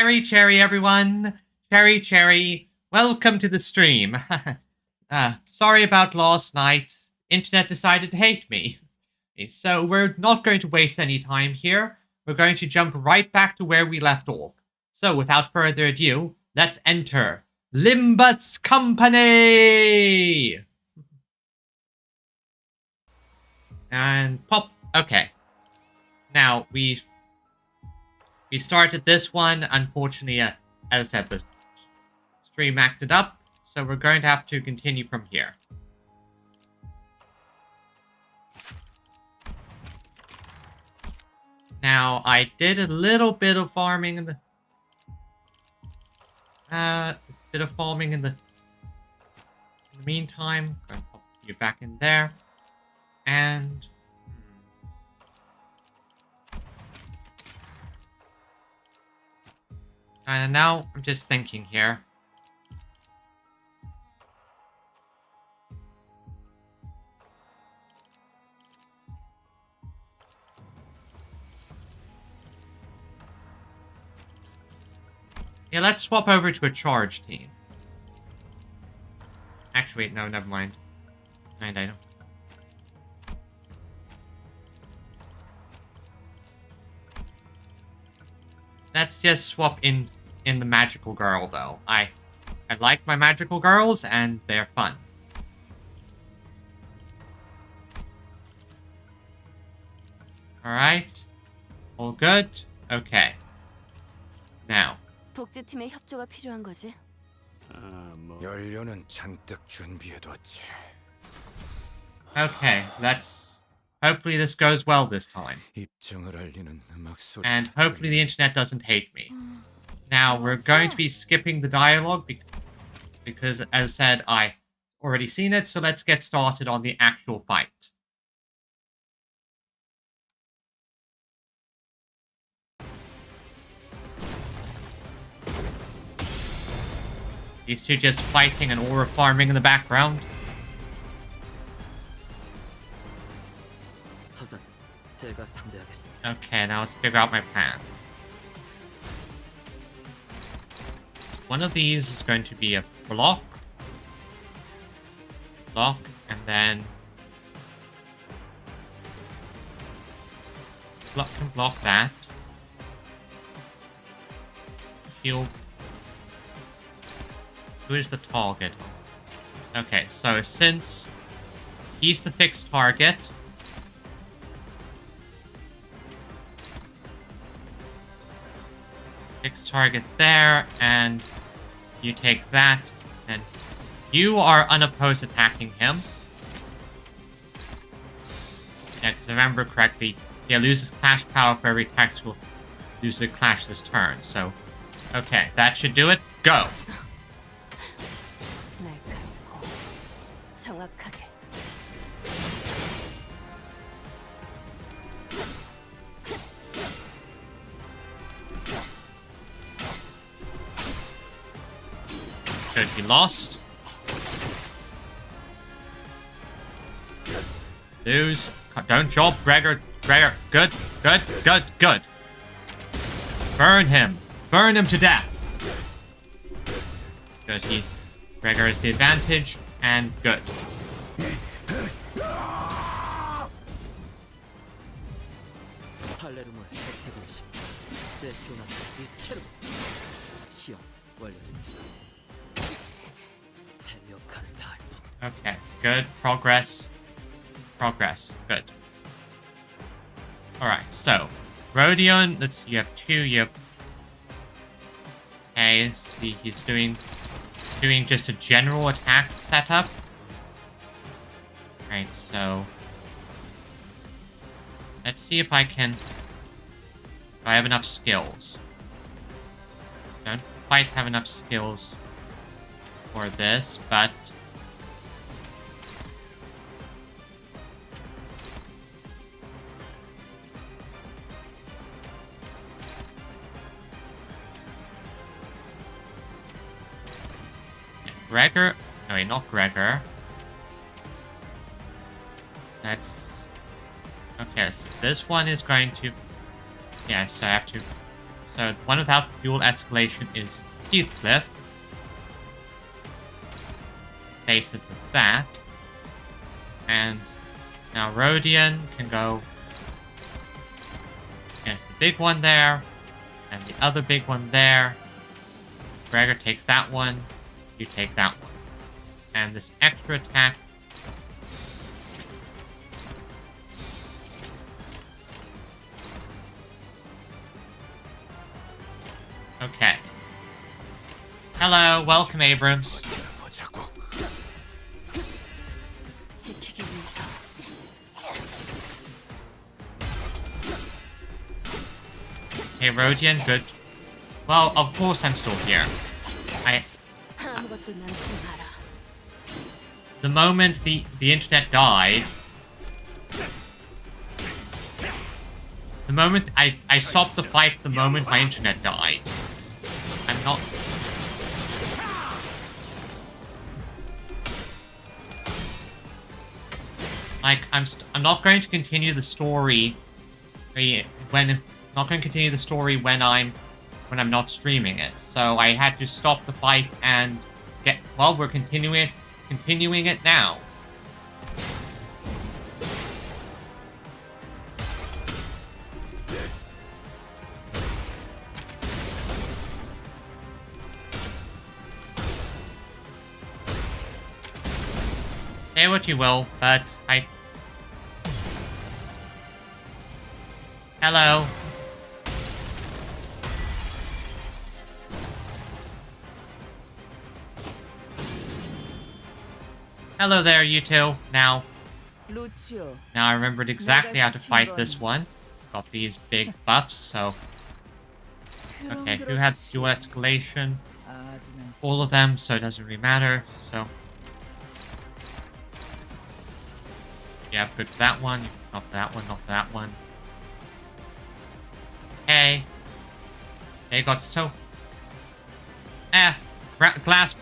Cherry, everyone. Cherry. Welcome to the stream. Sorry about last night. Internet decided to hate me. So we're not going to waste any time here. We're going to jump right back to where we left off. So without further ado, let's enter Limbus Company! And pop. Okay. Now, we started this one. Unfortunately, as I said, the stream acted up. So we're going to have to continue from here. Now, I did a little bit of farming in the... in the meantime. Going to pop you back in there. And... And now, I'm just thinking here. Yeah, let's swap over to a charge team. Actually, wait, no, never mind. I know. Let's just swap in the magical girl, though. I like my magical girls, and they're fun. Alright. All good? Okay. Now. 복제팀의 협조가 필요한 거지. 연료는 잔뜩 준비해뒀지. Okay, hopefully this goes well this time. 입증을 알리는 음악 소리. And hopefully the internet doesn't hate me. Now, we're going to be skipping the dialogue because, as said, I already seen it, so let's get started on the actual fight. These two just fighting and aura farming in the background. Okay, now let's figure out my plan. One of these is going to be a block, and then block that. Shield. Who is the target? Okay, so since he's the fixed target, fixed target there, and you take that, and you are unopposed attacking him. Yeah, because if I remember correctly, he loses clash power for every tactical loses a clash this turn, so okay, that should do it. Go! 정확하게. Should be lost. Lose. Don't job, Gregor. Good. Burn him. Burn him to death. Good. Gregor has the advantage. And good. Okay, good. Progress. Good. Alright, so Rodion, let's see, you have two, okay, see, he's doing just a general attack setup. Alright, so let's see if I have enough skills. Don't quite have enough skills for this, but Gregor. No, wait, not Gregor. That's... Okay, so this one is going to... Yeah, so I have to So one without dual escalation is Heathcliff. Face it with that. And now Rodion can go against the big one there. And the other big one there. Gregor takes that one. You take that one. And this extra attack. Okay. Hello, welcome Abrams. 보자고. 지키기 위해서. Hey, Rodion, good. Well, of course I'm still here. 아무것도 남지 마라. The moment the internet died, the moment I stopped the fight the moment my internet died. I'm not... Like, I'm not going to continue the story when I'm not streaming it. So I had to stop the fight and get... Well, we're continuing it now. Say what you will, but Hello. Hello there, you two. Now I remembered exactly how to fight this one. Got these big buffs, so... Okay, who had dual escalation? All of them, so it doesn't really matter, so... Yeah, good for that one, not for that one, not for that one. Okay. They got so... glass...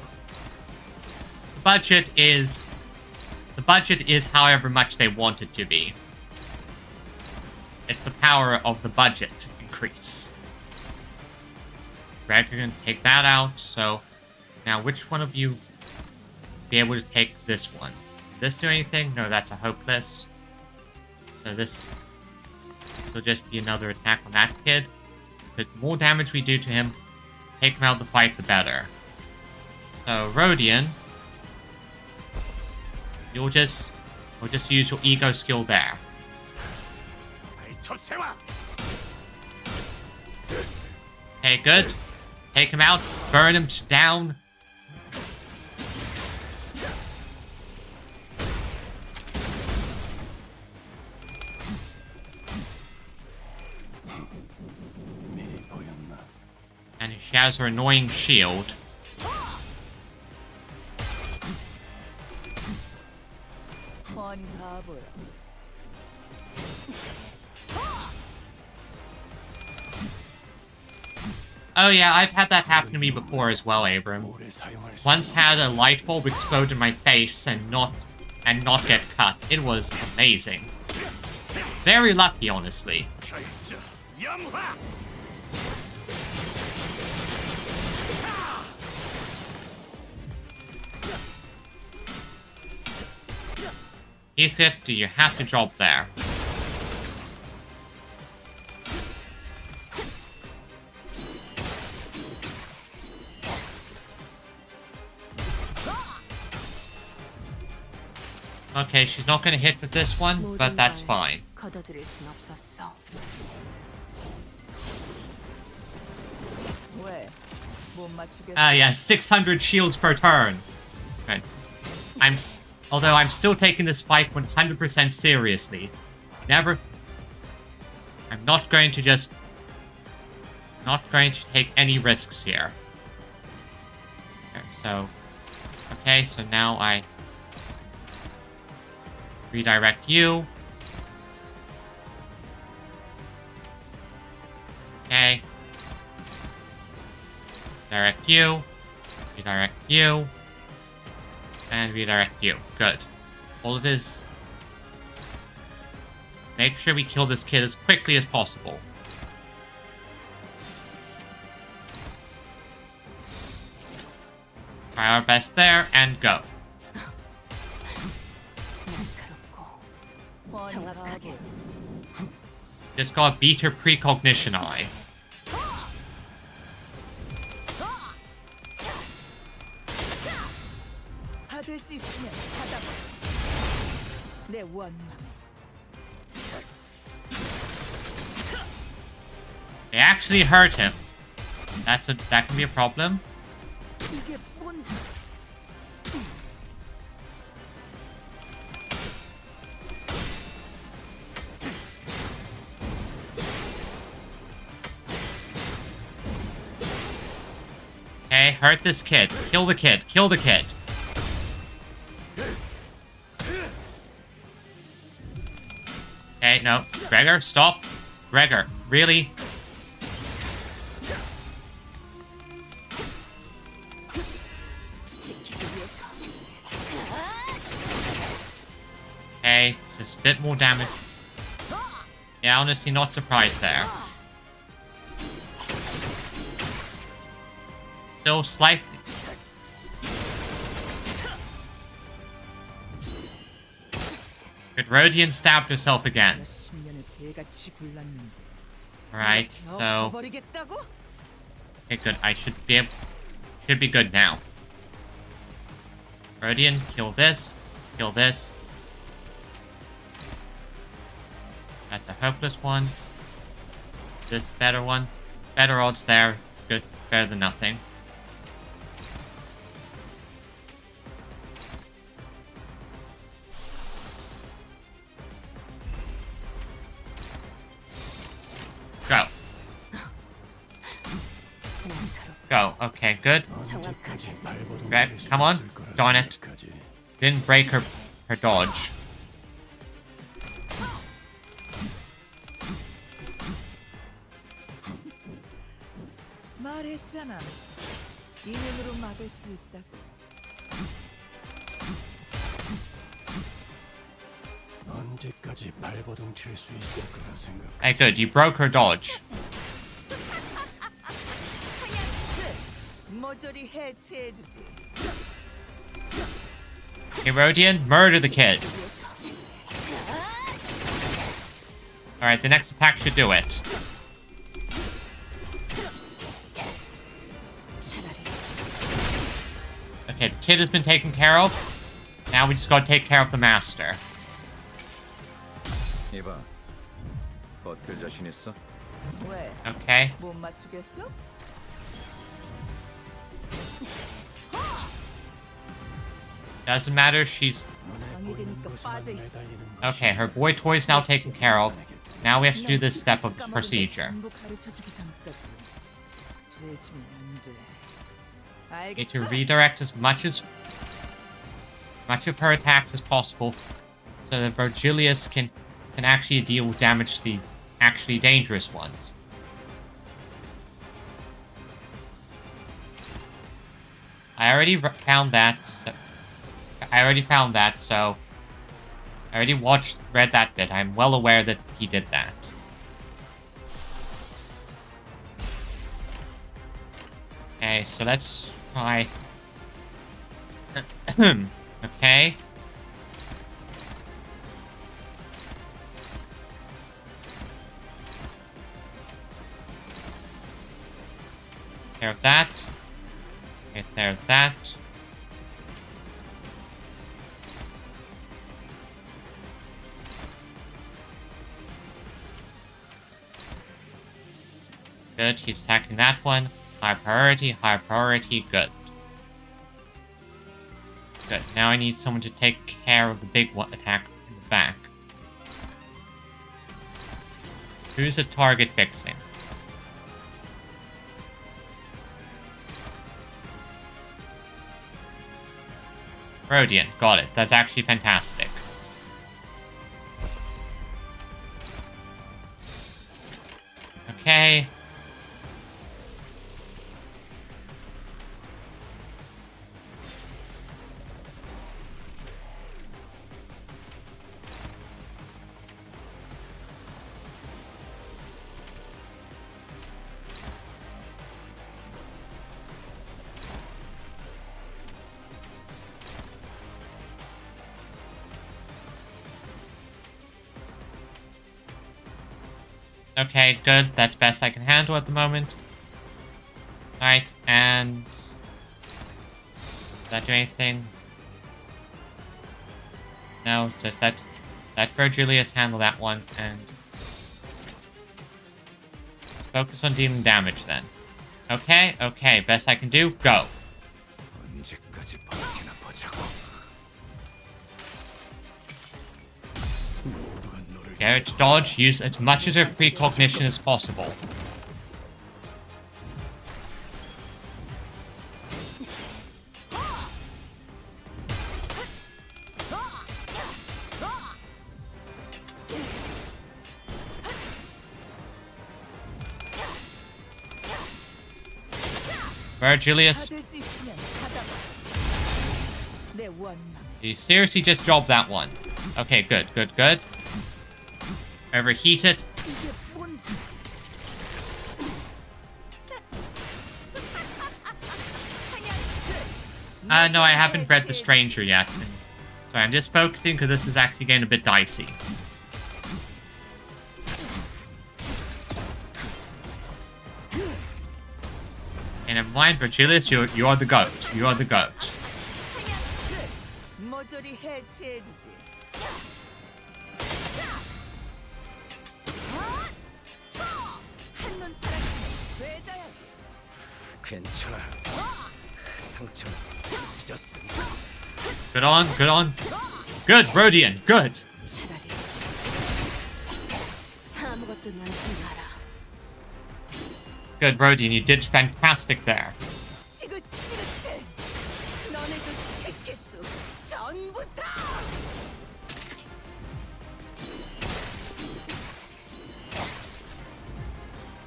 The budget is however much they want it to be. It's the power of the budget increase. Greg, you're gonna take that out, so... Now, which one of you be able to take this one? Did this do anything? No, that's a hopeless. So this will just be another attack on that kid. Because the more damage we do to him, take him out of the fight, the better. So, Rodion... You'll just use your ego skill there. Okay, good. Take him out. Burn him down. And she has her annoying shield. Oh yeah, I've had that happen to me before as well, Abram. Once had a light bulb explode in my face and not get cut. It was amazing. Very lucky, honestly. Heathcliff, do you have to drop there? Okay, she's not gonna hit with this one, but that's fine. 거둬들일 순 없었어. Yeah, 600 shields per turn. Right. Although I'm still taking this fight 100% seriously. I'm not going to take any risks here. Okay, so now I redirect you. Okay. Direct you. Redirect you. And redirect you. Good. All of his... Make sure we kill this kid as quickly as possible. Try our best there, and go. 날카롭고 정확하게. Just gotta beat her precognition eye. 받을 수 있으면 받아봐. 내 원망. They actually hurt him. That can be a problem. 이게 뭔? Okay, hurt this kid. Kill the kid. Kill the kid. Okay, no. Gregor, stop. Gregor, really? Okay, just a bit more damage. Yeah, honestly, not surprised there. Still slightly. Good, Rodian stabbed herself again. Alright, so... Okay, good. I should be good now. Rodian, kill this. Kill this. That's a hopeless one. This better one. Better odds there. Good. Better than nothing. Go. Go. Okay, good. Greg, come on. Darn it. Didn't break her dodge. 말했잖아. 이 눈으로 막을 수 있다고. 언제까지 발버둥 칠 수 있을 거라 생각. Hey, good. You broke her dodge. 모조리 해체해주지. Herodian, murder the kid. Alright, the next attack should do it. Okay, the kid has been taken care of. Now we just gotta take care of the master. 이봐, 버틸 자신 있어? 왜? Okay. 못 맞추겠어? Doesn't matter, she's... 방해되니까 빠져 있어. Okay, her boy toy's now taken care of. Now we have to do this step of procedure. 전부 가르쳐주기 전까지 되지면 안 돼. Need to 알겠어? redirect as much of her attacks as possible so that Virgilius can actually deal damage to the actually dangerous ones. I already found that, so I already read that bit. I'm well aware that he did that. Okay, so let's try... Okay. Take care of that. Take care of that. Good, he's attacking that one. High priority, good. Good, now I need someone to take care of the big one attack in the back. Who's the target fixing? Rodian, got it. That's actually fantastic. Okay. Okay, good. That's best I can handle at the moment. Alright, and... Does that do anything? No, just let Virgilius handle that one, and... Focus on dealing damage then. Okay, okay, best I can do, go. 언제까지 버티나 보자고. 모두가 너를 Garrett dodge, use as much of their precognition as possible. Virgilius, 받을 수 있으면 받아봐. 내 원망. you seriously just dropped that one. Okay, good, good, good. Overheat it. 이게 뭔? No, I haven't read The Stranger yet. So I'm just focusing because this is actually getting a bit dicey. Okay, never mind, Virgilius, you are the goat. You are the goat. 모조리 해체해주지. 한눈 팔았으면 되져야지. 괜찮아. 상처는 찢었으니까. Good on, good on. Good, Rodian, good. 차라리 아무것도 남지 마라. Good, Rodian, you did fantastic there. 지긋지긋해. 너네도 택했어. 전부 다.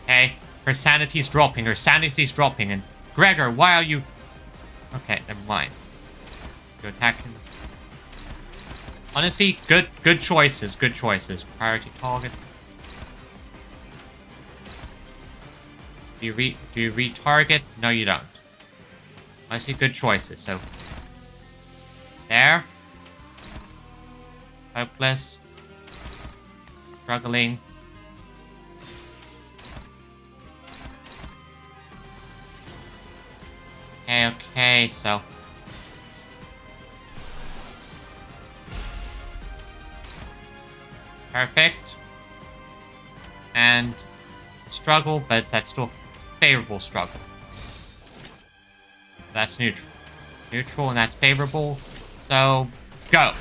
Okay, her sanity's dropping, and Gregor, why are you... Okay, never mind. Go attack him. Honestly, good choices, good choices. Priority target. Do you retarget? No, you don't. Honestly, good choices, so... There. Hopeless. Struggling. Okay, so... Perfect. And... Struggle, but that's still favorable struggle. That's neutral. Neutral, and that's favorable. So, go.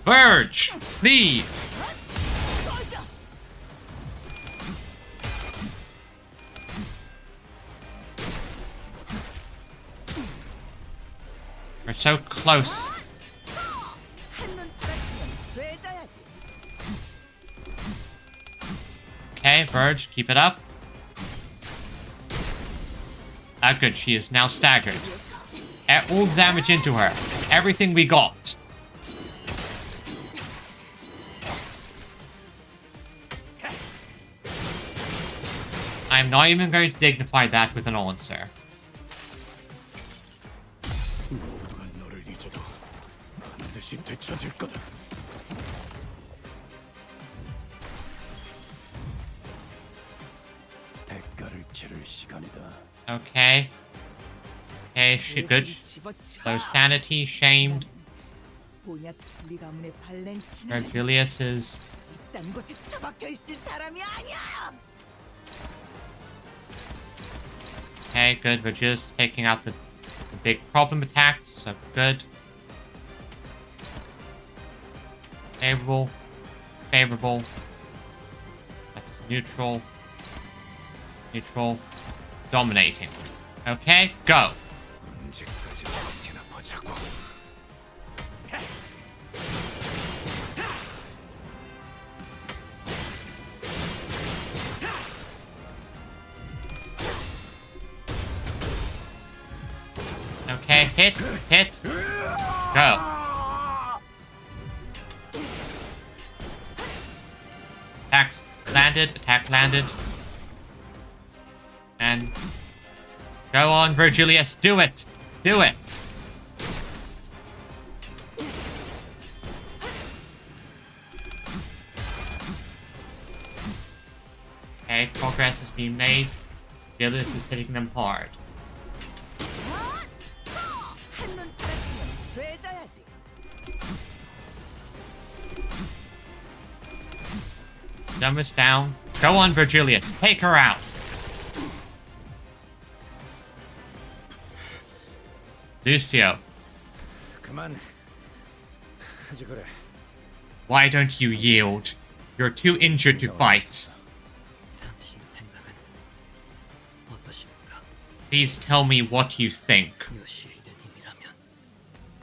Verge! Leave! We're so close. 한눈 팔았으면 되져야지. Okay, Verge, keep it up. Ah, good, she is now staggered. All the damage into her. Everything we got. I'm not even going to dignify that with an answer. 모두가 너를 잊어도 반드시 되찾을 거다. 대가를 치를 시간이다. Okay. Okay, good. Low sanity, shamed. 본약 우리 가문의 발렌치는 Virgilius is... 이딴 곳에 처박혀 있을 사람이 아니야. Okay, good. Virgilius is taking out the big problem attacks, so good. Favorable. Favorable. That's neutral. Neutral. Dominating. Okay, go. 언제까지 버티나 보자고. Okay, hit, hit. Go. Attacks landed, attack landed. And go on, Virgilius, do it! Do it! progress is being made. Julius is hitting them hard. 한눈 팔았으면 되져야지. Dumbest down. Go on, Virgilius. Take her out. Lucio, 그만 하지 그래. why don't you yield? You're too injured to fight. 당신 생각은 어떠십니까? Please tell me what you think. 요시히데님이라면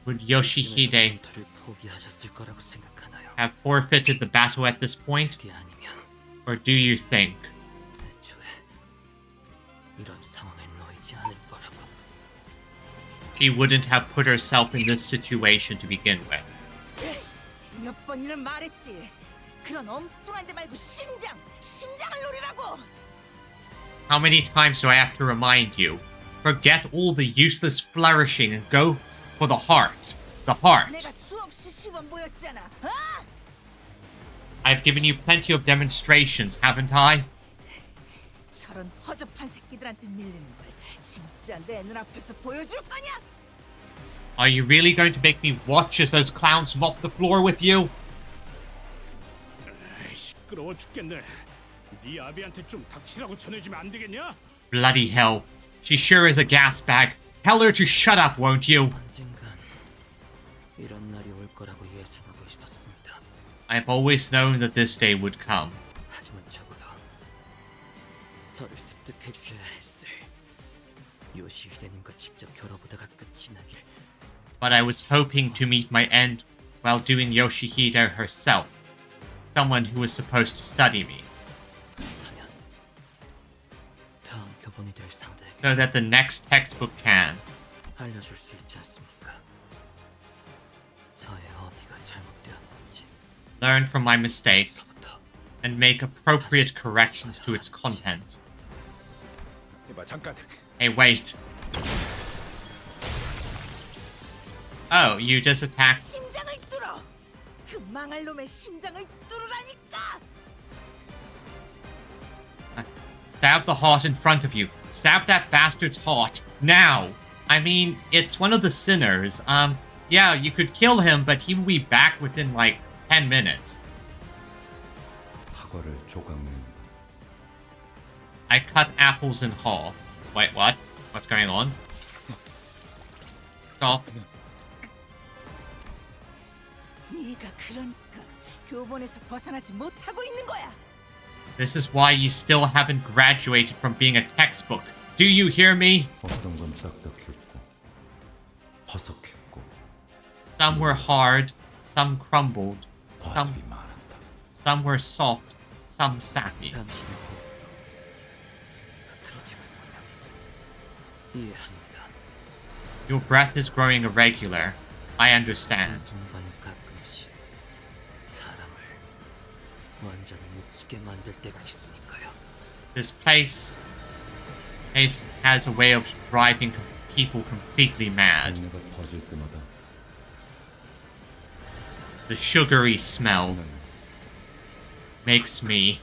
Would Yoshihide 전투를 포기하셨을 거라고 생각하나요? have forfeited the battle at this point? 그게 아니면 Or do you think 애초에 이런 상황에 놓이지 않을 거라고. she wouldn't have put herself in this situation to begin with? 몇 번이나 말했지. 그런 엉뚱한 데 말고 심장을 노리라고. How many times do I have to remind you? Forget all the useless flourishing and go for the heart. The heart. 내가 수없이 시범 보였잖아. 어? I've given you plenty of demonstrations, haven't I? 저런 허접한 새끼들한테 밀리는 걸 진짜 내 눈앞에서 보여줄 거냐? Are you really going to make me watch as those clowns mop the floor with you? 시끄러워 죽겠네. 네 아비한테 좀 닥치라고 전해주면 안 되겠냐? Bloody hell. She sure is a gas bag. Tell her to shut up, won't you? 언젠간 이런 날이 올 거라고 예상하고 있었습니다. I've always known that this day would come. 하지만 적어도 저를 습득해 주셔야 했을. 요시히데님과 직접 겨뤄보다가 끝이 나길. But I was hoping to meet my end while doing Yoshihide herself. Someone who was supposed to study me. 그렇다면 다음 교본이 될 상대에게 So that the next textbook can. 알려줄 수 있지 않습니까? 저의 어디가 잘못되었는지. Learn from my mistake 부터 and make appropriate corrections to its content. 이봐 잠깐. Hey, wait. Oh, you just attacked. 심장을 뚫어. 그 망할 놈의 심장을 뚫으라니까. Stab the heart in front of you. Stab that bastard's heart. Now! I mean, it's one of the sinners. Yeah, you could kill him, but he will be back within, like, 10 minutes. 사과를 조각낸다. I cut apples in half. Wait, what? What's going on? Stop. 네가 그러니까 교본에서 벗어나지 못하고 있는 거야. This is why you still haven't graduated from being a textbook. Do you hear me? 어떤 건 딱딱했고 퍼석했고 Some were hard, some crumbled, some 과즙이 많았다. some were soft, some sappy. 당신의 호흡도 흐트러지고 있군요. 이해합니다. Your breath is growing irregular. I understand. 공간은 가끔씩 사람을 완전히 묻히게 만들 때가 있으니까요. This place has a way of driving people completely mad. 동네가 퍼질 때마다 The sugary smell 나는 makes me...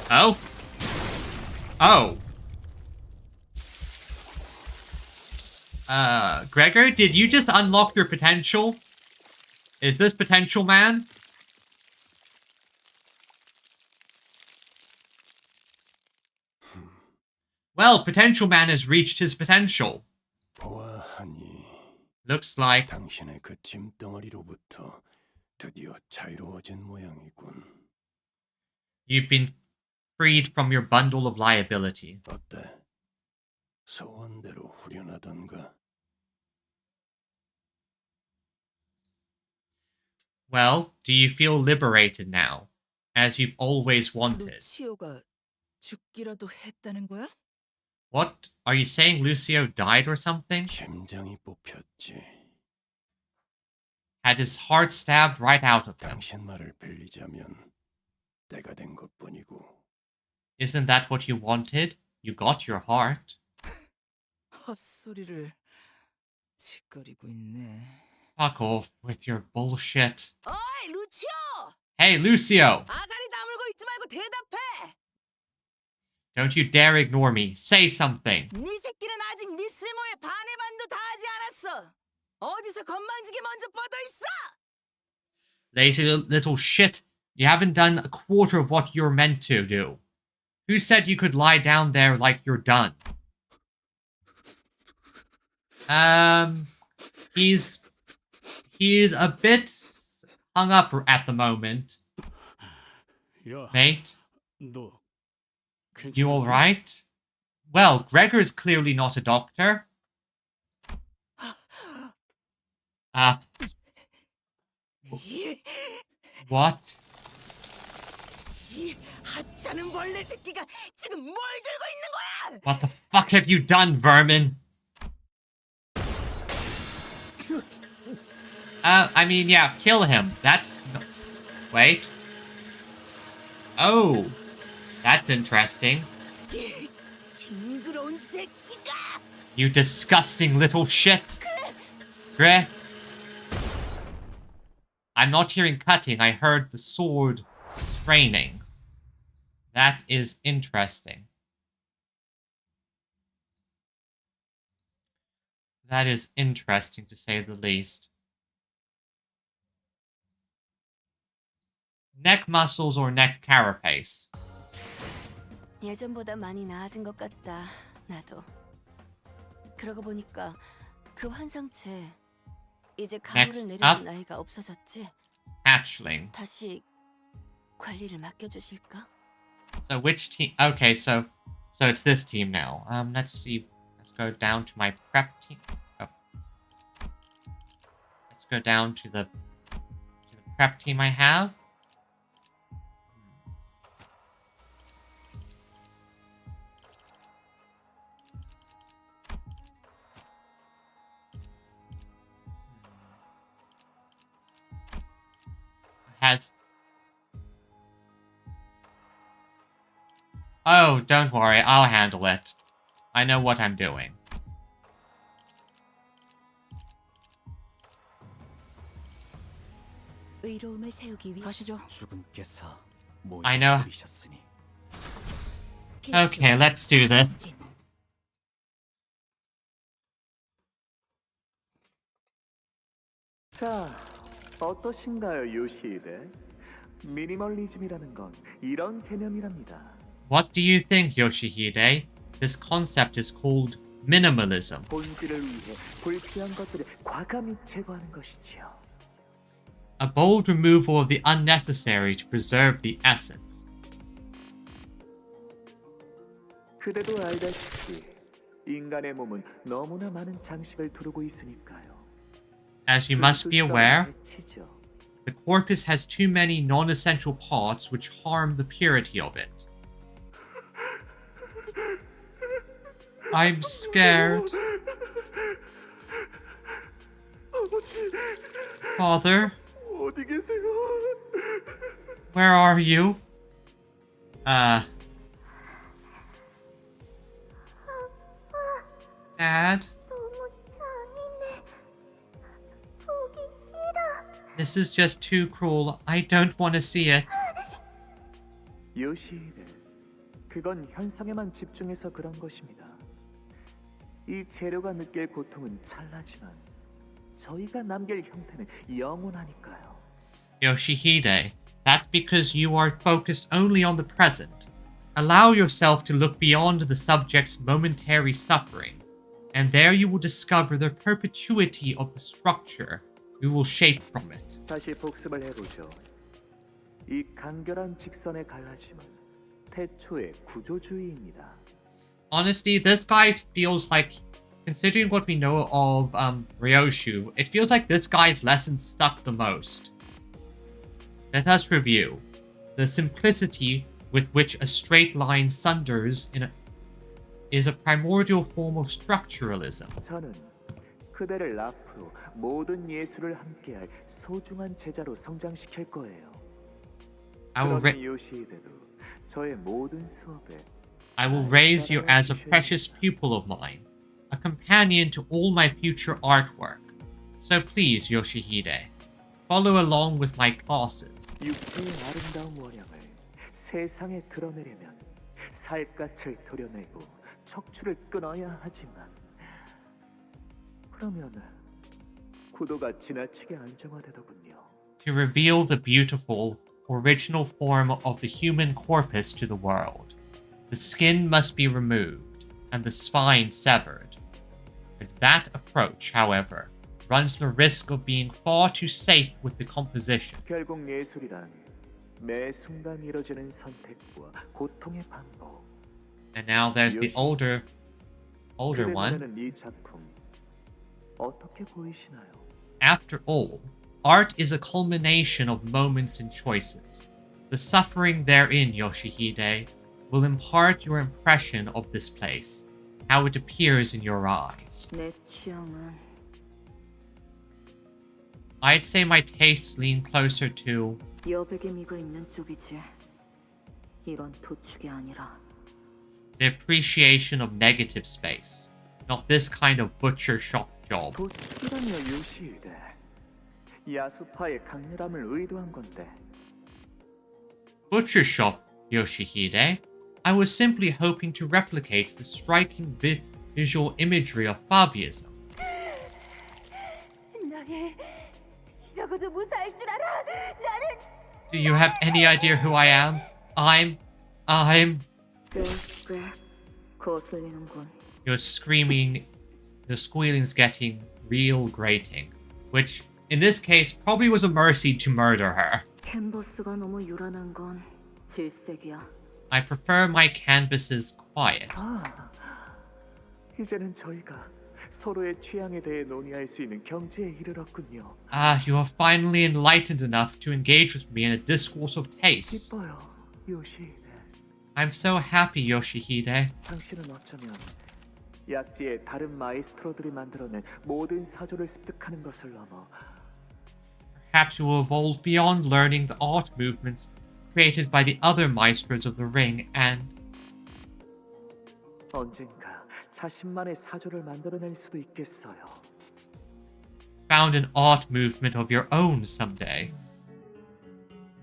Oh? Oh. Gregor, did you just unlock your potential? Is this potential man? Well, potential man has reached his potential. 보아하니 Looks like 당신의 그 짐덩어리로부터 드디어 자유로워진 모양이군. you've been freed from your bundle of liability. 어때? 소원대로 후련하던가? Well, do you feel liberated now, as you've always wanted? 루치오가 죽기라도 했다는 거야? What? Are you saying Lucio died or something? 심장이 뽑혔지. Had his heart stabbed right out of him. 당신 말을 빌리자면 때가 된 것뿐이고. Isn't that what you wanted? You got your heart. 헛소리를 짓거리고 있네. Fuck off with your bullshit. 어이, 루치오! Hey, Lucio! 아가리 다물고 있지 말고 대답해. Don't you dare ignore me. Say something. 네 새끼는 아직 네 쓸모의 반의 반도 다 하지 않았어. 어디서 건방지게 먼저 뻗어 있어? Lazy little shit. You haven't done a quarter of what you're meant to do. Who said you could lie down there like you're done? He's a bit hung up at the moment, 야, mate. 너 You 괜찮아? alright? Well, Gregor's clearly not a doctor. What? 이 하찮은 벌레 새끼가 지금 뭘 들고 있는 거야? What the fuck have you done, vermin? I mean, yeah, kill him. That's... Wait. Oh. That's interesting. 이 징그러운 새끼가. You disgusting little shit. Gre. I'm not hearing cutting. I heard the sword straining. That is interesting. That is interesting, to say the least. Neck muscles or neck carapace? 예전보다 많이 나아진 것 같다. 나도. 그러고 보니까 그 환상체 이제 가루를 내려줄 나이가 없어졌지. Hatchling. 다시 관리를 맡겨주실까? So which team? Okay, so it's this team now. Let's see. Let's go down to my prep team. Oh. Let's go down to the prep team I have. Has... Oh, don't worry, I'll handle it. I know what I'm doing. 의로움을 세우기 위해 가시죠. 주분께서 I know. 모이셨으니 Okay, let's do this. 자, 어떠신가요, 요시히데? 미니멀리즘이라는 건 이런 개념이랍니다. What do you think, Yoshihide? This concept is called minimalism. 본질을 위해 불필요한 것들을 과감히 제거하는 것이지요. A bold removal of the unnecessary to preserve the essence. 그대도 알다시피 인간의 몸은 너무나 많은 장식을 두르고 있으니까요. As you must be aware, 해치죠. the corpus has too many non-essential parts which harm the purity of it. I'm scared. Father? 어디 계세요? Where are you? Dad? This is just too cruel. I don't want to see it. 요시히데, 그건 현상에만 집중해서 그런 것입니다. 이 재료가 느낄 고통은 찰나지만 저희가 남길 형태는 영원하니까요. Yoshihide, that's because you are focused only on the present. Allow yourself to look beyond the subject's momentary suffering, and there you will discover the perpetuity of the structure we will shape from it. 다시 복습을 해보죠. 이 간결한 직선의 갈라짐은 태초의 구조주의입니다. Honestly, this guy feels like, considering what we know of Ryoshu, it feels like this guy's lesson stuck the most. Let us review. The simplicity with which a straight line sunders is a primordial form of structuralism. 저는 그대를 앞으로 모든 예술을 함께할 소중한 제자로 성장시킬 거예요. 그러니 요시히데도 저의 모든 수업에 I will raise you as a precious pupil of mine, a companion to all my future artwork. So please, Yoshihide, follow along with my classes. 육체의 아름다운 원형을 세상에 드러내려면 살갗을 도려내고 척추를 끊어야 하지만 그러면 구도가 지나치게 안정화되더군요. To reveal the beautiful, original form of the human corpus to the world, the skin must be removed and the spine severed. But that approach, however, runs the risk of being far too safe with the composition. 결국 예술이란 매 순간 이뤄지는 선택과 고통의 반복. And now there's the older one. 그대는 이 작품 어떻게 보이시나요? After all, art is a culmination of moments and choices. The suffering therein, Yoshihide, will impart your impression of this place, how it appears in your eyes. 내 취향은 I'd say my tastes lean closer to 여백의 미가 있는 쪽이지. 이런 도축이 아니라. the appreciation of negative space, not this kind of butcher shop job. 도축이라며 요시히데 야수파의 강렬함을 의도한 건데 Butcher shop, Yoshihide? I was simply hoping to replicate the striking visual imagery of Fabiism. 이러고도 무사할 줄 알아. 나는 Do you have any idea who I am? I'm... 꽤 거슬리는군. Your squealing's getting real grating, which, in this case, probably was a mercy to murder her. 캔버스가 너무 요란한 건 질색이야. I prefer my canvases quiet. 이제는 저희가 서로의 취향에 대해 논의할 수 있는 경지에 이르렀군요. You are finally enlightened enough to engage with me in a discourse of taste. 기뻐요, 요시히데. I'm so happy, Yoshihide. 당신은 어쩌면 약지의 다른 마이스트로들이 만들어낸 모든 사조를 습득하는 것을 넘어 Perhaps you will evolve beyond learning the art movements created by the other maestros of the ring and 언젠가 자신만의 사조를 만들어낼 수도 있겠어요. found an art movement of your own someday.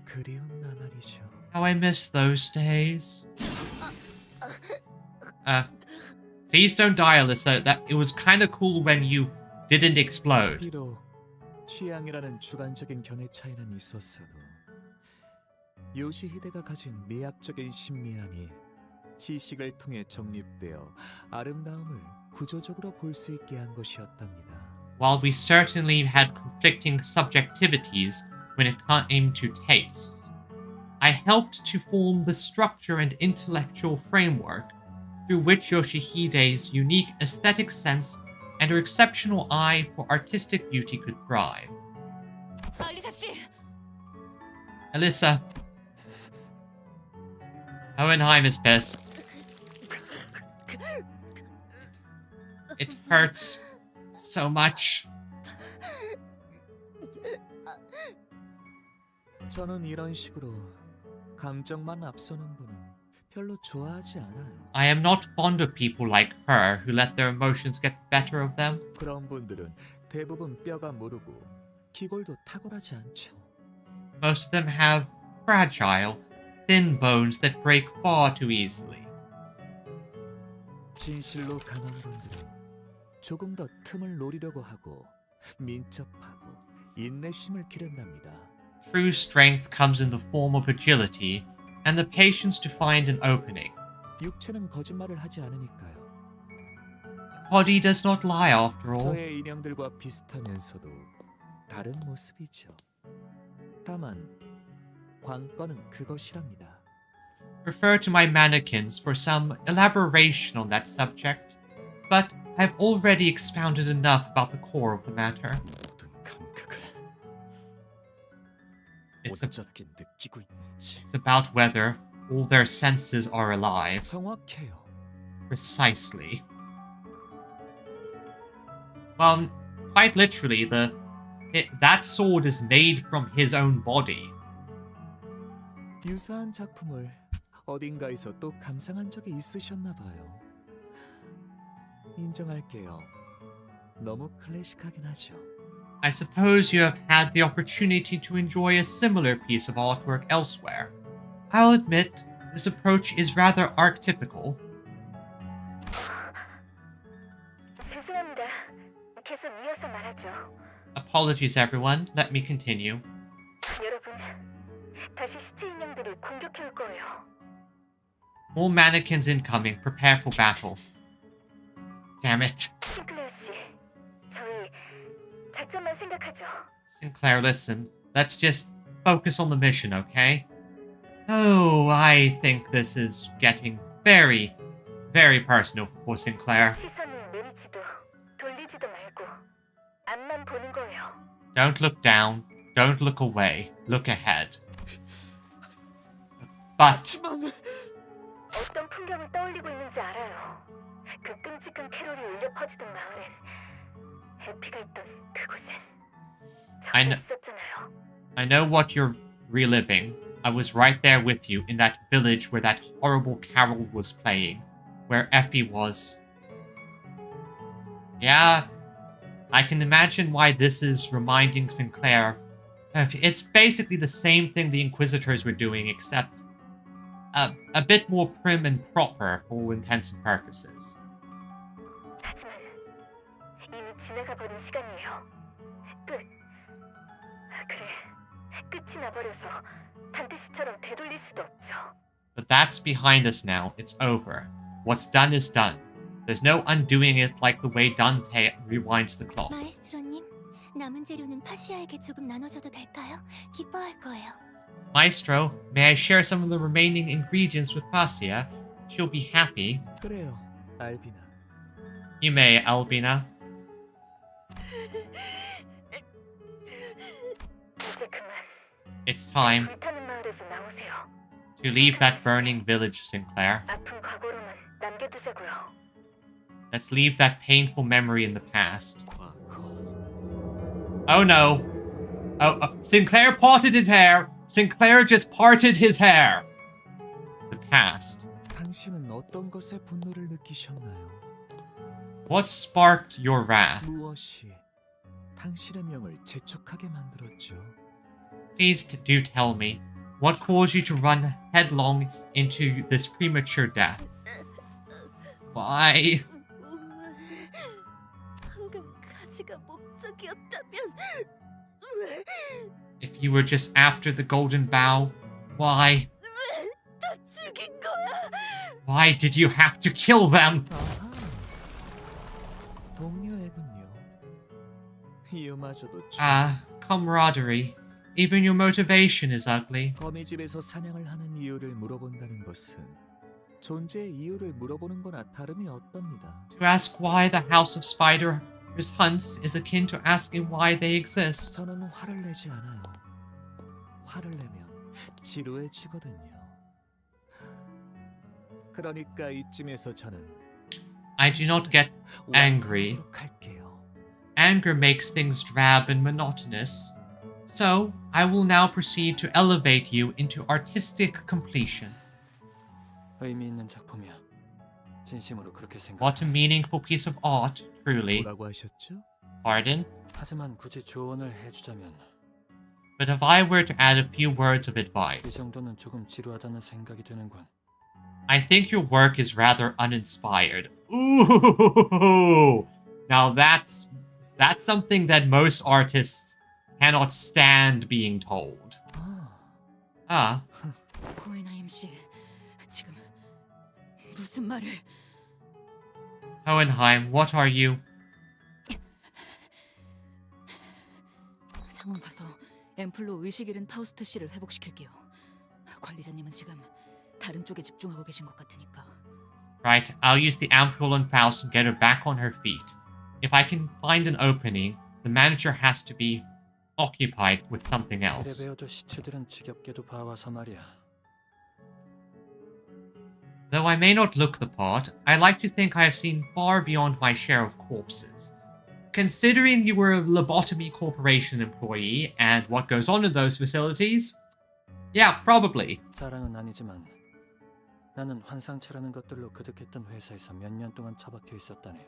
그리운 나날이죠. How I miss those days. Please don't die, Alyssa. That it was kind of cool when you didn't explode. 비록 취향이라는 주관적인 견해 차이는 있었어도 요시히데가 가진 미학적인 신미함이 지식을 통해 정립되어 아름다움을 구조적으로 볼 수 있게 한 것이었답니다. While we certainly had conflicting subjectivities when it came to tastes, I helped to form the structure and intellectual framework through which Yoshihide's unique aesthetic sense and her exceptional eye for artistic beauty could thrive. 알리사 씨, Alyssa. Hohenheim is best. It hurts so much. 저는 이런 식으로 감정만 앞서는 분은 별로 좋아하지 않아요. I am not fond of people like her who let their emotions get the better of them. 그런 분들은 대부분 뼈가 무르고 기골도 탁월하지 않죠. Most of them have fragile, thin bones that break far too easily. 진실로 강한 분들은 조금 더 틈을 노리려고 하고 민첩하고 인내심을 기른답니다. True strength comes in the form of agility and the patience to find an opening. 육체는 거짓말을 하지 않으니까요. Body does not lie after all. 저의 인형들과 비슷하면서도 다른 모습이죠. 다만 관건은 그것이랍니다. Refer to my mannequins for some elaboration on that subject, but I've already expounded enough about the core of the matter. 모든 감각을 It's 온전하게 느끼고 있는지. about whether all their senses are alive. 정확해요. Precisely. Well, quite literally, that sword is made from his own body. 유사한 작품을 어딘가에서 또 감상한 적이 있으셨나 봐요. 인정할게요. 너무 클래식하긴 하죠. I suppose you have had the opportunity to enjoy a similar piece of artwork elsewhere. I'll admit, this approach is rather archetypical. 죄송합니다. 계속 이어서 말하죠. Apologies, everyone. Let me continue. 여러분, 다시 시체 인형들이 공격해 올 거예요. More mannequins incoming. Prepare for battle. Damn it. 싱클레어 씨, 저희 작전만 생각하죠. Sinclair, listen. Let's just focus on the mission, okay? Oh, I think this is getting very, very personal for Sinclair. 시선을 내리지도 돌리지도 말고 앞만 보는 거예요. Don't look down. Don't look away. Look ahead. But 어떤 풍경을 떠올리고 있는지 알아요. 그 끔찍한 캐롤이 울려 퍼지던 마을엔 해피가 있던 그곳엔 I 저도 kn- 있었잖아요. I know what you're reliving. I was right there with you in that village where that horrible carol was playing, where Effie was. Yeah, I can imagine why this is reminding Sinclair. It's basically the same thing the Inquisitors were doing, except a bit more prim and proper for all intents and purposes. 하지만 이미 지나가 버린 시간이에요. 끝. 그래, 끝이 나버려서 반드시처럼 되돌릴 수도 없죠. But that's behind us now. It's over. What's done is done. There's no undoing it like the way Dante rewinds the clock. 마에스트로님, 남은 재료는 파시아에게 조금 나눠줘도 될까요? 기뻐할 거예요. Maestro, may I share some of the remaining ingredients with Fascia? She'll be happy. 그래요, 알비나. You may, Albina. 이제 그만 It's time 불타는 마을에서 나오세요. to leave that burning village, Sinclair. 아픈 과거로만 남겨두자고요. Let's leave that painful memory in the past. 과거. Oh no. Oh, Sinclair parted his hair. Sinclair just parted his hair. The past. 당신은 어떤 것에 분노를 느끼셨나요? What sparked your wrath? 무엇이 당신의 명을 재촉하게 만들었죠? Please do tell me. What caused you to run headlong into this premature death? Why? 방금 가지가 목적이었다면 If you were just after the golden bough, why? 다 죽인 거야. Why did you have to kill them? 아하, 동료애군요. 이마저도 Ah, camaraderie. Even your motivation is ugly. 거미집에서 사냥을 하는 이유를 물어본다는 것은 존재의 이유를 물어보는 거나 다름이 없답니다. To ask why the House of Spiders hunts is akin to asking why they exist. 저는 화를 내지 않아요. 화를 내면 지루해지거든요. 그러니까 이쯤에서 저는 I do not get angry. 완성하도록 할게요. Anger makes things drab and monotonous. So, I will now proceed to elevate you into artistic completion. 의미 있는 작품이야. 진심으로 그렇게 생각. What a meaningful piece of art, truly. 뭐라고 하셨죠? Pardon? 하지만 굳이 조언을 해주자면 But if I were to add a few words of 이 advice, 정도는 조금 지루하다는 생각이 드는군. I think your work is rather uninspired. Ooh! Now that's something that most artists cannot stand being told. Ah, 고에나임 씨, 지금 무슨 말을? Hohenheim, what are you? 상황 봐서 앰플로 의식 잃은 파우스트 씨를 회복시킬게요. 관리자님은 지금 다른 쪽에 집중하고 계신 것 같으니까. Right, I'll use the ampoule on Faust and get her back on her feet. If I can find an opening, the manager has to be occupied with something else. 배워도 시체들은 지겹게도 봐와서 말이야. Though I may not look the part, I like to think I have seen far beyond my share of corpses. Considering you were a lobotomy corporation employee and what goes on in those facilities, yeah, probably. 자랑은 아니지만 나는 환상체라는 것들로 그득했던 회사에서 몇 년 동안 처박혀 있었다네.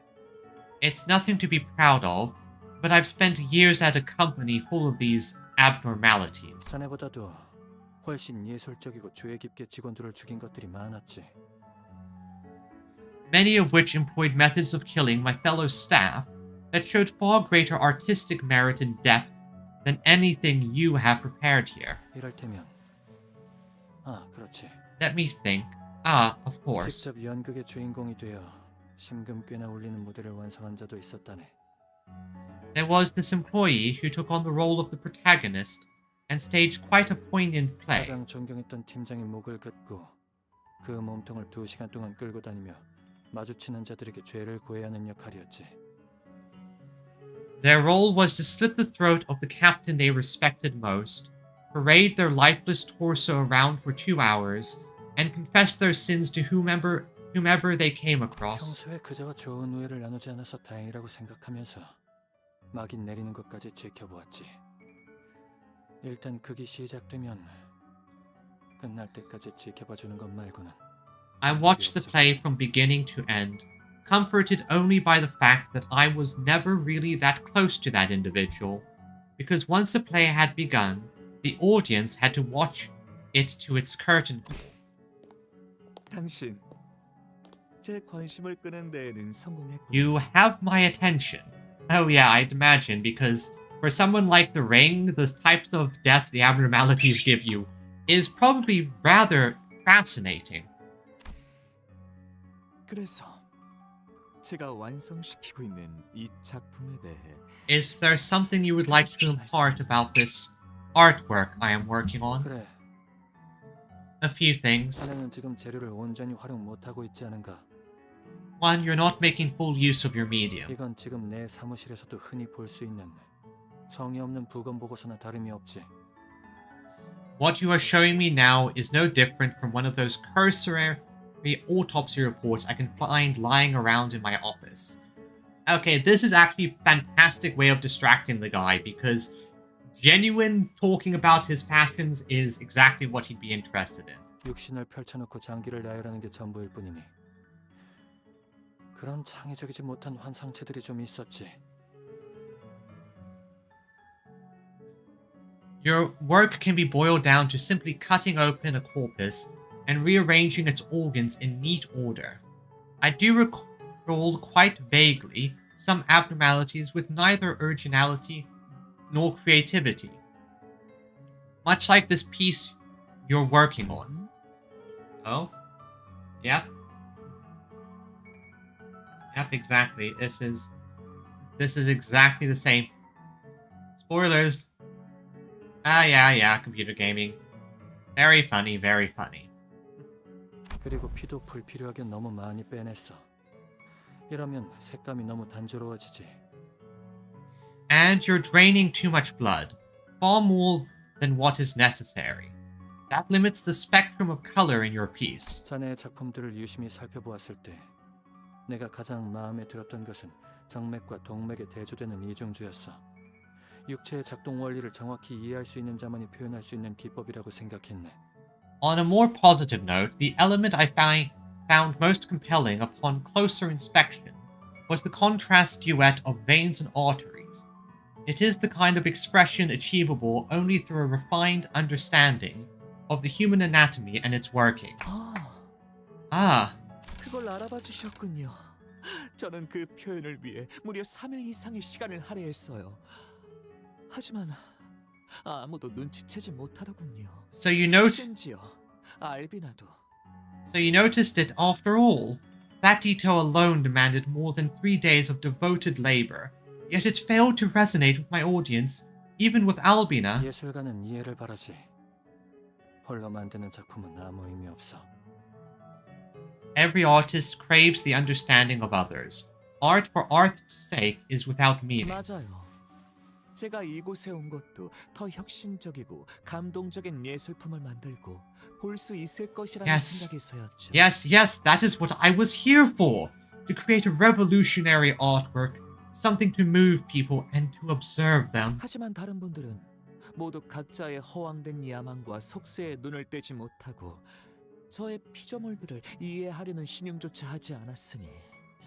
It's nothing to be proud of, but I've spent years at a company full of these abnormalities. 자네보다도 훨씬 예술적이고 조예 깊게 직원들을 죽인 것들이 많았지. Many of which employed methods of killing my fellow staff that showed far greater artistic merit and depth than anything you have prepared here. 이럴테면 그렇지. Let me think. Of course. 직접 연극의 주인공이 되어 심금 꽤나 울리는 무대를 완성한 자도 있었다네. There was this employee who took on the role of the protagonist and staged quite a poignant play. 가장 존경했던 팀장이 목을 긋고 그 몸통을 2시간 동안 끌고 다니며 마주치는 자들에게 죄를 고해야 하는 역할이었지. Their role was to slit the throat of the captain they respected most, parade their lifeless torso around for 2 hours, and confess their sins to whomever they came across. 평소에 그자와 좋은 우애를 나누지 않아서 다행이라고 생각하면서 막이 내리는 것까지 지켜보았지. 일단 극이 시작되면 끝날 때까지 지켜봐주는 것 말고는. I watched the play from beginning to end, comforted only by the fact that I was never really that close to that individual, because once the play had begun, the audience had to watch it to its curtain. 당신 제 관심을 끄는 데에는 성공했고. You have my attention. Oh yeah, I'd imagine, because for someone like The Ring, the types of death the abnormalities give you is probably rather fascinating. 그래서 제가 완성시키고 있는 이 작품에 대해 Is there something you would like to impart about this artwork I am working on? 그래. A few things. 자네는 지금 재료를 온전히 활용 못하고 있지 않은가? One, you're not making full use of your medium. 이건 지금 내 사무실에서도 흔히 볼 수 있는 성의 없는 부검 보고서나 다름이 없지. What you are showing me now is no different from one of those cursory autopsy reports I can find lying around in my office. Okay, this is actually a fantastic way of distracting the guy, because genuine talking about his passions is exactly what he'd be interested in. 육신을 펼쳐놓고 장기를 나열하는 게 전부일 뿐이니 그런 창의적이지 못한 환상체들이 좀 있었지. Your work can be boiled down to simply cutting open a corpus and rearranging its organs in neat order. I do recall quite vaguely some abnormalities with neither originality nor creativity. Much like this piece you're working on. Oh? Yep. Yep, exactly. This is exactly the same. Spoilers. Yeah, computer gaming. Very funny, very funny. 그리고 피도 불필요하게 너무 많이 빼냈어. 이러면 색감이 너무 단조로워지지. And you're draining too much blood, far more than what is necessary. That limits the spectrum of color in your piece. 자네의 작품들을 유심히 살펴보았을 때 내가 가장 마음에 들었던 것은 정맥과 동맥에 대조되는 이중주였어. 육체의 작동 원리를 정확히 이해할 수 있는 자만이 표현할 수 있는 기법이라고 생각했네. On a more positive note, the element I found most compelling upon closer inspection was the contrast duet of veins and arteries. It is the kind of expression achievable only through a refined understanding of the human anatomy and its workings. 그걸 알아봐 주셨군요. 저는 그 표현을 위해 무려 3일 이상의 시간을 할애했어요. 하지만 아무도 눈치채지 못하더군요. So you noticed 심지어 알비나도. So you noticed it after all. That detail alone demanded more than 3 days of devoted labor, yet it failed to resonate with my audience, even with Albina. 예술가는 이해를 바라지. 홀로 만드는 작품은 아무 의미 없어. Every artist craves the understanding of others. Art for art's sake is without meaning. 맞아요. 제가 이곳에 온 것도 더 혁신적이고 감동적인 예술품을 만들고 볼 수 있을 것이라는 Yes. 생각에서였죠. Yes, that is what I was here for. To create a revolutionary artwork, something to move people and to observe them. 하지만 다른 분들은 모두 각자의 허황된 야망과 속세에 눈을 떼지 못하고 저의 피조물들을 이해하려는 신용조차 하지 않았으니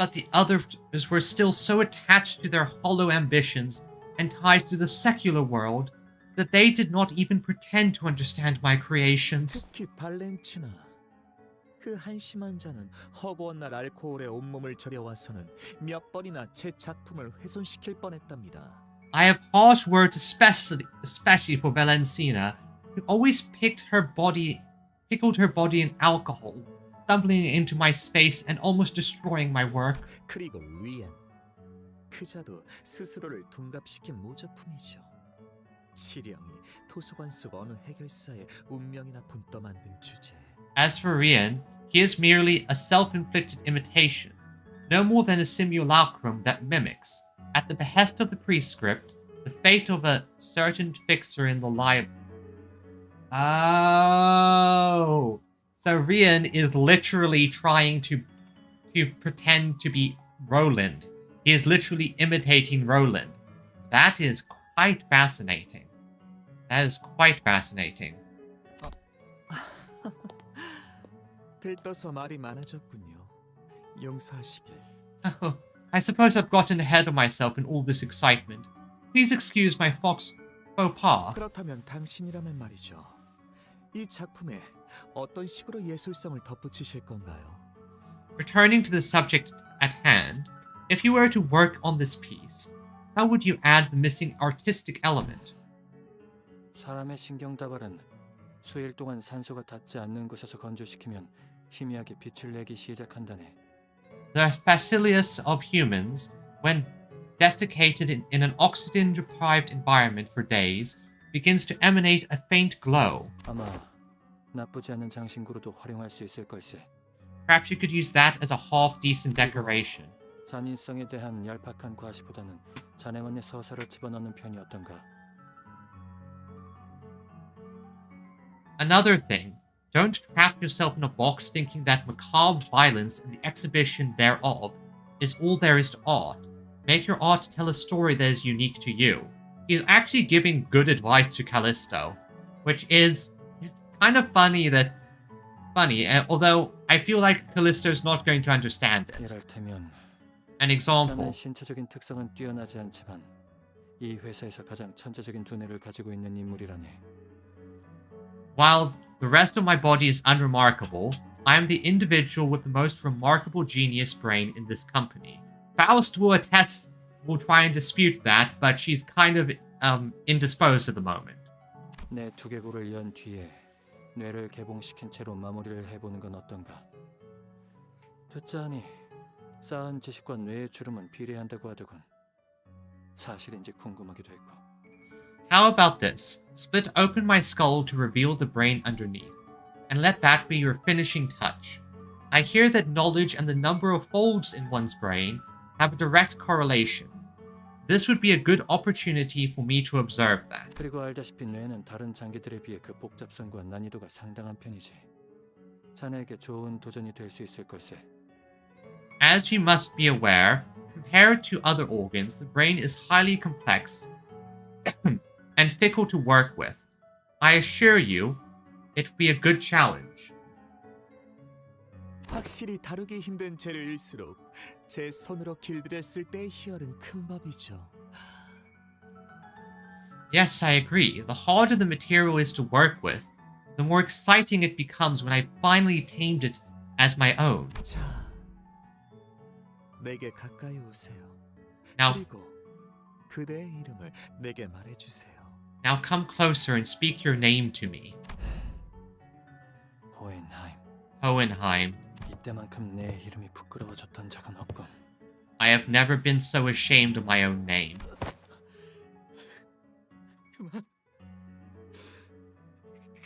but the others were still so attached to their hollow ambitions and ties to the secular world that they did not even pretend to understand my creations. 특히 발렌치나. 그 한심한 자는 허구한 날 알코올에 온몸을 절여와서는 몇 번이나 제 작품을 훼손시킬 뻔했답니다. I have harsh words especially for Valencina, who always pickled her body in alcohol, stumbling into my space and almost destroying my work. 그리고 리엔. 그자도 스스로를 둔갑시킨 모조품이죠. 시령이 도서관 속 어느 해결사의 운명이나 분떠 만든 주제. As for Rian, he is merely a self-inflicted imitation, no more than a simulacrum that mimics, at the behest of the prescript, the fate of a certain fixer in the library. Oh, so Rian is literally trying to pretend to be Roland. He is literally imitating Roland. That is quite fascinating. That is quite fascinating. 들떠서 말이 많아졌군요. 용서하시길. Oh, I suppose I've gotten ahead of myself in all this excitement. Please excuse my faux pas. 그렇다면 당신이라면 말이죠. 이 작품에 어떤 식으로 예술성을 덧붙이실 건가요? Returning to the subject at hand, if you were to work on this piece, how would you add the missing artistic element? 사람의 신경다발은 수일 동안 산소가 닿지 않는 곳에서 건조시키면 희미하게 빛을 내기 시작한다네. The facilius of humans, when desiccated in an oxygen-deprived environment for days, begins to emanate a faint glow. 아마 나쁘지 않은 장신구로도 활용할 수 있을 걸세. Perhaps you could use that as a half-decent decoration. 잔인성에 대한 얄팍한 과시보다는 자네만의 서사를 집어넣는 편이 어떤가? Another thing, don't trap yourself in a box thinking that macabre violence and the exhibition thereof is all there is to art. Make your art tell a story that is unique to you. He's actually giving good advice to Callisto, which is kind of funny, although I feel like Callisto's not going to understand it. 이럴테면 An example. 나는 신체적인 특성은 뛰어나지 않지만 이 회사에서 가장 천재적인 두뇌를 가지고 있는 인물이라네. While the rest of my body is unremarkable, I am the individual with the most remarkable genius brain in this company. Faust will try and dispute that, but she's kind of indisposed at the moment. 내 두개골을 연 뒤에 뇌를 개봉시킨 채로 마무리를 해보는 건 어떤가? 듣자 하니 쌓은 지식과 뇌의 주름은 비례한다고 하더군. 사실인지 궁금하기도 했고. How about this? Split open my skull to reveal the brain underneath, and let that be your finishing touch. I hear that knowledge and the number of folds in one's brain have a direct correlation. This would be a good opportunity for me to observe that. 그리고 알다시피 뇌는 다른 장기들에 비해 그 복잡성과 난이도가 상당한 편이지. 자네에게 좋은 도전이 될 수 있을 걸세. As you must be aware, compared to other organs, the brain is highly complex and fickle to work with. I assure you, it will be a good challenge. 확실히 다루기 힘든 재료일수록 제 손으로 길들였을 때의 희열은 큰 법이죠. Yes, I agree. The harder the material is to work with, the more exciting it becomes when I finally tamed it as my own. 자, 내게 가까이 오세요. Now, 그리고 그대의 이름을 내게 말해주세요. now come closer and speak your name to me. 호엔하임. Hohenheim. 이때만큼 내 이름이 부끄러워졌던 적은 없군. I have never been so ashamed of my own name.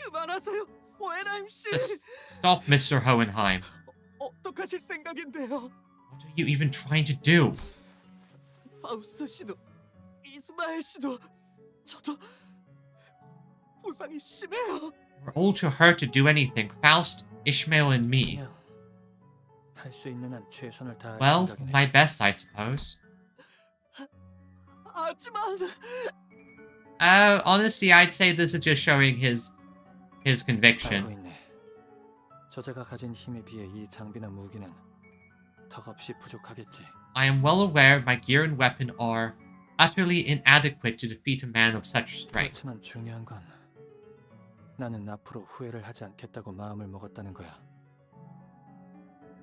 그만하세요, 호엔하임 씨. Stop, Mr. Hohenheim. 어떡하실 생각인데요? What are you even trying to do? 파우스트 씨도 이스마엘 씨도 저도 부상이 심해요. We're all too hurt to do anything. Faust, Ishmael, and me. 그냥 할 수 있는 한 최선을 다할 Well, 생각이네. my best, I suppose. 하지만 Honestly, I'd say this is just showing his 알고 conviction. 있네. 저자가 가진 힘에 비해 이 장비나 무기는 턱없이 부족하겠지. I am well aware my gear and weapon are utterly inadequate to defeat a man of such strength. 그렇지만 중요한 건 나는 앞으로 후회를 하지 않겠다고 마음을 먹었다는 거야.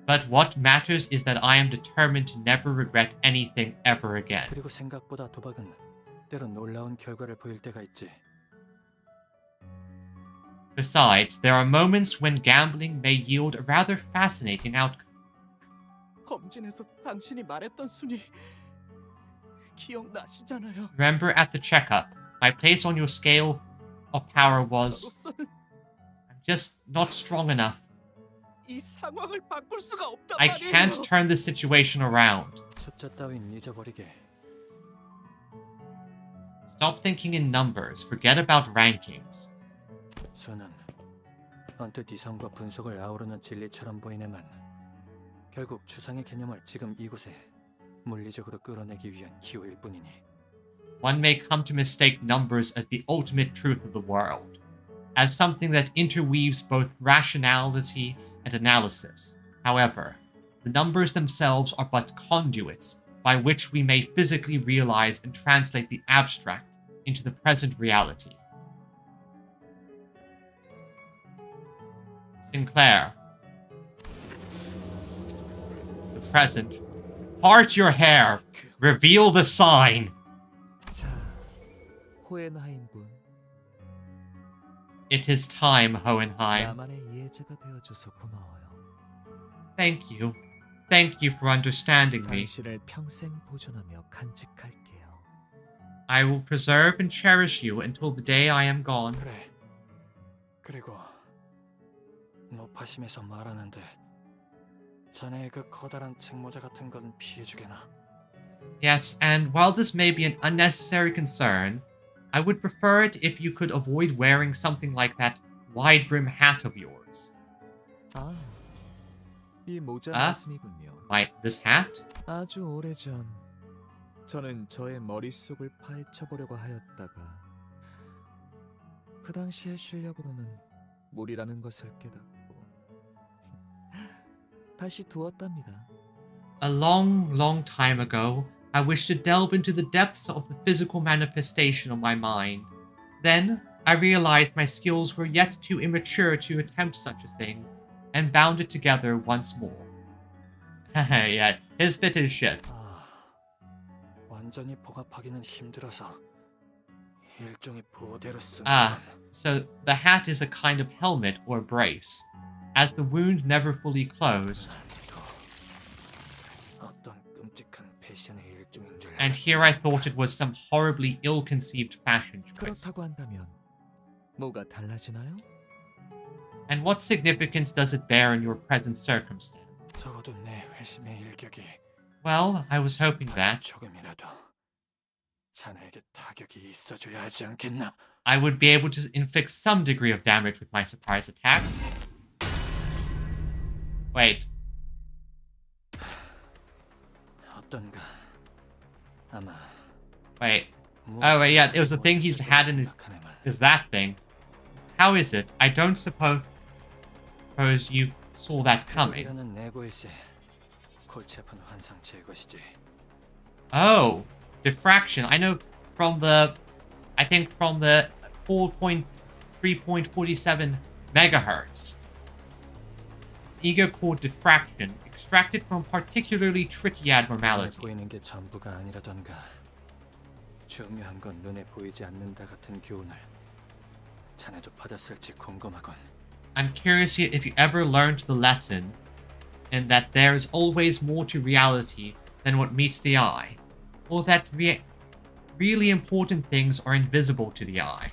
But what matters is that I am determined to never regret anything ever again. 그리고 생각보다 도박은 때론 놀라운 결과를 보일 때가 있지. Besides, there are moments when gambling may yield a rather fascinating outcome. 검진에서 당신이 말했던 순위 기억나시잖아요. Remember at the checkup, my place on your scale of power was... 저로서는 I'm just not strong enough. 이 상황을 바꿀 수가 없단 I 말이에요. can't turn this situation around. 숫자 따윈 잊어버리게. Stop thinking in numbers. Forget about rankings. 수는 언뜻 이성과 분석을 아우르는 진리처럼 보이네만 결국 추상의 개념을 지금 이곳에 물리적으로 끌어내기 위한 기호일 뿐이니. One may come to mistake numbers as the ultimate truth of the world, as something that interweaves both rationality and analysis. However, the numbers themselves are but conduits by which we may physically realize and translate the abstract into the present reality. Sinclair. The present. Part your hair. Reveal the sign. 자, 호엔하임 군. It is time, Hohenheim. 나만의 이해자가 되어줘서 고마워요. Thank you. Thank you for understanding me. 당신을 평생 보존하며 간직할게요. I will preserve and cherish you until the day I am gone. 그래. 그리고 노파심에서 말하는데 자네의 그 커다란 책모자 같은 건 피해주게나. Yes, and while this may be an unnecessary concern, I would prefer it if you could avoid wearing something like that wide-brim hat of yours. 아, 이 모자 아? 말씀이군요. This hat? 아주 오래전 저는 저의 머릿속을 파헤쳐보려고 하였다가 그 당시의 실력으로는 무리라는 것을 깨닫고 다시 두었답니다. A long, long time ago, I wished to delve into the depths of the physical manifestation of my mind. Then, I realized my skills were yet too immature to attempt such a thing, and bound it together once more. Yeah, his bit is shit. 아, 완전히 봉합하기는 힘들어서 일종의 보호대로 쓰는 Ah, 건. so the hat is a kind of helmet or brace, as the wound never fully closed. 어떤 끔찍한 패션의 일종인 줄 And 알았지. here I thought it was some horribly ill-conceived fashion choice. 그렇다고 한다면 뭐가 달라지나요? And what significance does it bear in your present circumstance? 적어도 내 회심의 일격이 Well, I was hoping that 조금이라도 자네에게 타격이 있어줘야 하지 않겠나? I would be able to inflict some degree of damage with my surprise attack. Wait, 어떤가? 아마 wait. Oh, wait, yeah, it was the thing he had in his... is that thing. How is it? I don't suppose you saw that coming. 이라는 네고일세 골치 아픈 환상체의 것이지. Oh, diffraction. I know from the... I think from the 4.3.47 megahertz. It's ego core diffraction, extracted from particularly tricky 눈에 abnormality. 보이는 게 전부가 아니라던가 중요한 건 눈에 보이지 않는다 같은 교훈을 자네도 받았을지 궁금하군. I'm curious if you ever learned the lesson in that there is always more to reality than what meets the eye, or that really important things are invisible to the eye.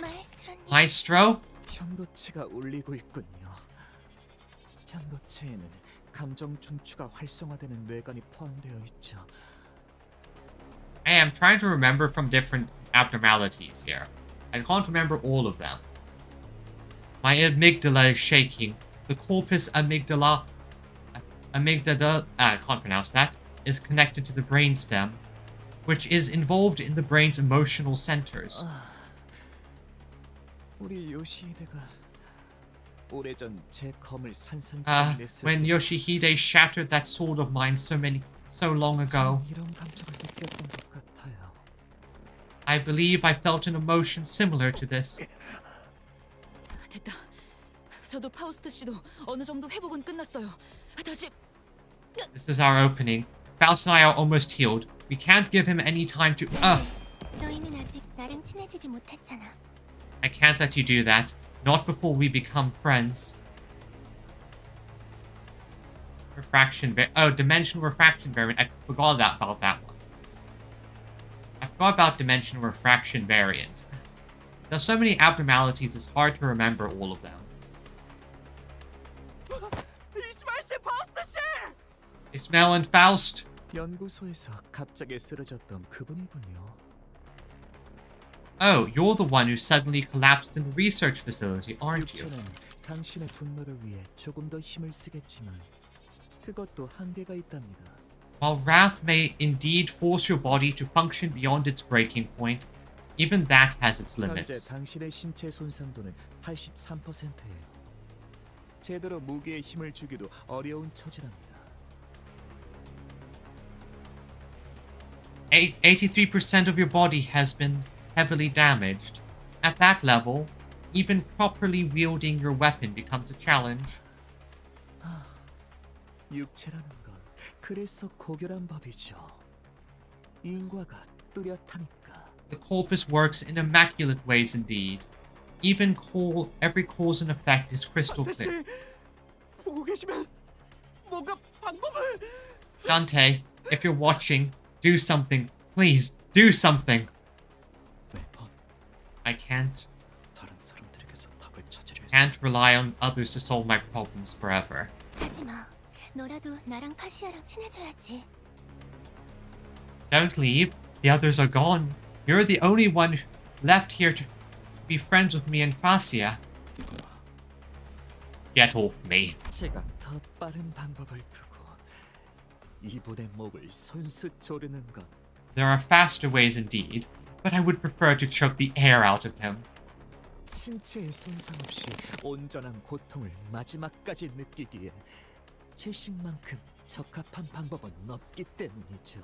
마에스트로님, Maestro? 현도체가 울리고 있군요. 현도체에는 감정 중추가 활성화되는 뇌관이 포함되어 있죠. Hey, I'm trying to remember from different abnormalities here. I can't remember all of them. My amygdala is shaking. The corpus amygdala... I can't pronounce that. Is connected to the brainstem, which is involved in the brain's emotional centers. 우리 요시히데가 오래전 제 검을 산산조각 냈을 When 때 Yoshihide shattered that sword of mine so long ago, 전 이런 감정을 느꼈던 것 같아요. I believe I felt an emotion similar to this. 됐다. 저도 파우스트 씨도 어느 정도 회복은 끝났어요. 다시 This is our opening. Faust and I are almost healed. We can't give him any time to... 너희는 아직 나랑 친해지지 못했잖아. I can't let you do that. Not before we become friends. Dimensional refraction variant. I forgot about that one. I forgot about dimensional refraction variant. There's so many abnormalities, it's hard to remember all of them. Ismael and Faust. 연구소에서 갑자기 쓰러졌던 그분이군요. Oh, you're the one who suddenly collapsed in the research facility, aren't you? 육체는 당신의 분노를 위해 조금 더 힘을 쓰겠지만 그것도 한계가 있답니다. While wrath may indeed force your body to function beyond its breaking point, even that has its 현재 limits. 당신의 신체 손상도는 83%예요. 제대로 무기에 힘을 주기도 어려운 처지랍니다. 83% of your body has been heavily damaged. At that level, even properly wielding your weapon becomes a challenge. 육체라는 건 그래서 고결한 법이죠. 인과가 뚜렷하니까. The corpus works in immaculate ways indeed. Even every cause and effect is crystal clear. 보고 계시면 뭔가 방법을. Dante, if you're watching, do something. Please, do something. 매번 I can't 다른 사람들에게서 답을 찾으려 해서 can't rely on others to solve my problems forever. 하지마. 너라도 나랑 파시아랑 친해져야지. Don't leave. The others are gone. You're the only one left here to be friends with me and Fascia. Get off me. 제가 더 빠른 방법을 두고 이분의 목을 손수 조르는 것. There are faster ways indeed, but I would prefer to choke the air out of him. 신체의 손상 없이 온전한 고통을 마지막까지 느끼기에 질식만큼 적합한 방법은 없기 때문이죠.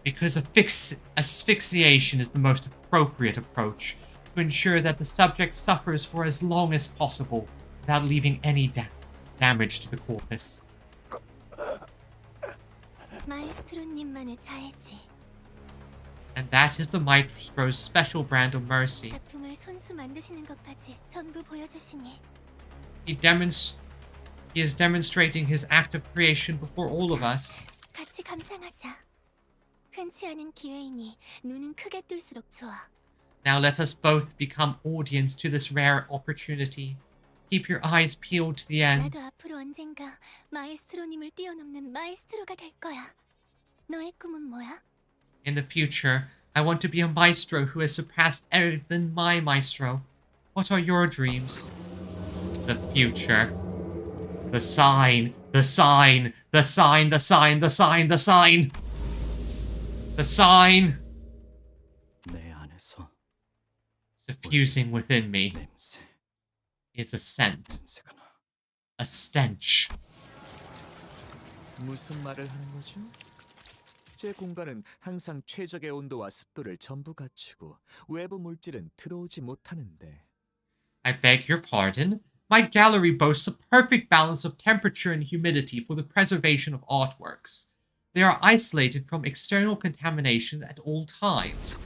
Because asphyxiation is the most appropriate approach to ensure that the subject suffers for as long as possible without leaving any damage to the corpus. 마에스트로님만의 자애지. And that is the Maestro's special brand of mercy. 작품을 손수 만드시는 것까지 전부 보여주시니. He is demonstrating his act of creation before all of us. 같이 감상하자. 흔치 않은 기회이니 눈은 크게 뜰수록 좋아. Now let us both become audience to this rare opportunity. Keep your eyes peeled to the end. 나도 앞으로 언젠가 마에스트로님을 뛰어넘는 마에스트로가 될 거야. 너의 꿈은 뭐야? In the future, I want to be a maestro who has surpassed even my maestro. What are your dreams? The future. The sign. The sign. The sign. The sign. The sign. The sign. The sign. 내 안에서 Suffusing within me 냄새, is a scent. 냄새가 나. A stench. 무슨 말을 하는 거죠? 제 공간은 항상 최적의 온도와 습도를 전부 갖추고 외부 물질은 들어오지 못하는데 I beg your pardon. My gallery boasts a perfect balance of temperature and humidity for the preservation of artworks. They are isolated from external contamination at all times.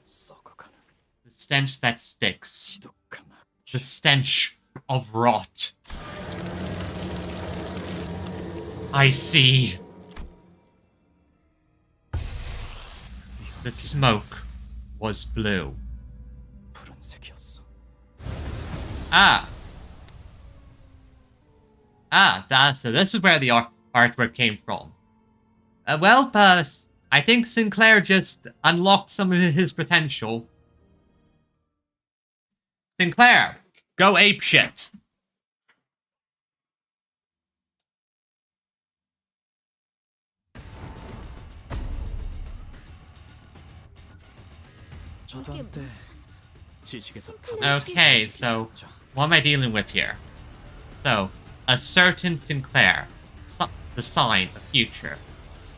썩어가는 The stench that sticks. 지독한 The 악취. stench of rot. I see. The smoke was blue. 푸른색이었어. So this is where the artwork came from. I think Sinclair just unlocked some of his potential. Sinclair, go apeshit. 저도 한때 지식에서 Okay, so what am I dealing with here? So, a certain Sinclair, the sign, the future.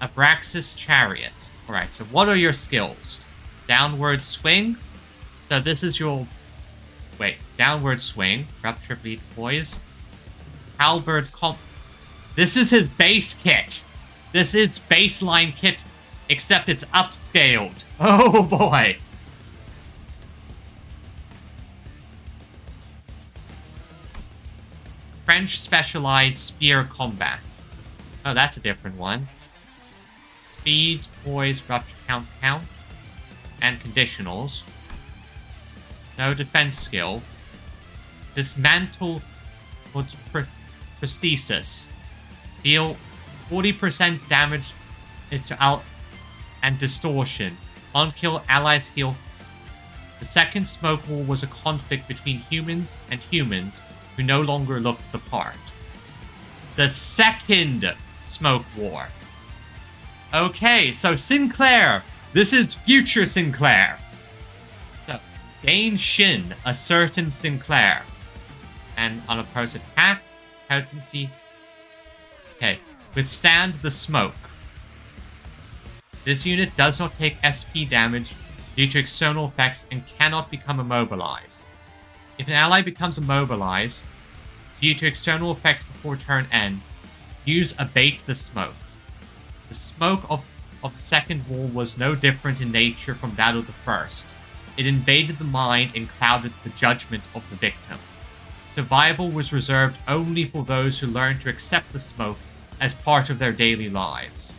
Abraxas Chariot. Alright, so what are your skills? Downward swing. So this is your... Wait, downward swing. Rupture bleed poise. Halberd comp... This is his base kit. This is baseline kit, except it's upscaled. Oh boy. French specialized spear combat. Oh, that's a different one. Speed, poise, rupture, count, and conditionals. No defense skill. Dismantle prosthesis. Deal 40% damage into and distortion. On kill, allies heal. The second smoke war was a conflict between humans and humans who no longer looked the part. The second smoke war. Okay, so Sinclair. This is future Sinclair. So, gain Shin, a certain Sinclair. And on approach attack, potency. Okay, withstand the smoke. This unit does not take SP damage due to external effects and cannot become immobilized. If an ally becomes immobilized due to external effects before turn end, use Abate the Smoke. The smoke of the second wall was no different in nature from that of the first. It invaded the mind and clouded the judgment of the victim. Survival was reserved only for those who learned to accept the smoke as part of their daily lives.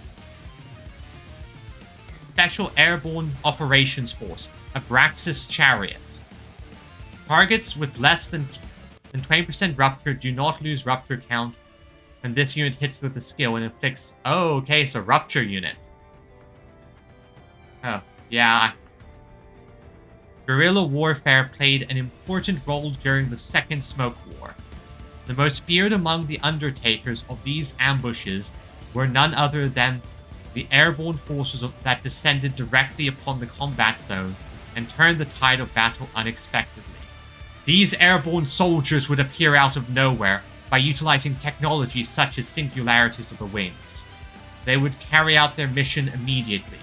Special Airborne Operations Force, Abraxas Chariot. Targets with less than 20% rupture do not lose rupture count when this unit hits with a skill and inflicts... Oh, okay, so rupture unit. Oh, yeah. Guerrilla warfare played an important role during the Second Smoke War. The most feared among the undertakers of these ambushes were none other than the airborne forces that descended directly upon the combat zone and turned the tide of battle unexpectedly. These airborne soldiers would appear out of nowhere by utilizing technology such as singularities of the wings. They would carry out their mission immediately,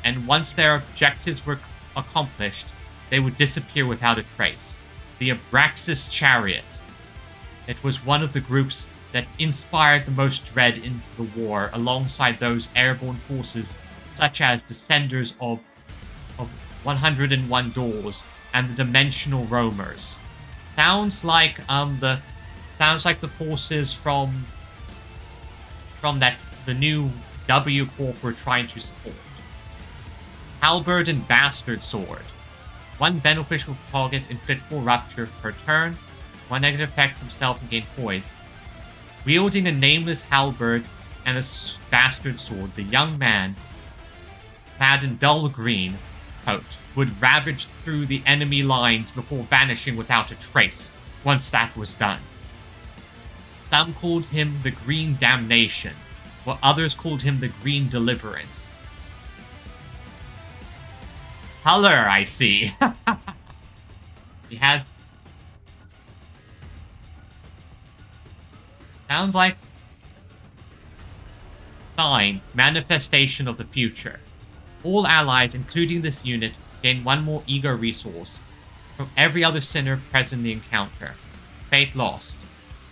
and once their objectives were accomplished, they would disappear without a trace. The Abraxas Chariot. It was one of the groups that inspired the most dread in the war, alongside those airborne forces such as Descenders of 101 Doors and the Dimensional Roamers. Sounds like the forces from the new W Corp we're trying to support. Halberd and Bastard Sword. One beneficial target inflict 4 rupture per turn, 1 negative effect himself and gain poise. Wielding a nameless halberd and a bastard sword, the young man, clad in dull green coat, would ravage through the enemy lines before vanishing without a trace once that was done. Some called him the Green Damnation, while others called him the Green Deliverance. Color, I see. He had... Sounds like... Sign, Manifestation of the Future. All allies, including this unit, gain 1 more ego resource from every other sinner present in the encounter. Fate lost.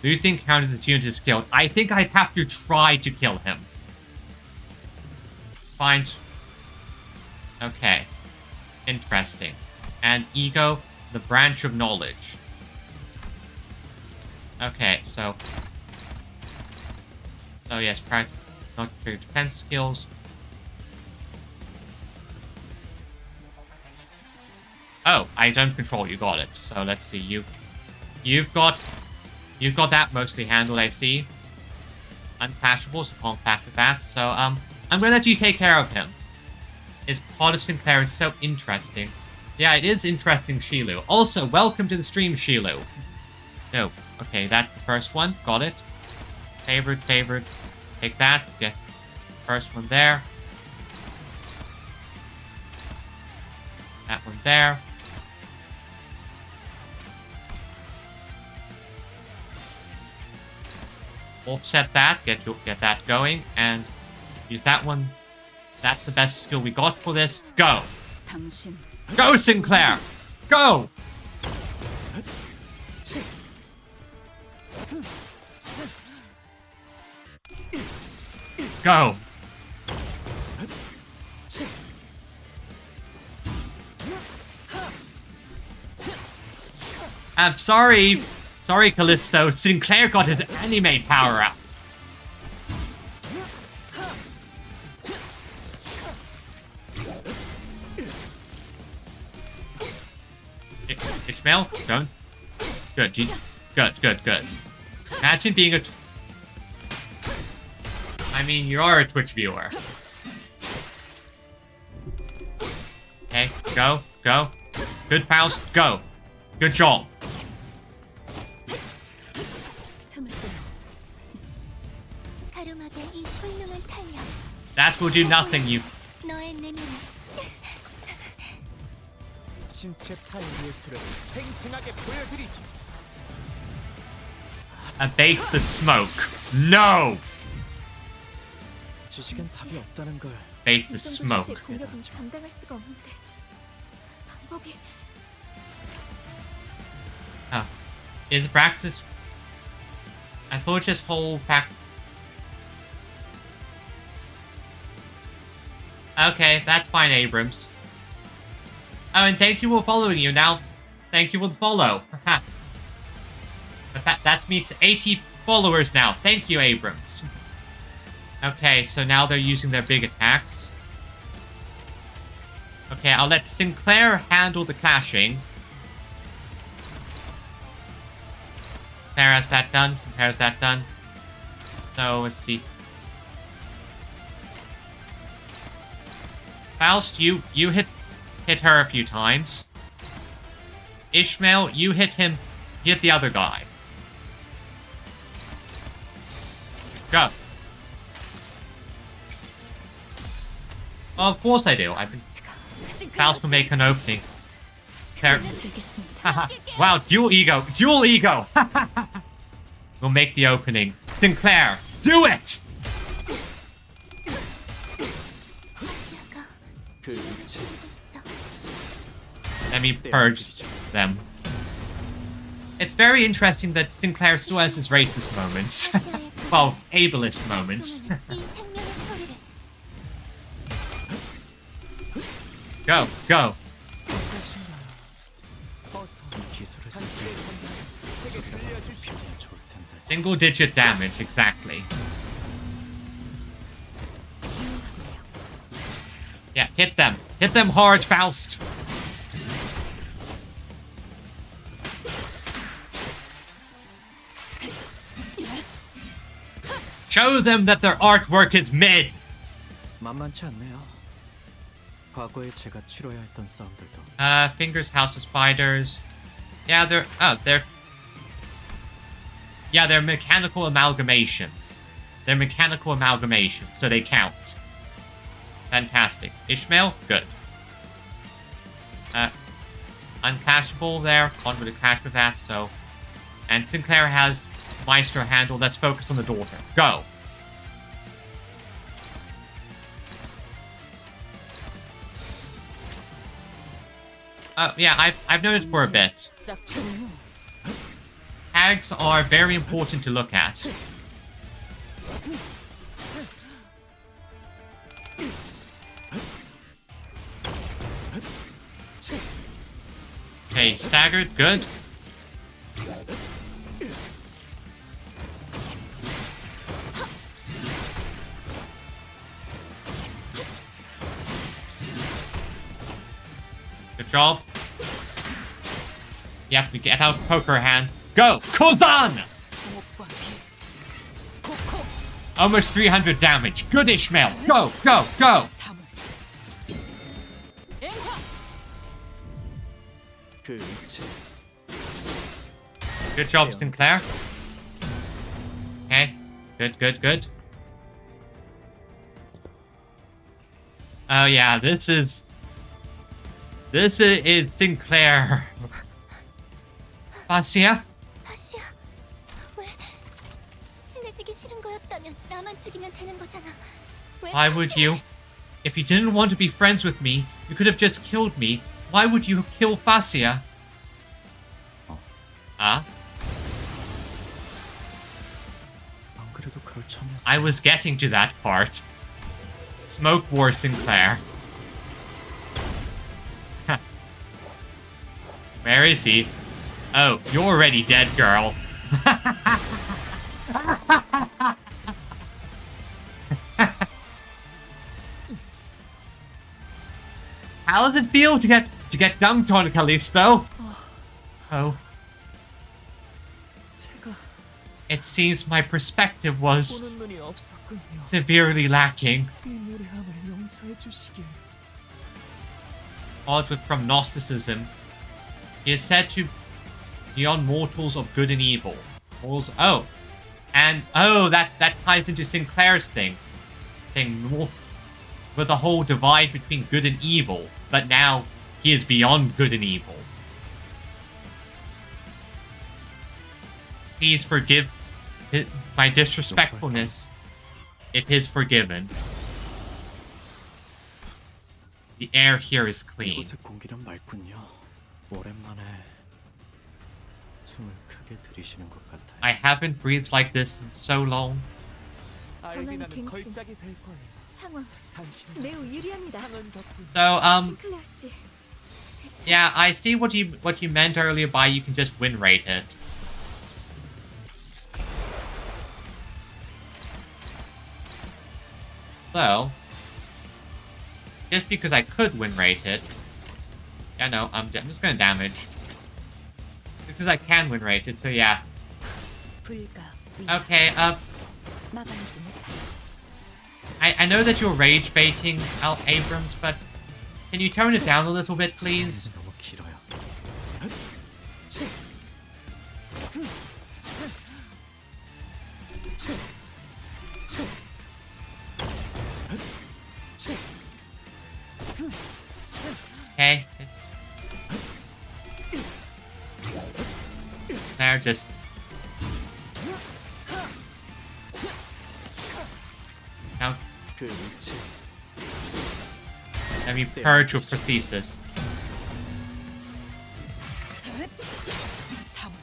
Lose the encounter this unit is killed. I think I'd have to try to kill him. Find... Okay. Interesting. And ego, the branch of knowledge. Okay, so... So yes, not your defense skills. Oh, I don't control, you got it. So let's see, you've got that mostly handled, I see. Unclashable, so can't clash with that. So I'm gonna let you take care of him. His part of Sinclair is so interesting. Yeah, it is interesting, Shilu. Also, welcome to the stream, Shilu. No, okay, that's the first one. Got it. Favorite. Take that. Get first one there. That one there. offset that, get that going, and use that one. That's the best skill we got for this. Go! 당신 Go, Sinclair! Go! Go! I'm sorry. Sorry, Callisto. Sinclair got his anime power up. Ishmael, don't. Good, good. Imagine being a... I mean, you are a Twitch viewer. Okay, go. Good, Faust, go. Good job. 가루막의 이 훌륭한 탄력, That will do nothing, you... 너의 내면을 신체 타입의 수를 생생하게 보여드리지. Abate the smoke. No! 지식엔 답이 없다는 걸. Abate the smoke. 공격은 감당할 수가 없는데 방법이 Is it practice? I thought this whole fact... Okay, that's fine, Abrams. Oh, and thank you for following you now. Thank you for the follow. That means 80 followers now. Thank you, Abrams. Okay, so now they're using their big attacks. Okay, I'll let Sinclair handle the clashing. Sinclair has that done. Sinclair has that done. So, let's see. Faust, you hit her a few times. Ishmael, you hit him. You hit the other guy. Go. Well, of course I do. Faust will make an opening. Wow, dual ego. Dual ego. We'll make the opening. Sinclair, do it! Let me purge them. It's very interesting that Sinclair still has his racist moments. Well, ableist moments. Go. Single digit damage, exactly. Yeah, hit them. Hit them hard, Faust. Show them that their artwork is mid. 만만치 않네요. 과거에 제가 치러야 했던 싸움들도. Fingers, House of Spiders. Yeah, they're mechanical amalgamations. They're mechanical amalgamations, so they count. Fantastic. Ishmael, good. Unclashable there. Can't really clash with that, so... And Sinclair has Maestro handle. Let's focus on the daughter. Go. Yeah, I've known it for a bit. Hags are very important to look at. Okay, staggered, good. Good job. Yep, we get out poker hand. Go! Kozan! Almost 300 damage. Good, Ishmael. Go! Good job, Sinclair. Okay. Good. Oh yeah, this is Sinclair. 바시야? 바시야, 왜 친해지기 싫어? 하는 거였다면 나만 죽이면 되는 거잖아. 왜 Why would you? If you didn't want to be friends with me, you could have just killed me. Why would you kill Fascia? Ah? 안 그래도 그럴 참이었어. I was getting to that part. Smoke War Sinclair. Where is he? Oh, you're already dead, girl. How does it feel to get dunked on, Callisto? Oh. 제가 It seems my perspective was 보는 눈이 없었군요. severely lacking. 이 무례함을 용서해 주시길. Odd with from Gnosticism. He is said to beyond mortals of good and evil. Mortals, oh. And that ties into Sinclair's thing. With the whole divide between good and evil. But now he is beyond good and evil. Please forgive my disrespectfulness. It is forgiven. The air here is clean. 이곳의 공기는 맑군요. 오랜만에 숨을 크게 들이쉬는 것 같아요. I haven't breathed like this in so long. 전원 알비나는 갱신. 걸작이 될 거예요. 상황 당신은 매우 유리합니다. 상은 덕분. So 싱클레어 씨, yeah, I see what you meant earlier by you can just win rate it. So, just because I could win rate it, yeah, no, I'm just gonna damage. Because I can win rate it, so yeah. 불가 Okay, 막아내지 못하. I know that you're rage baiting, Al Abrams, but can you tone it down a little bit, please? 너무 길어요. Okay. They're just... Now, 그 위치 let me purge your prosthesis. 사물.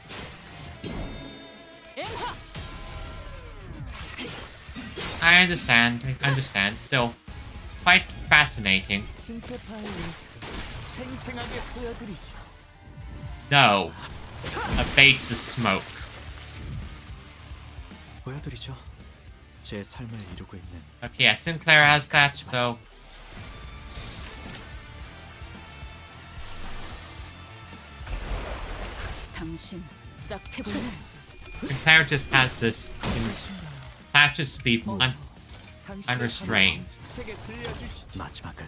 I understand. Still, quite fascinating. 신체 파일리스크 생생하게 보여드리죠. No. Abate the smoke. 보여드리죠. 제 삶을 이루고 있는 Okay, yeah, Sinclair has that, so... 당신 짝패불만. Sinclair just has this passive sleep unrestrained. 제게 들려주시죠. 마지막은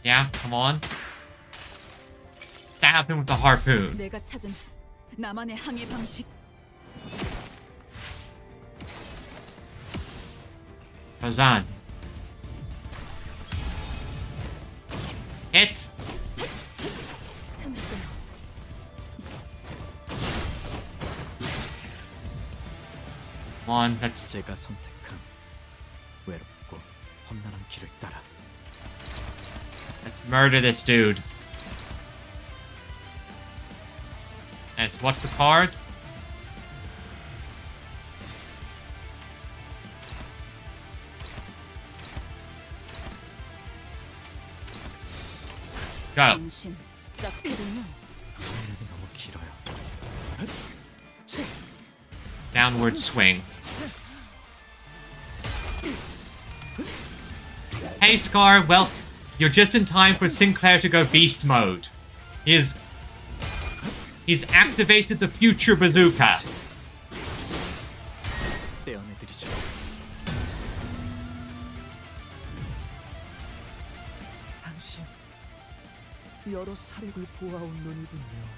Yeah, come on. Stab him with the harpoon. 내가 찾은 나만의 항해 방식. Kazan. Hit! Come on, let's... 제가 선택한 외롭고 험난한 길을 따라 Let's murder this dude. Nice. What's the card? Go. 당신 짝패불만. 이름이 너무 길어요. Downward swing. Hey, Scar. Well, you're just in time for Sinclair to go beast mode. He's activated the future bazooka. 떼어내드리죠. 당신 여러 사력을 보아온 눈이군요.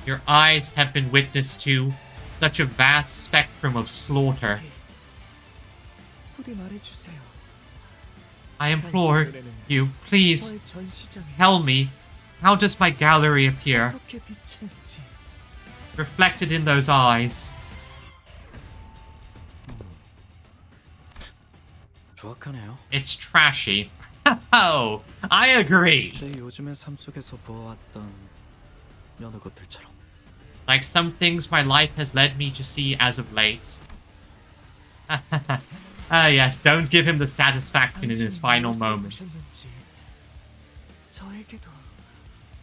Your eyes have been witness to such a vast spectrum of slaughter. 부디 말해주세요. I implore you, please 저의 전시장에 tell me How does my gallery appear? 어떻게 비치는지. Reflected in those eyes. 조악하네요. It's trashy. Oh, I agree. 제 요즘의 삶 속에서 보아왔던 여느 것들처럼. Like some things my life has led me to see as of late. Ah, yes, don't give him the satisfaction in his final moments. 저에게도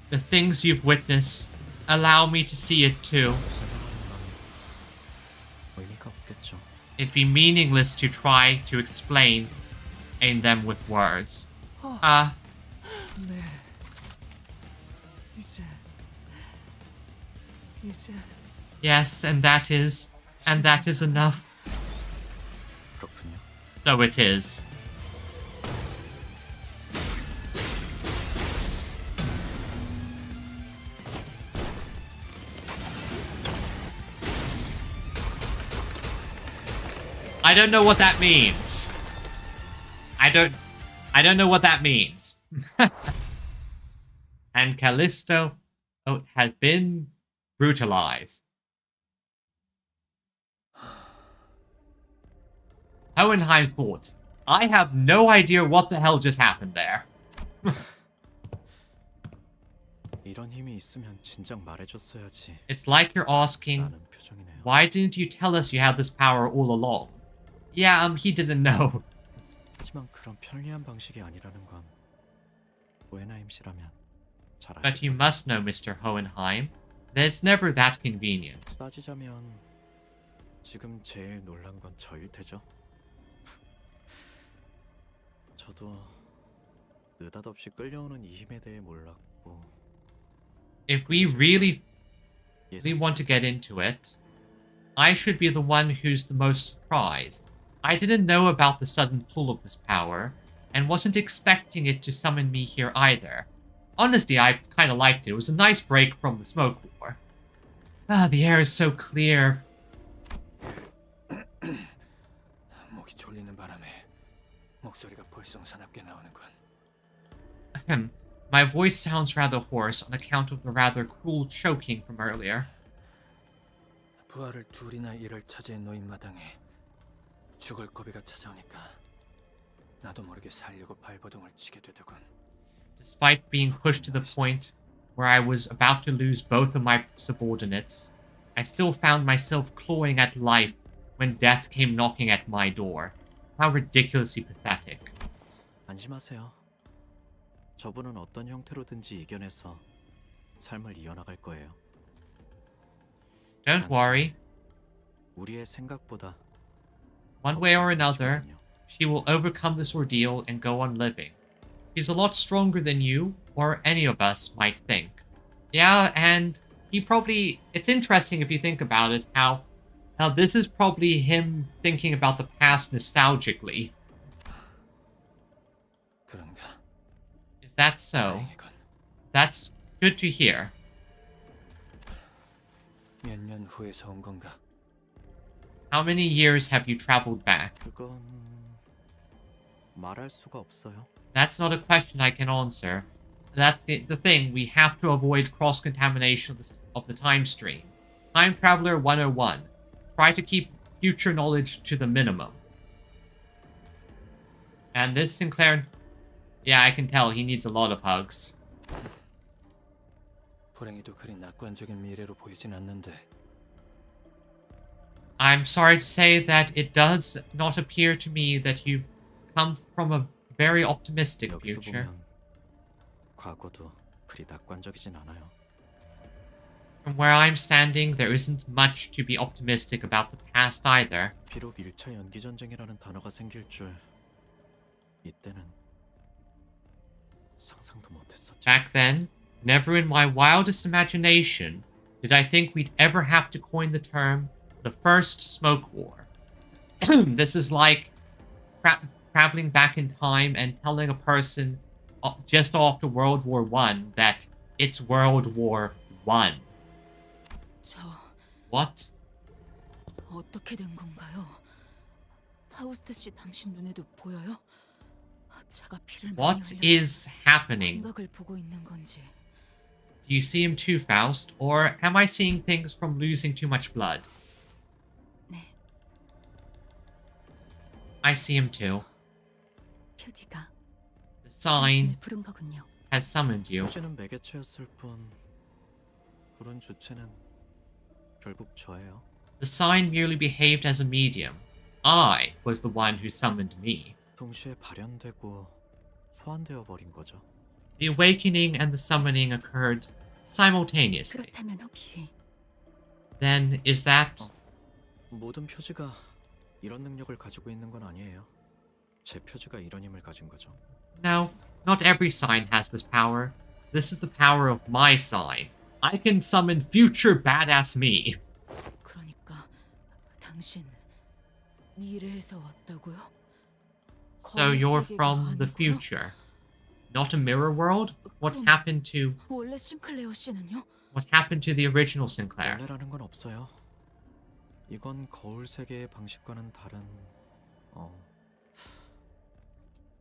The things you've witnessed, allow me to see it too. 의미가 없겠죠. It'd be meaningless to try to explain in them with words. 네. 이제 Yes, and that is enough. 그렇군요. So it is. I don't know what that means. I don't know what that means. And Callisto has been brutalized. Hohenheim thought, I have no idea what the hell just happened there. 이런 힘이 있으면 진작 말해줬어야지. It's like you're asking, 라는 표정이네요. why didn't you tell us you had this power all along? Yeah, he didn't know. 하지만 그런 편리한 방식이 아니라는 건 호헨하임 씨라면 잘 But you 아실 must know, Mr. Hohenheim, that it's never that convenient. 따지자면 지금 제일 놀란 건 저일 테죠. 저도 느닷없이 끌려오는 이 힘에 대해 몰랐고 If we really want to get into it, I should be the one who's the most surprised. I didn't know about the sudden pull of this power, and wasn't expecting it to summon me here either. Honestly, I kind of liked it. It was a nice break from the smoke war. Ah, the air is so clear. 목이 졸리는 바람에 목소리가 볼썽사납게 나오는군. My voice sounds rather hoarse on account of the rather cruel choking from earlier. 부하를 둘이나 일을 차지해 놓인 마당에 죽을 고비가 찾아오니까 나도 모르게 살려고 발버둥을 치게 되더군. Despite being pushed to the point where I was about to lose both of my subordinates, I still found myself clawing at life when death came knocking at my door. How ridiculously pathetic. 안심하세요. 저분은 어떤 형태로든지 이겨내서 삶을 이어나갈 거예요. Don't worry. 우리의 생각보다 One way or another, she will overcome this ordeal and go on living. She's a lot stronger than you or any of us might think. Yeah, and it's interesting if you think about it, how this is probably him thinking about the past nostalgically. 그런가? Is that so? 다행이군. That's good to hear. 몇 년 후에서 온 건가? How many years have you traveled back? 그건 말할 수가 없어요. That's not a question I can answer. That's the thing. We have to avoid cross-contamination of the time stream. Time Traveler 101. Try to keep future knowledge to the minimum. And this Sinclair... Yeah, I can tell he needs a lot of hugs. 불행히도 그리 낙관적인 미래로 보이진 않는데. I'm sorry to say that it does not appear to me that you've come from a very optimistic 여기서 future. 보면 과거도 그리 낙관적이진 않아요. From where I'm standing, there isn't much to be optimistic about the past either. 비록 1차 연기 전쟁이라는 단어가 생길 줄 이때는 상상도 못했었죠. Back then, never in my wildest imagination did I think we'd ever have to coin the term the First Smoke War. This is like traveling back in time and telling a person just after World War I that it's World War I. 저 What? 어떻게 된 건가요? 파우스트 씨 당신 눈에도 보여요? 제가 피를 많이 What 흘려서 is happening? 감각을 보고 있는 건지 Do you see him too, Faust? Or am I seeing things from losing too much blood? 네, I see him too. 표지가 The sign 당신을 부른 거군요. has summoned you. 표지는 매개체였을 뿐 부른 주체는 결국 저예요. The sign merely behaved as a medium. I was the one who summoned me. 동시에 발현되고 소환되어 버린 거죠. The awakening and the summoning occurred simultaneously. 그렇다면 혹시 Then is that... 모든 표지가 이런 능력을 가지고 있는 건 아니에요. 제 표지가 이런 힘을 가진 거죠. No, not every sign has this power. This is the power of my sign. I can summon future badass me. 그러니까 당신 미래에서 왔다고요? So you're 거울 세계가 from the 아니고요? future. Not a mirror world? What 그럼 happened to... 원래 싱클레어 씨는요? What happened to the original Sinclair? 원래라는 건 없어요. 이건 거울 세계의 방식과는 다른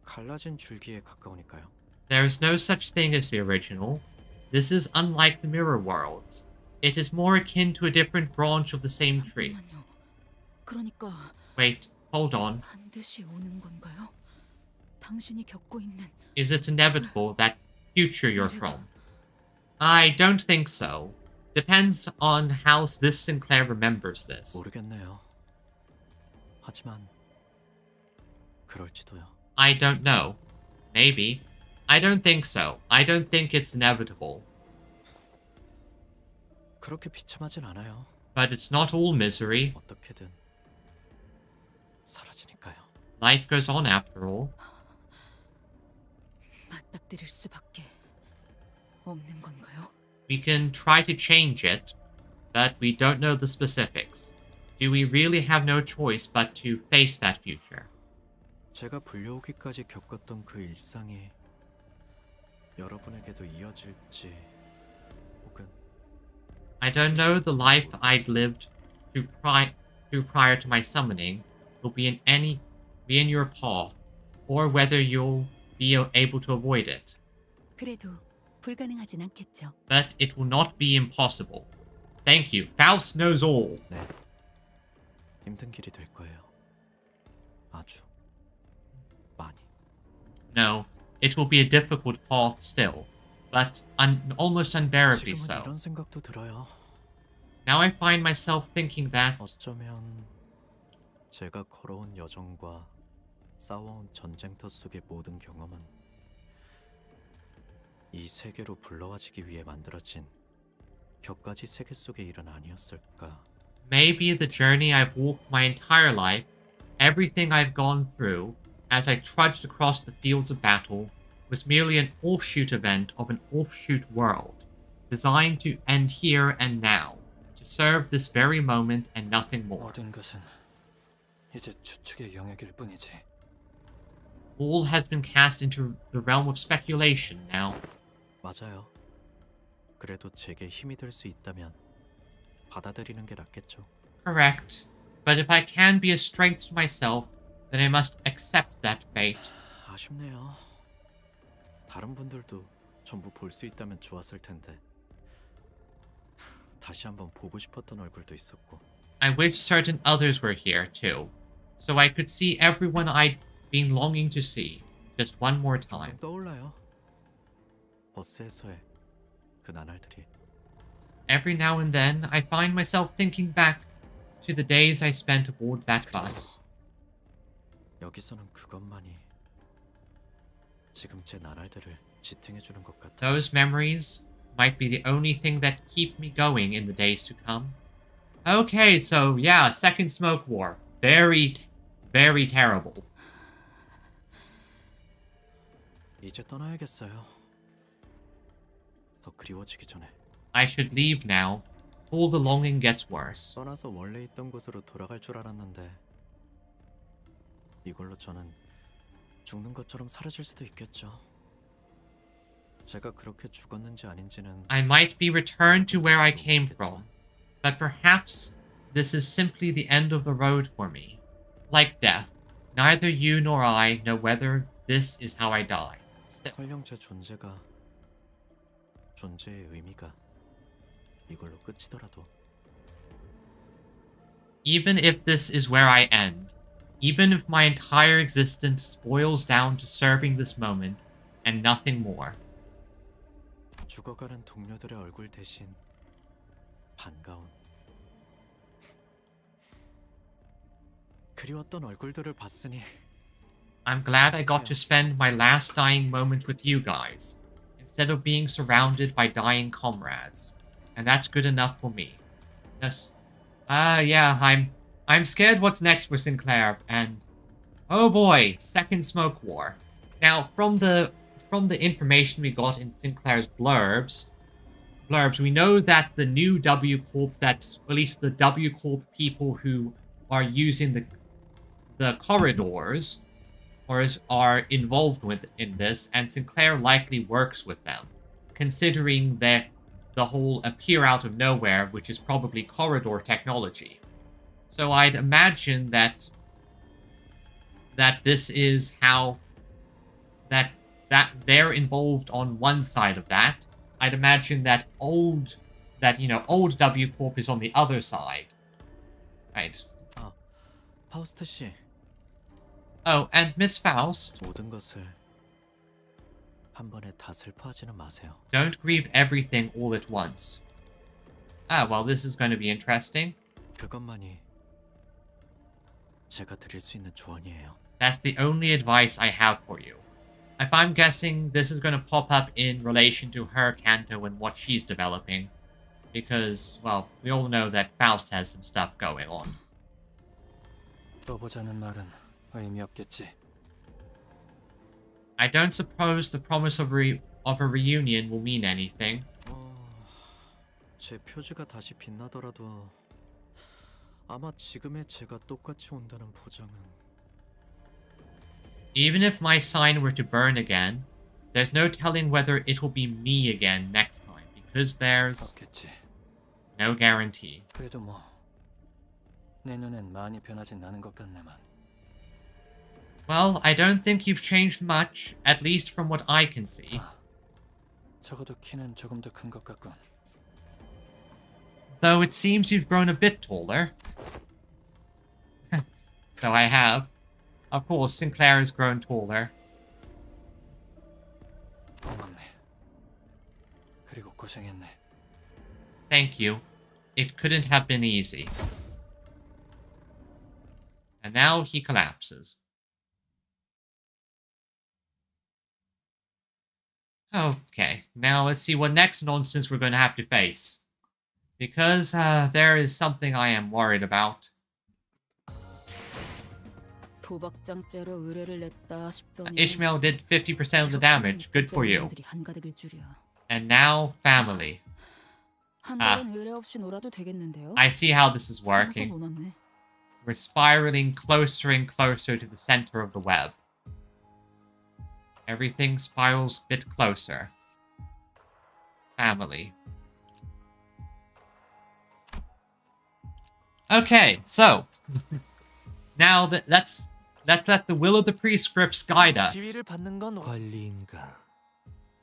갈라진 줄기에 가까우니까요. There is no such thing as the original. This is unlike the mirror worlds. It is more akin to a different branch of the same tree. 잠깐만요. 그러니까 Wait, hold on. 반드시 오는 건가요? 당신이 겪고 있는 Is it inevitable that future you're from? I don't think so. Depends on how this Sinclair remembers this. 모르겠네요. 하지만 그럴지도요. I don't know. Maybe. I don't think so. I don't think it's inevitable. 그렇게 비참하진 않아요. But it's not all misery. 어떻게든 사라지니까요. Life goes on after all. 맞닥뜨릴 수밖에 없는 건가요? We can try to change it, but we don't know the specifics. Do we really have no choice but to face that future? 제가 불려오기까지 겪었던 그 일상이 여러분에게도 이어질지 혹은 I don't know the life I've lived prior to my summoning will be in your path, or whether you'll be able to avoid it. 그래도 불가능하진 않겠죠. But it will not be impossible. Thank you. Faust knows all. 네, 힘든 길이 될 거예요. 아주 많이. No, it will be a difficult path still, but almost unbearably 지금은 so. 이런 생각도 들어요. Now I find myself thinking that 어쩌면 제가 걸어온 여정과 싸워온 전쟁터 속의 모든 경험은 이 세계로 불러와지기 위해 만들어진 격가지 세계 속의 일은 아니었을까. maybe the journey I've walked my entire life, everything I've gone through, as I trudged across the fields of battle, was merely an offshoot event of an offshoot world, designed to end here and now, to serve this very moment and nothing more. 모든 것은 이제 추측의 영역일 뿐이지. All has been cast into the realm of speculation now. 맞아요. 그래도 제게 힘이 될 수 있다면 받아들이는 게 낫겠죠. Correct. But if I can be a strength to myself, then I must accept that fate. 아쉽네요. 다른 분들도 전부 볼 수 있다면 좋았을 텐데. 다시 한번 보고 싶었던 얼굴도 있었고. I wish certain others were here, too, so I could see everyone I'd been longing to see, just one more time. 좀 떠올라요. 버스에서의 그 나날들이. Every now and then, I find myself thinking back to the days I spent aboard that bus. 여기서는 그것만이 지금 제 나날들을 지탱해주는 것 같아요. Those memories might be the only thing that keep me going in the days to come. Okay, so yeah, Second Smoke War. Very, very terrible. 이제 떠나야겠어요. 더 그리워지기 전에. I should leave now, before the longing gets worse. 떠나서 원래 있던 곳으로 돌아갈 줄 알았는데 이걸로 저는 죽는 것처럼 사라질 수도 있겠죠. 제가 그렇게 죽었는지 아닌지는 I might be returned to where I came from, but perhaps this is simply the end of the road for me. Like death, neither you nor I know whether this is how I die. 설령 제 존재가 존재의 의미가 이걸로 끝이더라도 Even if this is where I end, even if my entire existence boils down to serving this moment and nothing more, 죽어가는 동료들의 얼굴 대신 반가운 그리웠던 얼굴들을 봤으니 I'm glad I got to spend my last dying moment with you guys, instead of being surrounded by dying comrades. And that's good enough for me. Yes. Yeah, I'm scared what's next for Sinclair, and oh boy, second smoke war. Now, from the information we got in Sinclair's blurbs, we know that the new W Corp, that at least the W Corp people who are using the corridors or are involved in this, and Sinclair likely works with them, considering the whole appear out of nowhere, which is probably corridor technology. So I'd imagine that this is how that they're involved on one side of that. I'd imagine that old W Corp is on the other side. Right. 파우스트 씨, Oh, and Miss Faust, 모든 것을 한 번에 다 슬퍼하지는 마세요. don't grieve everything all at once. Ah, well, this is going to be interesting. 그것만이 제가 드릴 수 있는 조언이에요. That's the only advice I have for you. If I'm guessing, this is going to pop up in relation to her Canto and what she's developing. Because, well, we all know that Faust has some stuff going on. 또 보자는 말은 의미 없겠지. I don't suppose the promise of a reunion will mean anything. 제 표지가 다시 빛나더라도 아마 지금의 제가 똑같이 온다는 보장은 Even if my sign were to burn again, there's no telling whether it will be me again next time, because there's 없겠지. no guarantee. 그래도 뭐 내 눈엔 많이 변하진 않은 것 같네만. Well, I don't think you've changed much, at least from what I can see. 적어도 키는 조금 더 큰 것 같군. Though it seems you've grown a bit taller. So I have. Of course, Sinclair has grown taller. 고맙네. 그리고 고생했네. Thank you. It couldn't have been easy. And now he collapses. Okay, now let's see what next nonsense we're going to have to face. Because there is something I am worried about. 도박장째로 의뢰를 냈다 싶더니 Ishmael did 50% of the damage. Good for you. 한가득일 줄이야. And now, family. 한 달은 의뢰 없이 놀아도 되겠는데요? I see how this is working. 상상 못났네. We're spiraling closer and closer to the center of the web. Everything spirals a bit closer. Family. Okay, so now let's let the will of the prescripts guide us. 지위를 받는 건 관리인가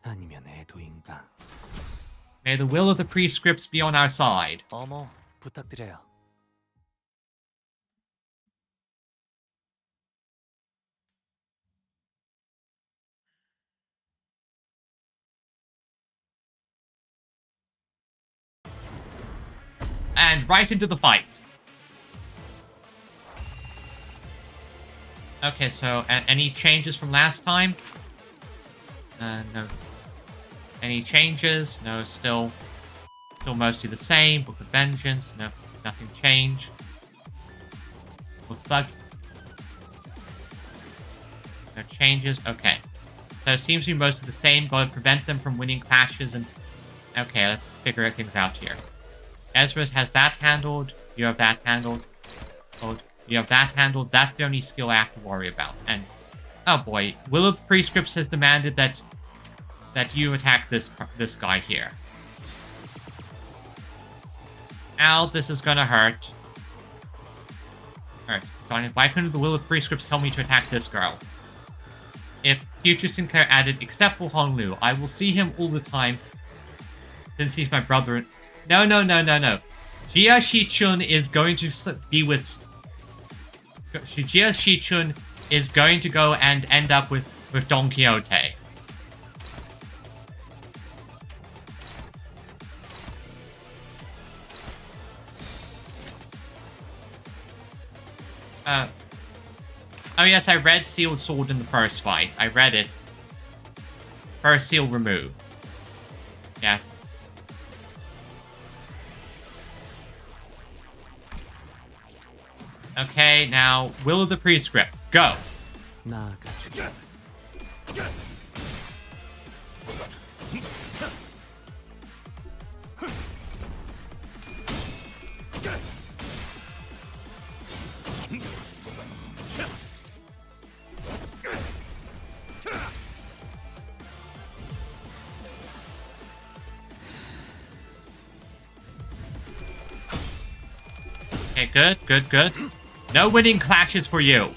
아니면 애도인가? May the will of the prescripts be on our side. 어머, 부탁드려요. And right into the fight. Okay, so any changes from last time? No. Any changes? No, still mostly the same. Book of Vengeance, no, nothing changed. Book of Thug. No changes, okay. So it seems to be mostly the same. Gotta prevent them from winning clashes and... Okay, let's figure things out here. Ezra has that handled. You have that handled. Oh, you have that handled. That's the only skill I have to worry about. And oh boy, Will of the Prescripts has demanded that you attack this guy here. Ow, this is gonna hurt. Alright, darn it. Why couldn't the Will of Prescripts tell me to attack this girl? If future Sinclair added, except for Hong Lu, I will see him all the time. Since he's my brother. No. Jia Shichun is going to be with... Jia Shichun is going to go and end up with Don Quixote. Oh yes, I read Sealed Sword in the first fight. I read it. First seal removed. Yeah. Okay, now, Will of the Prescript. Go! 나아가주게. Okay, good. No winning clashes for you.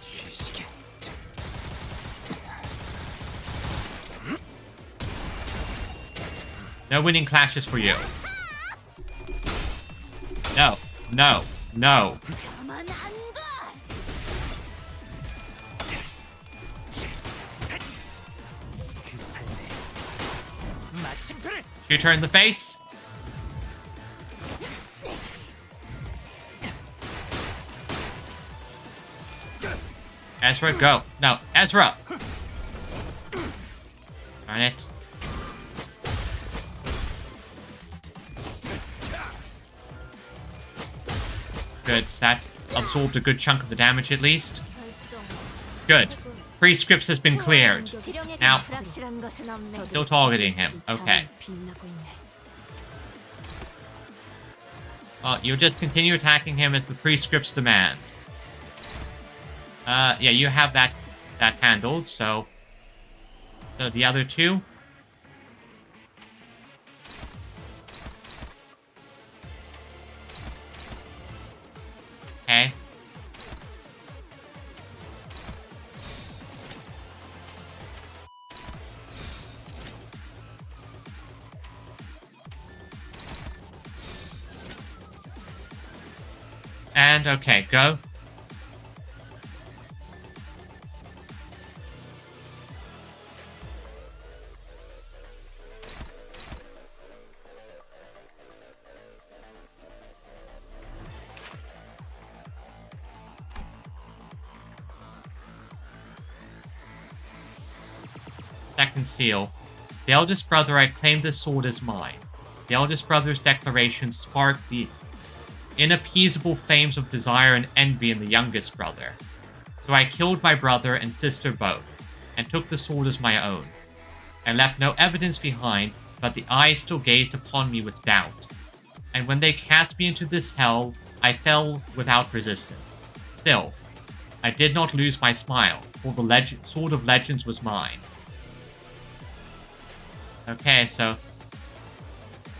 No winning clashes for you. No. You turn the face. Ezra, go. No, Ezra. Darn it. Good. That absorbed a good chunk of the damage at least. Good. Prescripts has been cleared. Now, still targeting him. Okay. Well, you'll just continue attacking him as the prescripts demand. Yeah, you have that handled, so the other two. Okay. And okay, go. Second seal. The eldest brother, I claim this sword as mine. The eldest brother's declaration sparked the inappeasable flames of desire and envy in the youngest brother. So I killed my brother and sister both, and took the sword as my own. I left no evidence behind, but the eyes still gazed upon me with doubt. And when they cast me into this hell, I fell without resistance. Still, I did not lose my smile, for the sword of legends was mine. Okay, so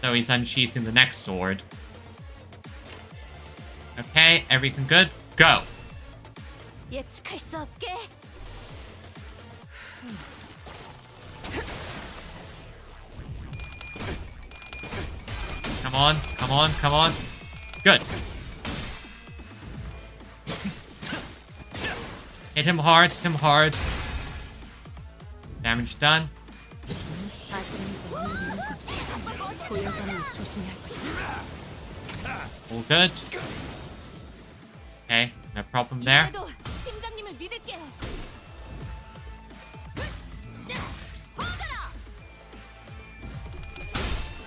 he's unsheathing the next sword. Okay, everything good? Go! 예측할 수 없게. Come on. Good. Hit him hard. Damage done. All good. Okay, no problem there.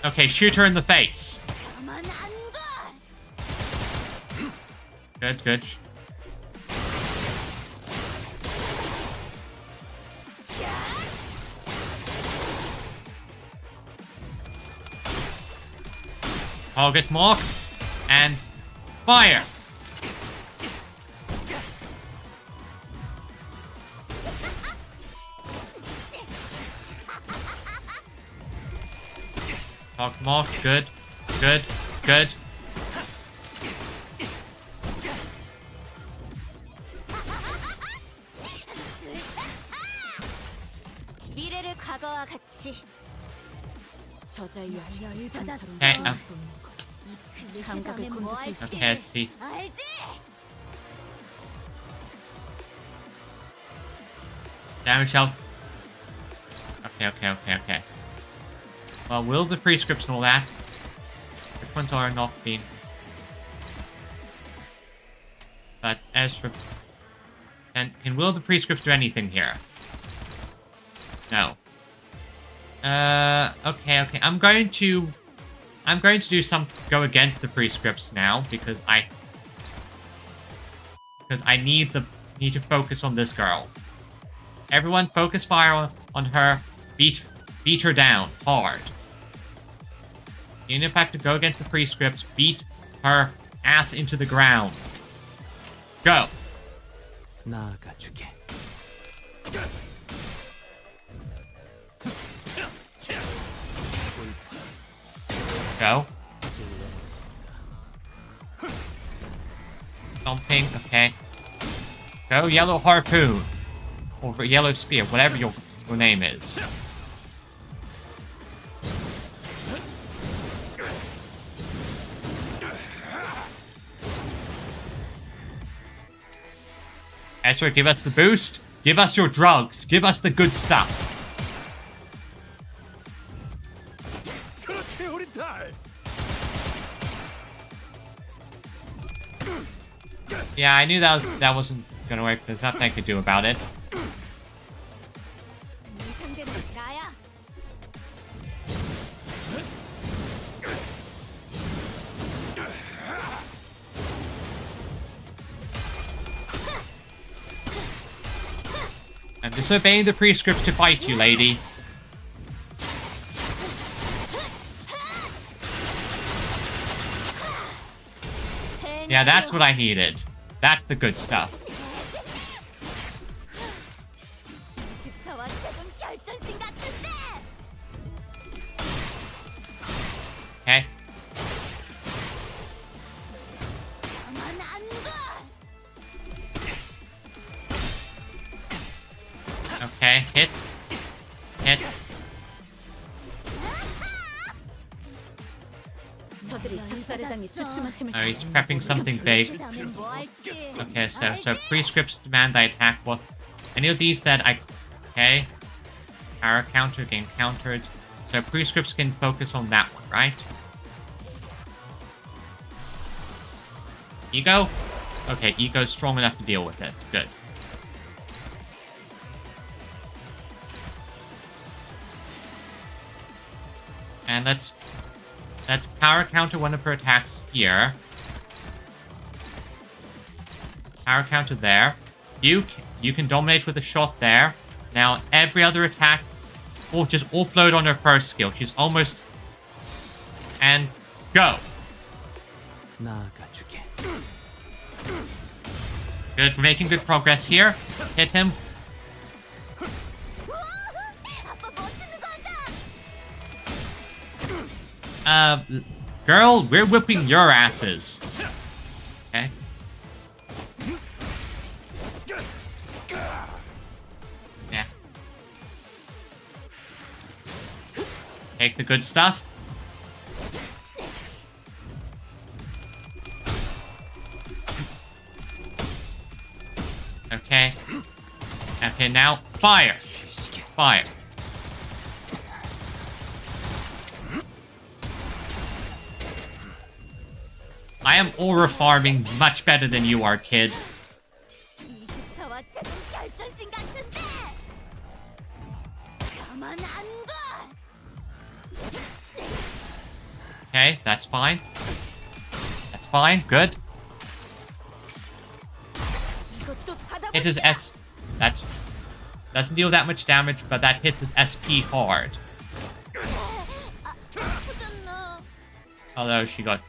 Okay, shoot her in the face. Good. Target marked. And fire. Target marked. Good. 미래를 과거와 같이 저자의 여신이 산사로 Okay, 보는 것. 감각을 곤두설 수 okay, let's see. 알지? Damage health. Okay. Well, will the prescripts and all that? Which ones are not being... But as for... Can will the prescripts do anything here? No. Okay. I'm going to go against the prescripts now because I need to focus on this girl. Everyone focus fire on her. Beat her down hard. Even if I have to go against the prescripts, beat her ass into the ground. Go. 나아가주게. Go. Stomping, okay. Go, Yellow Harpoon. Or Yellow Spear, whatever your name is. Ezra, give us the boost. Give us your drugs. Give us the good stuff. Yeah, I knew that wasn't gonna work. There's nothing I could do about it. I'm disobeying the prescripts to fight you, lady. Yeah, that's what I needed. That's the good stuff. Okay. Okay, hit. Hit. Oh, he's prepping something big. Okay, so prescripts demand I attack what? Any of these that I... Okay. Power counter, getting countered. So prescripts can focus on that one, right? Ego? Okay, Ego's strong enough to deal with it. Good. And let's power counter one of her attacks here. Power counter there. You can dominate with a shot there. Now every other attack will just offload on her first skill. She's almost... And go. 나아가주게. Good, we're making good progress here. Hit him. Girl, we're whipping your asses. Okay. Yeah. Take the good stuff. Okay. Okay, now fire. Fire. I am aura farming much better than you are, kid. Okay, that's fine. That's fine, good. Hits his S. That's... Doesn't deal that much damage, but that hits his SP hard. Although she got...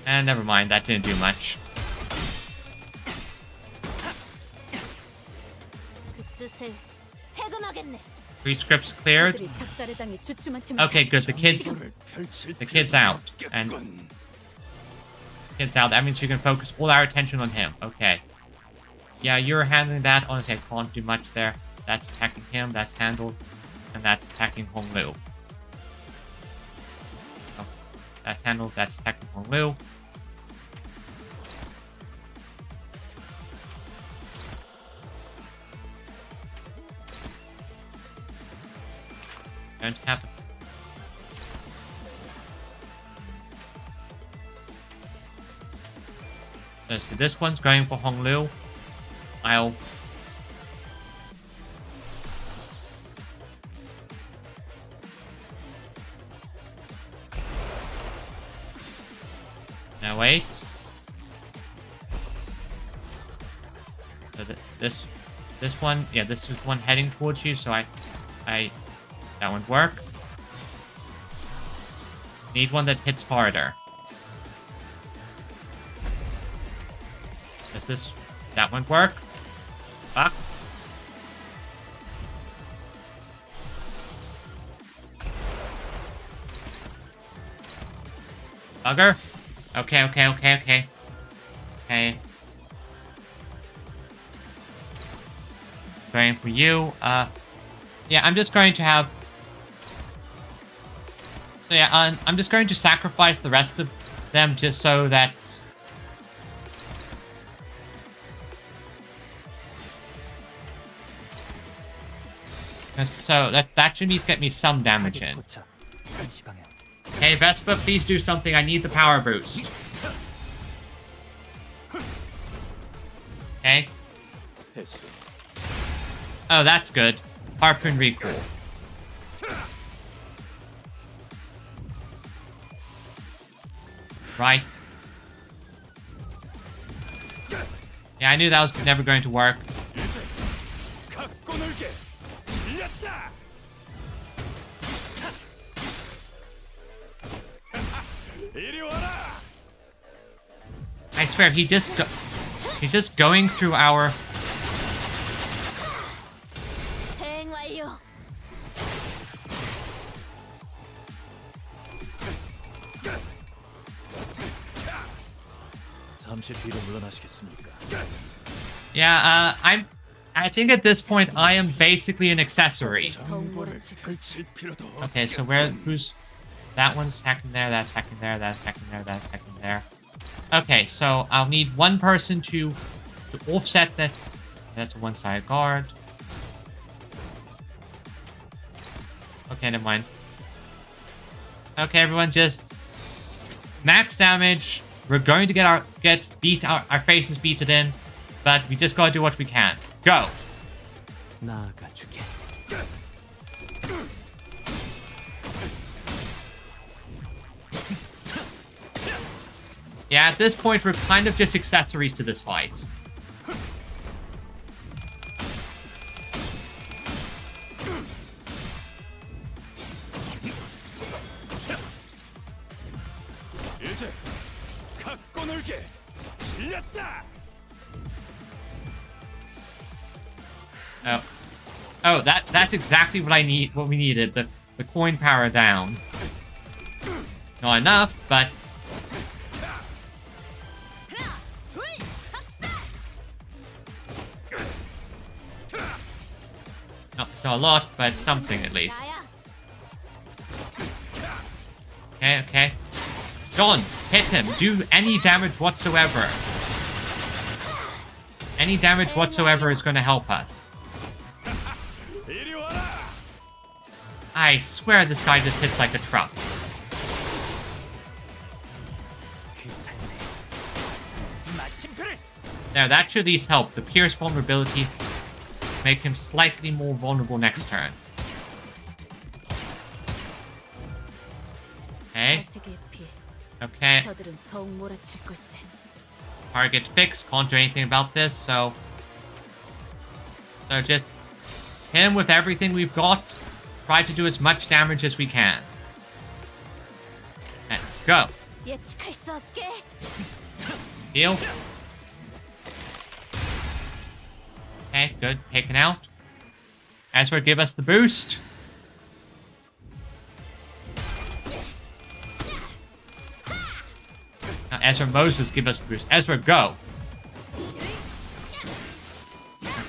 And never mind, that didn't do much. 3 scripts cleared. 저들이 작살에 당해 주춤한 틈을 Okay, good. The 펼칠 kid's out. And 없겠군. kid's out. That means we can focus all our attention on him. Okay. Yeah, you're handling that. Honestly, I can't do much there. That's attacking him. That's handled. And that's attacking Honglu. Oh, that's handled. That's attacking Honglu. Don't have. So this one's going for Honglu. I'll. Now wait. So this one, yeah, this is one heading towards you. So that won't work. Need one that hits harder. That won't work. Fuck. Bugger. Okay. Okay. Going for you. Yeah, I'm just going to have. So yeah, I'm just going to sacrifice the rest of them just so that. So that should at least get me some damage in. Hey Vespa, please do something. I need the power boost. Okay. Oh, that's good. Harpoon recoil. Right. Yeah, I knew that was never going to work. I swear, he's just going through our. Yeah, I think at this point I am basically an accessory. Okay, so who's that one's attacking there, that's attacking there, that's attacking there, that's attacking there. Okay, so I'll need one person to offset that. That's a one-sided guard. Okay, never mind. Okay, everyone, just max damage. We're going to get our faces beaten in, but we just gotta do what we can. Go. 나아가주게. Yeah, at this point, we're kind of just accessories to this fight. Oh, that's exactly what what we needed. The coin power down. Not enough, but. Not a lot, but something at least. Okay. John, hit him. Do any damage whatsoever. Any damage whatsoever is going to help us. I swear this guy just hits like a truck. There, that should at least help. The Pierce vulnerability make him slightly more vulnerable next turn. Okay. Target fixed. Can't do anything about this, so just him with everything we've got. Try to do as much damage as we can. And go. Deal. Okay, good. Taken out. Ezra, give us the boost. Now, Ezra, Moses, give us the boost. Ezra, go.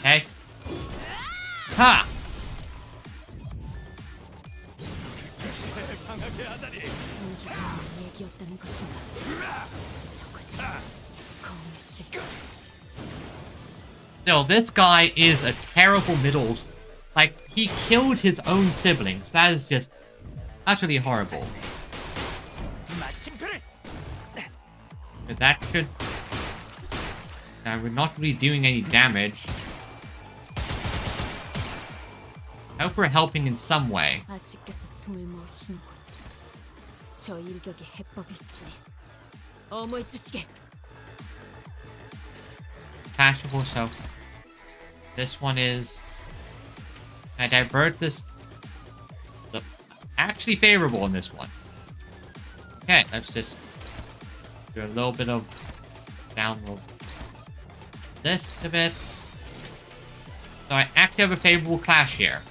Okay. Ha! 얘기였다는 것인가? 저것이 거울의 실체. Still, this guy is a terrible middle. Like, he killed his own siblings. That is just utterly horrible. But that should... Now, we're not really doing any damage. I hope we're helping in some way. 아쉽게서 숨을 못 쉬는군. 저 일격의 해법일지니 어머해 주시게. Cashable, so this one is... I divert this... Actually favorable in this one. Okay, let's just do a little bit of download this a bit. So I actually have a favorable clash here.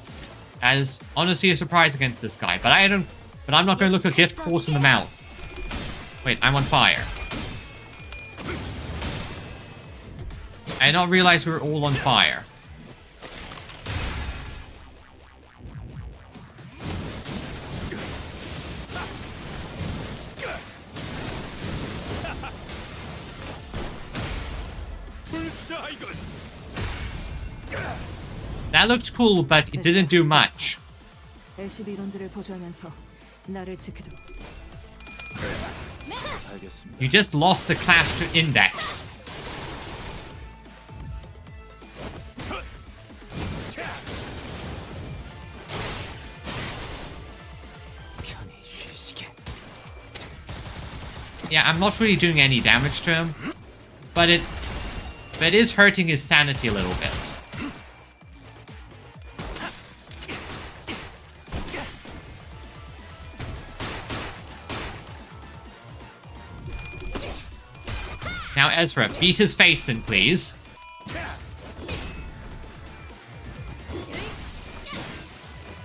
That is honestly a surprise against this guy, but I'm not going to look a gift horse in the mouth. Wait, I'm on fire. I did not realize we were all on fire. That looked cool, but it didn't do much. LCB론들을 보조하면서 나를 지키도록. You just lost the clash to Index. Yeah, I'm not really doing any damage to him, but it is hurting his sanity a little bit. Now, Ezra, beat his face in, please.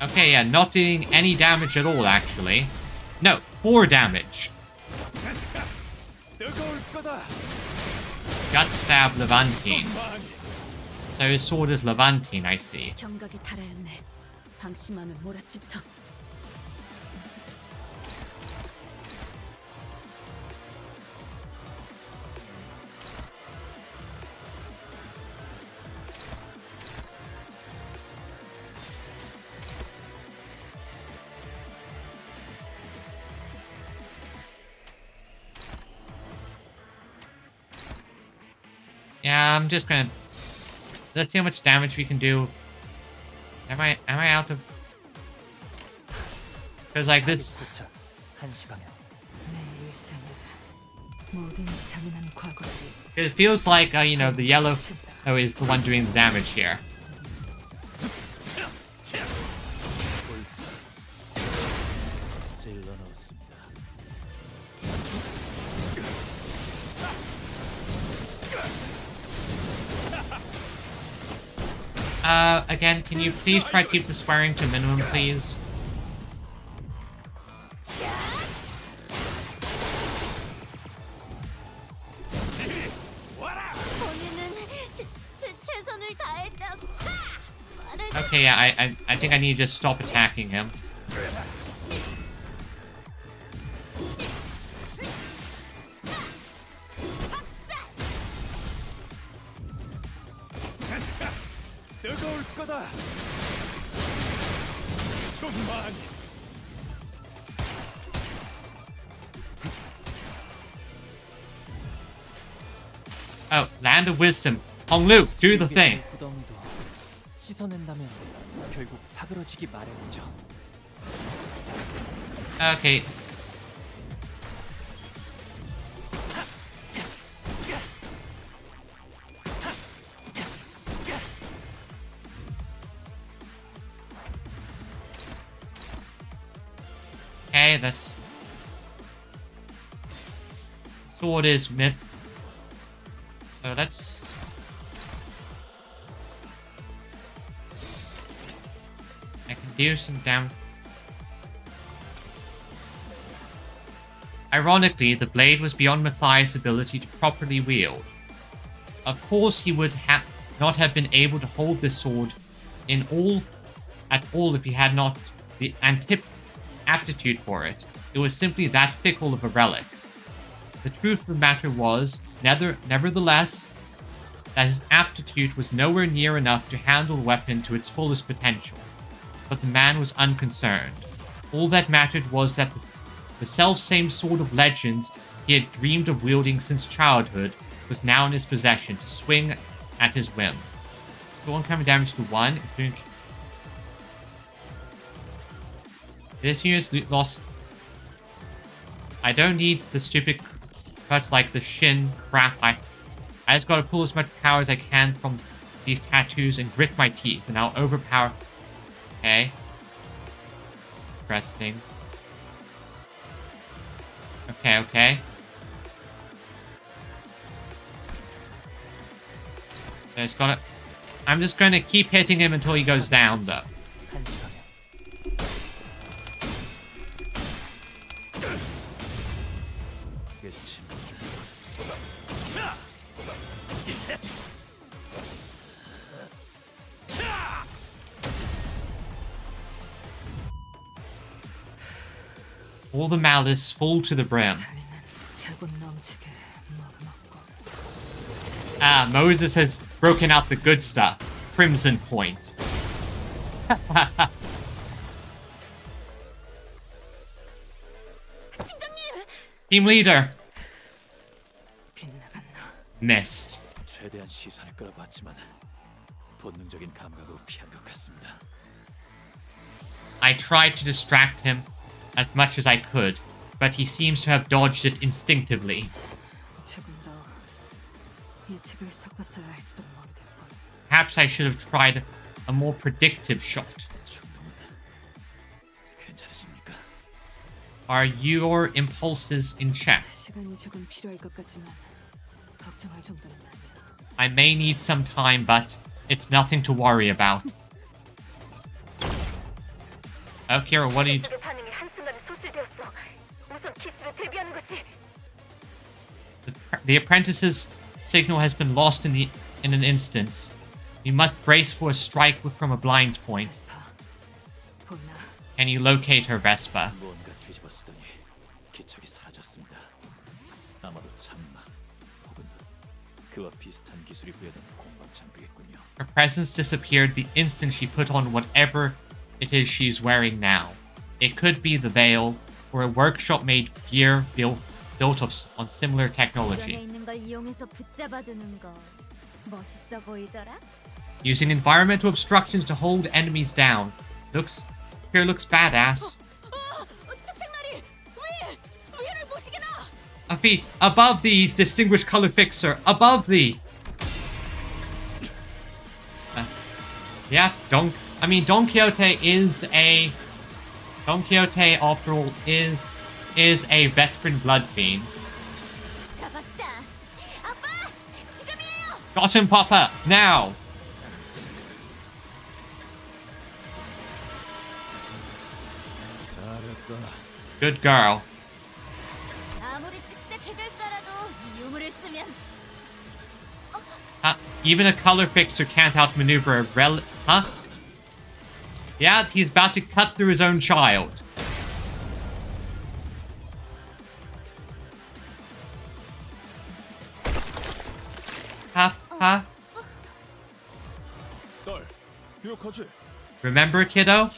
Okay, yeah, not doing any damage at all, actually. No, 4 damage. Gut stab Levantine. So his sword is Levantine, I see. 경각에 달하였네. 방심하면 몰아칠 터. Yeah, I'm just gonna... Let's see how much damage we can do. Am I out of... Because like this... It feels like, you know, the yellow is the one doing the damage here. Again, can you please try to keep the swearing to minimum, please? Okay, yeah, I think I need to just stop attacking him. Oh, Land of Wisdom. Honglu, do the thing. 씻어낸다면 결국 사그러지기 마련이죠. Okay. Okay, that's... Sword is myth. So let's... deal some damage. Ironically, the blade was beyond Matthias' ability to properly wield. Of course, he would not have been able to hold this sword at all if he had not the aptitude for it. It was simply that fickle of a relic. The truth of the matter was, nevertheless, that his aptitude was nowhere near enough to handle the weapon to its fullest potential. But the man was unconcerned. All that mattered was that the self-same sword of legends he had dreamed of wielding since childhood was now in his possession to swing at his whim. So incoming damage to 1, including... This unit's lost... I don't need the stupid cuts like the shin crap. I just gotta pull as much power as I can from these tattoos and grit my teeth, and I'll overpower... Okay. Interesting. Okay. So I'm just gonna keep hitting him until he goes down, though. All the malice full to the brim. Ah, Moses has broken out the good stuff. Crimson Point. Team leader. Missed. 최대한 시선을 끌어봤지만 본능적인 감각으로 피한 것 같습니다. I tried to distract him as much as I could, but he seems to have dodged it instinctively. Perhaps I should have tried a more predictive shot. Are your impulses in check? I may need some time, but it's nothing to worry about. Oh, Kira, what are you... The apprentice's signal has been lost in an instance. You must brace for a strike from a blind point. Can you locate her, Vespa? Her presence disappeared the instant she put on whatever it is she's wearing now. It could be the veil, or a workshop-made gear built on similar technology. Using environmental obstructions to hold enemies down. Looks badass. Above these, distinguished color fixer. Above thee. Yeah, Don Quixote is a... Don Quixote, after all, is a veteran blood fiend. Got him, Papa! Now! Good girl. Even a color fixer can't outmaneuver a Huh? Yeah, he's about to cut through his own child. Huh? Remember, kiddo?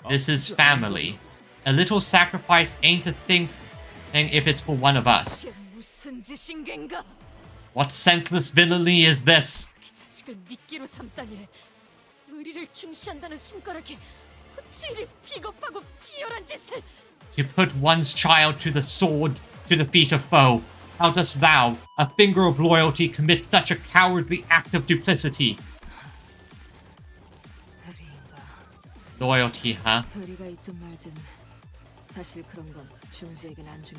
This is family. A little sacrifice ain't a thing if it's for one of us. What senseless villainy is this? To put one's child to the sword to defeat a foe. How dost thou, a finger of loyalty, commit such a cowardly act of duplicity? Loyalty, huh?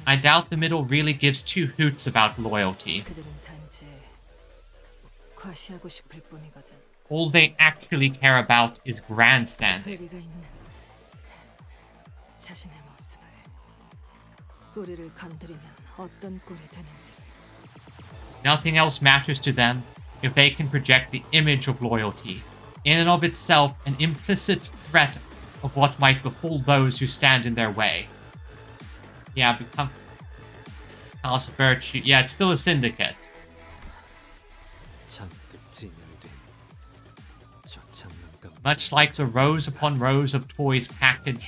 I doubt the middle really gives two hoots about loyalty. all they actually care about is grandstanding. 의리가 있는 자신의 모습을 우리를 건드리면 어떤 꼴이 되는지를. Nothing else matters to them if they can project the image of loyalty, in and of itself an implicit threat of what might befall those who stand in their way. Yeah, become House of Virtue. Yeah, it's still a syndicate. 잔뜩 진열된 저 장난감. Much like the rows upon rows of toys packaging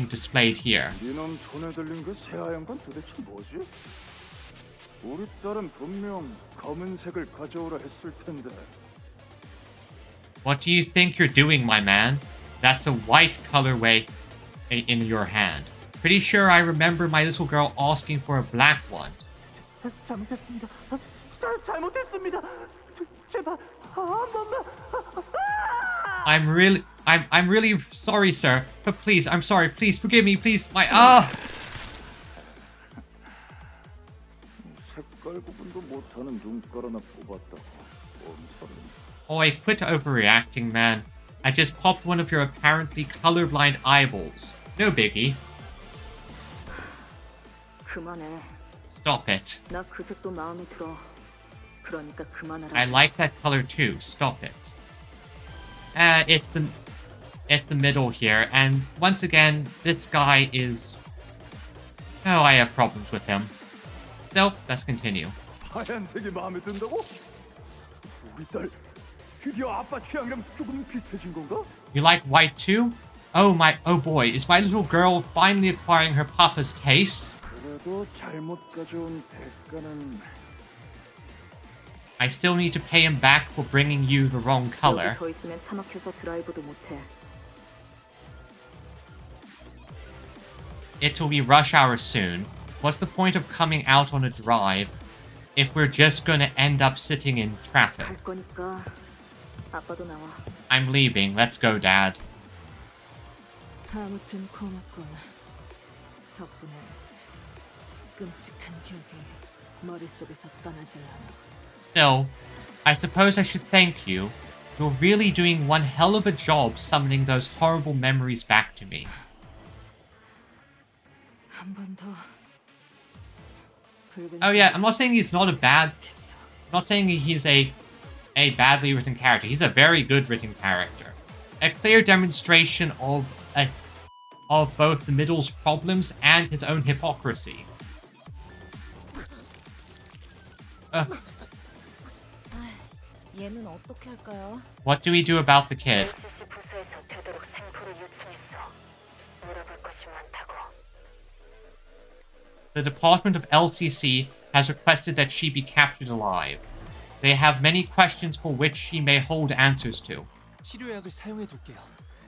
displayed here. 이놈 손에 들린 그 새하얀 건 도대체 뭐지? 우리 딸은 분명 검은색을 가져오라 했을 텐데. What do you think you're doing, my man? That's a white colorway in your hand. Pretty sure I remember my little girl asking for a black one. 잘못했습니다. 잘못했습니다. 제발 한 번만. I'm really sorry, sir. But please, I'm sorry. Please forgive me, please. 색깔 구분도 못하는 눈깔 하나 뽑았다고. 엄살은. Oh, quit overreacting, man. I just popped one of your apparently colorblind eyeballs. No biggie. 그만해. Stop it. 나 그 색도 마음에 들어. 그러니까 그만하라. I like that color too. Stop it. It's the middle here, and once again, this guy is... Oh, I have problems with him. Still, let's continue. 하얀색이 마음에 든다고? 우리 딸 드디어 아빠 취향이랑 조금 비슷해진 건가? You like white too? Oh boy, is my little girl finally acquiring her papa's tastes? 그래도 잘못 가져온 대가는 I still need to pay him back for bringing you the wrong color. 더 있으면 차 막혀서 드라이브도 못해. It'll be rush hour soon. What's the point of coming out on a drive if we're just gonna end up sitting in traffic? 갈 거니까 아빠도 나와. I'm leaving. Let's go, Dad. 아무튼 고맙군. 덕분에 끔찍한 기억이 머릿속에서 떠나질 않아. Still, I suppose I should thank you. You're really doing one hell of a job summoning those horrible memories back to me. 한 번 더. Oh yeah, I'm not saying he's not a bad... I'm not saying he's a badly written character. He's a very good written character. A clear demonstration of both the Middle's problems and his own hypocrisy. 얘는 어떻게 할까요? What do we do about the kid? 부서에서 되도록 생포를 요청했어. 물어볼 것이 많다고. The Department of LCC has requested that she be captured alive. They have many questions for which she may hold answers to. 치료약을 사용해 둘게요.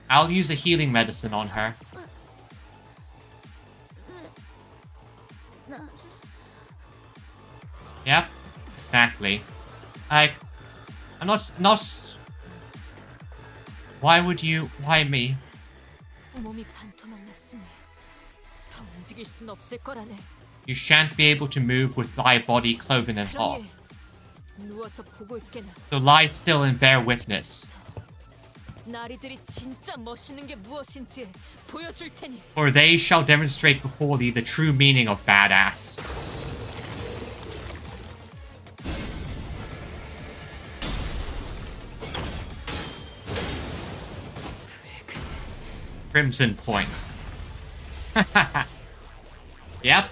I'll use a healing medicine on her. Yep, exactly. I'm not... Why me? 몸이 반토막 났으니 더 움직일 순 없을 거라네. You shan't be able to move with thy body cloven in half. 그러니 누워서 보고 있게나. So lie still and bear witness. 나리들이 진짜 멋있는 게 무엇인지 보여줄 테니. For they shall demonstrate before thee the true meaning of badass. Crimson Point. Yep.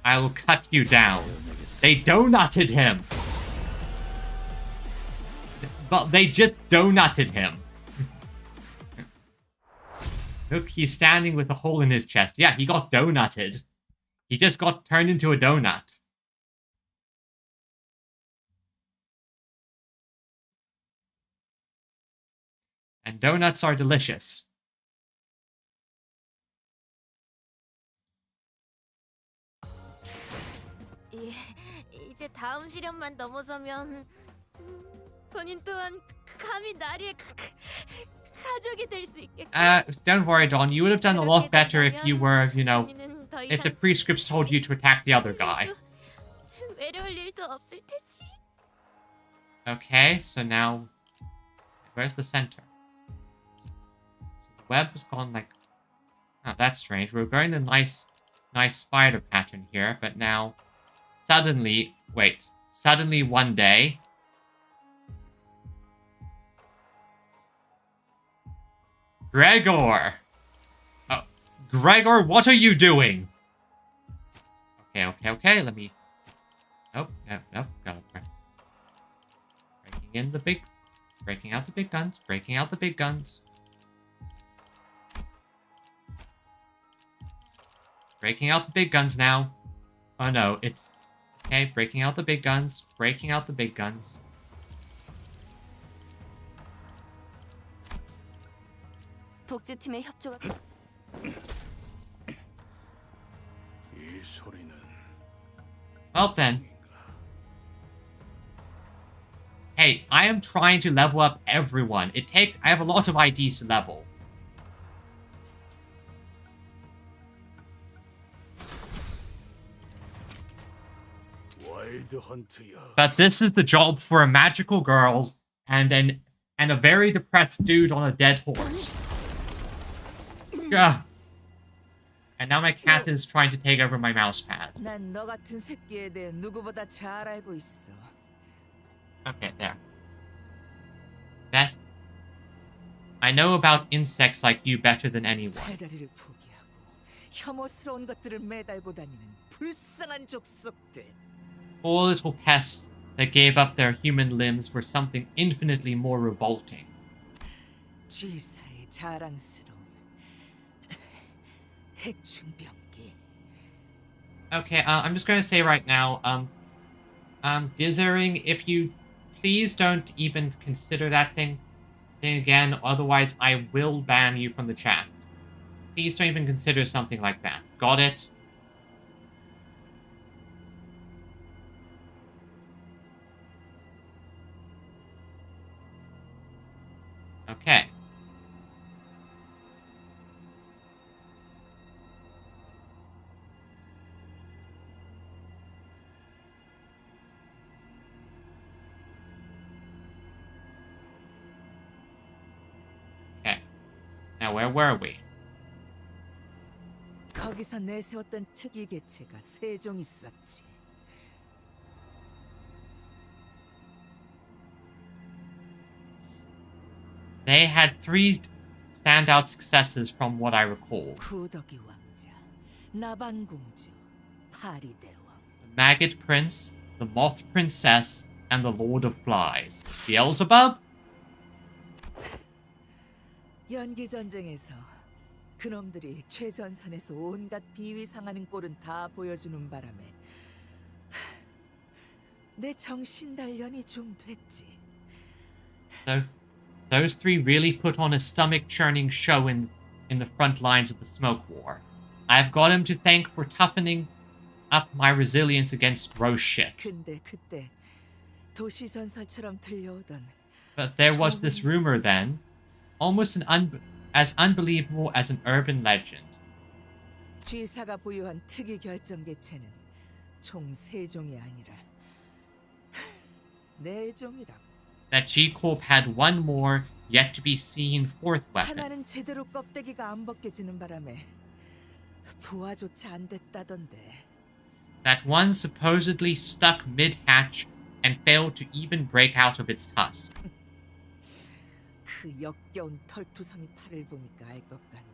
I will cut you down. They donutted him. But they just donutted him. Look, he's standing with a hole in his chest. Yeah, he got donutted. He just got turned into a donut. And donuts are delicious. 이제 다음 시련만 넘어서면 본인 또한 감히 나리의 가족이 될 수 있겠고. Don't worry, Dawn. You would have done a lot better if you were, if the prescripts told you to attack the other guy. 외로울 일도 없을 테지. Okay, so now where's the center? So the web has gone like, oh, that's strange. We're going a nice spider pattern here, but now suddenly one day Gregor! Oh, Gregor, what are you doing? Okay, let me... Nope, gotta breaking out the big guns, breaking out the big guns. Breaking out the big guns now. Oh no, it's... Okay, breaking out the big guns, breaking out the big guns. 복제팀의 협조가 이 소리는 Well then. Hey, I am trying to level up everyone. I have a lot of IDs to level. 와일드 헌트야. But this is the job for a magical girl and a very depressed dude on a dead horse. Ugh. And now my cat is trying to take over my mouse pad. 난 너 같은 새끼에 대해 누구보다 잘 알고 있어. Okay, there. I know about insects like you better than anyone. 팔다리를 포기하고 혐오스러운 것들을 매달고 다니는 불쌍한 족속들. Poor little pests that gave up their human limbs for something infinitely more revolting. G사의 자랑스러운 핵중병기. Okay, I'm just gonna say right now, Dithering, if you please don't even consider that thing again, otherwise I will ban you from the chat. Please don't even consider something like that. Got it? Okay. Now, where were we? 거기서 내세웠던 특이 개체가 세 종 있었지. They had 3 standout successes from what I recall. 구더기 왕자, 나방공주, 파리대왕. The Maggot Prince, the Moth Princess, and the Lord of Flies. Beelzebub? 연기 전쟁에서 그놈들이 최전선에서 온갖 비위 상하는 꼴은 다 보여주는 바람에 내 정신 단련이 좀 됐지. So, those 3 really put on a stomach-churning show in the front lines of the Smoke War. I've got him to thank for toughening up my resilience against gross shit. 근데 그때 도시 전설처럼 들려오던 But there was this rumor then, almost as unbelievable as an urban legend. G사가 보유한 특이 결정 개체는 총 3종이 아니라 4종이라고. That G-Corp had one more, yet to be seen 4th weapon. 하나는 제대로 껍데기가 안 벗겨지는 바람에 부화조차 안 됐다던데. That one supposedly stuck mid-hatch and failed to even break out of its husk. 그 역겨운 털투성이 팔을 보니까 알 것 같네.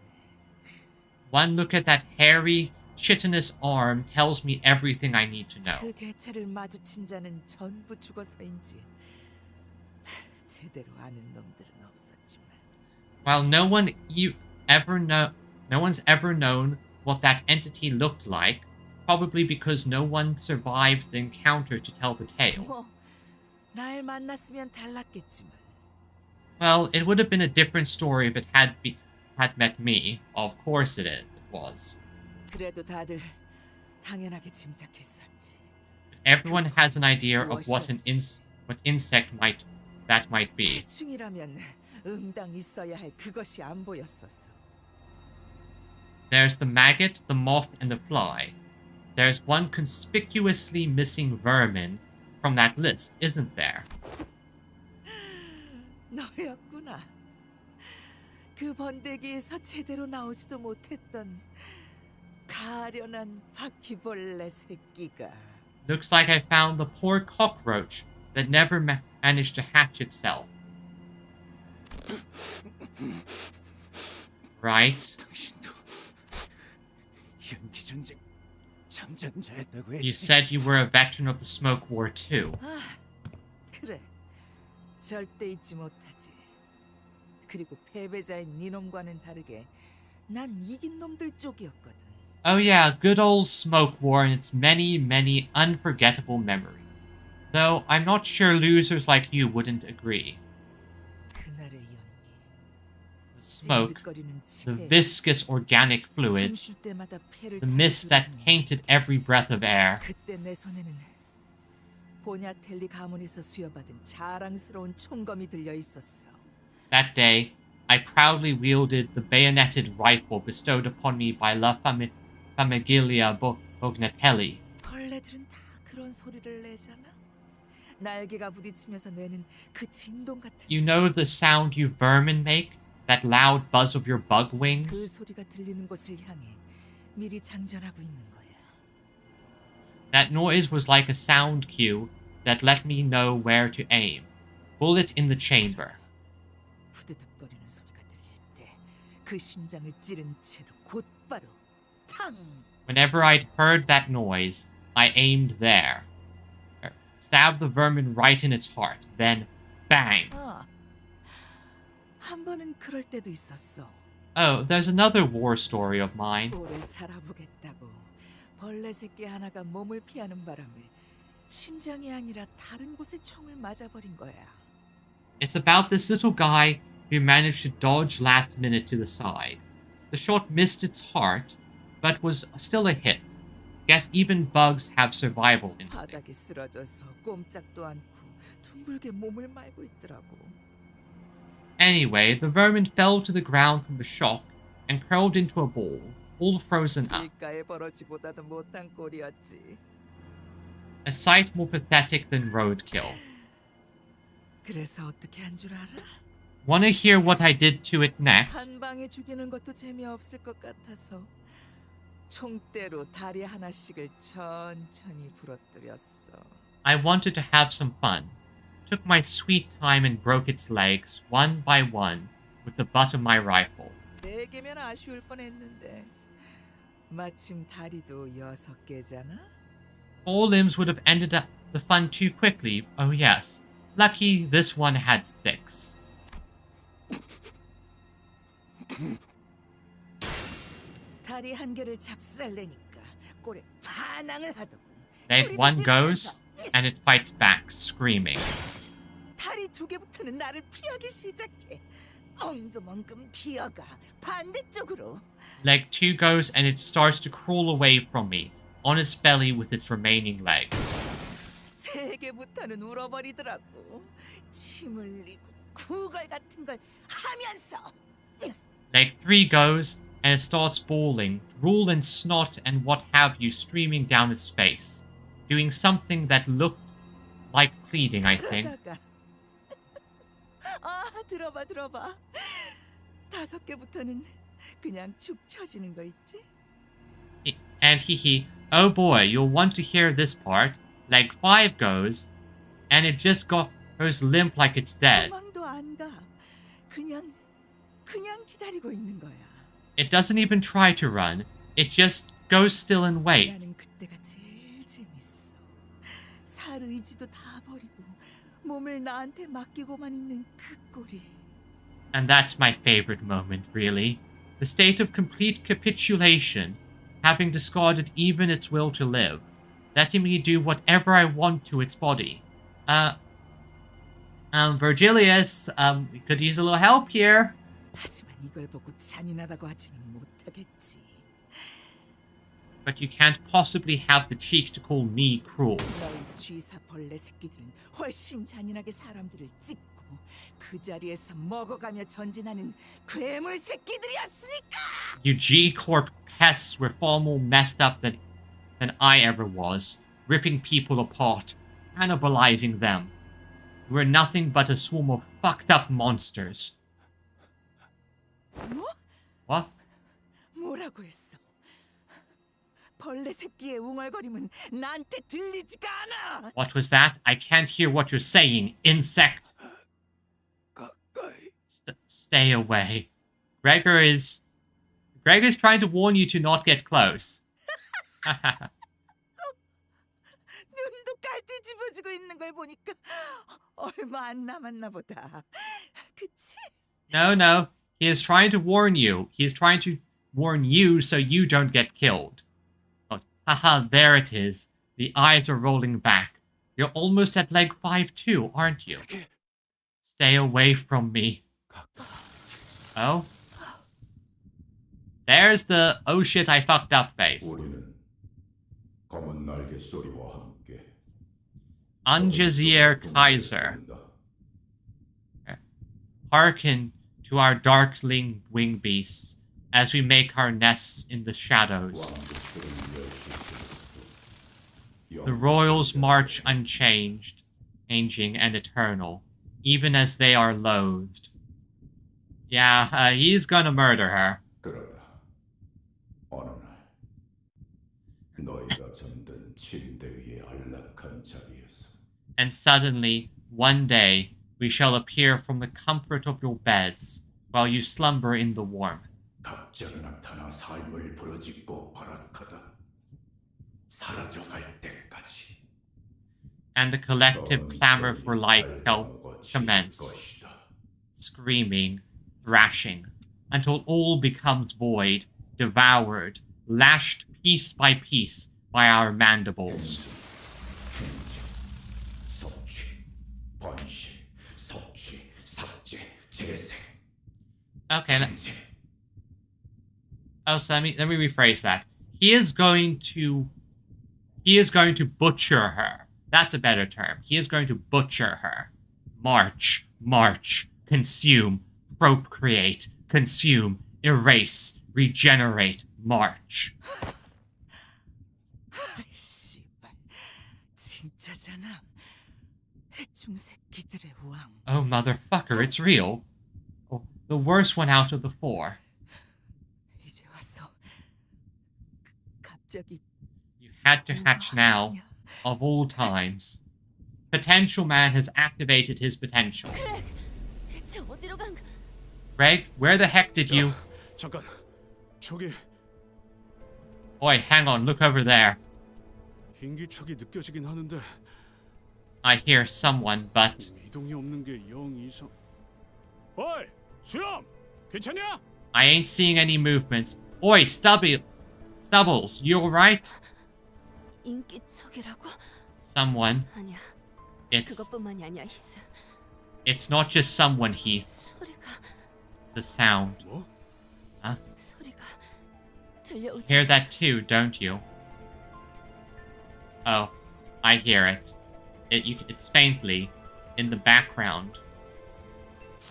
One look at that hairy, chitinous arm tells me everything I need to know. 그 개체를 마주친 자는 전부 죽어서인지 제대로 아는 놈들은 없었지만. While no one's ever known what that entity looked like, probably because no one survived the encounter to tell the tale. 뭐, 날 만났으면 달랐겠지만. Well, it would have been a different story if it had met me. Of course it was. 그래도 다들 당연하게 짐작했었지. Everyone has an idea of what insect that might be. 해충이라면 응당 있어야 할 그것이 안 보였었어. There's the maggot, the moth, and the fly. there's one conspicuously missing vermin from that list, isn't there? 너였구나. 그 번데기에서 제대로 나오지도 못했던 가련한 바퀴벌레 새끼가. Looks like I found the poor cockroach that never managed to hatch itself. Right? You said you were a veteran of the Smoke War too. 아, 그래. 절대 잊지 못하지. 그리고 패배자인 니놈과는 다르게 난 이긴 놈들 쪽이었거든. Oh yeah, good old Smoke War and its many, many unforgettable memories. Though I'm not sure losers like you wouldn't agree. 그날의 연기. The smoke, the viscous organic fluids, the mist that tainted every breath of air. 그때 내 손에는 보냐텔리 가문에서 수여받은 자랑스러운 총검이 들려 있었어. That day, I proudly wielded the bayoneted rifle bestowed upon me by La Famiglia Bognatelli. 벌레들은 다 그런 소리를 내잖아. 날개가 부딪히면서 내는 그 진동 같은 You know the sound you vermin make? That loud buzz of your bug 그 wings? 소리가 들리는 곳을 향해 미리 장전하고 있는 거야. That noise was like a sound cue that let me know where to aim. Bullet in the chamber. 부드득거리는 소리가 들릴 때 그 심장을 찌른 채로 곧바로 탕! Whenever I'd heard that noise, I aimed there. Stabbed the vermin right in its heart, then bang! 한 번은 그럴 때도 있었어. Oh, there's another war story of mine. 오래 살아보겠다고 벌레 새끼 하나가 몸을 피하는 바람에 심장이 아니라 다른 곳에 총을 맞아버린 거야. It's about this little guy who managed to dodge last minute to the side. The shot missed its heart, but was still a hit. Guess even bugs have survival instinct. 바닥에 쓰러져서 꼼짝도 않고 둥글게 몸을 말고 있더라고. Anyway, the vermin fell to the ground from the shock and curled into a ball, all frozen up. 밀가에 벌어지보다도 못한 꼴이었지. A sight more pathetic than roadkill. 그래서 어떻게 한 줄 알아? Wanna hear what I did to it next? 한 방에 죽이는 것도 재미없을 것 같아서 총대로 다리 하나씩을 천천히 부러뜨렸어. I wanted to have some fun. Took my sweet time and broke its legs, one by one, with the butt of my rifle. 네 개면 아쉬울 뻔했는데 마침 다리도 6개잖아? 4 limbs would have ended up the fun too quickly, oh yes. Lucky this one had 6. 다리 한 개를 작살내니까 꼴에 반항을 하더군. Leg 1 goes, and it fights back, screaming. 다리 2개부터는 나를 피하기 시작해. 엉금엉금 기어가 반대쪽으로. Leg 2 goes, and it starts to crawl away from me, on its belly with its remaining legs. 3개부터는 울어버리더라고. 침 흘리고 구걸 같은 걸 하면서. Leg 3 goes, and it starts bawling, drool and snot and what have you streaming down its face, doing something that looked like pleading, I think. 아, 들어봐. 5개부터는 그냥 축 처지는 거 있지? And oh boy, you'll want to hear this part. Leg 5 goes, and it just goes limp like it's dead. 도망도 안 가. 그냥 기다리고 있는 거야. It doesn't even try to run. It just goes still and waits. 나는 그때가 제일 재밌어. 살 의지도 다 버리고 몸을 나한테 맡기고만 있는 그 꼴이. And that's my favorite moment, really. The state of complete capitulation, having discarded even its will to live, letting me do whatever I want to its body. Virgilius, we could use a little help here. 하지만 이걸 보고 잔인하다고 하지는 못하겠지. But you can't possibly have the cheek to call me cruel. 너희 쥐사 벌레 새끼들은 훨씬 잔인하게 사람들을 찢고 그 자리에서 먹어가며 전진하는 괴물 새끼들이었으니까. You G-Corp pests were far more messed up than than I ever was, ripping people apart, cannibalizing them. We're nothing but a swarm of fucked up monsters. 뭐? What? 뭐라고 했어? 벌레 새끼의 웅얼거림은 나한테 들리지가 않아. What was that? I can't hear what you're saying, insect. Stay away. Gregor is trying to warn you to not get close. 눈도 깔띠 집어지고 있는 걸 보니까 얼마 안 남았나 보다. 그치? No. He is trying to warn you. He is trying to warn you so you don't get killed. Oh, haha, there it is. The eyes are rolling back. You're almost at leg 5 too, aren't you? Stay away from me. Oh? There's the oh shit I fucked up face. Anjazir Kaiser. Hearken to our darkling wing beasts as we make our nests in the shadows. The royals march unchanged, changing and eternal, even as they are loathed. Yeah, he's gonna murder her. And suddenly, one day, we shall appear from the comfort of your beds, while you slumber in the warmth. And the collective clamor for life shall commence, screaming, thrashing, until all becomes void, devoured, lashed piece by piece by our mandibles. Okay. So let me rephrase that. He is going to butcher her. That's a better term. He is going to butcher her. March, consume, procreate, consume, erase, regenerate, march. 씨발, 진짜잖아. 해충 새끼들의 왕. Oh motherfucker, it's real. Oh, the worst one out of the 4. 이제 와서 갑자기 You had to hatch now, of all times. Potential Man has activated his potential. 대체 어디로 간? Greg, where the heck did you... 잠깐, 저기 Oi, hang on, look over there. 인기척이 느껴지긴 하는데 I hear someone, but... 이동이 없는 게 영 이상. 어이, 수염, 괜찮냐? I ain't seeing any movements. Oi, Stubbles, you alright? 인기척이라고? Someone. 아니야. It's... 그것뿐만이 아니야, 히스. It's not just someone, Heath. 소리가. The sound. 뭐? Huh? 소리가 들려오지. Hear that too, don't you? Oh, I hear it. It's faintly in the background.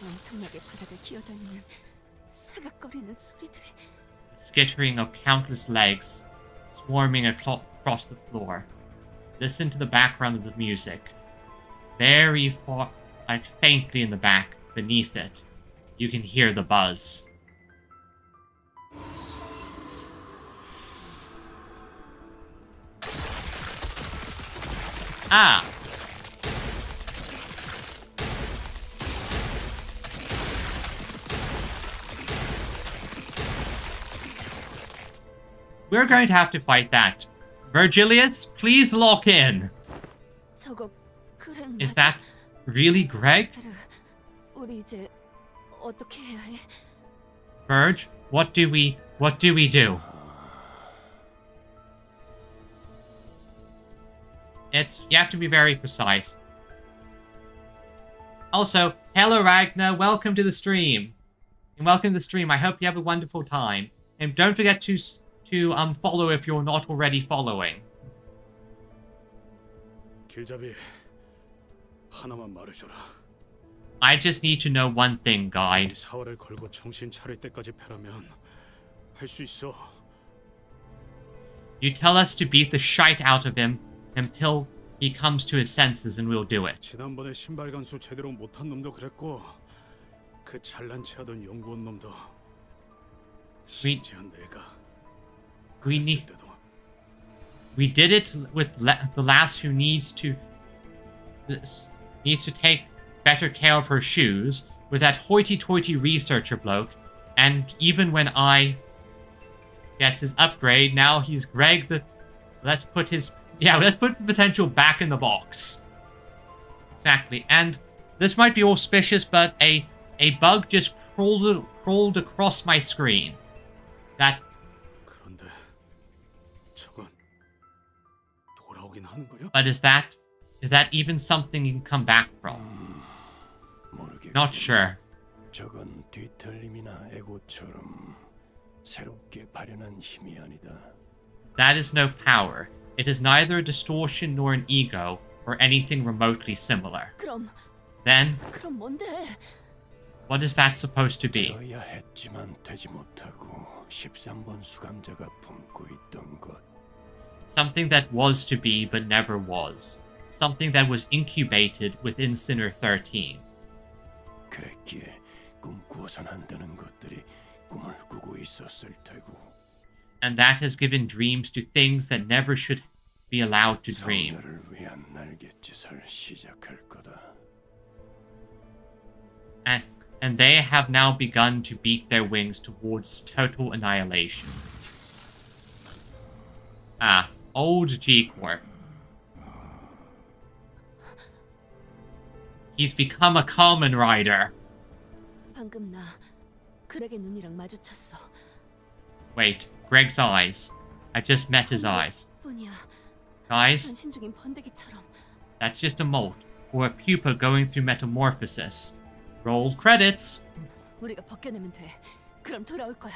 엄청나게 바닥을 기어다니는 사각거리는 소리들이. Skittering of countless legs, swarming across the floor. Listen to the background of the music. Very far, like faintly in the back, beneath it, you can hear the buzz. Ah! We're going to have to fight that. Virgilius, please lock in. 저거 그랜 Is that really Greg? 우리 이제 어떻게 해야 해? Virg, what do we do? You have to be very precise. Also, hello Ragnar, welcome to the stream. And welcome to the stream. I hope you have a wonderful time. And don't forget to follow if you're not already following. 길잡이 하나만 말해줘라. I just need to know one thing, guide. 사활을 걸고 정신 차릴 때까지 패라면 할 수 있어. You tell us to beat the shite out of him until he comes to his senses and we'll do it. 지난번에 신발 간수 제대로 못한 놈도 그랬고 그 잘난 체하던 연구원 놈도 심지어 내가 We did it with the lass who needs to take better care of her shoes, with that hoity-toity researcher bloke, and even when I gets his upgrade, now he's Greg the... let's put the potential back in the box. Exactly, and this might be auspicious, but a bug just crawled across my screen. That... 그런데 저건 돌아오긴 하는 거야? But is that even something you can come back from? Not sure. 저건 뒤틀림이나 에고처럼 새롭게 발현한 힘이 아니다. That is no power. It is neither a distortion nor an ego or anything remotely similar. Then, 그럼 뭔데? what is that supposed to be? 되어야 했지만 되지 못하고 13번 수감자가 품고 있던 것. Something that was to be but never was. Something that was incubated within Sinner 13. 그랬기에 꿈꾸어선 안 되는 것들이 꿈을 꾸고 있었을 테고. And that has given dreams to things that never should be allowed to dream. 성녀를 위한 날갯짓을 시작할 거다. And they have now begun to beat their wings towards total annihilation. Ah, old G-Corp. He's become a Kamen Rider. 방금 나 그렉의 눈이랑 마주쳤어. Wait, Greg's eyes. I just met his eyes. 뿐이야. Guys, 전신적인 번데기처럼. that's just a molt, or a pupa going through metamorphosis. Roll credits. 우리가 벗겨내면 돼. 그럼 돌아올 거야.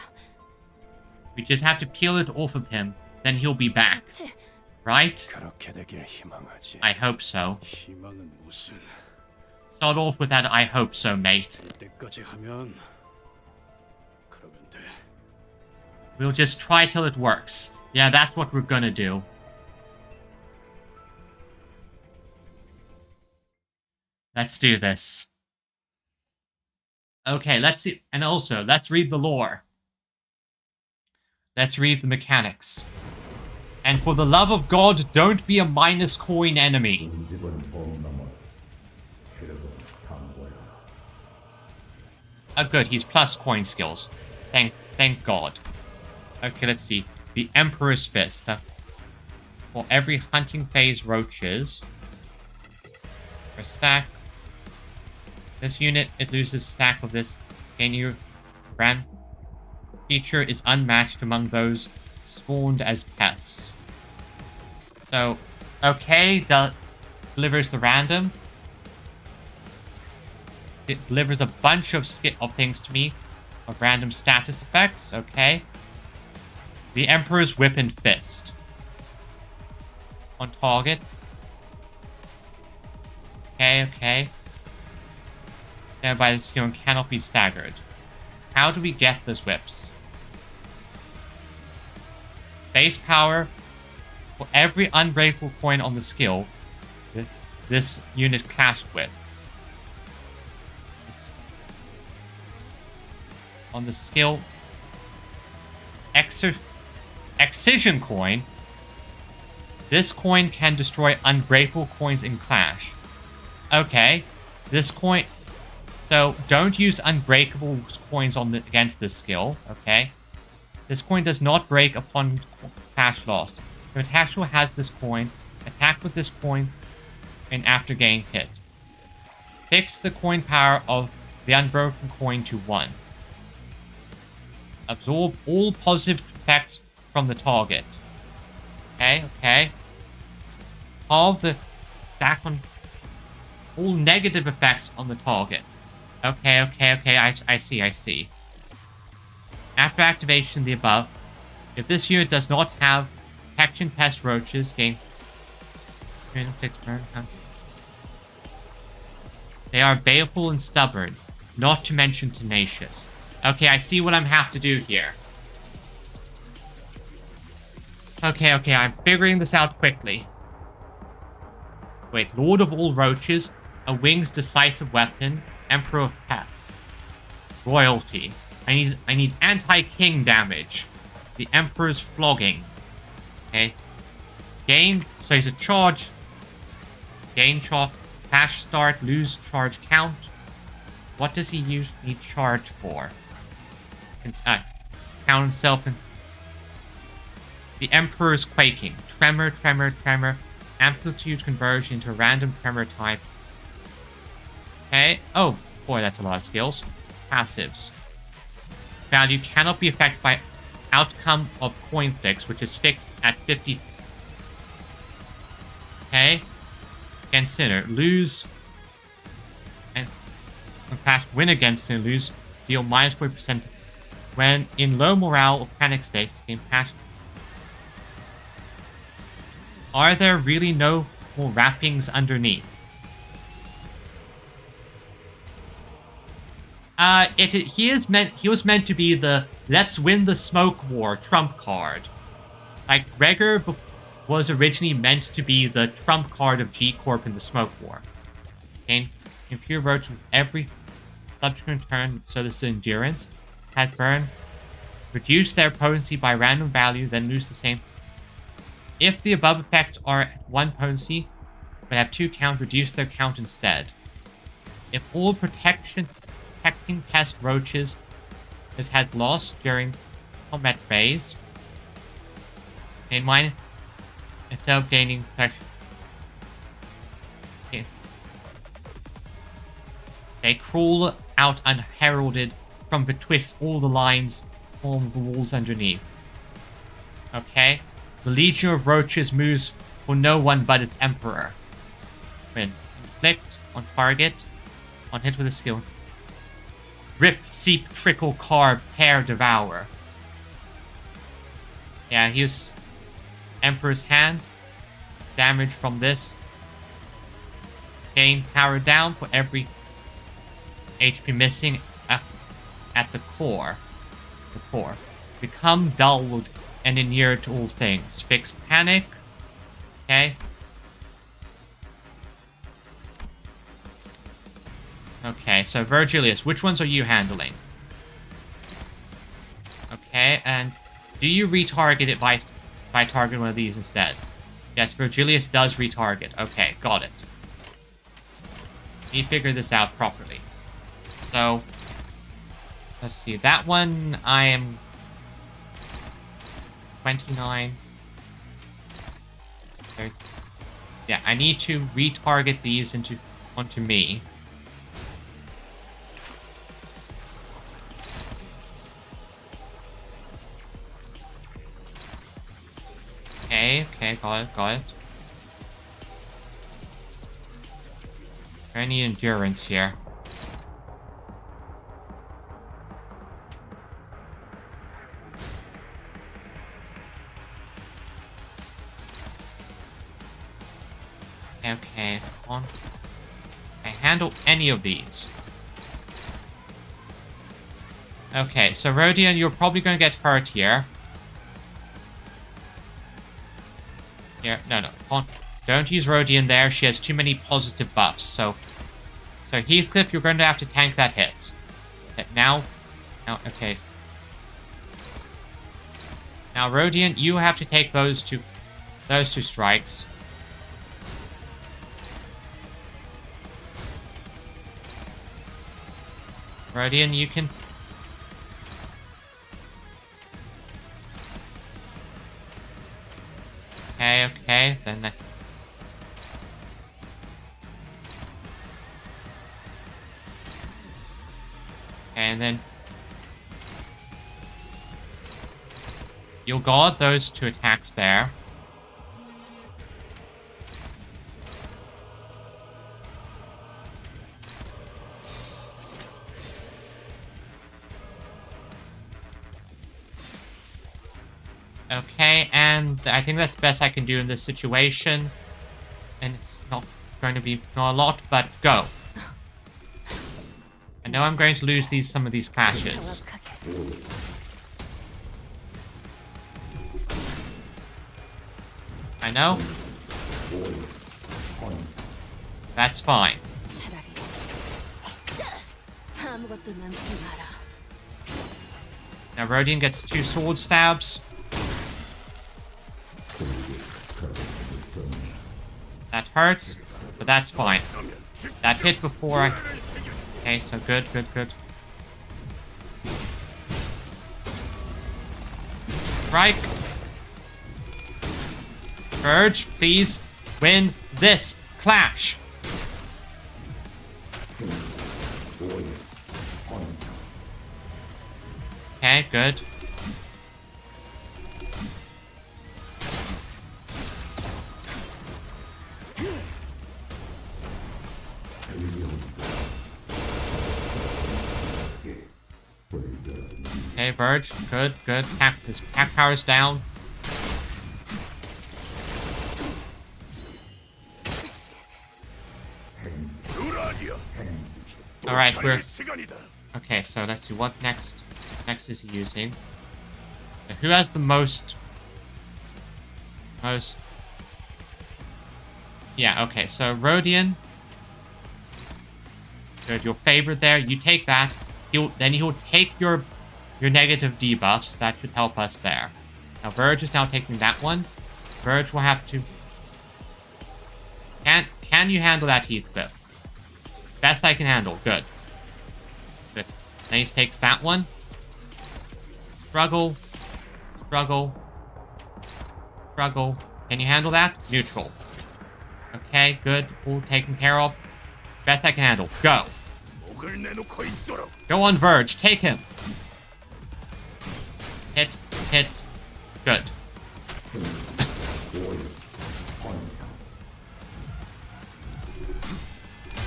We just have to peel it off of him, then he'll be back. Right? 그렇게 되길 희망하지. I hope so. 희망은 무슨... Start off with that I hope so, mate. 때까지 하면 그러면 돼. We'll just try till it works. Yeah, that's what we're gonna do. Let's do this. Okay, let's see. And also, let's read the lore. Let's read the mechanics. And for the love of God, don't be a minus coin enemy. Oh good, he's plus coin skills. Thank God. Okay, let's see. The Emperor's Fist. For every hunting phase roaches. For a stack. This unit, it loses stack of this. Gain your brand feature is unmatched among those spawned as pests. So, okay, delivers the random. It delivers a bunch of things to me. Of random status effects, okay. The Emperor's Whip and Fist. On target. Okay. Thereby this hero cannot be staggered. How do we get those whips? Base power. For every unbreakable coin on the skill, this unit clashed with. On the skill, Excision coin. This coin can destroy unbreakable coins in Clash. Okay, this coin. So don't use unbreakable coins against this skill. Okay, this coin does not break upon Clash lost. If Attachment has this coin, attack with this coin, and after getting hit, fix the coin power of the unbroken coin to 1. Absorb all positive effects from the target. Okay. Halve the stack on all negative effects on the target. Okay. I see. After activation of the above, if this unit does not have protection pest roaches, gain. They are baleful and stubborn, not to mention tenacious. Okay, I see what I'm have to do here. Okay, I'm figuring this out quickly. Wait, Lord of all roaches, a wing's decisive weapon, Emperor of pests, royalty. I need anti-king damage. The Emperor's flogging. Okay. Gain, so he's a charge. Gain charge, cash start, lose charge count. What does he need charge for? Count himself in. The Emperor's quaking. Tremor. Amplitude conversion into a random tremor type. Okay. Oh, boy, that's a lot of skills. Passives. Value cannot be affected by outcome of coin flicks, which is fixed at 50. Okay. Against Sinner. Lose. And crash win against Sinner. Lose. Deal minus 40%. When in low morale or panic states, game crash. Are there really no more wrappings underneath? He was meant to be the let's win the smoke war trump card. Like Gregor was originally meant to be the trump card of G Corp in the smoke war. Gain impure roach with every subsequent turn, so this is endurance. Has burn. Reduce their potency by random value, then lose the same. If the above effects are at 1 potency, but have 2 count, reduce their count instead. If all protecting pest roaches has lost during combat phase, gain mine instead of gaining protection. Okay. They crawl out unheralded from betwixt all the lines form the walls underneath. Okay. The Legion of Roaches moves for no one but its Emperor. When inflict on target, on hit with a skill. Rip, seep, trickle, carve, tear, devour. Yeah, here's Emperor's Hand. Damage from this. Gain power down for every HP missing at the core. The core. Become dulled and inured to all things. Fixed panic. Okay. Okay, so Virgilius, which ones are you handling? Okay, and do you retarget it by targeting one of these instead? Yes, Virgilius does retarget. Okay, got it. Let me figure this out properly. So, let's see. That one, I am 29. 30. Yeah, I need to retarget these onto me. Okay, got it. I need endurance here. Okay, on. I handle any of these. Okay, so Rodion, you're probably going to get hurt here. Here, no, don't use Rodion there. She has too many positive buffs. So Heathcliff, you're going to have to tank that hit. Now, okay. Now, Rodion, you have to take those two strikes. Rodion, you can. Okay, then that. And then you'll guard those 2 attacks there. Okay, and I think that's the best I can do in this situation. And it's not going to be not a lot, but go. I know I'm going to lose some of these clashes. I know. That's fine. 아무것도 남지 마라. Now Rodion gets 2 sword stabs. That hurts, but that's fine. That hit before I... Okay, so good. Strike. Urge, please win this clash. Okay, good. Okay, Verge, good. His attack power's down. Alright, we're... Okay, so let's see, what next? Next is he using? Who has the most... Yeah, okay, so Rodion. Good, your favorite there. You take that. Then he'll take your negative debuffs. That should help us there. Now Verge is now taking that one. Verge will have to... Can you handle that, Heathcliff? Best I can handle. Good. Then he takes that one. Struggle. Can you handle that? Neutral. Okay, good. All taken care of. Best I can handle. Go. Go on, Verge. Take him. Hit. Good.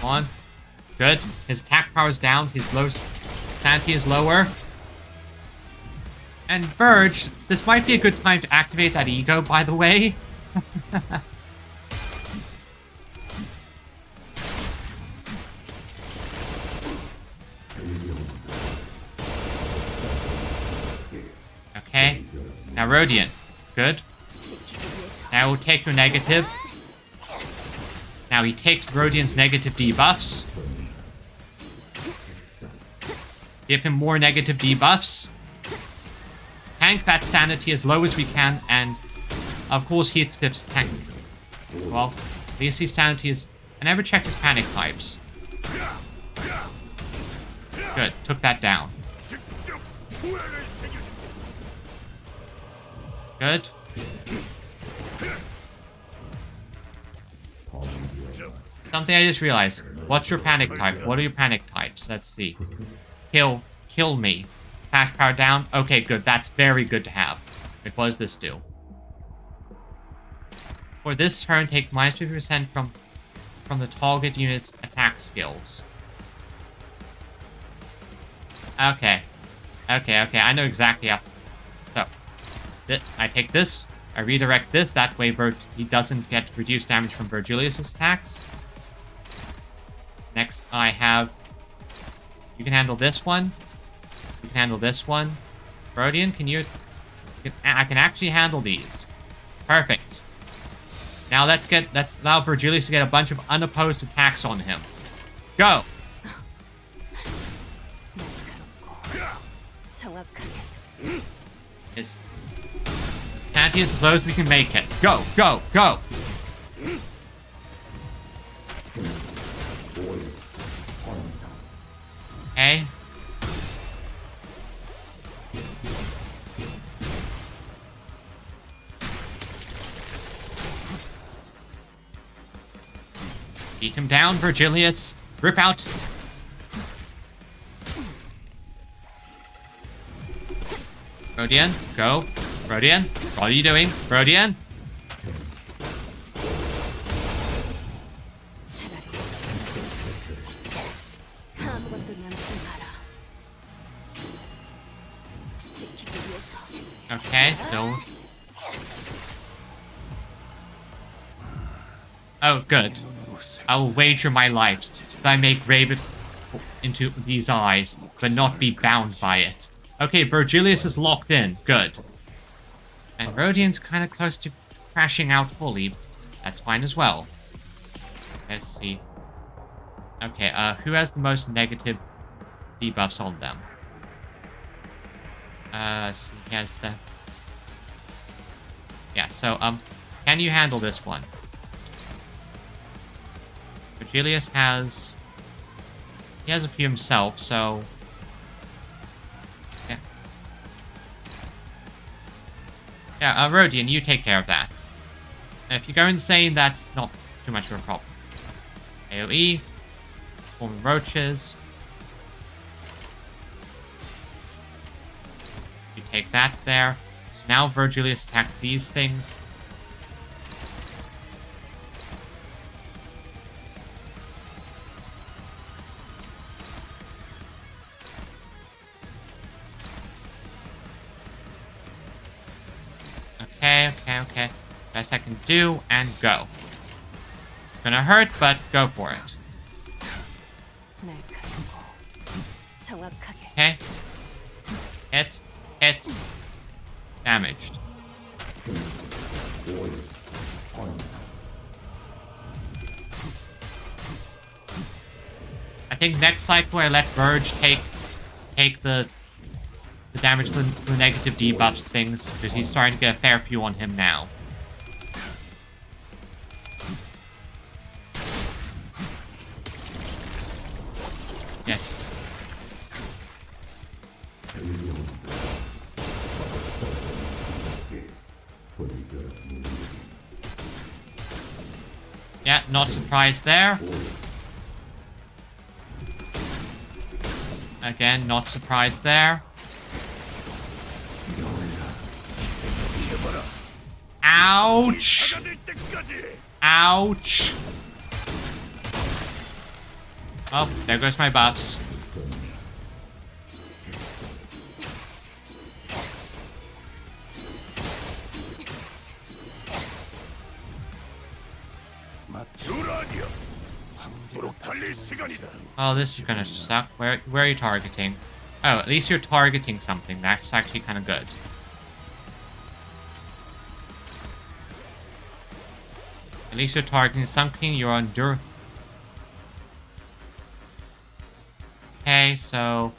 Come on. Good. His attack power is down. His sanity is lower. And Verge, this might be a good time to activate that ego, by the way. Okay. Now Rodion. Good. Now we'll take your negative. Now he takes Rodion's negative debuffs. Give him more negative debuffs. Tank that sanity as low as we can, and of course Heathcliff's tank. Well, at least his sanity is... I never checked his panic types. Good, took that down. Good. Something I just realized. What's your panic type? What are your panic types? Let's see. Kill me. Flash power down. Okay, good. That's very good to have. Wait, what does this do? For this turn, take minus 50% from the target unit's attack skills. Okay. I know exactly how. So, I take this. I redirect this. That way, he doesn't get reduced damage from Virgilius' attacks. Next, I have... You can handle this one. You can handle this one. Rodion, can you... I can actually handle these. Perfect. Now let's allow Virgilius to get a bunch of unopposed attacks on him. Go! His sanity is as low as we can make it. Go! Okay. Beat him down, Virgilius. Rip out. Rodion, go. Rodion, what are you doing? Rodion? Okay, still. Oh, good. I will wager my life that I make Raven into these eyes, but not be bound by it. Okay, Virgilius is locked in. Good. And Rodion's kind of close to crashing out fully, that's fine as well. Let's see. Okay, who has the most negative debuffs on them? Let's see, he has the... Yeah, so, can you handle this one? Virgilius has... He has a few himself, so... Yeah. Yeah, Rodian, you take care of that. If you go insane, that's not too much of a problem. AoE. Form of roaches. You take that there. So now Virgilius attacks these things. Okay. Best I can do, and go. It's gonna hurt, but go for it. Okay. Hit. Damaged. I think next cycle I let Verge take the damage to the negative debuffs things, because he's starting to get a fair few on him now. Yes. Yeah, not surprised there. Again, not surprised there. Ouch! Ouch! Oh, there goes my buffs. Oh, this is gonna suck. Where are you targeting? Oh, at least you're targeting something. That's actually kind of good. At least you're targeting something. You're on Okay, so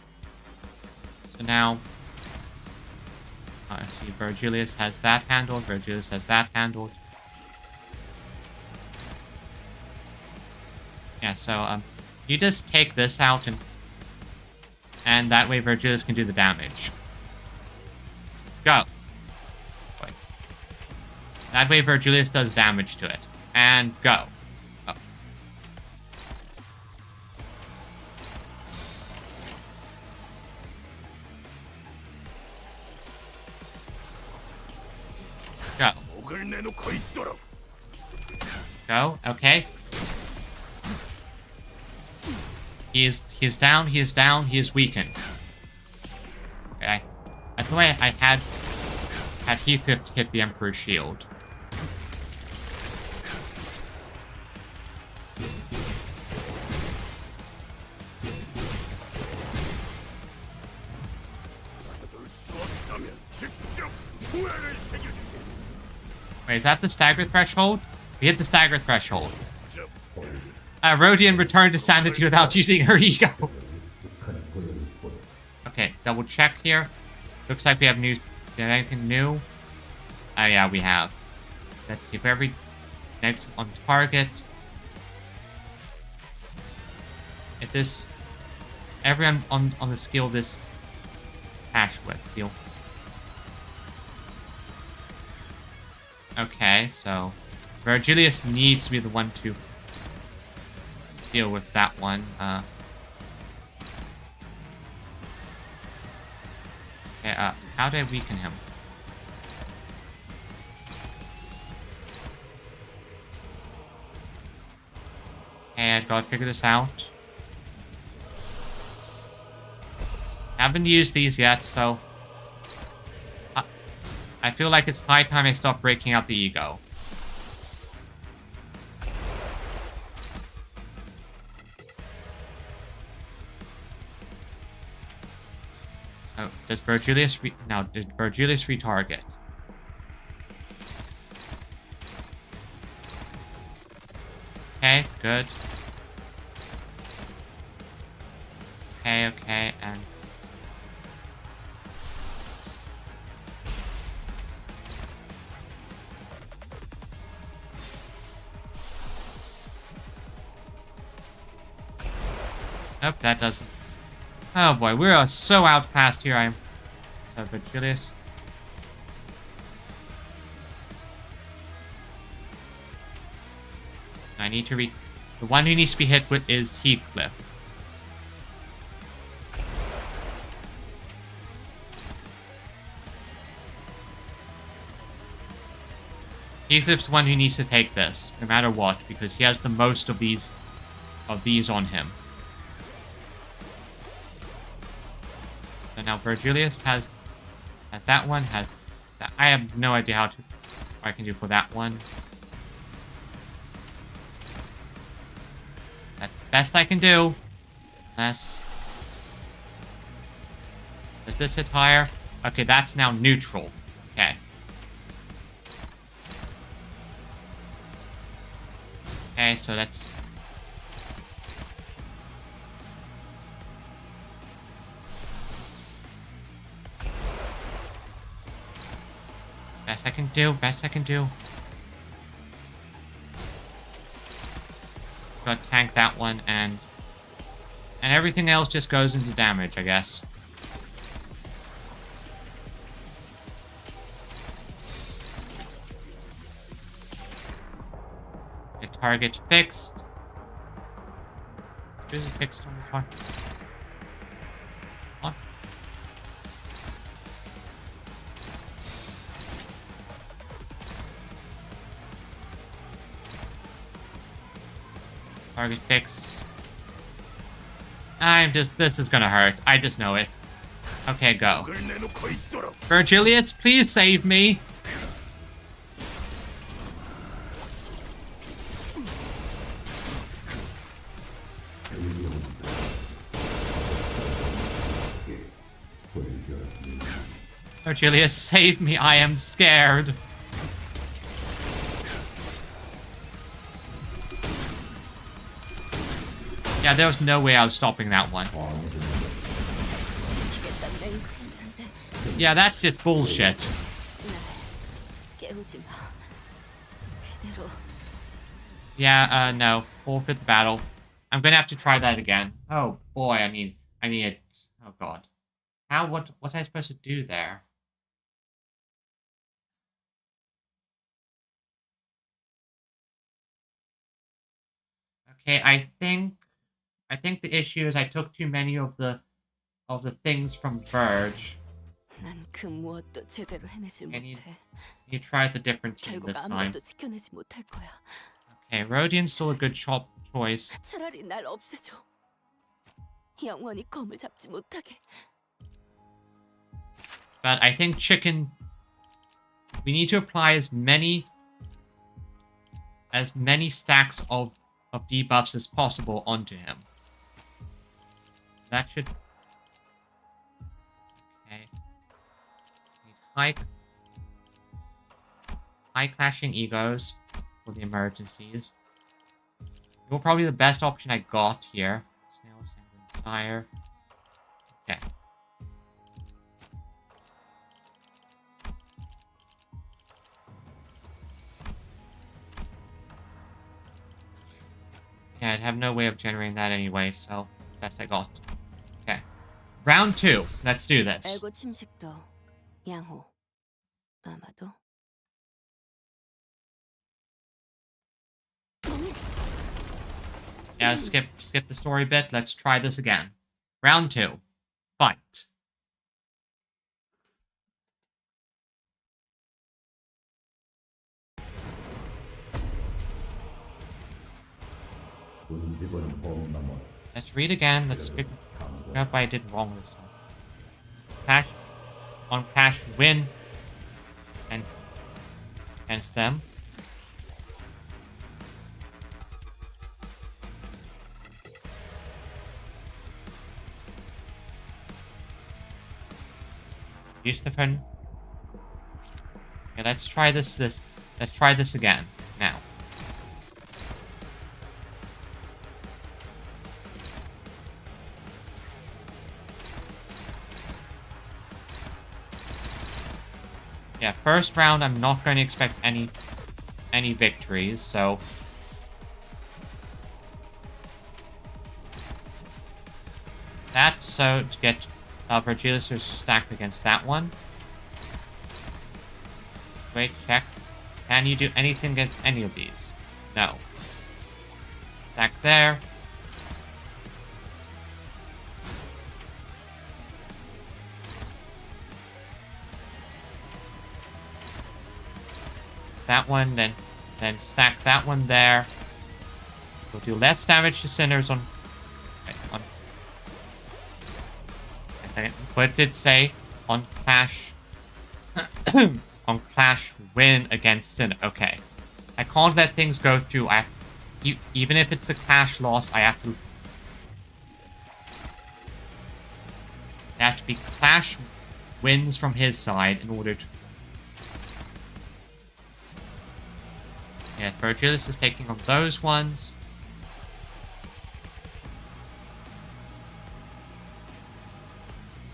now let's see. Virgilius has that handled. Virgilius has that handled. Yeah, so you just take this out and that way Virgilius can do the damage. Go. Wait. That way Virgilius does damage to it. And go. Oh. Go. Go. Okay. He is down. He is down. He is weakened. Okay. I thought I had Heathcliff hit the Emperor's shield. Wait, is that the stagger threshold? We hit the stagger threshold. Rodian returned to sanity without using her ego. Okay, double check here. Looks like we have anything new. Oh yeah, we have. Let's see, for every next on target. If this, everyone on the skill this hash with deal. Okay, so Virgilius needs to be the one to deal with that one. Okay, how do I weaken him? Okay, I've got to figure this out. Haven't used these yet, so I feel like it's high time I stop breaking out the ego. So, does Virgilius did Virgilius retarget? good. Okay, okay, and... Nope, that doesn't. Oh boy, we are so outcast here. I'm so vigilous. I need to read. The one who needs to be hit with is Heathcliff. Heathcliff's the one who needs to take this, no matter what, because he has the most of these on him. So now Virgilius has that one, has that. I have no idea what I can do for that one. That's the best I can do. Unless... Does this hit higher? Okay, that's now neutral. Okay. Okay, so that's... Best I can do, best I can do. Gotta tank that one, and everything else just goes into damage, I guess. The target fixed. Is it fixed on the target? What? Target fixed. This is gonna hurt. I just know it. Okay, go. Virgilius, please save me. Virgilius, save me. I am scared. Yeah, there was no way I was stopping that one. Yeah, that's just bullshit. Yeah, no. Forfeit the battle. I'm gonna have to try that again. Oh boy, I mean it's... Oh god. What was I supposed to do there? Okay, I think the issue is I took too many of the things from Verge. And you try the different team this time. Okay, Rodian's still a good choice. But I think Chicken... We need to apply as many stacks of debuffs as possible onto him. That should... Okay. Need high clashing egos for the emergencies. You're probably the best option I got here. Snail, Sanguine Sire. Okay. Yeah, I'd have no way of generating that anyway, so best I got. Okay. Round 2. Let's do this. Yeah, skip the story bit. Let's try this again. Round 2. Fight. Let's read again. Let's figure out what I did wrong this time. Cash, win, and against them. Use the phone. Okay, let's try this. Let's try this again now. Yeah, first round I'm not going to expect any victories, so that, so to get Virgilius is stacked against that one. Wait, check. Can you do anything against any of these? No. Stack there. That one, then stack that one there. We'll do less damage to sinners on. Wait, on. A second. What did it say on Clash? On Clash win against Sinner. Okay, I can't let things go through. Even if it's a Clash loss, I have to. It has to be Clash wins from his side in order to. Yeah, Virgilius is taking on those ones.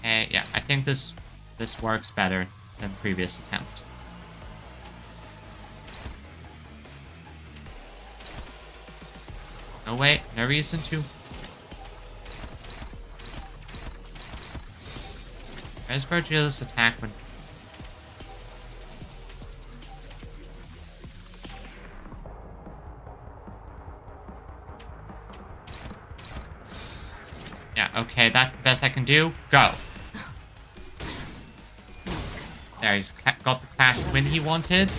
Yeah, I think this works better than previous attempt. No way, no reason to. Where's Virgilius attack when? Yeah, okay, that's the best I can do. Go. There, he's got the Clash win he wanted.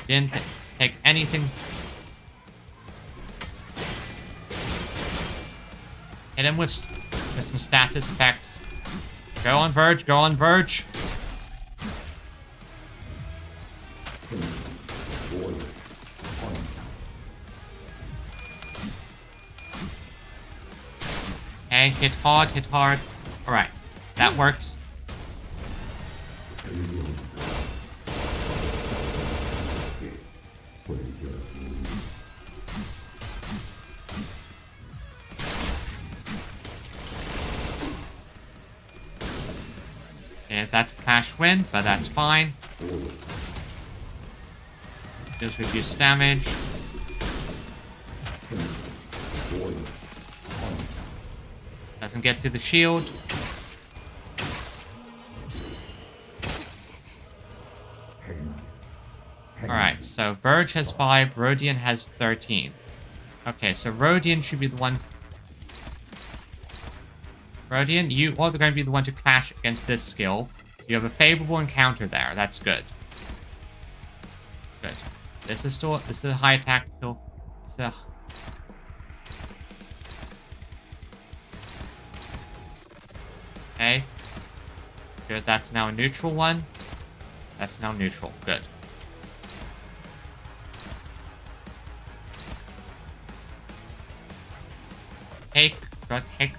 Didn't take anything. Hit him with some status effects. Go on, Verge. Go on, Verge. Okay, hit hard, hit hard. Alright, that worked. Yeah, that's a Clash win, but that's fine. Just reduce damage. Doesn't get to the shield. Alright, so Verge has 5, Rodian has 13. Okay, so Rodian should be the one. Rodian, you are going to be the one to clash against this skill. You have a favorable encounter there. That's good. Good. This is a high attack skill. Okay. Good, that's now a neutral one. That's now neutral. Good. Take. Good. Take.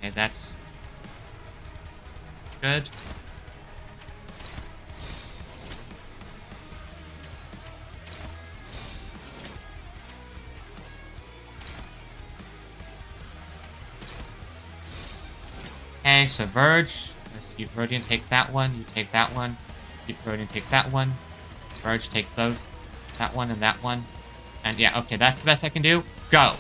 Okay, that's good. Okay, so Verge. You Rodian take that one, you take that one. You Rodian take that one. Verge takes those. That one and that one. And yeah, okay, that's the best I can do. Go!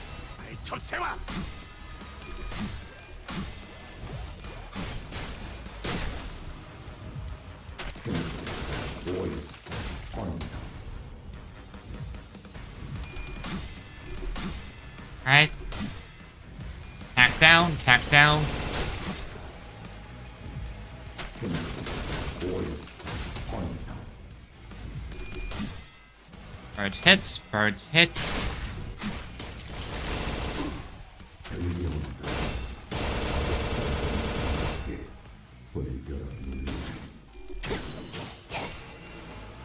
Alright. Tack down, tack down. Bird hits, birds hit.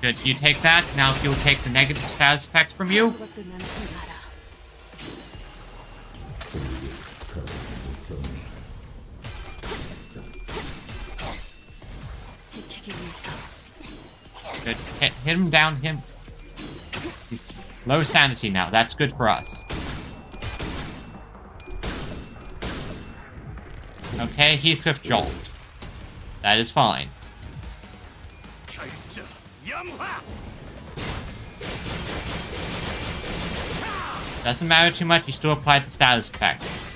Good, you take that. Now he'll take the negative status effects from you. Good, hit him down, him. He's low sanity now. That's good for us. Okay, Heathcliff jolt. That is fine. Doesn't matter too much, you still apply the status effects.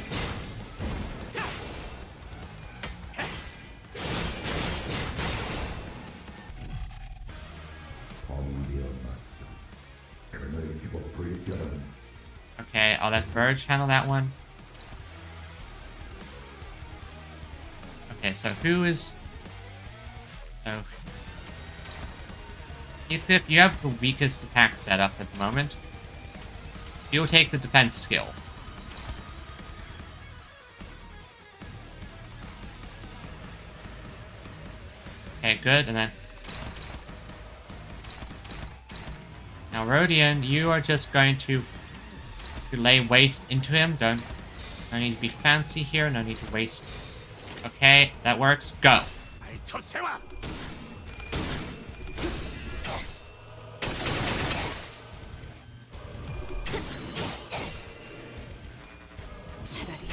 Okay, I'll let Verge handle that one. Okay, so who is... Oh. Heathcliff, you have the weakest attack setup at the moment. You'll take the defense skill. Okay, good, and then... Now, Rodian, you are just going to lay waste into him. No need to be fancy here, no need to waste. Okay, that works. Go.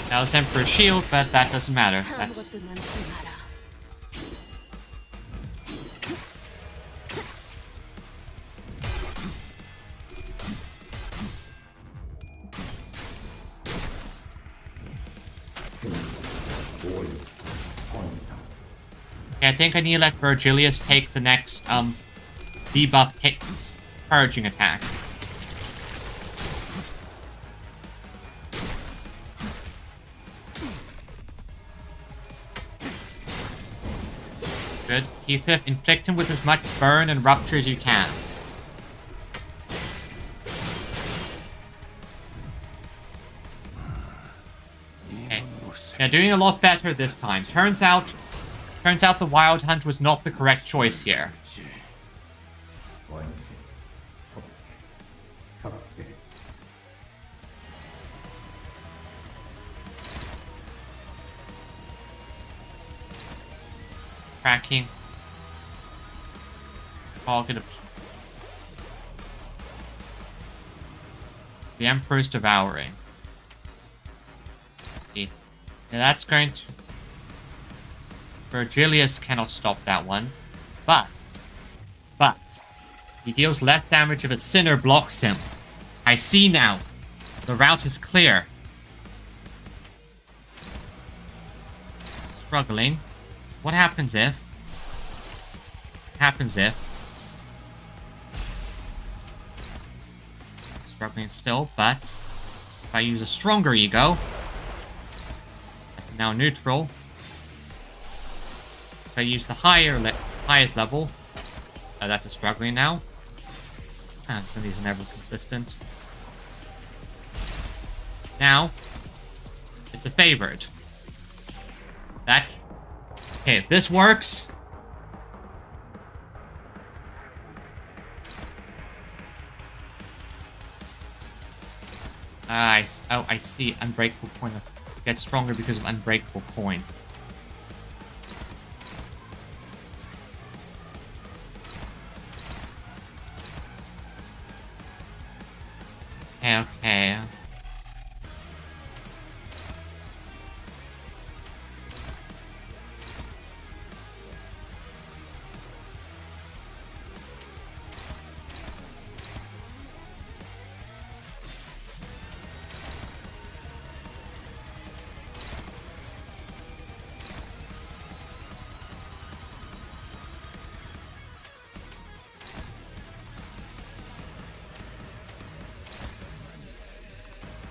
That was Emperor's shield, but that doesn't matter. That's... Okay, I think I need to let Virgilius take the next, debuff purging attack. Good. Heathcliff, inflict him with as much burn and rupture as you can. Okay. Now doing a lot better this time. Turns out the Wild Hunt was not the correct choice here. Cracking. Target of... The Emperor's devouring. Let's see. Now that's going to... Virgilius cannot stop that one. But he deals less damage if a sinner blocks him. I see now. The route is clear. Struggling. What happens if... Struggling still, but... If I use a stronger ego... That's now neutral. If I use the highest level... that's a struggling now. Some of these are never consistent. Now... It's a favored. That... Okay, if this works... I see. Unbreakable point gets stronger because of unbreakable points. Okay.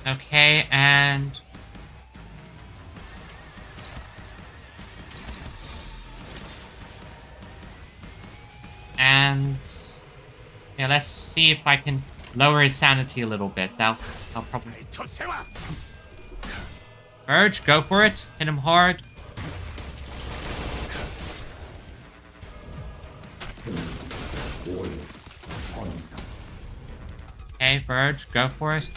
Okay, and... Yeah, let's see if I can lower his sanity a little bit. I'll probably... Urge, go for it. Hit him hard. Okay, Verge, go for it.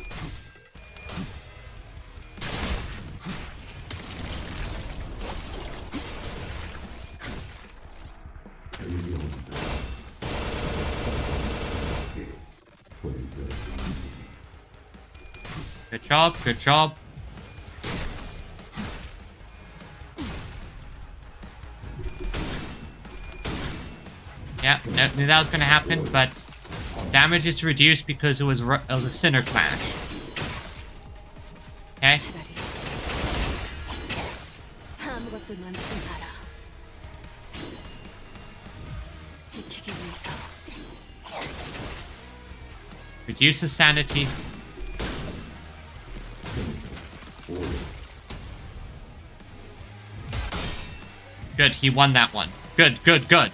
Good job, good job. Yeah, knew that was going to happen, but damage is reduced because it was a Sinner Clash. Okay. 아무것도 남지 마라. 지키기 위해서. Reduces sanity. Good, he won that one. Good, good, good.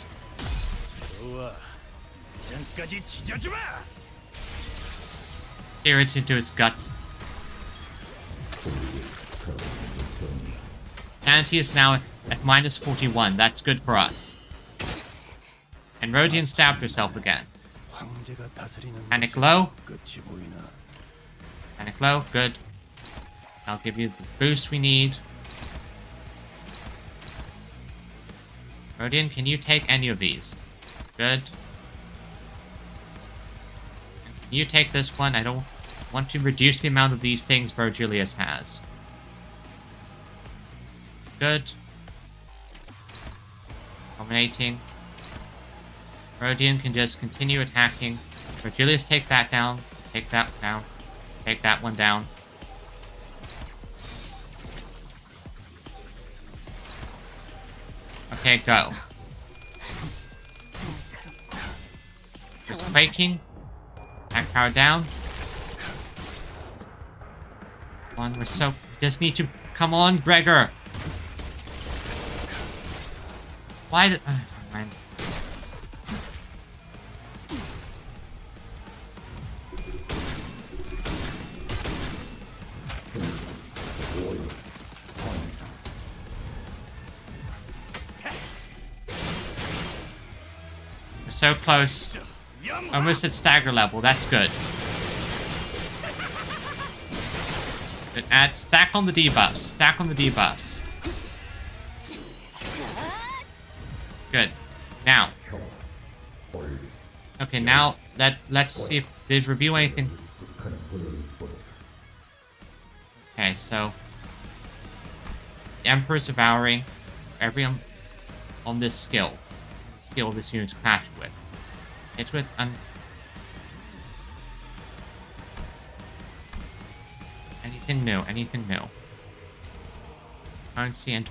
Steer it into his guts. Sanity is now at minus 41. That's good for us. And Rodian stabbed herself again. Panic low. Panic low, good. I'll give you the boost we need. Rodian, can you take any of these? Good. Can you take this one? I don't want to reduce the amount of these things Virgilius has. Good. Dominating. Rodian can just continue attacking. Virgilius, take that down. Take that down. Take that one down. Okay, go. Just quaking. Attack power down. Come on, we're so... Just need to... Come on, Gregor! Why did... never mind. We're so close. Almost at stagger level. That's good. Good. Add stack on the debuffs. Stack on the debuffs. Good. Now. Okay, now let's see if did review anything. Okay, so the Emperor's devouring everyone on this skill this unit's clashed with. It's with anything new, anything new. Currency and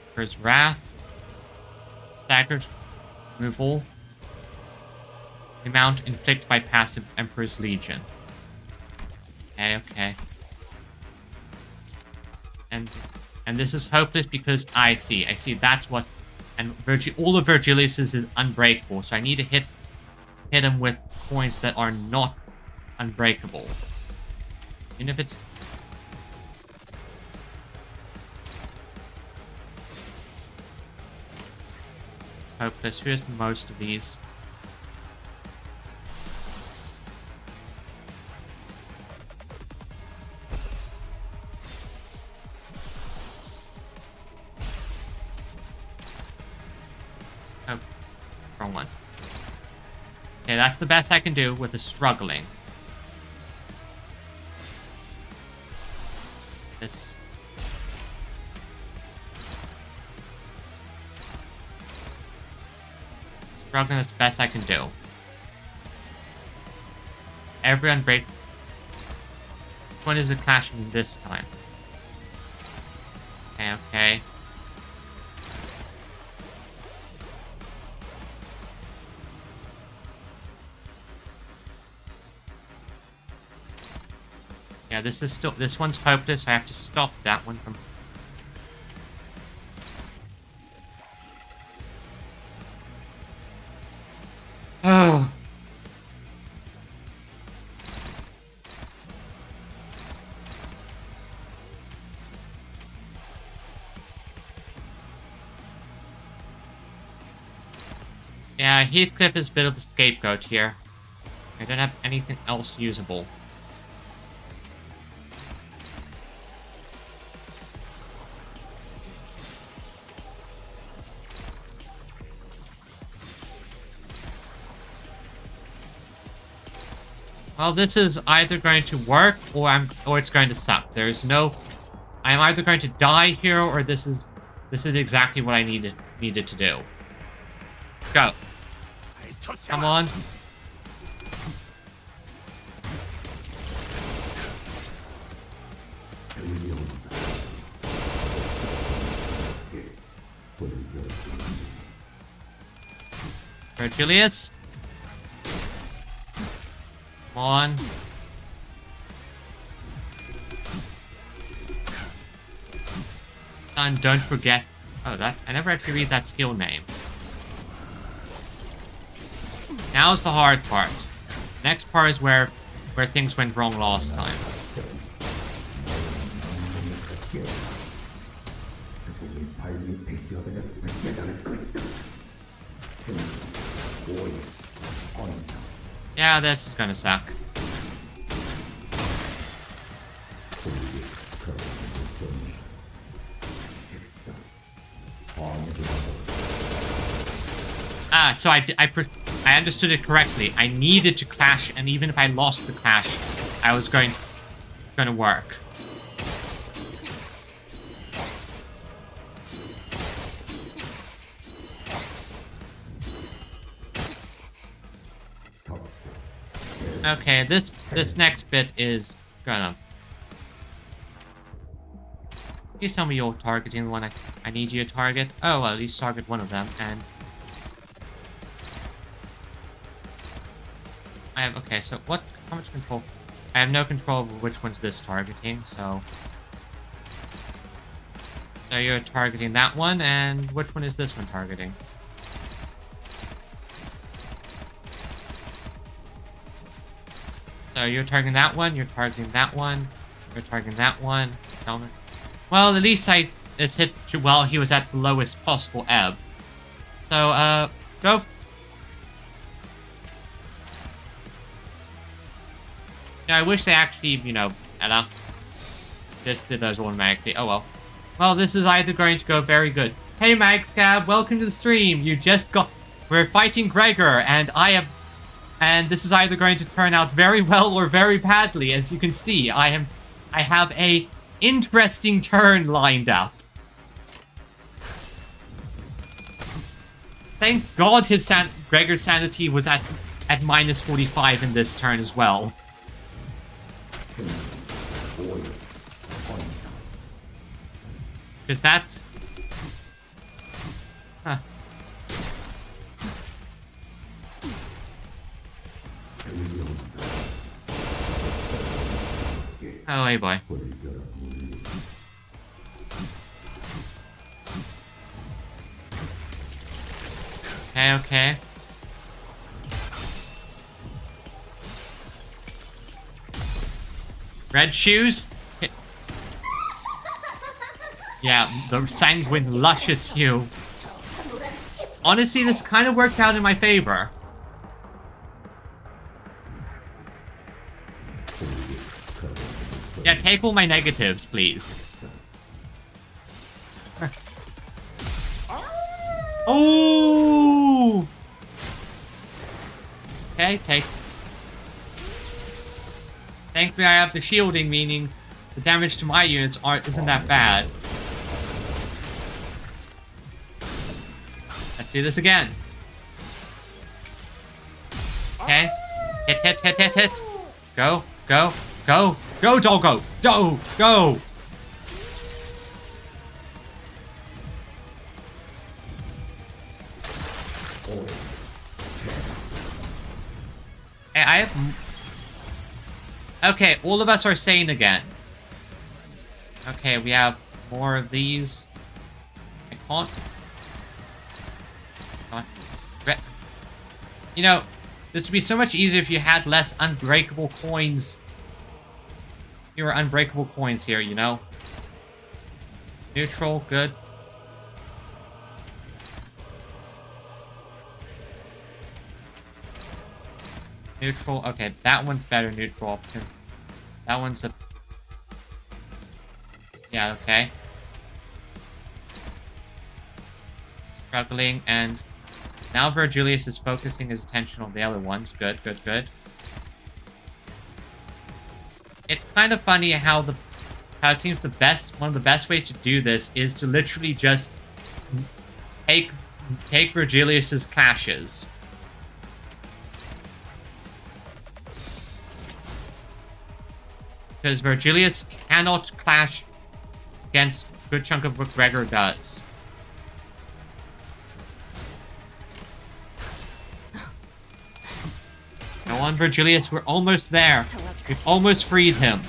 Emperor's Wrath. Staggered removal. The amount inflicted by passive Emperor's Legion. Okay, okay. And this is hopeless because I see that's what, and all of Virgilius's is unbreakable, so I need to hit him with points that are not unbreakable. Even if it's hopeless. Here's most of these. Oh, wrong one. Okay, that's the best I can do with the struggling. This. Struggling is the best I can do. Everyone break. Which one is it clashing this time? Okay, okay. Yeah, this one's hopeless. I have to stop that one from... Oh. Yeah, Heathcliff is a bit of the scapegoat here. I don't have anything else usable. Well, this is either going to work or it's going to suck. There's no... I'm either going to die here or this is exactly what I needed to do. Go. Come on. Julius. Come on. And don't forget. Oh, I never actually read that skill name. Now's the hard part. Next part is where things went wrong last time. Yeah, this is gonna suck. Ah, so I understood it correctly. I needed to clash, and even if I lost the clash, I was going to work. Okay, this next bit is gonna. Please tell me you're targeting the one I need you to target. Oh, well, at least target one of them, and I have, okay, so how much control? I have no control over which one's this targeting, so you're targeting that one, and which one is this one targeting? So you're targeting that one, you're targeting that one, you're targeting that one. Well, at least it's hit while he was at the lowest possible ebb. So, go. Yeah, I wish they actually, you know, just did those automatically. Oh well. Well, this is either going to go very good. Hey, Magscab, welcome to the stream. We're fighting Gregor, and this is either going to turn out very well or very badly. As you can see, I have a interesting turn lined up. Thank God Gregor's sanity was at minus 45 in this turn as well. Because that... Huh. Oh, hey boy. Okay. Red shoes? Yeah, the sanguine, luscious hue. Honestly, this kind of worked out in my favor. Yeah, take all my negatives, please. Oh! Okay, take. Thankfully, I have the shielding, meaning the damage to my units isn't that bad. Let's do this again. Okay. Hit. Go. Go, doggo. Go. Hey, I have... Okay, all of us are sane again. Okay, we have more of these. I can't... You know, this would be so much easier if you had less unbreakable coins. Fewer unbreakable coins here, you know? Neutral, good. Neutral, okay, that one's better neutral option. That one's a... Yeah, okay. Struggling, and now Virgilius is focusing his attention on the other ones. Good. It's kind of funny how it seems one of the best ways to do this is to literally just take take Virgilius's clashes. Because Virgilius cannot clash against a good chunk of what Gregor does. Go on, Virgilius, we're almost there. We've almost freed him.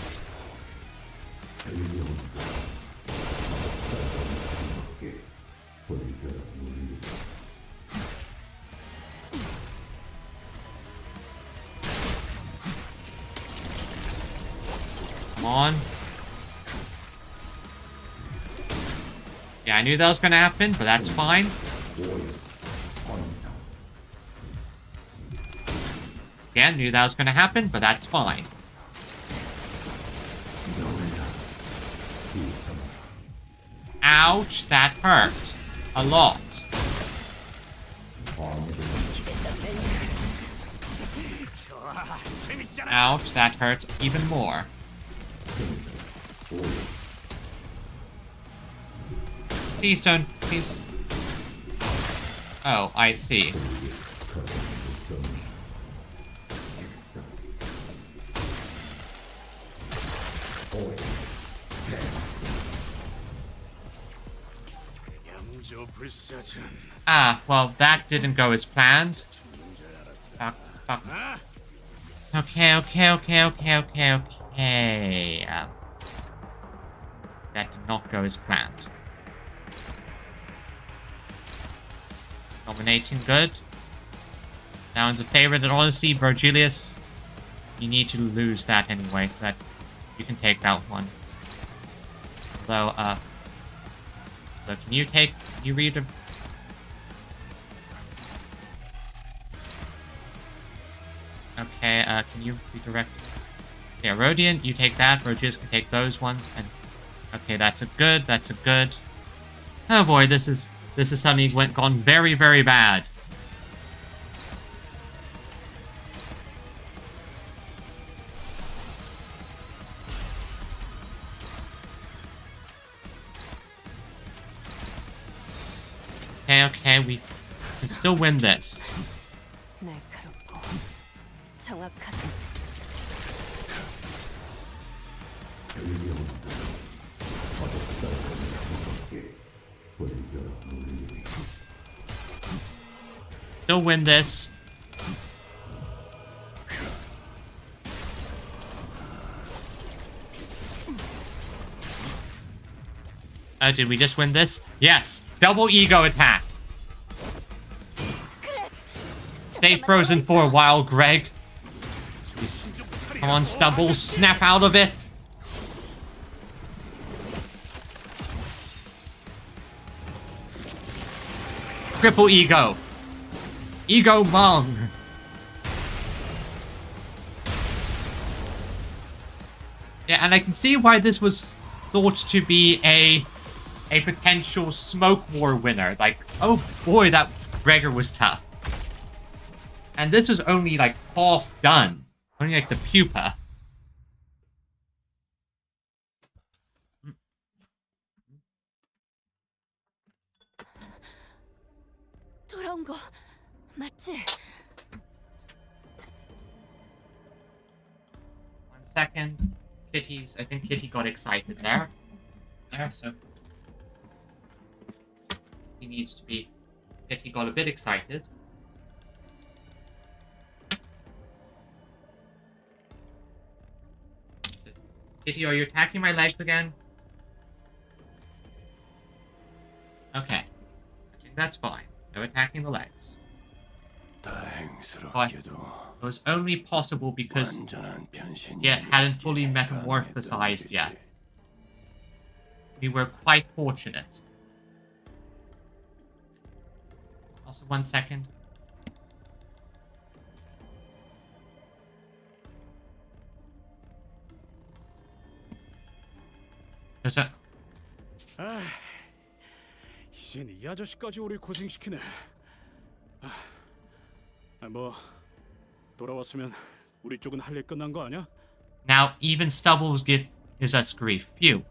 Come on. Yeah, I knew that was going to happen, but that's fine. Again, knew that was going to happen, but that's fine. Ouch, that hurt. A lot. Ouch, that hurts even more. Please don't, please. Oh, I see. Ah, well, that didn't go as planned. Fuck, fuck. Okay. That did not go as planned. Dominating, good. Now in the favorite, and honestly, Virgilius, you need to lose that anyway, so that you can take that one. Although, so can you read a... Okay, can you redirect? Yeah, Rodian, you take that. Virgilius can take those ones, and okay, that's a good. Oh boy, this is suddenly gone very, very bad. Okay, we can still win this. Still win this. Oh, did we just win this? Yes! Double ego attack! Stay frozen for a while, Greg. Come on, Stubbles, snap out of it! Triple ego! Ego Mong! Yeah, and I can see why this was thought to be a potential smoke war winner. Like, oh boy, that Gregor was tough. And this was only like half done. Only like the pupa. 돌아온 거 맞지? 1 second. I think Kitty got excited there. So he needs to be. Kitty got a bit excited. Kitty, are you attacking my legs again? Okay. I think that's fine. No attacking the legs. But it was only possible because it hadn't fully metamorphosized yet. We were quite fortunate. Also, 1 second. There's a... 아, 이젠 이 아저씨까지 우리 고생시키네. 뭐 돌아왔으면 우리 쪽은 할 일 끝난 거 아니야? Now even Stubbles gives us grief. Phew.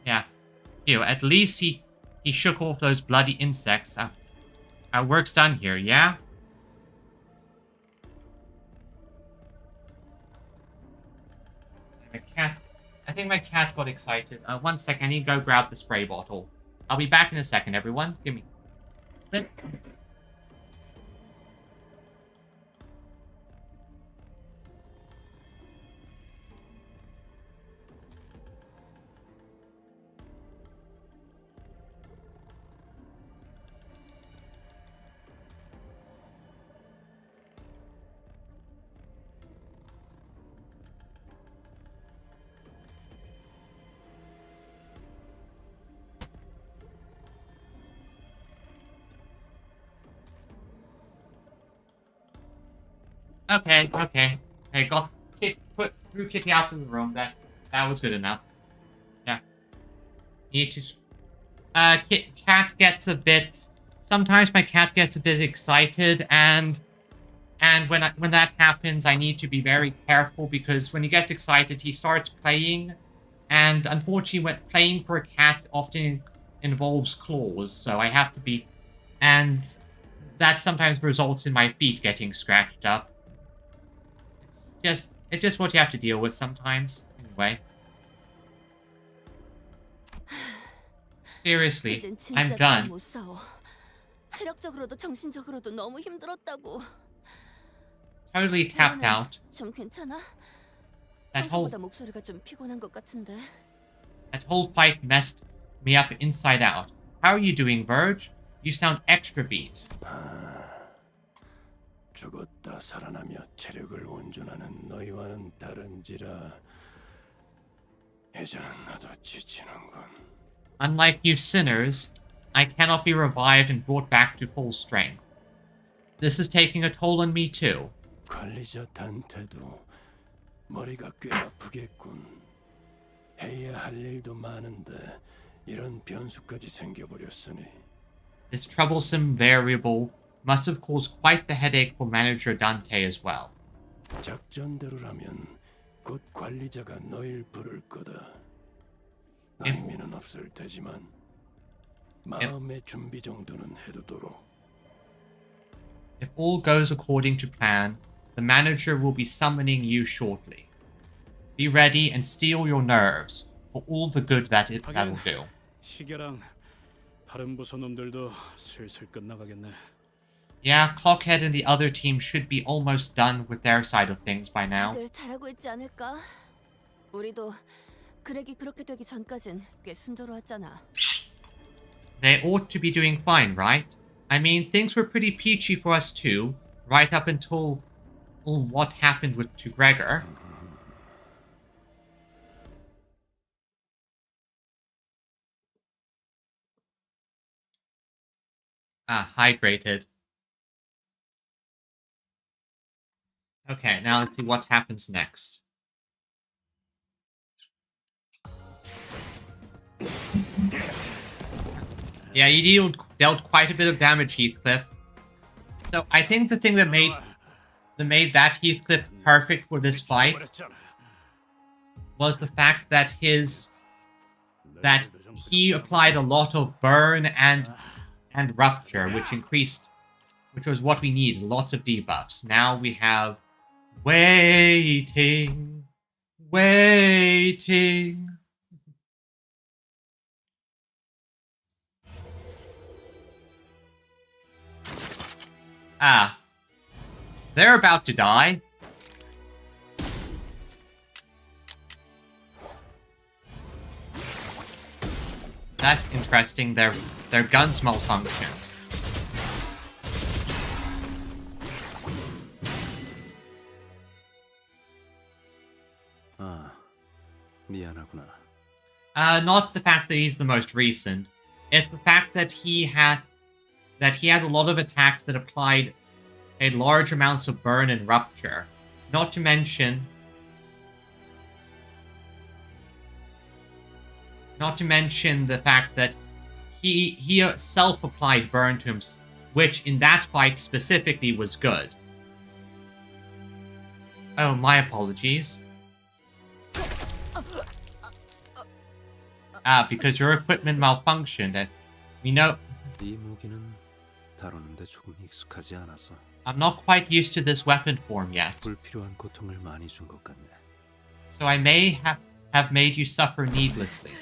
Yeah. Phew. At least he he shook off those bloody insects. Our work's done here, yeah? My cat... I think my cat got excited. 1 second, I need to go grab the spray bottle. I'll be back in a second, everyone. Give me... Okay. Hey, threw Kitty out of the room. That was good enough. Yeah. Need to... cat gets a bit... Sometimes my cat gets a bit excited, and when that happens, I need to be very careful, because when he gets excited, he starts playing, and unfortunately, when playing for a cat often involves claws, so I have to be... And that sometimes results in my feet getting scratched up. It's just what you have to deal with sometimes. Anyway. Seriously, I'm done. 체력적으로도 정신적으로도 너무 힘들었다고. Totally tapped out. 좀 괜찮아? That whole 목소리가 좀 피곤한 것 같은데. That whole fight messed me up inside out. How are you doing, Verge? You sound extra beat. 죽었다 살아나며 체력을 온전하는 너희와는 다른지라 이제는 나도 지치는군. Unlike you sinners, I cannot be revived and brought back to full strength. This is taking a toll on me too. 관리자 단테도 머리가 꽤 아프겠군. 해야 할 일도 많은데 이런 변수까지 생겨버렸으니. This troublesome variable must have caused quite the headache for Manager Dante as well. 작전대로라면 곧 관리자가 너희를 부를 거다. 의미는 없을 테지만 마음의 준비 정도는 해두도록. If all goes according to plan, the manager will be summoning you shortly. Be ready and steel your nerves for all the good that will do. 시계랑 다른 부서 놈들도 슬슬 끝나가겠네. Yeah, Clockhead and the other team should be almost done with their side of things by now. 다들 잘하고 있지 않을까? 우리도 그렉이 그렇게 되기 전까진 꽤 순조로웠잖아. They ought to be doing fine, right? I mean, things were pretty peachy for us too, right up until what happened to Gregor. Hydrated. Okay, now let's see what happens next. Yeah, you dealt quite a bit of damage, Heathcliff. So I think the thing that made that Heathcliff perfect for this fight was the fact that he applied a lot of burn and rupture, which was what we needed, lots of debuffs. Now we have waiting. They're about to die. That's interesting. Their guns malfunctioned. 미안하구나. Not the fact that he's the most recent. It's the fact that he had a lot of attacks that applied a large amounts of burn and rupture. Not to mention the fact that he self-applied burn to him, which in that fight specifically was good. Oh, my apologies. Because your equipment malfunctioned. We know 이 무기는 다루는데 조금 익숙하지 않아서 I'm not quite used to this weapon form yet, 불필요한 고통을 많이 준 것 같네. so I may have made you suffer needlessly.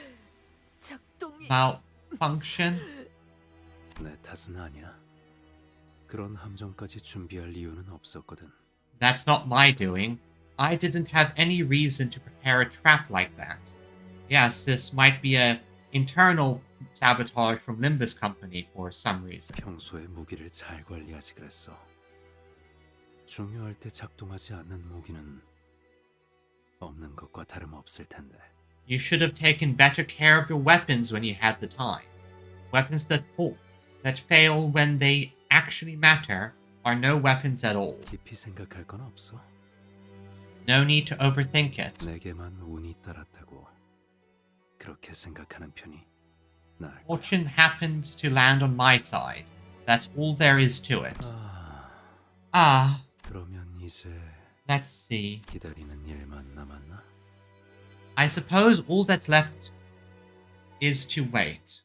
작동이 Malfunction? 내 탓은 아니야. 그런 함정까지 준비할 이유는 없었거든. That's not my doing. I didn't have any reason to prepare a trap like that. Yes, this might be a internal sabotage from Limbus Company for some reason. 평소에 무기를 잘 관리하지 그랬어. 중요할 때 작동하지 않는 무기는 없는 것과 다름없을 텐데. You should have taken better care of your weapons when you had the time. Weapons that fail when they actually matter are no weapons at all. 깊이 생각할 건 없어. No need to overthink it. 내게만 운이 따랐다고 그렇게 생각하는 편이 나을 거야. Fortune happened to land on my side. That's all there is to it. 그러면 이제 Let's see. 기다리는 일만 남았나? I suppose all that's left is to wait.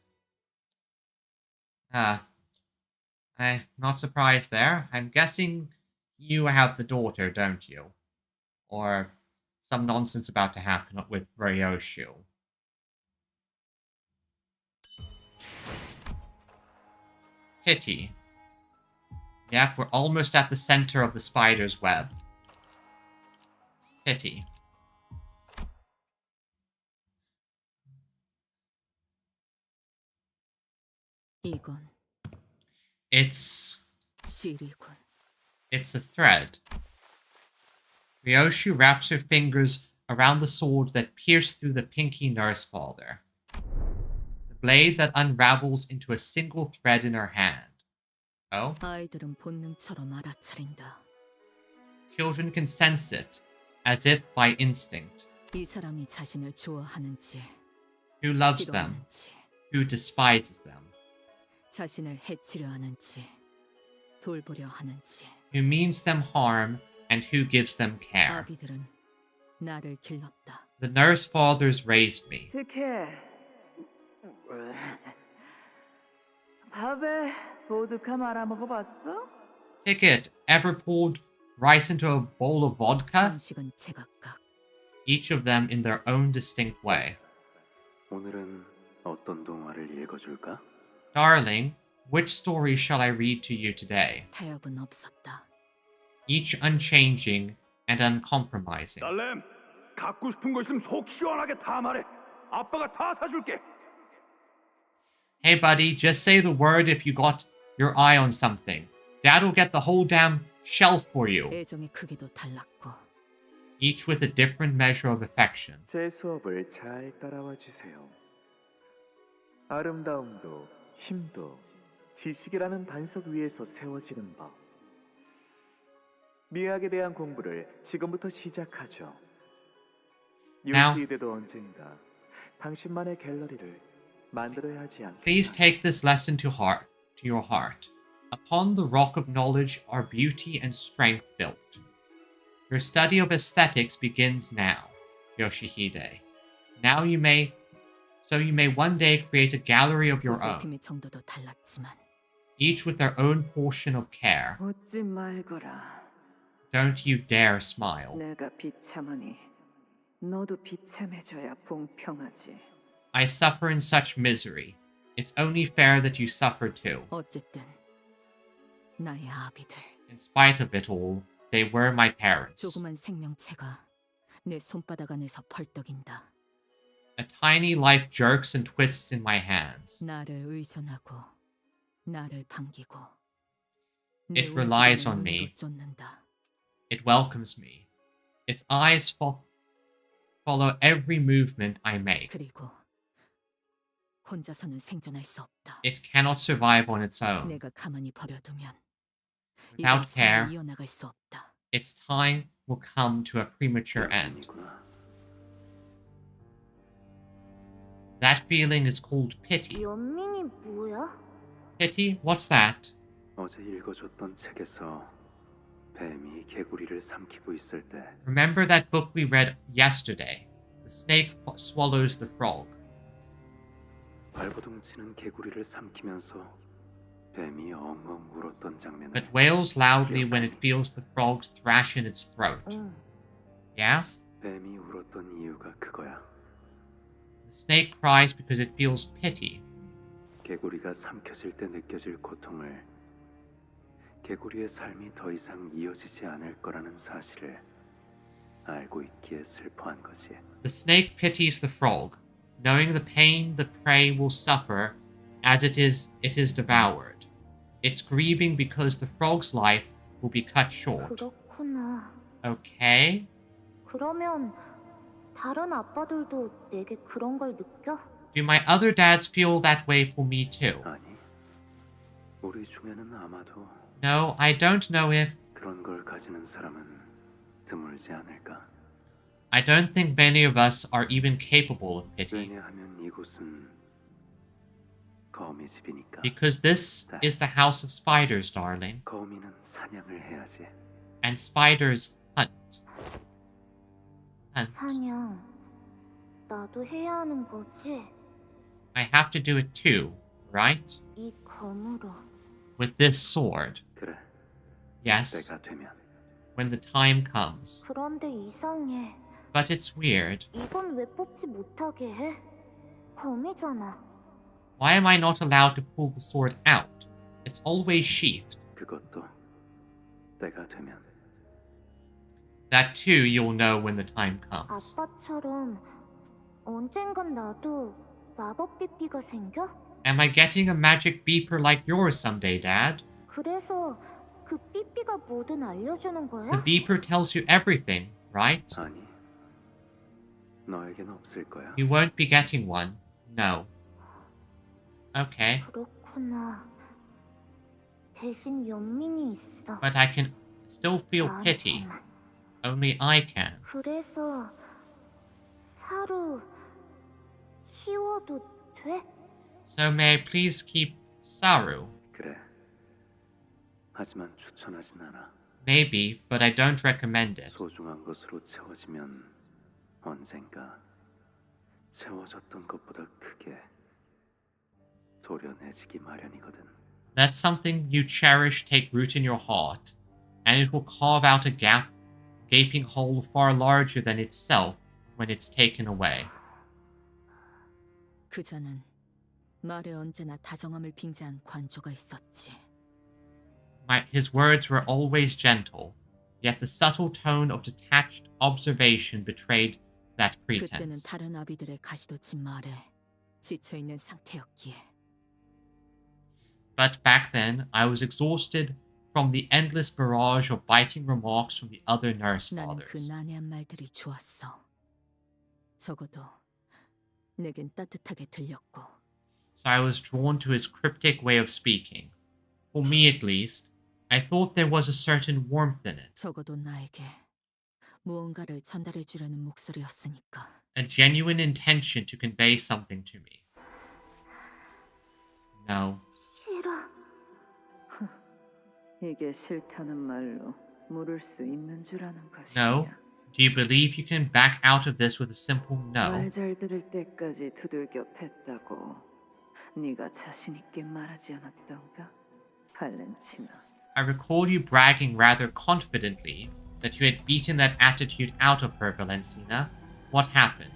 I'm not surprised there. I'm guessing you have the daughter, don't you? Or some nonsense about to happen with Ryoshu. Pity. Yep, we're almost at the center of the spider's web. Pity. 이건 It's 실이군. a thread. Ryoshu wraps her fingers around the sword that pierced through the pinky nurse father. The blade that unravels into a single thread in her hand. Oh? 아이들은 본능처럼 알아차린다. Children can sense it, as if by instinct. 이 사람이 자신을 좋아하는지, Who loves them? 싫어하는지, Who despises them? 자신을 해치려 하는지, 돌보려 하는지. Who means them harm and who gives them care? 아비들은 나를 길렀다. The nurse fathers raised me. 특혜. 밥에 보드카 말아 먹어봤어? Ticket, ever poured rice into a bowl of vodka? 음식은 제각각. Each of them in their own distinct way. 오늘은 어떤 동화를 읽어줄까? Darling, which story shall I read to you today? 타협은 없었다. Each unchanging and uncompromising. 딸램, 갖고 싶은 거 있으면 속 시원하게 다 말해. 아빠가 다 사줄게. Hey buddy, just say the word if you got your eye on something. Dad'll get the whole damn shelf for you. 애정의 크기도 달랐고. Each with a different measure of affection. 제 수업을 잘 따라와 주세요. 아름다움도 힘도 지식이라는 반석 위에서 세워지는 법. 미학에 대한 공부를 지금부터 시작하죠. Now, 유치이대도 언젠가 당신만의 갤러리를 만들어야 하지 않겠나. please take this lesson to your heart. Upon the rock of knowledge are beauty and strength built. Your study of aesthetics begins now, Yoshihide. So you may one day create a gallery of your own, 보살핌의 정도도 달랐지만. each with their own portion of care. 웃지 말거라. Don't you dare smile. 내가 비참하니 너도 비참해져야 공평하지. I suffer in such misery. It's only fair that you suffer too. 어쨌든 나의 아비들. In spite of it all, they were my parents. 조그만 생명체가 내 손바닥 안에서 펄떡인다. A tiny life jerks and twists in my hands. 나를 의존하고 나를 반기고. 내 It relies 움직임에 on me. 눈도 쫓는다. It welcomes me. Its eyes follow every movement I make. 그리고 혼자서는 생존할 수 없다. It cannot survive on its own. 내가 가만히 버려두면 Without 이건 care, 삶을 이어나갈 수 없다. its time will come to a premature end. That feeling is called pity. 연민이 뭐야? Pity? What's that? 어제 읽어줬던 책에서 뱀이 개구리를 삼키고 있을 때 Remember that book we read yesterday? The snake swallows the frog. 발버둥 치는 개구리를 삼키면서 뱀이 엉엉 울었던 장면을 but wails loudly when it feels the frog's thrash in its throat. Yeah? 뱀이 울었던 이유가 그거야. The snake cries because it feels pity. 개구리가 삼켜질 때 느껴질 고통을, 개구리의 삶이 더 이상 이어지지 않을 거라는 사실을 알고 있기에 슬퍼한 거지. The snake pities the frog, knowing the pain the prey will suffer as it is devoured. It's grieving because the frog's life will be cut short. 그렇구나. Okay? 그러면 다른 아빠들도 내게 그런 걸 느껴? Do my other dads feel that way for me too? 아니, 우리 중에는 아마도 No, I don't know if... 그런 걸 가지는 사람은 드물지 않을까. I don't think many of us are even capable of pity. 왜냐하면 이곳은 거미 집이니까. Because this is the house of spiders, darling. 거미는 사냥을 해야지. And spiders hunt. 사냥, 나도 해야 하는 거지? I have to do it too, right? 이 검으로. With this sword. 그래. Yes. 때가 되면. When the time comes. 그런데 이상해. But it's weird. 이건 왜 뽑지 못하게 해? 검이잖아. Why am I not allowed to pull the sword out? It's always sheathed. 그것도 때가 되면. That too you'll know when the time comes. 아빠처럼 언젠간 나도 마법 삐삐가 생겨? Am I getting a magic beeper like yours someday, Dad? 그래서 그 삐삐가 뭐든 알려주는 거야? The beeper tells you everything, right? 아니, 너에겐 없을 거야. You won't be getting one. No. Okay. 그렇구나. 대신 연민이 있어. But I can still feel pity. Only I can. 그래서 사루 키워도 돼? So may I please keep Saru? 그래. 하지만 추천하진 않아. Maybe, but I don't recommend it. 소중한 것으로 채워지면 언젠가 채워졌던 것보다 크게 도려내지기 마련이거든. Let something you cherish take root in your heart, and it will carve out a gaping hole far larger than itself when it's taken away. 그자는 말에 언제나 다정함을 빙자한 관조가 있었지. His words were always gentle, yet the subtle tone of detached observation betrayed that 그때는 pretense. 다른 아비들의 가시돋친 말에 지쳐있는 상태였기에. But back then, I was exhausted from the endless barrage of biting remarks from the other nurse 나는 그 fathers. 난해한 말들이 좋았어. 적어도 내겐 따뜻하게 들렸고. So I was drawn to his cryptic way of speaking. For me at least, I thought there was a certain warmth in it. 적어도 나에게 무언가를 전달해 주려는 목소리였으니까. A genuine intention to convey something to me. No. 싫어. 이게 싫다는 말로 물을 수 있는 줄 아는 것이야. No. Do you believe you can back out of this with a simple no? 말 잘 들을 때까지 두들겨 팼다고 네가 자신 있게 말하지 않았던가? 발렌치나. I recall you bragging rather confidently that you had beaten that attitude out of her, Valencina. What happened?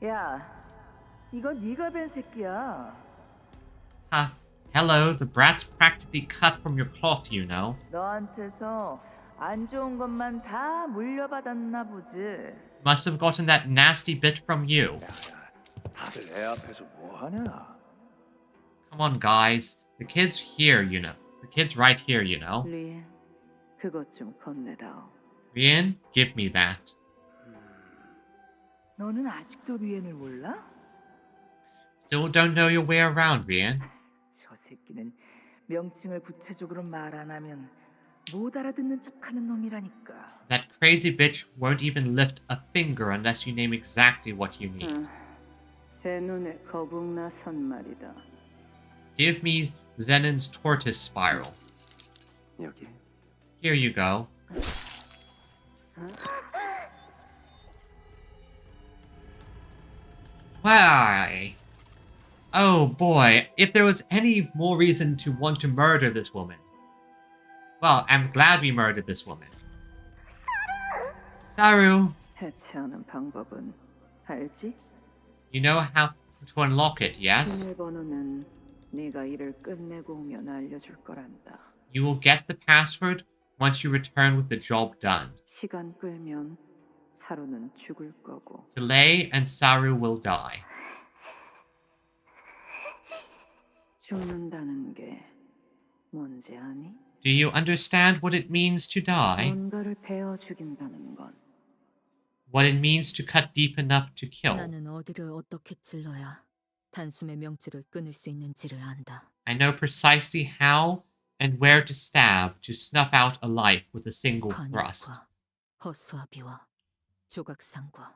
야, 이거 네가 뵌 새끼야. Hello, the brat's practically cut from your cloth, you know. 너한테서 안 좋은 것만 다 물려받았나 보지. Must have gotten that nasty bit from you. 다들 애 앞에서 뭐 하냐? Come on, guys. The kid's here, you know. The kid's right here, you know. 리, 그것 좀 건네다오. Rian, give me that. 너는 아직도 리엔을 몰라? Still don't know your way around, Rian. 저 새끼는 명칭을 구체적으로 말 안 하면 못 알아듣는 척하는 놈이라니까. That crazy bitch won't even lift a finger unless you name exactly what you need. 제 눈에 거북나선 말이다. Give me Zenon's tortoise spiral. 여기. Here you go. Why? Oh boy, if there was any more reason to want to murder this woman. Well, I'm glad we murdered this woman. Saru! 해체하는 방법은 알지? You know how to unlock it, yes? 비밀번호는 네가 일을 끝내고 오면 알려줄 거란다. You will get the password once you return with the job done. 시간 끌면 사루는 죽을 거고. Delay and Saru will die. 죽는다는 게 뭔지 아니? Do you understand what it means to die? 뭔가를 베어 죽인다는 건. What it means to cut deep enough to kill? 나는 어디를 어떻게 찔러야 단숨에 명줄을 끊을 수 있는지를 안다. I know precisely how and where to stab to snuff out a life with a single thrust. 관역과 허수아비와 조각상과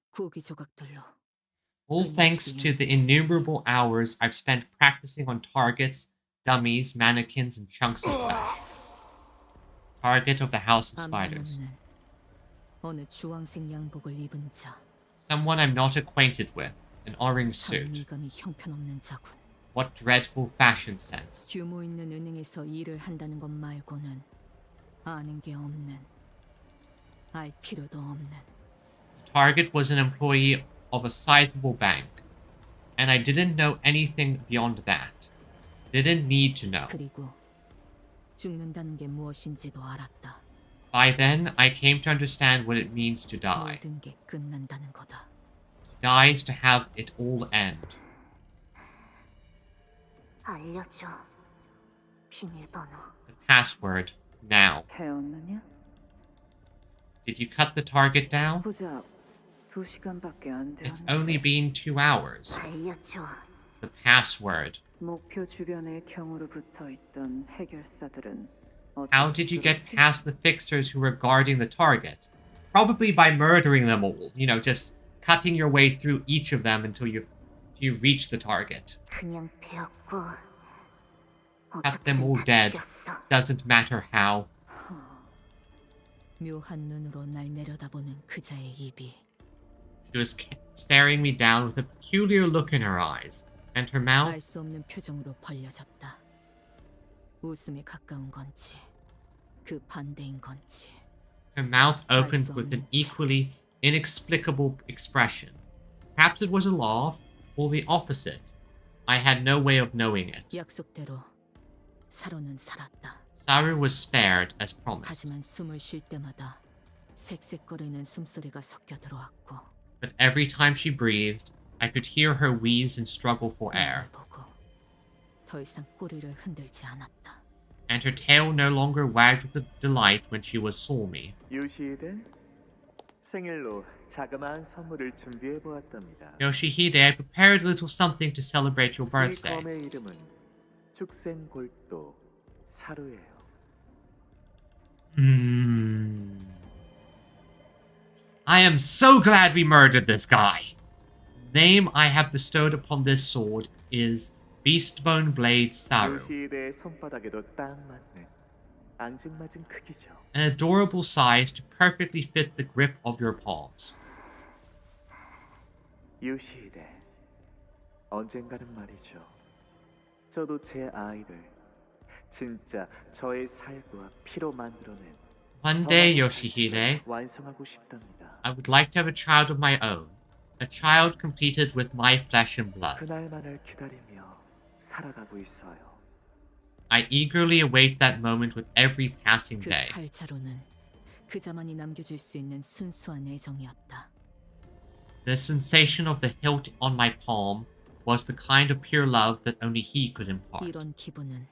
구기 조각들로 All thanks to the innumerable hours I've spent practicing on targets, dummies, mannequins, and chunks of flesh. Target of the House of Spiders. 어느 주황색 양복을 입은 자. Someone I'm not acquainted with, an orange suit. 미감이 형편없는 자군. What dreadful fashion sense. 규모 있는 은행에서 일을 한다는 것 말고는 아는 게 없는, 알 필요도 없는. Target was an employee of a sizable bank, and I didn't know anything beyond that. Didn't need to know. 그리고 죽는다는 게 무엇인지도 알았다. By then, I came to understand what it means to die. 모든 게 끝난다는 거다. Die is to have it all end. 알려줘. 비밀번호. The password, now. 배웠느냐? Did you cut the target down? 보자. 2시간밖에 안 It's 되었네. only been 2 hours. 알려줘. The password. 목표 주변에 경으로 붙어있던 해결사들은 How did you get past the fixers who were guarding the target? Probably by murdering them all. You know, just cutting your way through each of them until you reach the target. 그냥 배웠고. Cut them all dead. Doesn't matter how. 묘한 눈으로 날 내려다보는 그자의 입이. She was staring me down with a peculiar look in her eyes, and her mouth. 알 수 없는 표정으로 벌려졌다. 웃음에 가까운 건지, 그 반대인 건지. Her mouth opened with an equally inexplicable expression. Perhaps it was a laugh, or the opposite. I had no way of knowing it. 약속대로 사로는 살았다. Saru was spared as promised. 하지만 숨을 쉴 때마다 색색거리는 숨소리가 섞여 들어왔고. But every time she breathed, I could hear her wheeze and struggle for air. 보고 더 이상 꼬리를 흔들지 않았다. And her tail no longer wagged with delight when she saw me. 요시히데 생일로 자그마한 선물을 준비해 보았답니다. Yoshihide, I prepared a little something to celebrate your 이 birthday. 검의 이름은 축생골도 사루예요. I am so glad we murdered this guy. The name I have bestowed upon this sword is Beastbone Blade Saru. 요시히데의 손바닥에도 딱 맞는 앙증맞은 크기죠. An adorable size to perfectly fit the grip of your palms. 요시히데, 언젠가는 말이죠. 저도 제 아이를 진짜 저의 살과 피로 만들어낸 One day, Yoshihide, 완성하고 싶답니다. I would like to have a child of my own. A child completed with my flesh and blood. 그날만을 기다리며 살아가고 있어요. I eagerly await that moment with every passing 그 day. 팔자로는 그자만이 남겨줄 수 있는 순수한 애정이었다. The sensation of the hilt on my palm was the kind of pure love that only he could impart. 이런 기분은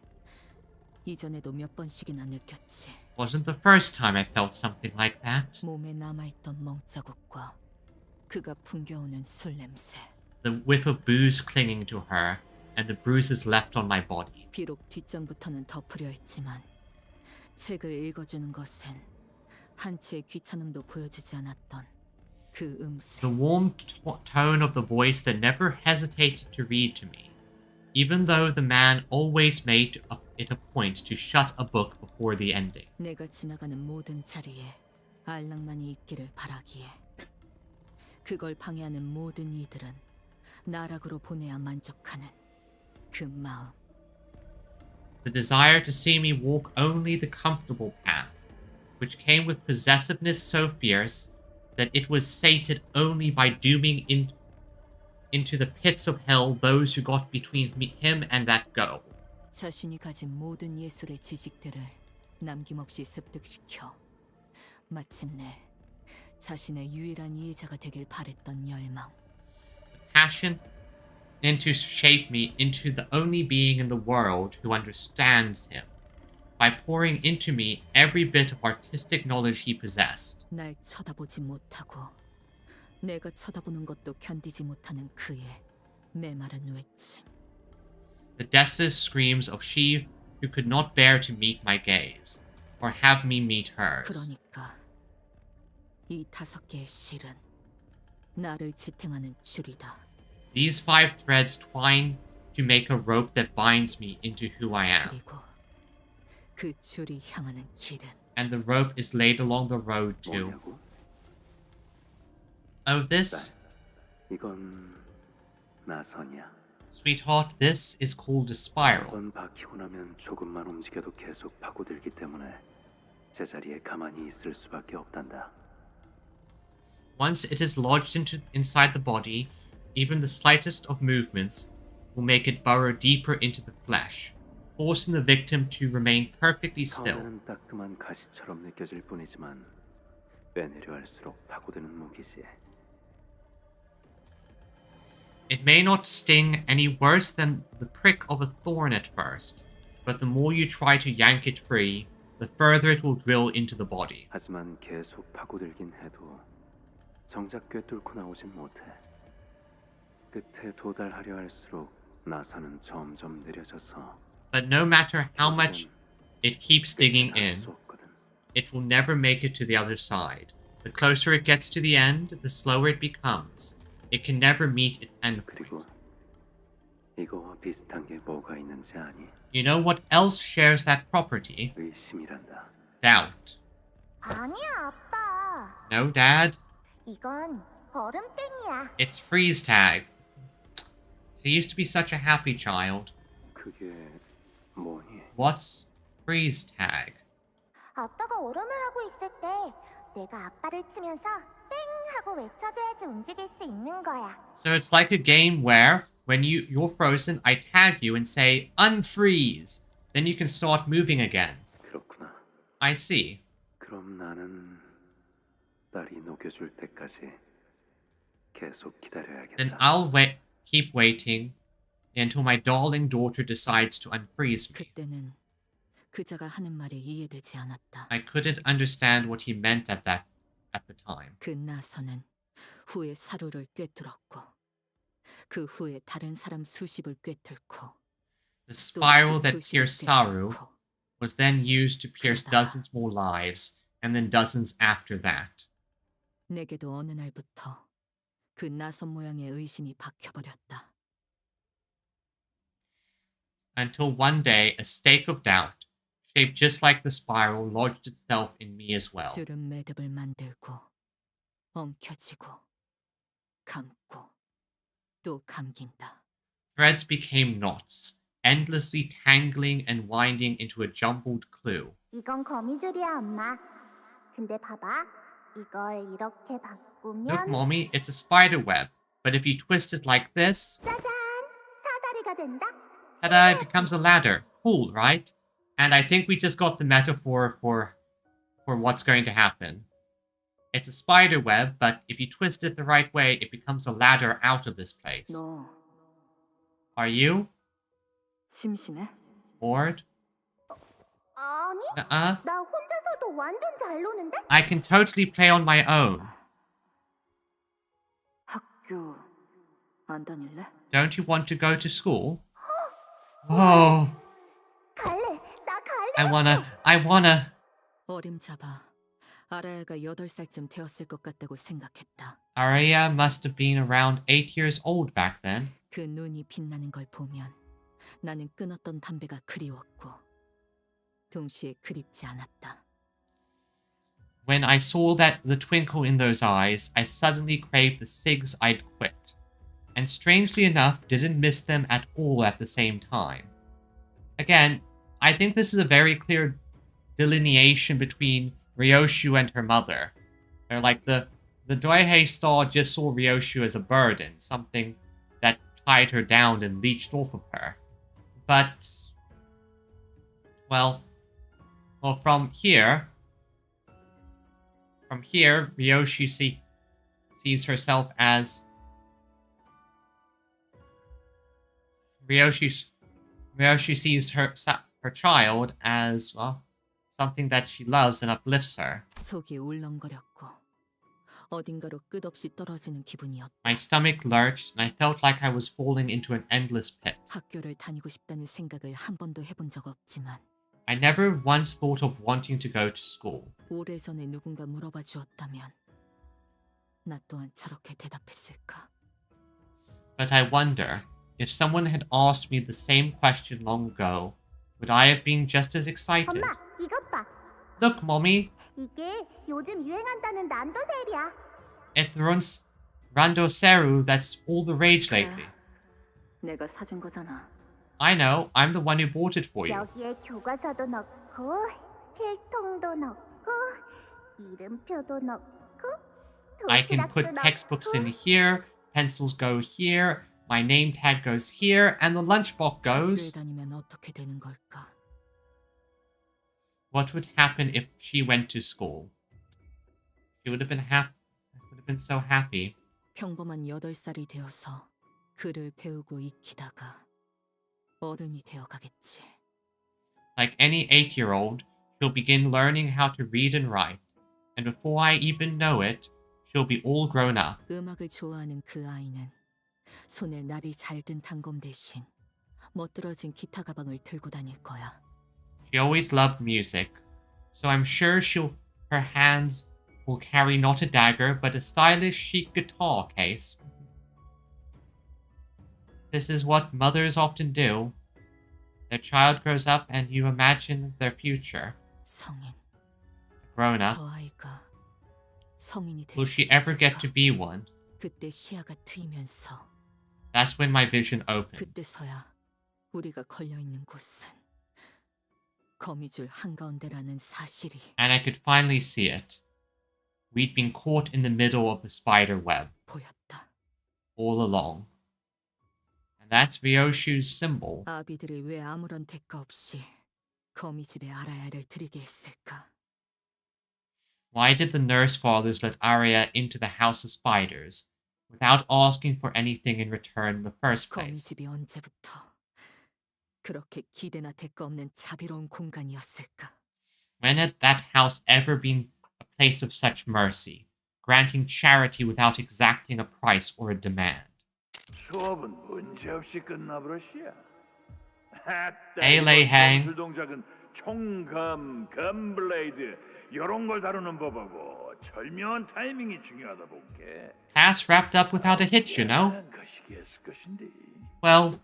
이전에도 몇 번씩이나 느꼈지. Wasn't the first time I felt something like that. 몸에 남아있던 멍자국과 그가 풍겨오는 술 냄새. The whiff of booze clinging to her, and the bruises left on my body. 비록 뒷장부터는 덮으려 했지만 책을 읽어주는 것엔 한치의 귀찮음도 보여주지 않았던 그 음색. The warm tone of the voice that never hesitated to read to me, even though the man always made it a point to shut a book before the ending. 내가 지나가는 모든 자리에 알랑만이 있기를 바라기에 그걸 방해하는 모든 이들은 나락으로 보내야 만족하는 그 마음. The desire to see me walk only the comfortable path, which came with possessiveness so fierce that it was sated only by dooming into the pits of hell those who got between him and that goal. 자신이 가진 모든 예술의 지식들을 남김없이 습득시켜 마침내 자신의 유일한 이해자가 되길 바랬던 열망. Passion and to shape me into the only being in the world who understands him, by pouring into me every bit of artistic knowledge he possessed. 날 쳐다보지 못하고 내가 쳐다보는 것도 견디지 못하는 그의 메마른 외침. The desolate screams of she who could not bear to meet my gaze, or have me meet hers. 그러니까 이 5개의 실은 나를 지탱하는 줄이다. These 5 threads twine to make a rope that binds me into who I am. 그리고 그 줄이 향하는 길은 And the rope is laid along the road to... Oh, this? 이건 나선이야. Sweetheart, this is called a spiral. 한번 박히고 나면 조금만 움직여도 계속 파고들기 때문에 제자리에 가만히 있을 수밖에 없단다. Once it is lodged inside the body, even the slightest of movements will make it burrow deeper into the flesh, forcing the victim to remain perfectly still. 처음에는 따끔한 가시처럼 느껴질 뿐이지만 빼내려 할수록 파고드는 무기지. It may not sting any worse than the prick of a thorn at first, but the more you try to yank it free, the further it will drill into the body. 하지만 계속 파고들긴 해도 정작 꿰뚫고 나오진 못해. 끝에 도달하려 할수록 나선은 점점 느려져서. But no matter how much it keeps digging in, it will never make it to the other side. The closer it gets to the end, the slower it becomes. It can never meet its end point. 이거와 비슷한 게 뭐가 있는지 아니? You know what else shares that property? 의심이란다. Doubt. 아니야, 아빠. No, Dad. 이건 얼음땡이야. It's freeze tag. She used to be such a happy child. 그게 뭐니? What's freeze tag? 아빠가 얼음을 하고 있을 때 내가 아빠를 치면서 땡 하고 외쳐줘야지 움직일 수 있는 거야. So it's like a game where, when you're frozen, I tag you and say, unfreeze. Then you can start moving again. 그렇구나. I see. 그럼 나는 딸이 녹여줄 때까지 계속 기다려야겠다. Then I'll keep waiting until my darling daughter decides to unfreeze me. 그때는 그자가 하는 말이 이해되지 않았다. I couldn't understand what he meant at the time. 그 나선은 후에 사로를 꿰뚫었고 그 후에 다른 사람 수십을 꿰뚫고 The spiral that pierced Saru was then used to pierce dozens more lives, and then dozens after that. 내게도 어느 날부터 그 나선 모양의 의심이 박혀버렸다. Until one day, a stake of doubt, shaped just like the spiral, lodged itself in me as well. 줄은 매듭을 만들고 엉켜지고 감고 또 감긴다. Threads became knots, endlessly tangling and winding into a jumbled clue. 이건 거미줄이야, 엄마. 근데 봐봐. 이걸 이렇게 바꾸면 Look, Mommy, it's a spider web, but if you twist it like this, 짜잔! 사다리가 된다. ta-da, it becomes a ladder. Cool, right? And I think we just got the metaphor for what's going to happen. It's a spider web, but if you twist it the right way, it becomes a ladder out of this place. 너 Are you? 심심해? Bored? 아니? Uh-uh. 나 혼자서도 완전 잘 노는데? I can totally play on my own. 학교 안 다닐래? Don't you want to go to school? Oh, 갈래. 나 갈래. I wanna. 어림잡아 아라야가 8살쯤 되었을 것 같다고 생각했다. Araya must have been around 8 years old back then. 그 눈이 빛나는 걸 보면 나는 끊었던 담배가 그리웠고 동시에 그립지 않았다. When I saw the twinkle in those eyes, I suddenly craved the cigs I'd quit. and strangely enough didn't miss them at all at the same time. Again, I think this is a very clear delineation between Ryoshu and her mother. They're like the Doihei star just saw Ryoshu as a burden, something that tied her down and leached off of her. But, well, from here, Ryoshu sees herself as Ryoshu sees her child as, well, something that she loves and uplifts her. 속이 울렁거렸고 어딘가로 끝없이 떨어지는 기분이었다. My stomach lurched and I felt like I was falling into an endless pit. 학교를 다니고 싶다는 생각을 한 번도 해본 적 없지만 I never once thought of wanting to go to school. 오래전에 누군가 물어봐 주었다면 나 또한 저렇게 대답했을까? But I wonder, if someone had asked me the same question long ago, would I have been just as excited? 엄마, 이것 봐. Look, Mommy, 이게 요즘 유행한다는 란도셀이야. it's the Randoseru that's all the rage lately. 내가 사준 거잖아. I know, I'm the one who bought it for you. 여기에 교과서도 넣고 필통도 넣고 이름표도 넣고 I can put textbooks in here, pencils go here, my name tag goes here, and the lunchbox goes... 학교에 다니면 어떻게 되는 걸까? What would happen if she went to school? She would have been so happy. 평범한 8살이 되어서 글을 배우고 익히다가 어른이 되어가겠지. Like any 8-year-old, she'll begin learning how to read and write, and before I even know it, she'll be all grown up. 음악을 좋아하는 그 아이는 손에 날이 잘 든 단검 대신 멋들어진 기타 가방을 들고 다닐 거야. She always loved music, so I'm sure her hands will carry not a dagger, but a stylish chic guitar case. This is what mothers often do. Their child grows up and you imagine their future. 성인. Grown up. 저 아이가 성인이 될 Will 수 she ever get 있을까? to be one? 그때 시야가 트이면서 That's when my vision opened. 그때서야 우리가 걸려 있는 곳은 거미줄 한가운데라는 사실이 And I could finally see it. We'd been caught in the middle of the spider web. 보였다. All along. And that's Ryoshu's symbol. 아비들이 왜 아무런 대가 없이 거미집에 아라야를 들이게 했을까? Why did the nurse fathers let Arya into the House of Spiders without asking for anything in return in the first place? 거미집이 언제부터 그렇게 기대나 대가 없는 자비로운 공간이었을까? When had that house ever been a place of such mercy, granting charity without exacting a price or a demand? 수업은 문제없이 끝나버렸시야. Melee hang. 전술 동작은 총검, 검블레이드 이런 걸 다루는 법하고 절묘한 타이밍이 중요하다 볼게. Task wrapped up without a hitch, you know? 것이겠을 것인데. Well,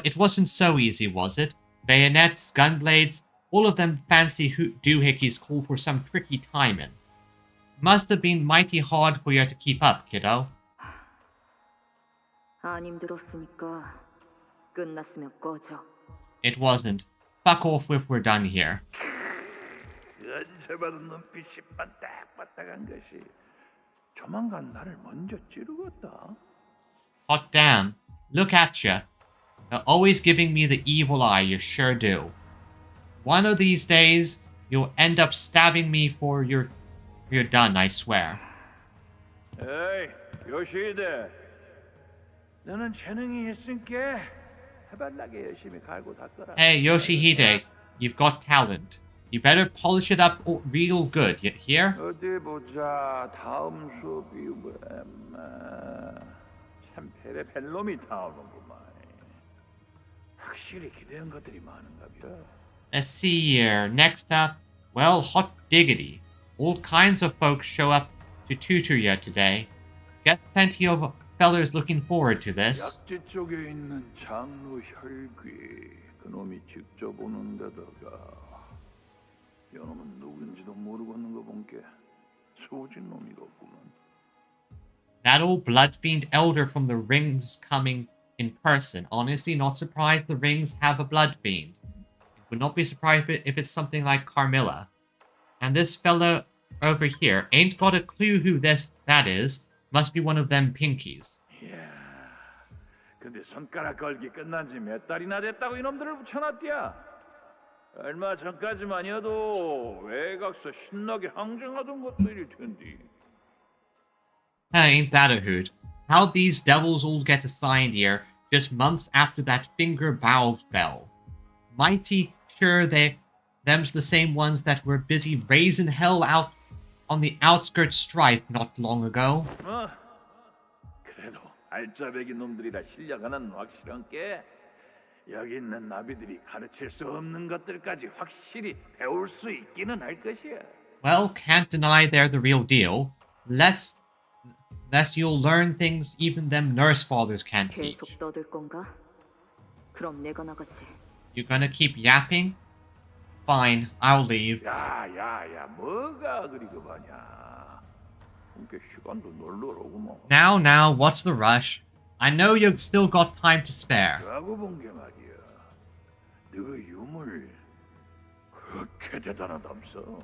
it wasn't so easy, was it? Bayonets, gunblades, all of them fancy doohickeys call for some tricky timing. Must have been mighty hard for you to keep up, kiddo. 안 힘들었으니까 끝났으면 꺼져. It wasn't. Fuck off if we're done here. 연쇄받은 눈빛이 반딱반딱한 것이 조만간 나를 먼저 찌르겠다. Hot damn. Look at ya. You're always giving me the evil eye, you sure do. One of these days, you'll end up stabbing me before you're done, I swear. 에이, 요시히데. 너는 재능이 있으니까 해발나게 열심히 갈고 닦아라. Hey, Yoshihide, you've got talent. You better polish it up real good, you hear? 어디 보자. 다음 수업이 참 베레벨 놈이 나오는구만. 확실히 기대한 것들이 많은가 봐. Let's see here. Next up, well, hot diggity. All kinds of folks show up to tutor you today. Get plenty of fellers looking forward to this. 약지 쪽에 있는 장로 혈귀. 그놈이 직접 오는 데다가 요놈은 누군지도 모르겠는 거 본게 소진 놈이겠구만. That old blood fiend elder from the rings coming in person. Honestly, not surprised the rings have a blood fiend. Would not be surprised if it's something like Carmilla. And this fella over here ain't got a clue who that is. Must be one of them pinkies. 근데 손가락 걸기 끝난 지 몇 달이나 됐다고 이놈들을 붙여놨디야. 얼마 전까지만이어도 외곽서 신나게 항쟁하던 것들일 텐데. Ain't that a hoot? How'd these devils all get assigned here just months after that finger bow spell? Mighty sure them's the same ones that were busy raising hell out on the outskirts strife not long ago. 그래도 알짜배기 놈들이라 실력 하나는 확실한 게 여기 있는 나비들이 가르칠 수 없는 것들까지 확실히 배울 수 있기는 할 것이야. Well, can't deny they're the real deal. Less you'll learn things even them nurse fathers can't teach. 계속 떠들 건가? 그럼 내가 나가지. You gonna keep yapping? Fine, I'll leave. 야야야, 뭐가 그리 급하냐? 꽤 시간도 널널하구만. Now, what's the rush? I know you've still got time to spare. 라고 본 게 말이야. 너 유물 그렇게 대단하담서.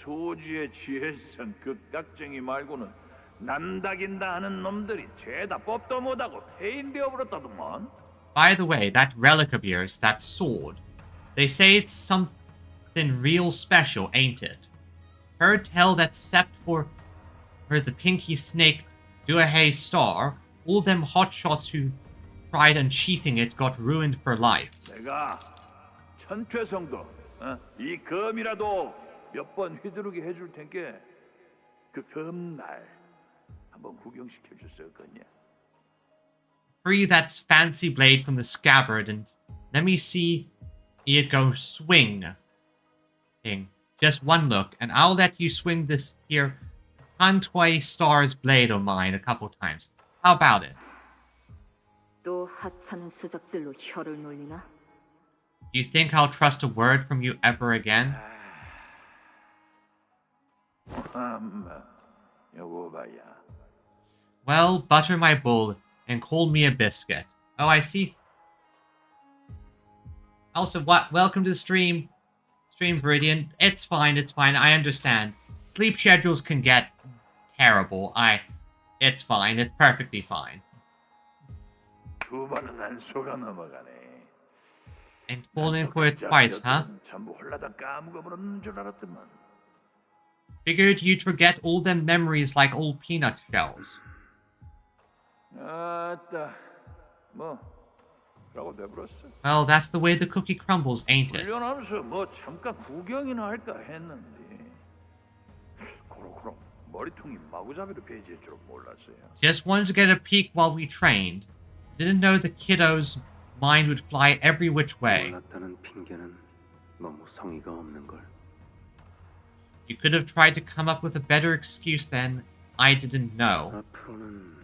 조지의 지혜성 극각쟁이 말고는 난다긴다 하는 놈들이 죄다 법도 못하고 폐인되어 버렸다더만. By the way, that relic of yours, that sword, they say it's something real special, ain't it? Heard tell that except for the pinky snake Duahe star, all them hotshots who tried unsheathing it got ruined for life. 내가 천퇴성도 이 검이라도 몇 번 휘두르게 해줄 텐게 그 검날 한번 구경시켜 줄 수 없겠냐? Free that fancy blade from the scabbard and let me see it go swing. Just one look, and I'll let you swing this here Canto star's blade of mine a couple times. How about it? 또 하찮은 수작들로 혀를 놀리나? Do you think I'll trust a word from you ever again? 여보봐야. Well, butter my bull and call me a biscuit. Oh, I see. Also, welcome to the stream. Stream Viridian. It's fine, I understand. Sleep schedules can get terrible. It's fine, it's perfectly fine. 두 번은 안 속아 넘어가네. And falling for it twice, huh? 전부 홀라당 까먹어버렸는 줄 알았더만. Figured you'd forget all them memories like old peanut shells. 아따, 뭐 그러고 돼버렸어. Well, that's the way the cookie crumbles, ain't it? 훈련하면서 뭐 잠깐 구경이나 할까 했는데. 그럼 머리통이 마구잡이로 배제할 줄 몰랐어요. Just wanted to get a peek while we trained. Didn't know the kiddo's mind would fly every which way. 몰랐다는 핑계는 너무 성의가 없는 걸. You could have tried to come up with a better excuse than I didn't know. 앞으로는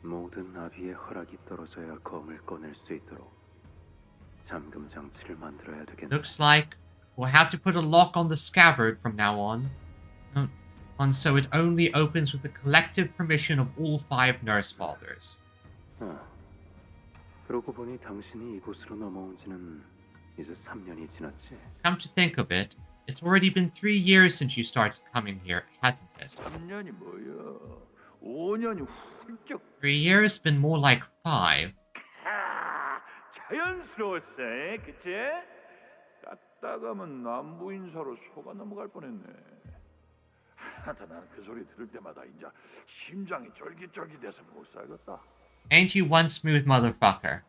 모든 나비의 허락이 떨어져야 검을 꺼낼 수 있도록 잠금 장치를 만들어야 되겠네. Looks like we'll have to put a lock on the scabbard from now on. So it only opens with the collective permission of all 5 nurse fathers. 그러고 보니 당신이 이곳으로 넘어온 지는 이제 3년이 지났지. Come to think of it, it's already been 3 years since you started coming here, hasn't it? 3년이 뭐야? 5년이 훌쩍. 3 years been more like 5. 자연스러웠어, 그치? 까딱하면 남부 인사로 속아 넘어갈 뻔했네. 나는 그 소리 들을 때마다 이제 심장이 쫄깃쫄깃해서 못 살겠다. Ain't you one smooth motherfucker?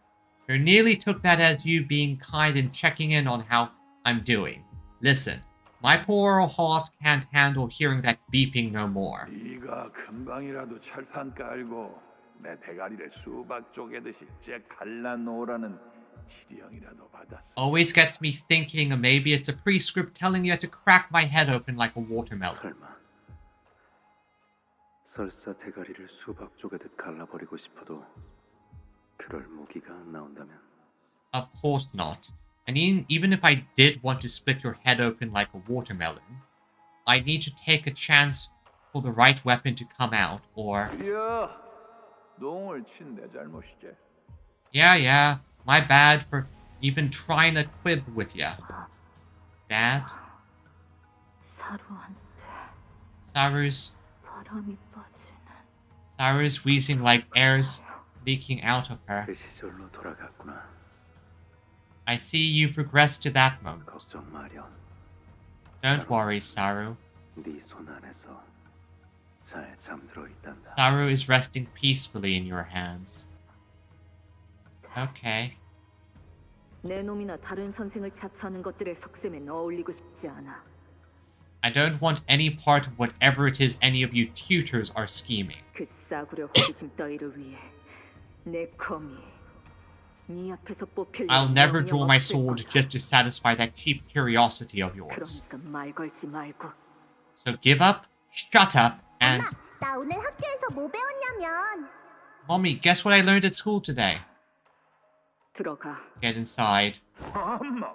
You nearly took that as you being kind and checking in on how I'm doing. Listen, my poor old heart can't handle hearing that beeping no more. 네가 금방이라도 철판 깔고 내 대가리를 수박 쪼개듯이 째 갈라놓으라는 지령이라도 받았어. Always gets me thinking maybe it's a prescript telling you to crack my head open like a watermelon. 설마 설사 대가리를 수박 쪼개듯 갈라버리고 싶어도 그럴 무기가 안 나온다면? Of course not. And even if I did want to split your head open like a watermelon, I'd need to take a chance for the right weapon to come out, or... 야, 농을 친 내 잘못이지. Yeah, my bad for even trying to quib with ya. Dad? Saru's... Saru's wheezing like air's leaking out of her. 그 시절로 돌아갔구나. I see you've regressed to that moment. 걱정 마렴. Don't worry, Saru. 네 손 안에서 잘 잠들어 있단다. Saru is resting peacefully in your hands. Okay. 내 놈이나 다른 선생을 자처하는 것들의 속셈에 어울리고 싶지 않아. I don't want any part of whatever it is any of you tutors are scheming. 그 싸구려 호기심 따위를 위해 내 검이 네 앞에서 뽑힐 I'll never draw my 없을 sword 거다. just to satisfy that cheap curiosity of yours. 그러니까 말 걸지 말고. So give up, shut up, and... 나 오늘 학교에서 뭐 배웠냐면 Mommy, guess what I learned at school today? 들어가. Get inside. 엄마,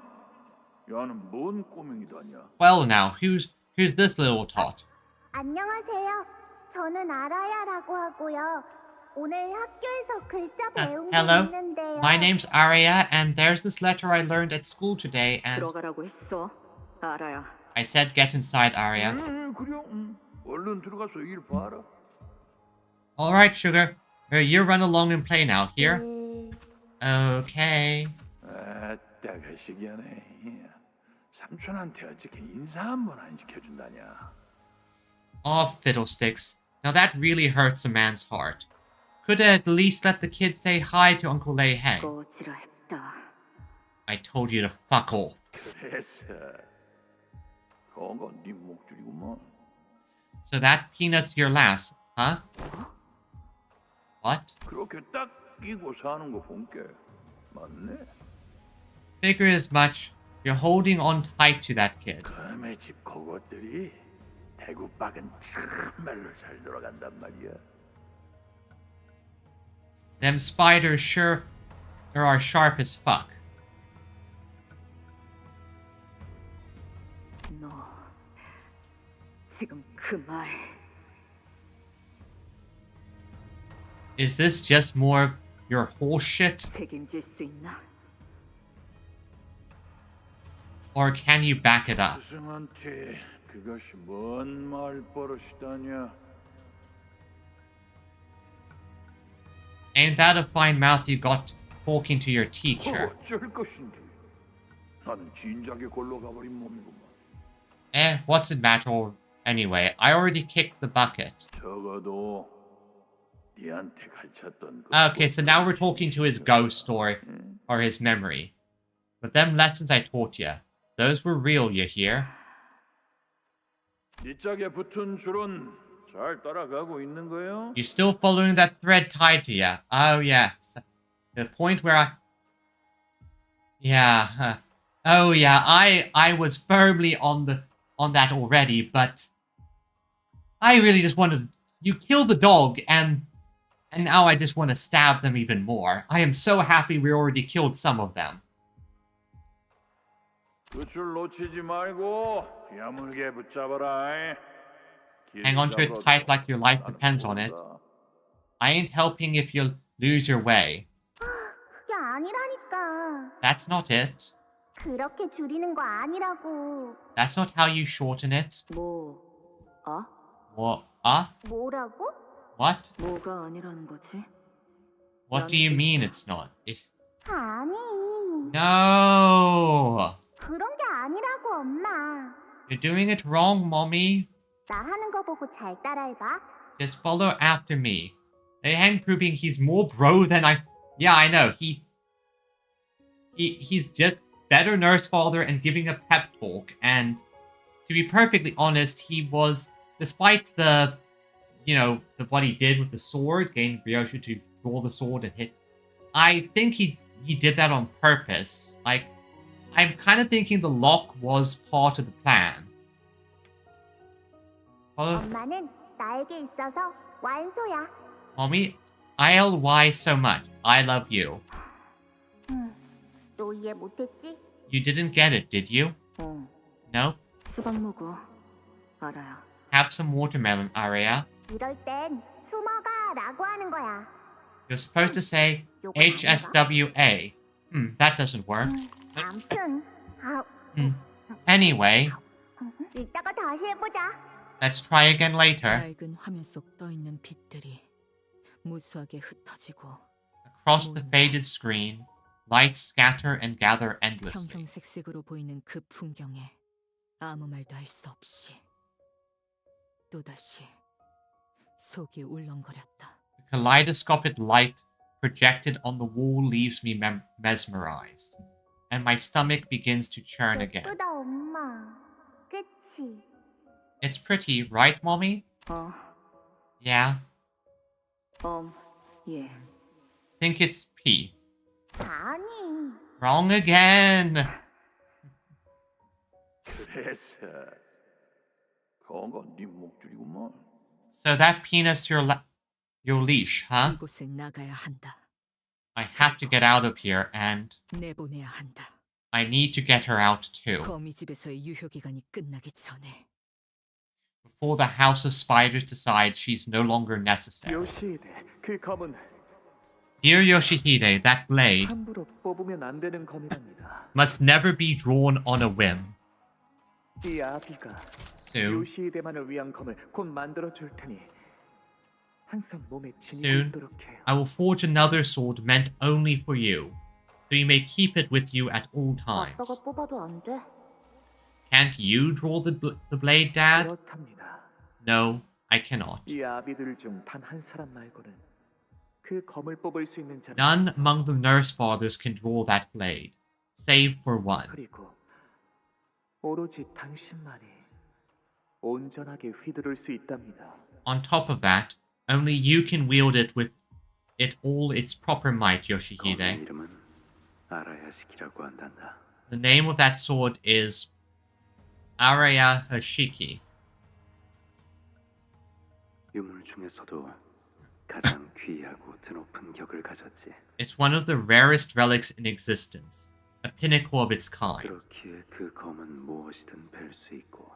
야는 뭔 꼬맹이다냐? Well now, who's this little tot? 안녕하세요. 저는 아라야라고 하고요. 오늘 학교에서 글자 배운 게 Hello, 있는데요. my name's Arya, and there's this letter I learned at school today, and... 들어가라고 했어. 알아야. I said get inside, Arya. 그래, 얼른 들어가서 일 봐라. Alright, Sugar. You run along and play now, here? Okay. 아따, 거시기하네. 삼촌한테 어떻게 인사 한 번 안 시켜준다냐? Oh, fiddlesticks. Now that really hurts a man's heart. Could at least let the kid say hi to Uncle Lei Heng. 꺼지라 했다. I told you to fuck off. 그래서 그건 네 목줄이구먼. So that peanut's your last, huh? What? 그렇게 딱 끼고 사는 거 본게 맞네. Figure as much. You're holding on tight to that kid. 그놈의 집 그것들이 대구박은 참말로 잘 돌아간단 말이야. Them spiders sure are sharp as fuck. 너 지금 그 말. Is this just more of your whole shit? 책임질 수 있나? Or can you back it up? 스승한테 그것이 뭔 말버릇이다냐? Ain't that a fine mouth you got talking to your teacher? 어쩔 것인지. 나는 진작에 골로 가버린 몸이구만. What's it matter anyway? I already kicked the bucket. 적어도 네한테 가르쳤던 Okay, so now we're talking to his ghost or his memory. But them lessons I taught you, those were real, you hear? 네 짝에 붙은 줄은 잘 따라가고 있는 거요? You still following that thread tied to you? Oh yes. The point where I... Yeah. Oh yeah, I was firmly on that already, but... I really just wanted... You killed the dog, and now I just want to stab them even more. I am so happy we already killed some of them. 그줄 놓치지 말고 야물게 붙잡아라. Hang on to it tight like your life depends on it. I ain't helping if you lose your way. 그게 아니라니까. That's not it. 그렇게 줄이는 거 아니라고. That's not how you shorten it. What? 뭐라고? What? 뭐가 아니라는 거지? What do you mean it's not? 아니. No! 그런 게 아니라고, 엄마. You're doing it wrong, Mommy. 나 하는 거 보고 잘 따라해봐. Just follow after me. They hang proving he's more bro than I... Yeah, I know. He's just better nurse father and giving a pep talk. And to be perfectly honest, he was, despite the, what he did with the sword, getting Ryoshu to draw the sword and hit. I think he did that on purpose. Like, I'm kind of thinking the lock was part of the plan. 엄마는 나에게 있어서 완소야. Mommy, I'll why so much. I love you. 또 이해 못했지? You didn't get it, did you? 응. No? 수박 먹어. 알아야. Have some watermelon, Arya. 이럴 땐 숨어가라고 하는 거야. You're supposed to say HSWA. That doesn't work. 암튼, Anyway, 이따가 다시 해보자. let's try again later. 낡은 화면 속 떠있는 빛들이 무수하게 흩어지고 Across the faded screen, lights scatter and gather endlessly. 형형색색으로 보이는 그 풍경에 아무 말도 할 수 없이 또다시 속이 울렁거렸다. The kaleidoscopic light projected on the wall leaves me mesmerized, and my stomach begins to churn again. 예쁘다, 엄마. 그치? It's pretty, right, Mommy? Yeah. 예. Think it's P. 아니. Wrong again. 그래서 그거 네 목줄이구먼. So that penis your leash, huh? 이곳을 나가야 한다. I have to get out of here, and 내보내야 한다. I need to get her out too. 거미 집에서의 유효 기간이 끝나기 전에. Before the House of Spiders decide she's no longer necessary. 요시히데, 그 검은 Dear Yoshihide, that blade 함부로 뽑으면 안 되는 검이랍니다. must never be drawn on a whim. 이 아비가 Soon, 요시히데만을 위한 검을 곧 만들어 줄 테니 항상 몸에 지니고 soon, 있도록 해요. I will forge another sword meant only for you, so you may keep it with you at all times. 아빠가 뽑아도 안 돼? Can't you draw the blade, Dad? 그렇답니다. No, I cannot. 이 아비들 중 단 한 사람 말고는 그 검을 뽑을 수 있는 자는 None among the nurse fathers can draw that blade, save for one. 그리고 오로지 당신만이 온전하게 휘두를 수 있답니다. On top of that, only you can wield it with it all its proper might, Yoshihide. 이름은 아라야시키라고 한단다. The name of that sword is Araya Hashiki. 유물 중에서도 가장 귀하고 드높은 격을 가졌지. It's one of the rarest relics in existence, a pinnacle of its kind. 그렇기에 그 검은 무엇이든 벨 수 있고.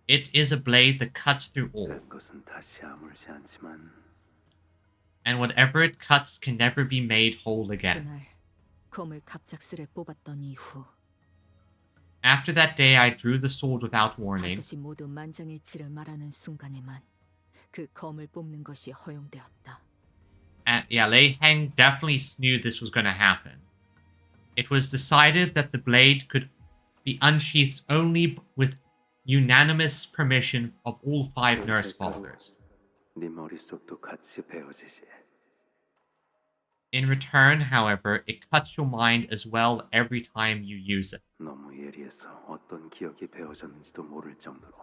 It is a blade that cuts through all, 것은 다시 아물지 않지만 and whatever it cuts can never be made whole again. 그날 검을 갑작스레 뽑았던 이후 After that day, I drew the sword without warning. 다섯이 모두 만장일치를 말하는 순간에만 그 검을 뽑는 것이 허용되었다. And yeah, Lei Heng definitely knew this was going to happen. It was decided that the blade could be unsheathed only with unanimous permission of all 5 nurse fathers. 네 머릿속도 같이 베어지지. In return, however, it cuts your mind as well every time you use it. 너무 예리해서 어떤 기억이 베어졌는지도 모를 정도로.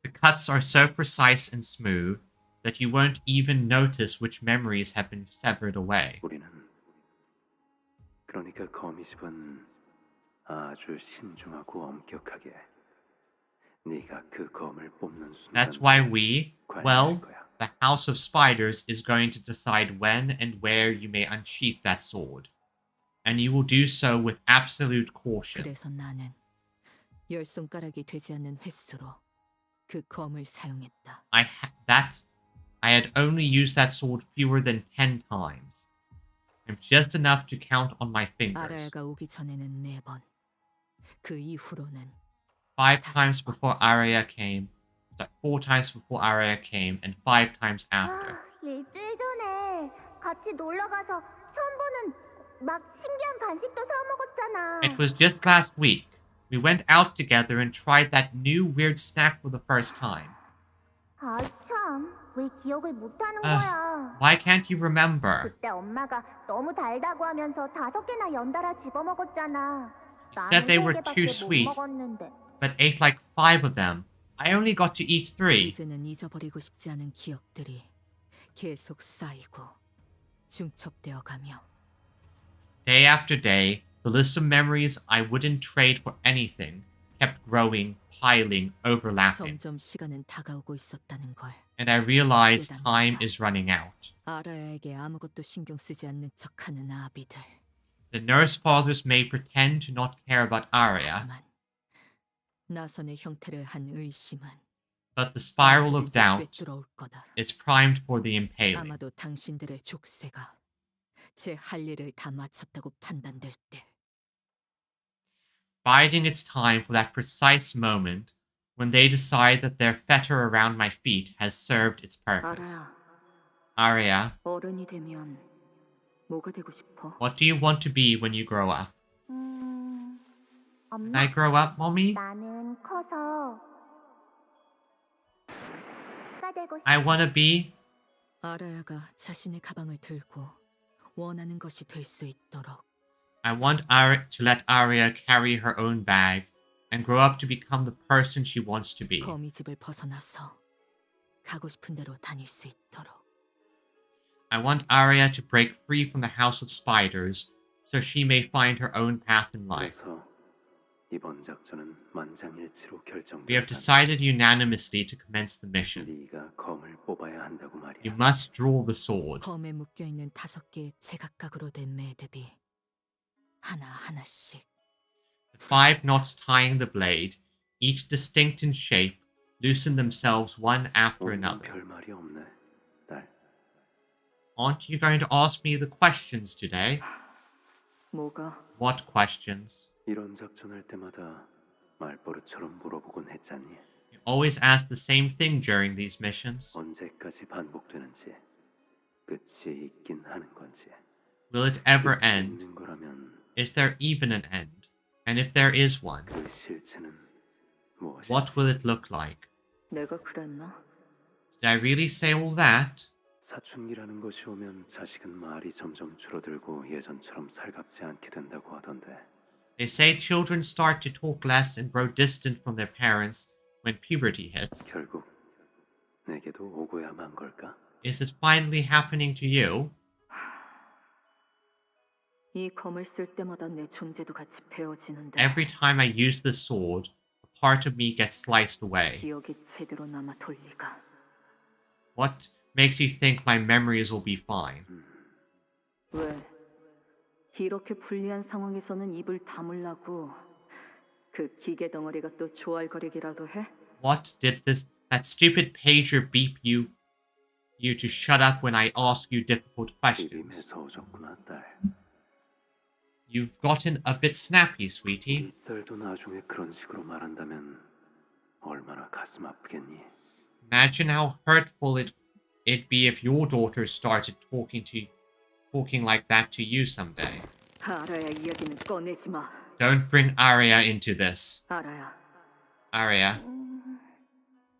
The cuts are so precise and smooth that you won't even notice which memories have been severed away. 우리는 그러니까 거미집은 아주 신중하고 엄격하게 네가 그 검을 뽑는 순간. That's why we, well, the House of Spiders is going to decide when and where you may unsheath that sword. And you will do so with absolute caution. 그래서 나는 10손가락이 되지 않는 횟수로 그 검을 사용했다. I had only used that sword fewer than 10 times. And just enough to count on my fingers. 아라야가 오기 전에는 4번. 그 이후로는 5 times before Arya came, 4 times before Arya came, and 5 times after. 일주일 전에 같이 놀러 가서 처음 보는 막 신기한 간식도 사 먹었잖아. It was just last week. We went out together and tried that new weird snack for the first time. 아 참, 왜 기억을 못하는 거야? Why can't you remember? 그때 엄마가 너무 달다고 하면서 5개나 연달아 집어 먹었잖아. You said they were too sweet, but ate like 5 of them. I only got to eat 3. 이제는 잊어버리고 싶지 않은 기억들이 계속 쌓이고 중첩되어 가며 Day after day, the list of memories I wouldn't trade for anything kept growing, piling, overlapping. 점점 시간은 다가오고 있었다는 걸. And I realized time is running out. 아라야에게 아무것도 신경 쓰지 않는 척하는 아비들. The nurse fathers may pretend to not care about Arya, 하지만 나선의 형태를 한 의심은 But the spiral of 언제든지 doubt 꿰뚫어올 거다. is primed for the impaling. 아마도 당신들의 족쇄가 제 할 일을 다 마쳤다고 판단될 때 Biding its time for that precise moment when they decide that their fetter around my feet has served its purpose. 알아야. Arya, 어른이 되면 뭐가 되고 싶어? what do you want to be when you grow up? When I 엄마, grow up, mommy? 나는 커서 가 되고 싶어. I want to be... 아라야가 자신의 가방을 들고 원하는 것이 될 수 있도록 I want to let Arya carry her own bag and grow up to become the person she wants to be. 거미집을 벗어나서 가고 싶은 대로 다닐 수 있도록. I want Arya to break free from the house of spiders so she may find her own path in life. 그래서 이번 작전은 만장일치로 We have 결정됐다. decided unanimously to commence the mission. 네가 검을 뽑아야 한다고 말이야. You must draw the sword. 검에 묶여있는 5개의 제각각으로 된 매듭이 하나하나씩 The 5 knots tying the blade, each distinct in shape, loosen themselves one after another. 별말이 없네, 딸. Aren't you going to ask me the questions today? 뭐가? What questions? 이런 작전할 때마다 말버릇처럼 물어보곤 했잖니. You always ask the same thing during these missions. 언제까지 반복되는지, 끝이 있긴 하는 건지. Will it ever 끝이 end? 있는 거라면 Is there even an end? And if there is one, 그 실체는 무엇이? what will it look like? 내가 그랬나? Did I really say all that? 사춘기라는 것이 오면 자식은 말이 점점 줄어들고 예전처럼 살갑지 않게 된다고 하던데. They say children start to talk less and grow distant from their parents when puberty hits. 결국 내게도 오고야 만 걸까? Is it finally happening to you? 이 검을 쓸 때마다 내 존재도 같이 베어지는데 Every time I use the sword, a part of me gets sliced away. 기억이 제대로 남아 돌 리가. What makes you think my memories will be fine? 왜? 이렇게 불리한 상황에서는 입을 다물라고 그 기계 덩어리가 또 조알거리기라도 해? What did that stupid pager beep you to shut up when I ask you difficult questions? 매서워졌구나, 딸. You've gotten a bit snappy, sweetie. 딸도 나중에 그런 식으로 말한다면 얼마나 가슴 아프겠니? Imagine how hurtful it'd be if your daughter started talking like that to you someday. 아라야 이야기는 꺼내지 마. Don't bring Arya into this. 아라야. Arya,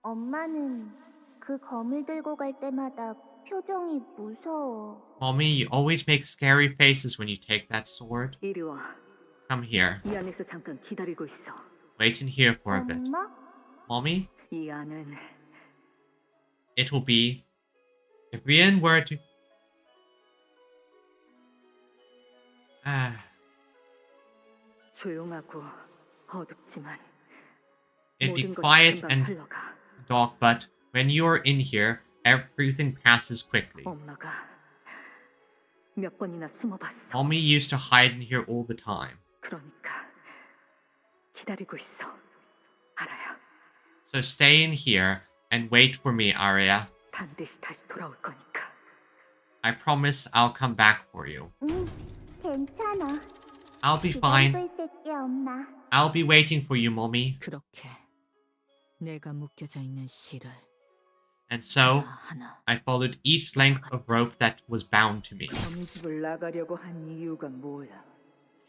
엄마는 그 검을 들고 갈 때마다 표정이 무서워. Mommy, you always make scary faces when you take that sword. 이리 와. Come here. 이 안에서 잠깐 기다리고 있어. Wait in here for a bit. 엄마? Mommy, 이 안은 it will be... If Rian were to... 조용하고 어둡지만 It'd be 모든 것이 quiet 금방 and 흘러가. dark, but when you're in here, everything passes quickly. 엄마가 몇 번이나 숨어봤어. Mommy used to hide in here all the time. 그러니까 기다리고 있어. 알아요. So stay in here and wait for me, Arya. 반드시 다시 돌아올 거니까. I promise I'll come back for you. 응, 괜찮아. I'll be fine. 기다리고 있을게, 엄마. I'll be waiting for you, Mommy. 그렇게 내가 묶여져 있는 실을 And so, 하나 I followed each length of rope that was bound to me. 거미집을 나가려고 한 이유가 뭐야?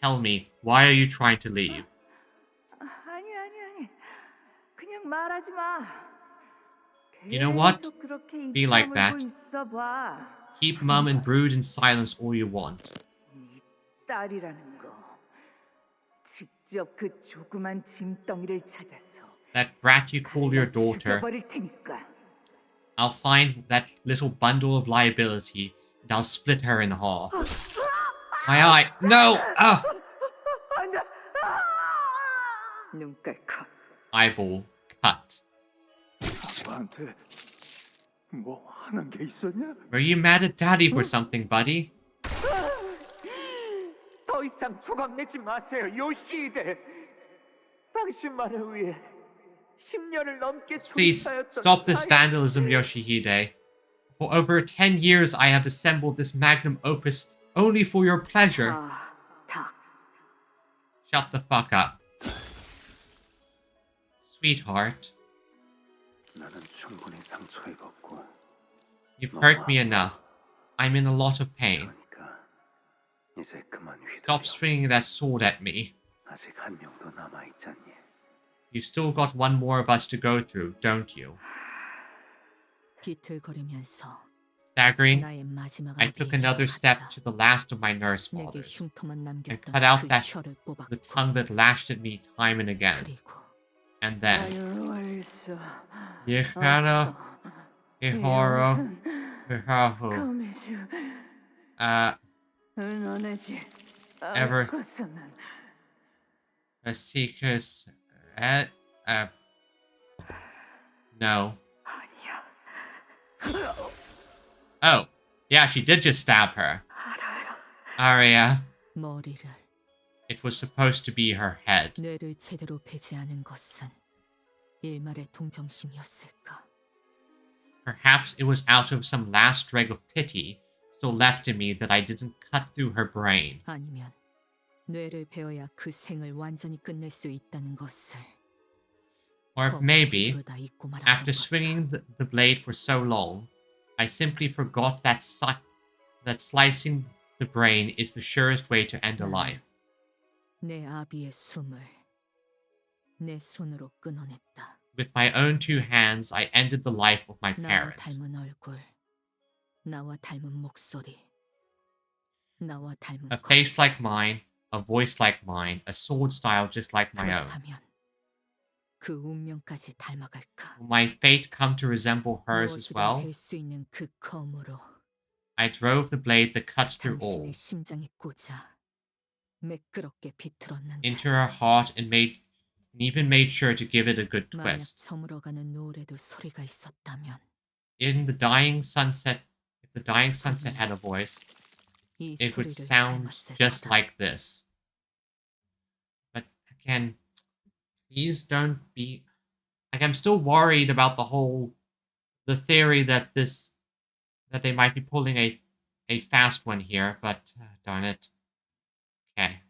Tell me, why are you trying to leave? 아니. 그냥 말하지 마. You know what? 계속 그렇게 Be like 입 that. 다물고 있어봐. Keep mum and brood in silence all you want. 이 딸이라는 거. 직접 그 조그만 짐덩이를 찾아서 That brat you call your daughter, 죽여버릴 테니까. I'll find that little bundle of liability and I'll split her in half. My eye! No! 눈깔 컷. Eyeball cut. 아빠한테 뭐 하는 게 있었냐? Were you mad at Daddy for something, buddy? 더 이상 조각내지 마세요, 요시이데. 당신만을 위해 10년을 넘게 Please 조리사였던 stop this 사이- vandalism, Yoshihide. For over 10 years I have assembled this magnum opus only for your pleasure. 다 Shut the fuck up. Sweetheart, 나는 충분히 상처 입었고 you've hurt me enough. I'm in a lot of pain. 그러니까 이제 그만 Stop 휘둘려. swinging that sword at me. 아직 한 명도 남아있잖니. You've still got one more of us to go through, don't you? 비틀거리면서 Staggering, 나의 마지막 I took another step to the last of my nurse 내게 fathers 흉터만 and 남겼던 cut out 그 that 혀를 the 뽑았고 tongue that lashed at me time and again. 그리고 And then, 아유월서 Yehana, Ihoro, Ihahu, 거미줄 너네지 ever 것은 a seeker's no. Oh, yeah, she did just stab her. Arya, 머리를 it was supposed to be her head. 뇌를 제대로 베지 않은 것은 일말의 동정심이었을까? Perhaps it was out of some last dreg of pity still left in me that I didn't cut through her brain. 아니면 뇌를 베어야 그 생을 완전히 끝낼 수 있다는 것을. Or maybe, after swinging the blade for so long, I simply forgot that slicing the brain is the surest way to end a life. 내 아비의 숨을 내 손으로 끊어냈다. With my own two hands, I ended the life of my 나와 parent. 닮은 얼굴, 나와 닮은 목소리, 나와 닮은 A face like mine, a voice like mine, a sword style just like my own. 그렇다면 그 운명까지 닮아갈까? Will my fate come to resemble hers as well? 무엇이든 할 수 있는 그 검으로 I drove the blade that cuts through all 당신의 심장에 꽂아 매끄럽게 비틀었는데 into her heart and even made sure to give it a good 만약 twist. 저물어가는 노래도 소리가 있었다면 In the dying sunset, if the dying sunset had a voice, 이 it would 소리를 sound 닮았을 just 거다. like this. But again, please don't be... Like, I'm still worried about the theory that they might be pulling a fast one here, but darn it. Okay.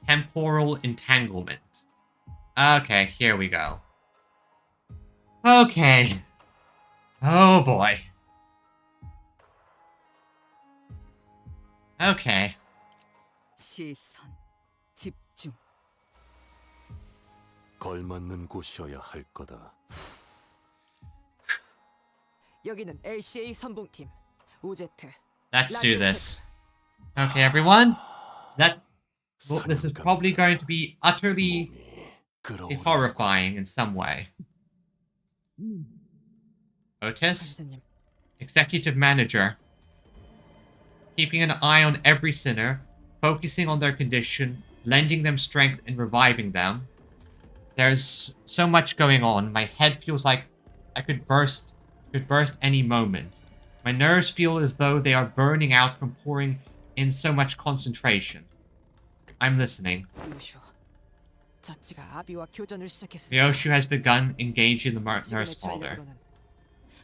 Temporal entanglement. Okay, here we go. Okay. Oh boy. Okay. 시선, 집중. 걸맞는 곳이어야 할 거다. 여기는 LCA 선봉팀 우제트. Let's do this. Okay, everyone. This is probably going to be utterly horrifying in some way. Otis, executive manager, keeping an eye on every sinner, focusing on their condition, lending them strength and reviving them. There's so much going on. My head feels like I could burst any moment. My nerves feel as though they are burning out from pouring in so much concentration. I'm listening. 자치가 아비와 교전을 시작했습니다. Ryoshu has begun engaging the nurse father.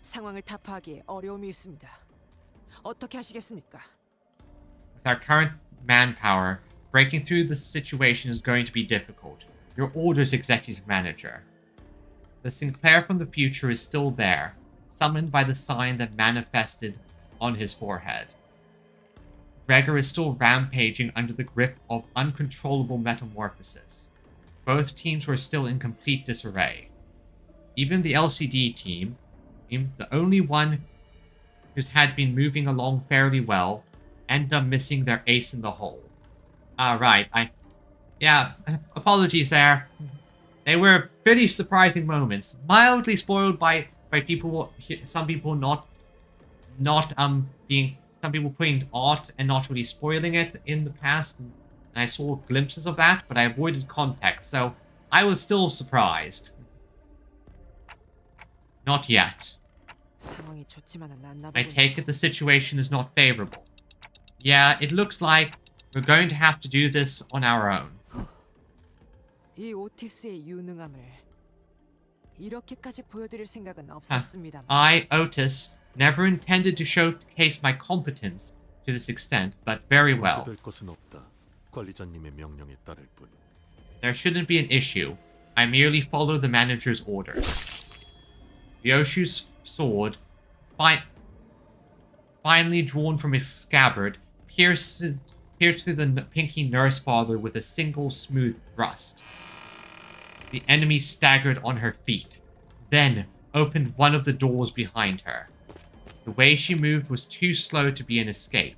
상황을 타파하기에 어려움이 있습니다. 어떻게 하시겠습니까? With our current manpower, breaking through the situation is going to be difficult. Your orders, executive manager. The Sinclair from the future is still there, summoned by the sign that manifested on his forehead. Gregor is still rampaging under the grip of uncontrollable metamorphosis. Both teams were still in complete disarray. Even the LCD team, the only one who's had been moving along fairly well, ended up missing their ace in the hole. Right, apologies there. They were pretty surprising moments, mildly spoiled by people, some people some people putting art and not really spoiling it in the past, and I saw glimpses of that, but I avoided context, so I was still surprised. Not yet. 상황이 좋지만은 않나 I 보군요. take it the situation is not favorable. Yeah, it looks like we're going to have to do this on our own. 이 오티스의 유능함을 이렇게까지 보여드릴 생각은 없었습니다만. I, Otis, never intended to showcase my competence to this extent, but very well. 문제될 것은 없다. 관리자님의 명령에 따를 뿐. There shouldn't be an issue. I merely follow the manager's orders. Ryoshu's sword, finally drawn from its scabbard, pierced through the Pinky Nurse Father with a single smooth thrust. The enemy staggered on her feet, then opened one of the doors behind her. The way she moved was too slow to be an escape,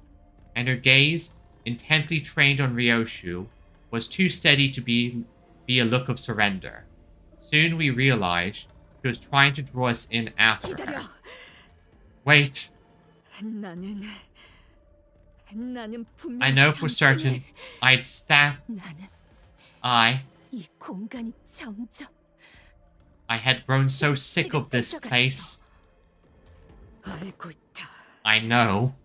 and her gaze, intently trained on Ryoshu, was too steady to be a look of surrender. Soon we realized she was trying to draw us in after her. Wait. I know for certain I'd stabbed. I had grown so sick of this place. I know.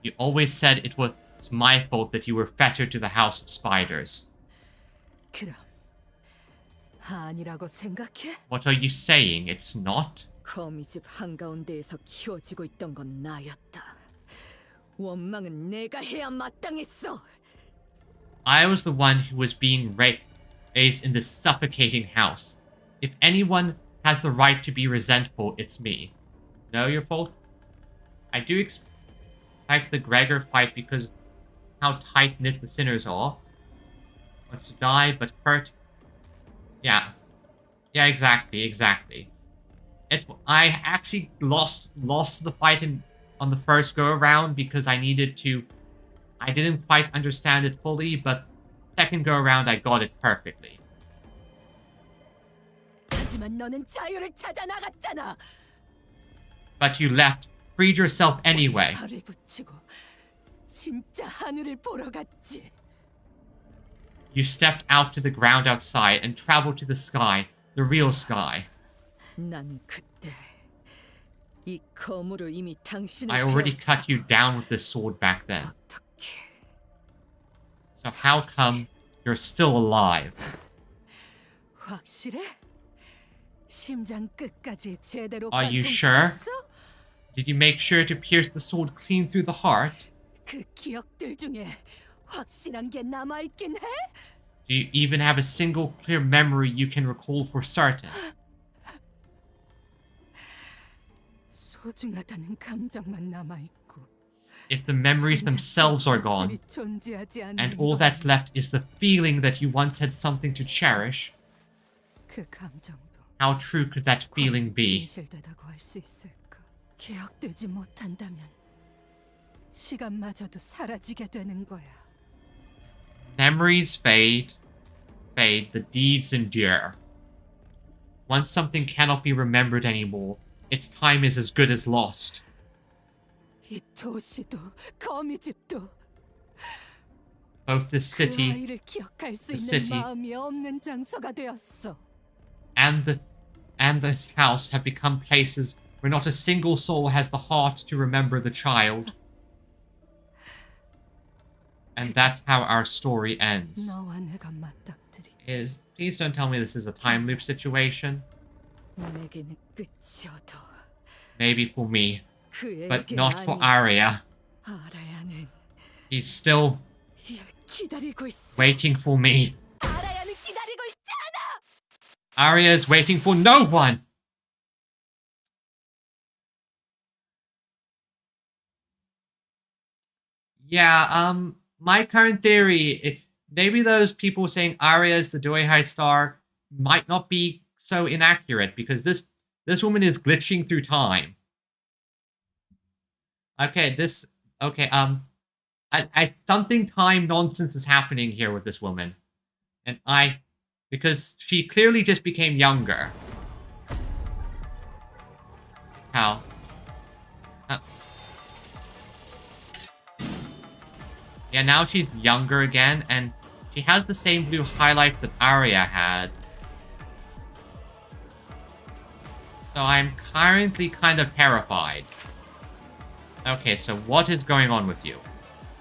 You always said it was my fault that you were fettered to the House of Spiders. What are you saying? It's not? 거미집 한가운데에서 키워지고 있던 건 나였다. 원망은 내가 해야 마땅했어. I was the one who was being raised in this suffocating house. If anyone has the right to be resentful, it's me. No, your fault? I do expect the Gregor fight because how tight-knit the sinners are. Not to die, but hurt. Yeah. Yeah, exactly. I actually lost the fight on the first go-around because I didn't quite understand it fully, but second go-around I got it perfectly. But you left, freed yourself anyway. You stepped out to the ground outside and traveled to the sky, the real sky. I already cut you down with this sword back then. So how come you're still alive? Are you sure? Did you make sure to pierce the sword clean through the heart? Do you even have a single clear memory you can recall for certain? If the memories themselves are gone, and all that's left is the feeling that you once had something to cherish, how true could that feeling be? Memories fade, the deeds endure. Once something cannot be remembered anymore, its time is as good as lost. Both the city and this house have become places where not a single soul has the heart to remember the child. And that's how our story ends. Please don't tell me this is a time loop situation. Maybe for me, but not for Arya. He's still waiting for me. Arya is waiting for no one! Yeah, my current theory, maybe those people saying Arya is the Doihai star might not be so inaccurate because this woman is glitching through time. Okay, I something time nonsense is happening here with this woman. And because she clearly just became younger. How? Yeah, now she's younger again, and she has the same blue highlight that Arya had. So I'm currently kind of terrified. Okay, so what is going on with you?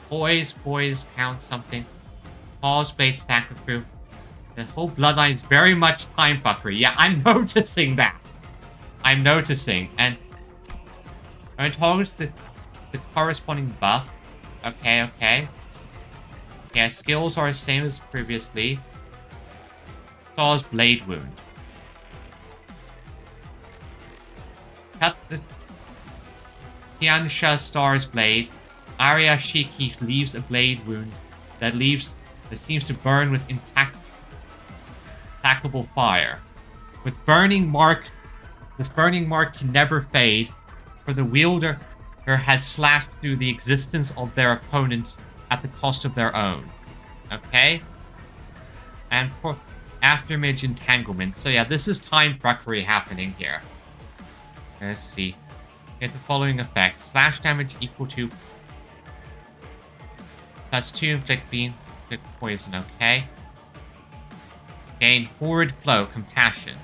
Poise, count something. Pause, base, stack of crew. The whole bloodline is very much time fuckery. Yeah, I'm noticing that. I'm noticing. And I'm talking to the corresponding buff. Okay. Yeah, skills are the same as previously. Saw's blade wound. Cut the Tiansha Star's blade. Arya Shiki leaves a blade wound that seems to burn with implacable fire. With burning mark, this burning mark can never fade, for the wielder has slashed through the existence of their opponents at the cost of their own. Okay? And for afterimage entanglement. So yeah, this is time fuckery happening here. Let's see. Get the following effect. Slash damage equal to +2 inflict poison, okay? Gain horrid flow, compassion.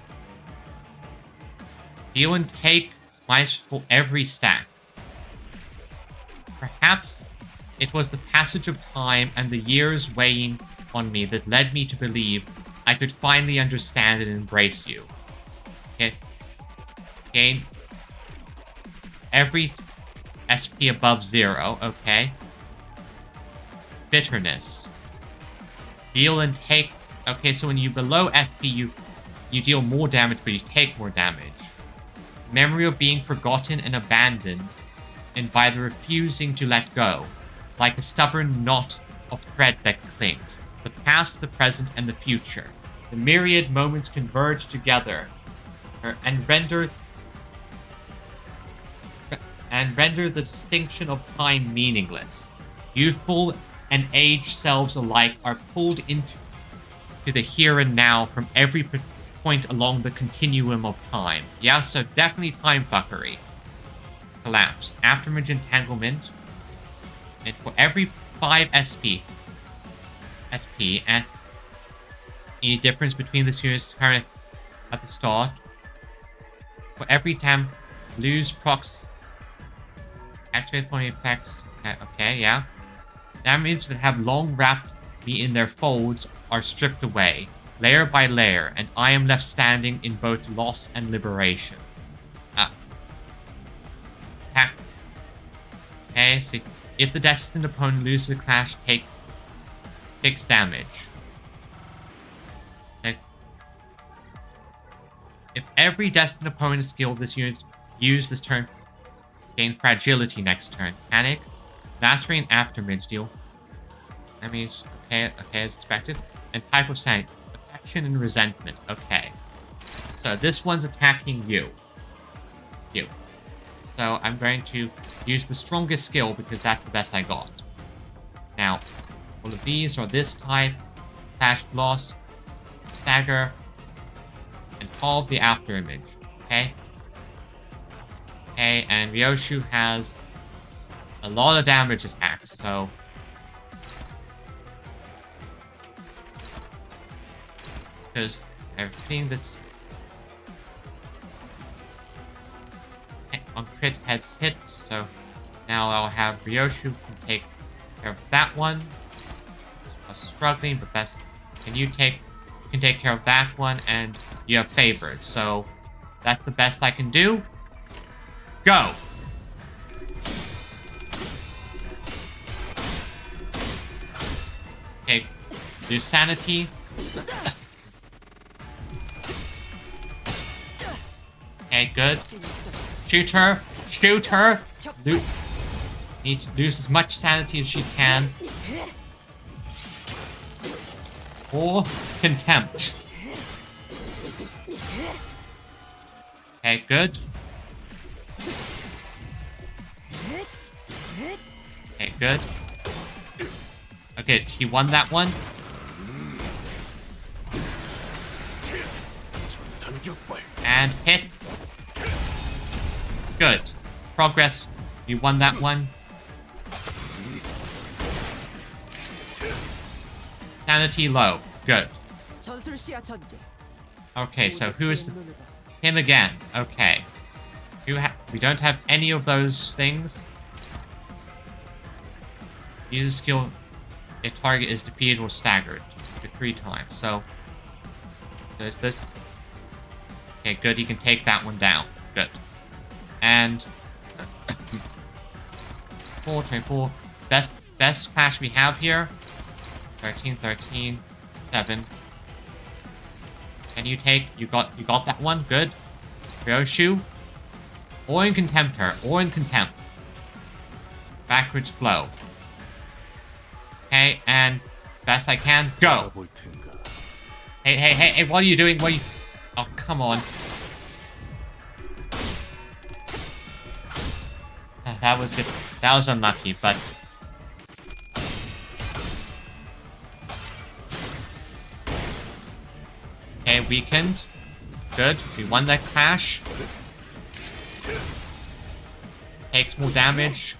Deal and take minus for every stack. Perhaps it was the passage of time and the years weighing on me that led me to believe I could finally understand and embrace you. Okay. Gain every SP above 0, okay. Bitterness. Deal and take. Okay, so when you below SP, you deal more damage, but you take more damage. Memory of being forgotten and abandoned, and by the refusing to let go, like a stubborn knot of thread that clings. The past, the present, and the future. The myriad moments converge together, and render the distinction of time meaningless. Youthful and aged selves alike are pulled into the here and now from every point along the continuum of time. Yeah, so definitely time fuckery. Collapse. Afterimage entanglement. And for every 5 SP, and the difference between the two is current at the start. For every time, lose prox. Activate one effects. Okay, yeah. Damage that have long wrapped me in their folds are stripped away, layer by layer, and I am left standing in both loss and liberation. Attack. Okay, see. If the destined opponent loses a clash, takes damage. Okay. If every destined opponent's skill this unit used this turn, gain fragility next turn. Panic. Mastery and afterimage deal. That means, okay, as expected. And type of sank. Affection and resentment. Okay. So this one's attacking you. So I'm going to use the strongest skill because that's the best I got. Now, all of these are this type. Flash Loss. Stagger. And all of the afterimage. Okay? Okay, and Ryoshu has a lot of damage attacks, so because everything that's on crit heads hit, so now I'll have Ryoshu can take care of that one. I was struggling, but that's you can take care of that one, and you have favored, so that's the best I can do. Go! Okay, do sanity. Okay, good. Shoot her! Shoot her! Need to lose as much sanity as she can. Or contempt. Okay, good. Okay, good. Okay, she won that one. And hit. Good. Progress. You won that one. Sanity low. Good. Okay, so who is the Him again. Okay. We don't have any of those things. Use a skill if target is defeated or staggered to 3 times. So there's this. Okay, good. He can take that one down. Good. And 4, best clash we have here. 13, 7. Can you take? You got that one. Good. Ryoshu. Or in contempt her. Or in contempt. Backwards flow. Okay, and best I can. Go. Hey, what are you doing? What are you... Oh, come on. That was it. That was unlucky, but... Okay, weakened. Good. We won that clash. Takes more damage.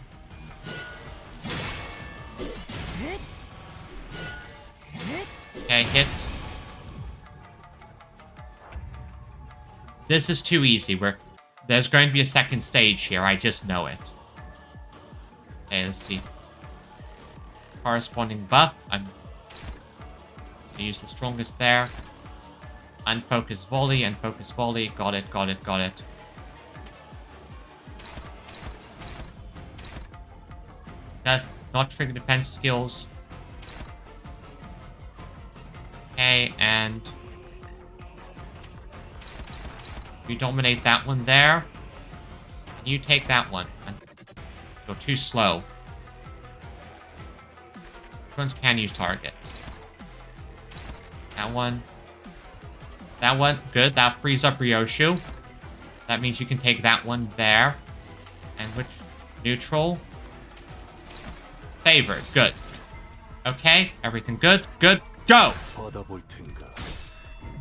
Okay, hit. This is too easy. There's going to be a second stage here. I just know it. Okay, let's see. Corresponding buff. I'm going to use the strongest there. Unfocused volley, unfocused volley. Got it. That not trigger defense skills. Okay, and you dominate that one there. And you take that one. Go too slow. Which ones can use target? That one. That one. Good. That frees up Ryoshu. That means you can take that one there. And which? Neutral. Favored. Good. Okay. Everything good. Good. Go!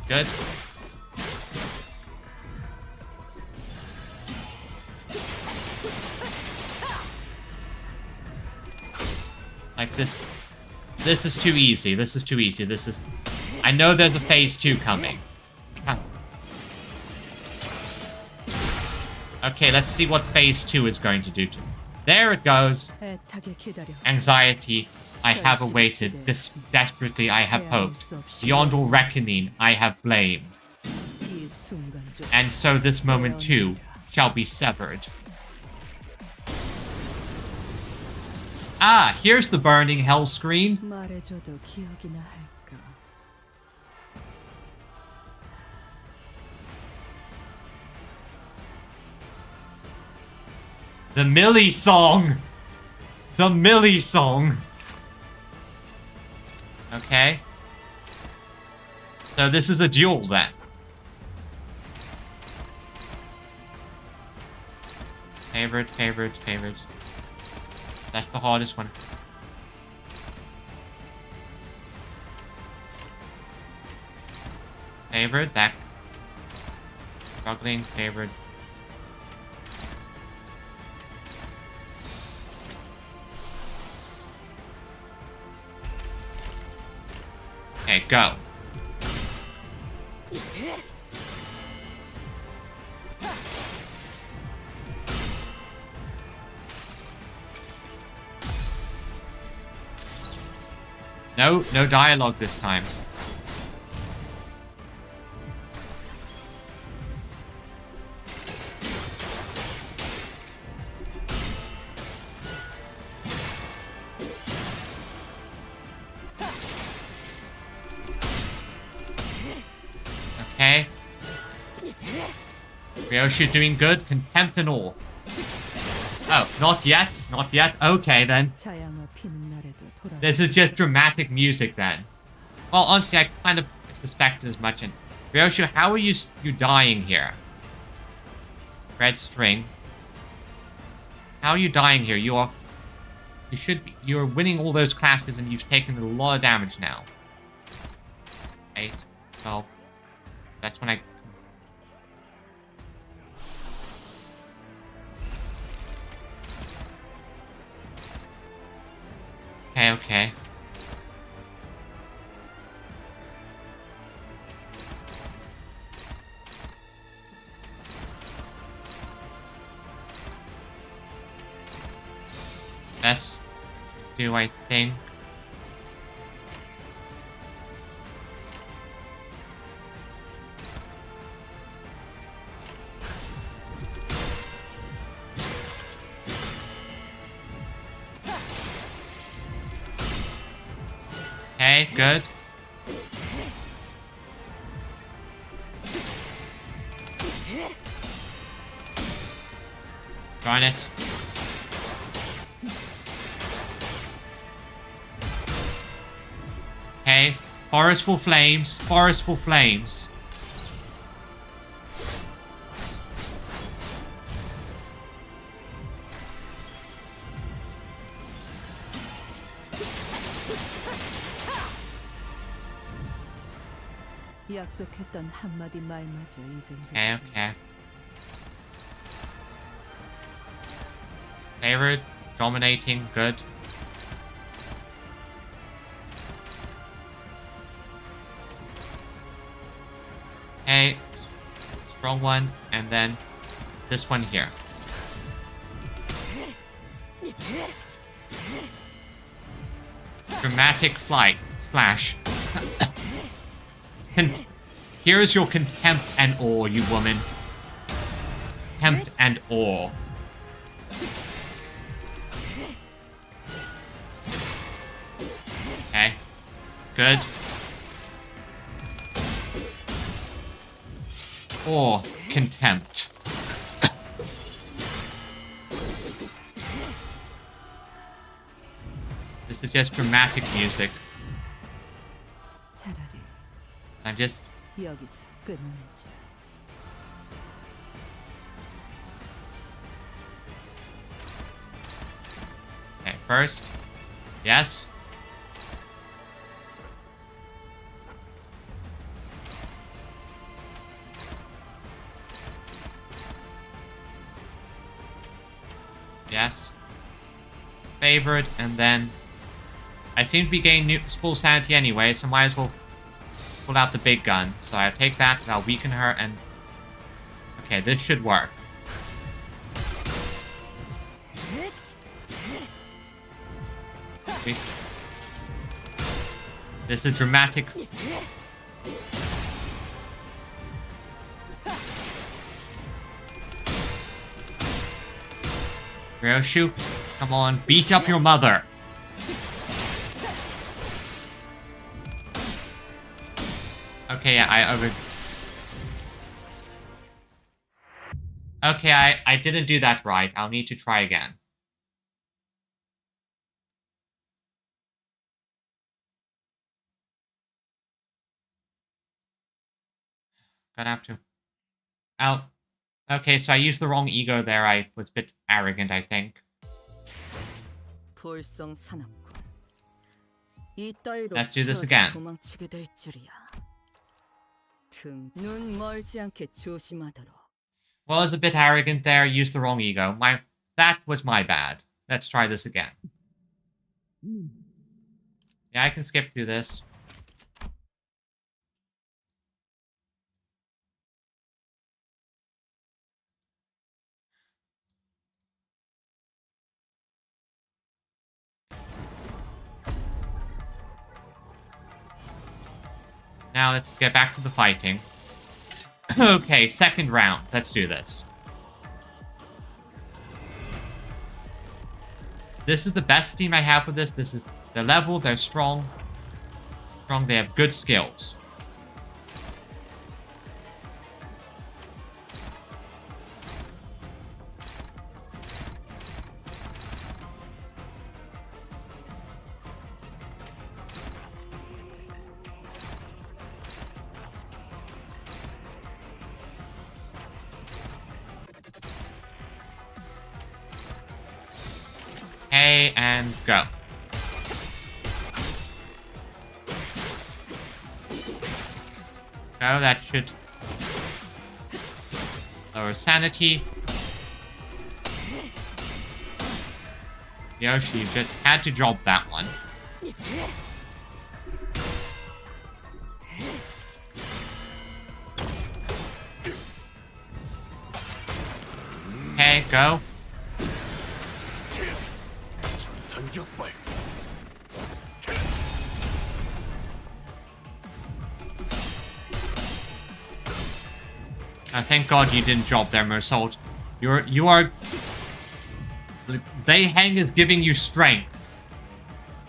Good. Like this. This is too easy. This is too easy. This is... I know there's a phase 2 coming. Okay, let's see what phase 2 is going to do to me. There it goes. Anxiety. I have awaited. This desperately I have hoped. Beyond all reckoning, I have blamed. And so this moment too shall be severed. Ah, here's the burning hell screen. The Millie song! The Millie song! Okay. So this is a duel then. Favorite. That's the hardest one. Favorite, that. Struggling, favorite. Okay, go. No dialogue this time. Okay. Ryoshu doing good. Contempt and all. Oh, not yet. Not yet. Okay, then. This is just dramatic music, then. Well, honestly, I kind of suspected as much. And Ryoshu, how are you dying here? Red string. How are you dying here? You're winning all those clashes, and you've taken a lot of damage now. 8, 12. That's when I... Okay. Let's do, I think. Okay, good. Darn it. Okay, forestful flames, forestful flames. 약속했던 한마디 말마저 이젠 Okay, okay. Favored, dominating, good. Okay, strong one, and then this one here. Dramatic flight slash. Here's your contempt and awe, you woman. Contempt and awe. Okay. Good. Or contempt. This is just dramatic music. 차라리 I'm just... 여기서 끊어내자. Okay, first. Yes. Yes. Favored, and then... I seem to be gaining full sanity anyway, so might as well pull out the big gun. So I'll take that, I'll weaken her, and... Okay, this should work. This is dramatic. Ryoshu, come on, beat up your mother. Okay, I didn't do that right. I'll need to try again. Gonna have to. Okay, so I used the wrong ego there. I was a bit arrogant, I think. Let's do this again. Well, I was a bit arrogant there. Used the wrong ego. That was my bad. Let's try this again. Yeah, I can skip through this. Now let's get back to the fighting. Okay, second round. Let's do this. This is the best team I have with this. This is their level. They're strong. They have good skills. A and go. Go, that should lower sanity. Yoshi just had to drop that one. Okay, go. Thank God you didn't drop there, Mersault. You are... They Hang is giving you strength.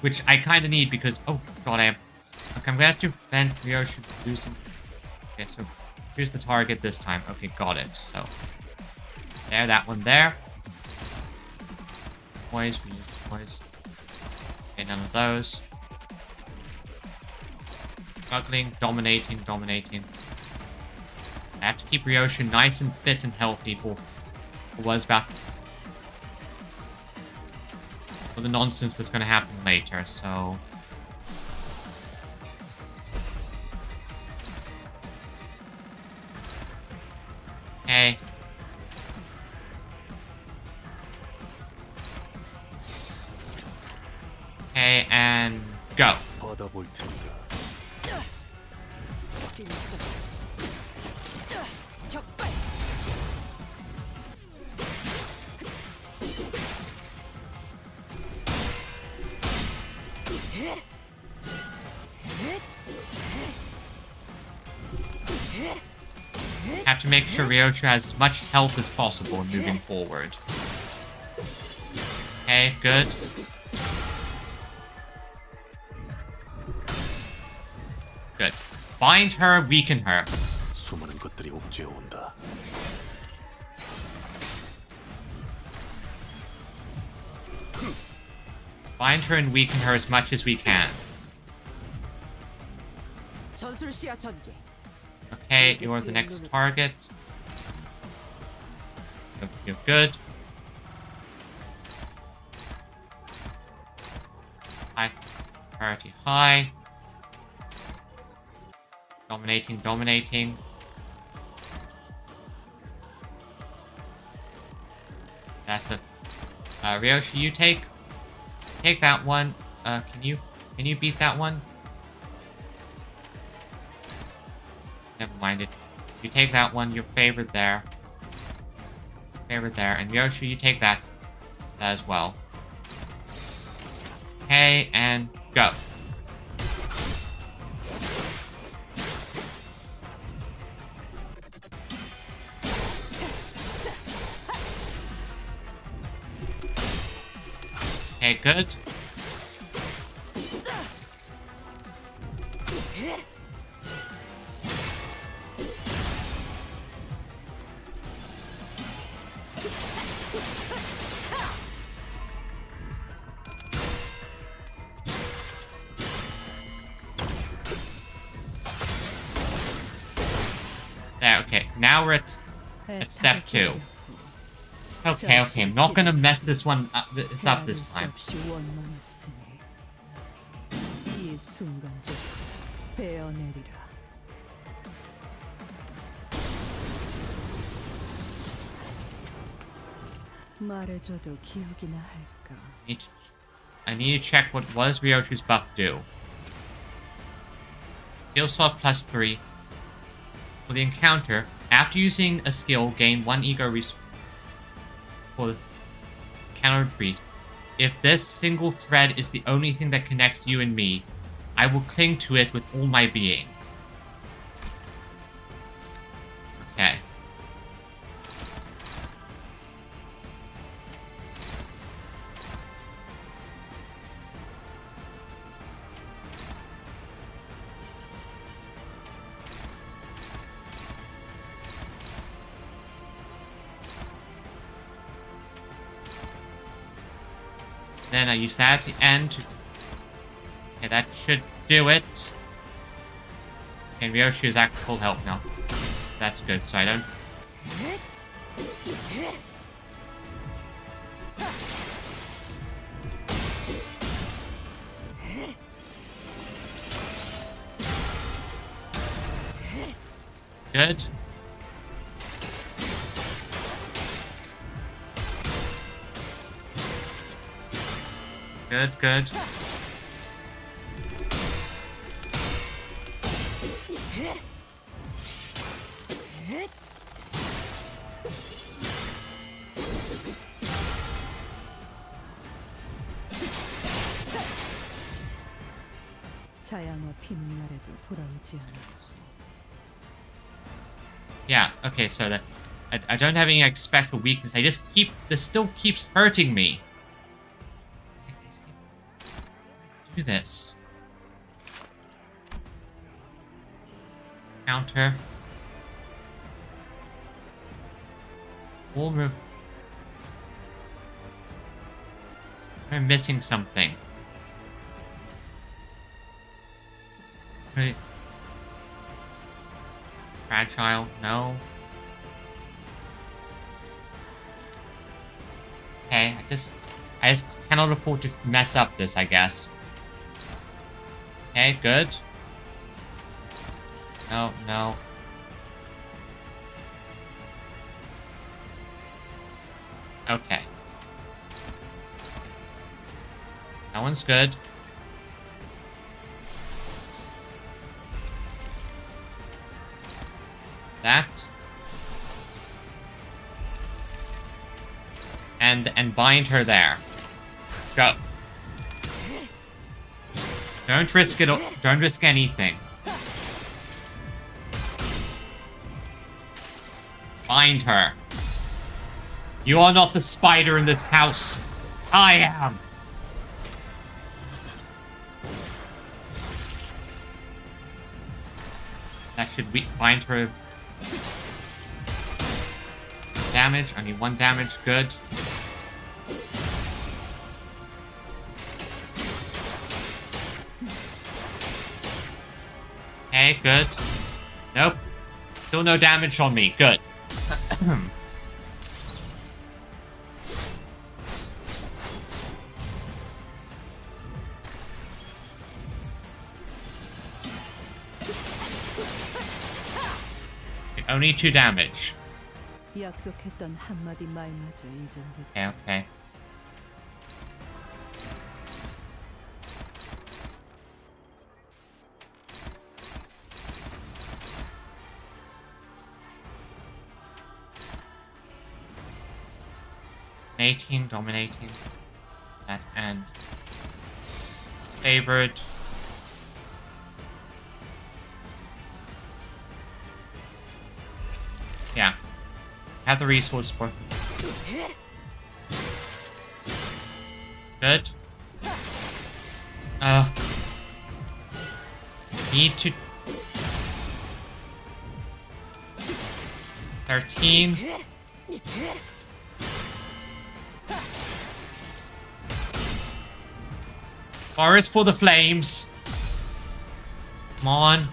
Which I kind of need because... Oh, God, I have... Okay, I'm gonna have to vent Rio should do some... Okay, so here's the target this time. Okay, got it. So... There, that one there. Poise, we use poise. Okay, none of those. Struggling, dominating. I have to keep Ryoshu nice and fit and healthy for the nonsense that's going to happen later, so... Okay. Okay, and go. Have to make sure Ryoshu has as much health as possible moving forward. Okay, good. Good. Bind her, weaken her. Bind her and weaken her as much as we can. Okay, you are the next target. You're good. High. Priority high. Dominating. That's it. Ryoshu, you take that one. Can you beat that one? Never mind it. You take that one, you're favored there. And Ryoshu, you take that as well. Okay, and go. Okay, good. There, okay. Now we're at step 2. Okay, I'm not gonna mess this one up, this time. I need to check what was Ryoshu's buff do. Skill slot +3. For the encounter, after using a skill, gain 1 ego for counter retreat. If this single thread is the only thing that connects you and me, I will cling to it with all my being. Okay. Then I use that at the end. Okay, that should do it. And Ryoshu is at full health now. That's good, so I don't... Good. Good. 자양어 피는 날에도 돌아오지 않아. Yeah, okay, so that I don't have any like special weakness. I just this still keeps hurting me. Do this. Counter. Full move. I'm missing something. Wait. Fragile, no. Okay, I just cannot afford to mess up this, I guess. Okay, good. No, no. Okay. That one's good. That. And bind her there. Go. Don't risk it. Don't risk anything. Bind her. You are not the spider in this house. I am. That should bind her. Damage. Only 1 damage. Good. Okay, good. Nope. Still no damage on me. Good. Only 2 damage. 약속했던 한마디 말마저 잊은 듯. Okay, okay. Dominating. That end. Favored. Yeah. Have the resource for. Good. Need to. 13. Forest for the flames. Come on.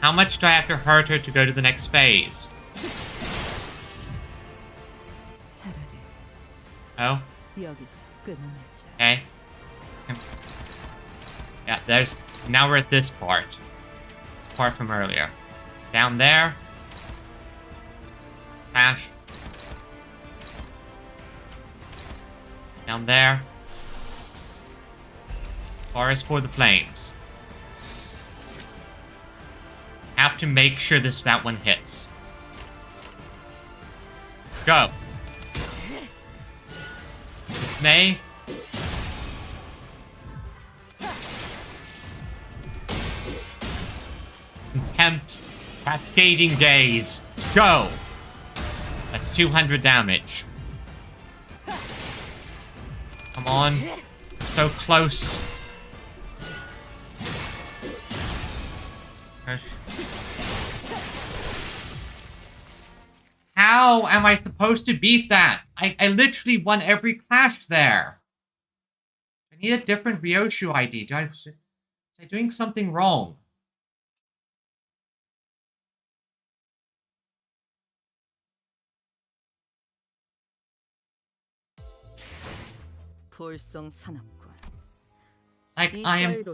How much do I have to hurt her to go to the next phase? Oh? Okay. Yeah, there's... Now we're at this part. This part from earlier. Down there. Ash. Down there. Forest for the flames. Have to make sure that one hits. Go. Dismay. Contempt. Cascading gaze. Go. That's 200 damage. Come on. So close. How am I supposed to beat that? I literally won every clash there. I need a different Ryoshu ID. Was I doing something wrong? Like, I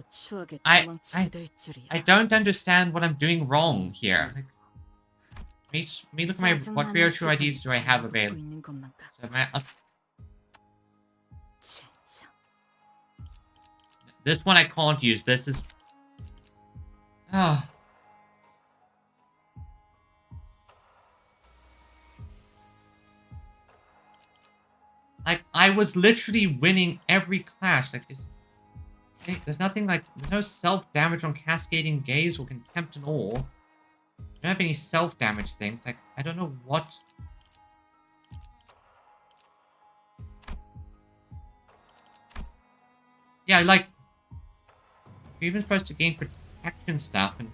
don't understand what I'm doing wrong here. Like, let me look at my... What Ryoshu IDs do I have available? So this one I can't use. This is... Oh. Like, I was literally winning every clash. Like, there's nothing like... There's no self-damage on Cascading Gaze or Contempt and all. I don't have any self-damage things. Like, I don't know what... Yeah, like... You're even supposed to gain protection stuff, and...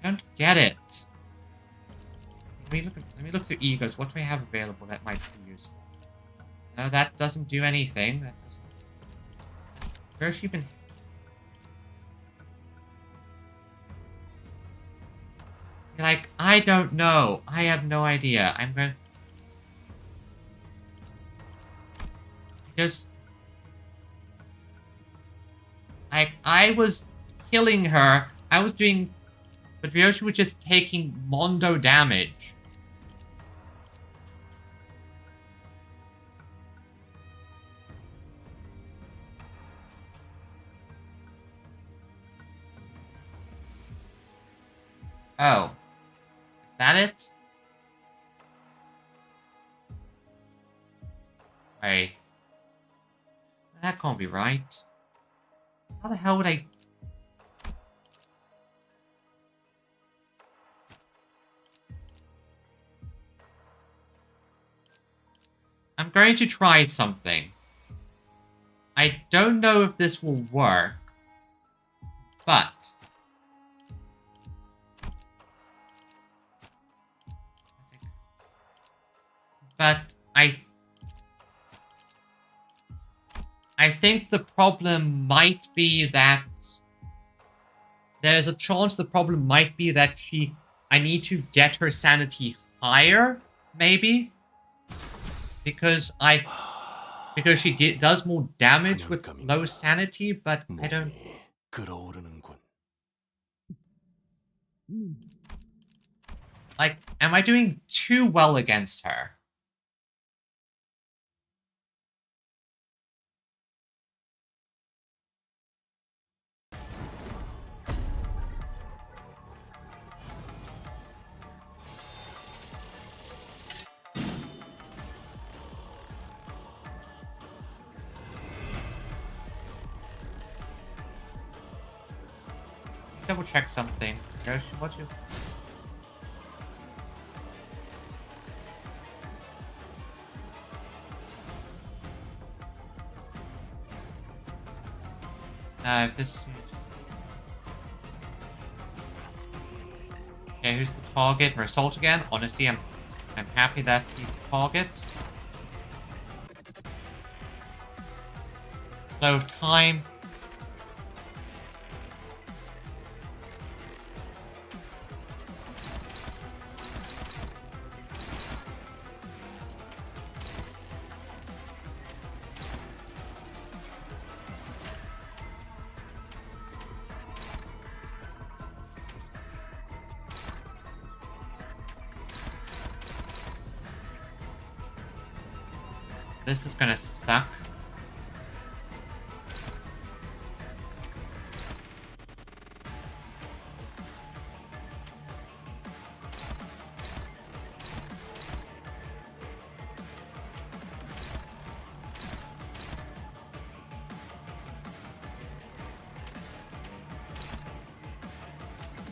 I don't get it. Let me look through egos. What do I have available that might be useful? No, that doesn't do anything. That doesn't... Where's she been... Like, I don't know. I have no idea. I'm gonna... Just... Like, I was killing her. I was doing... But Ryoshi was just taking Mondo damage. Oh. Is that it? Wait. That can't be right. How the hell would I... I'm going to try something. I don't know if this will work, but... I think the problem might be that... There's a chance the problem might be that I need to get her sanity higher, maybe? Because she does more damage with low sanity, but I don't... Like, am I doing too well against her? Double check something. What's your... This... Okay, who's the target? Assault again? Honestly, I'm happy that's the target. Slow time. This is gonna suck.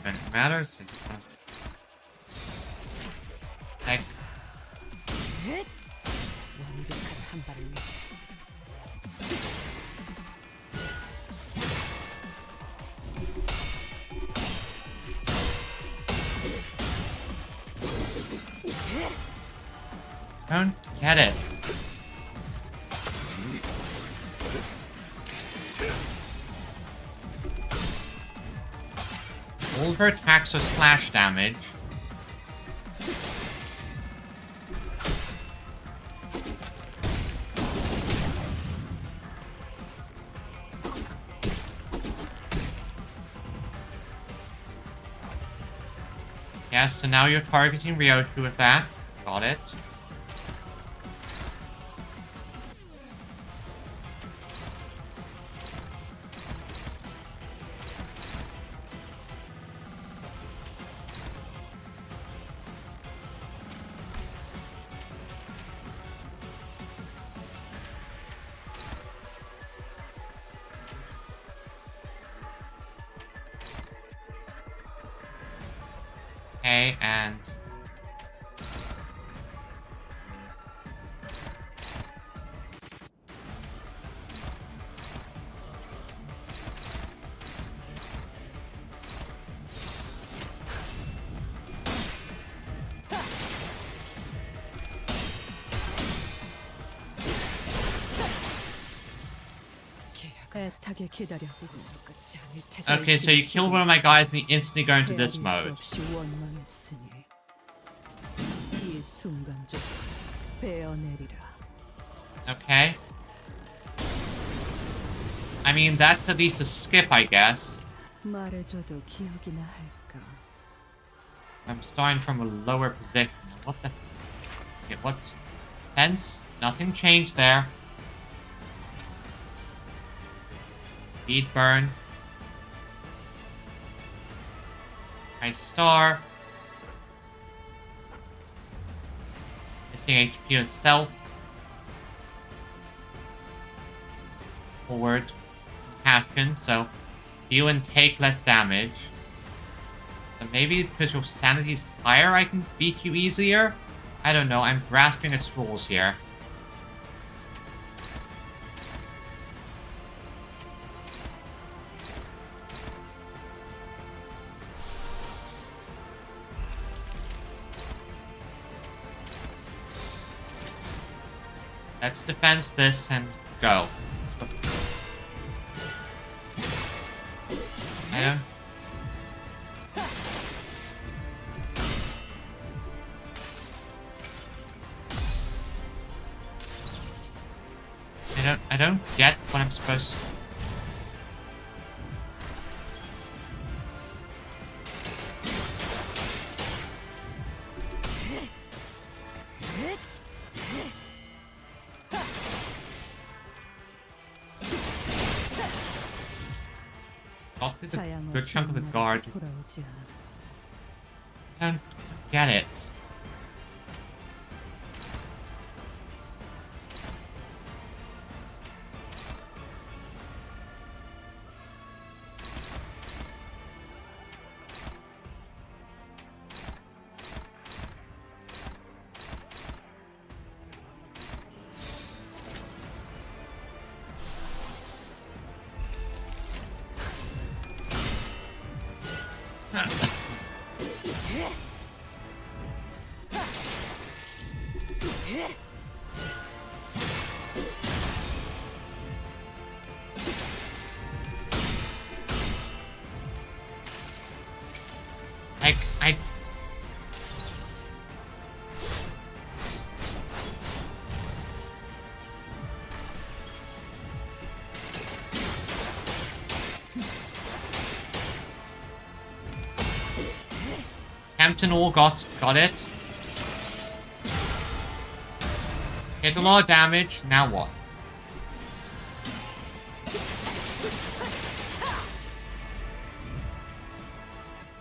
It matters. Like... 한 발을 위해. Don't get it. All of her attacks are slash damage. Yes, so now you're targeting Ryoshi with that. Got it. Okay, and... 애타게 기다려 이곳으로 끝이 아닐 테지. Okay, so you kill one of my guys and you instantly go into this 헤아릴 mode. 수 없이 원망했으니 이 순간조차 베어내리라. Okay. I mean, that's at least a skip, I guess. 말해줘도 기억이나 할까. I'm starting from a lower position. What the... Okay, what? Fence? Nothing changed there. Speed burn. Nice star. Missing HP itself. Forward. Compassion, so deal and take less damage. So maybe because your sanity's higher I can beat you easier? I don't know, I'm grasping at straws here. Let's defense this and go. I don't... I don't get what I'm supposed to... Got through the good chunk of the guard. I don't get it. I... Hampton all got it. Hit a lot of damage, now what?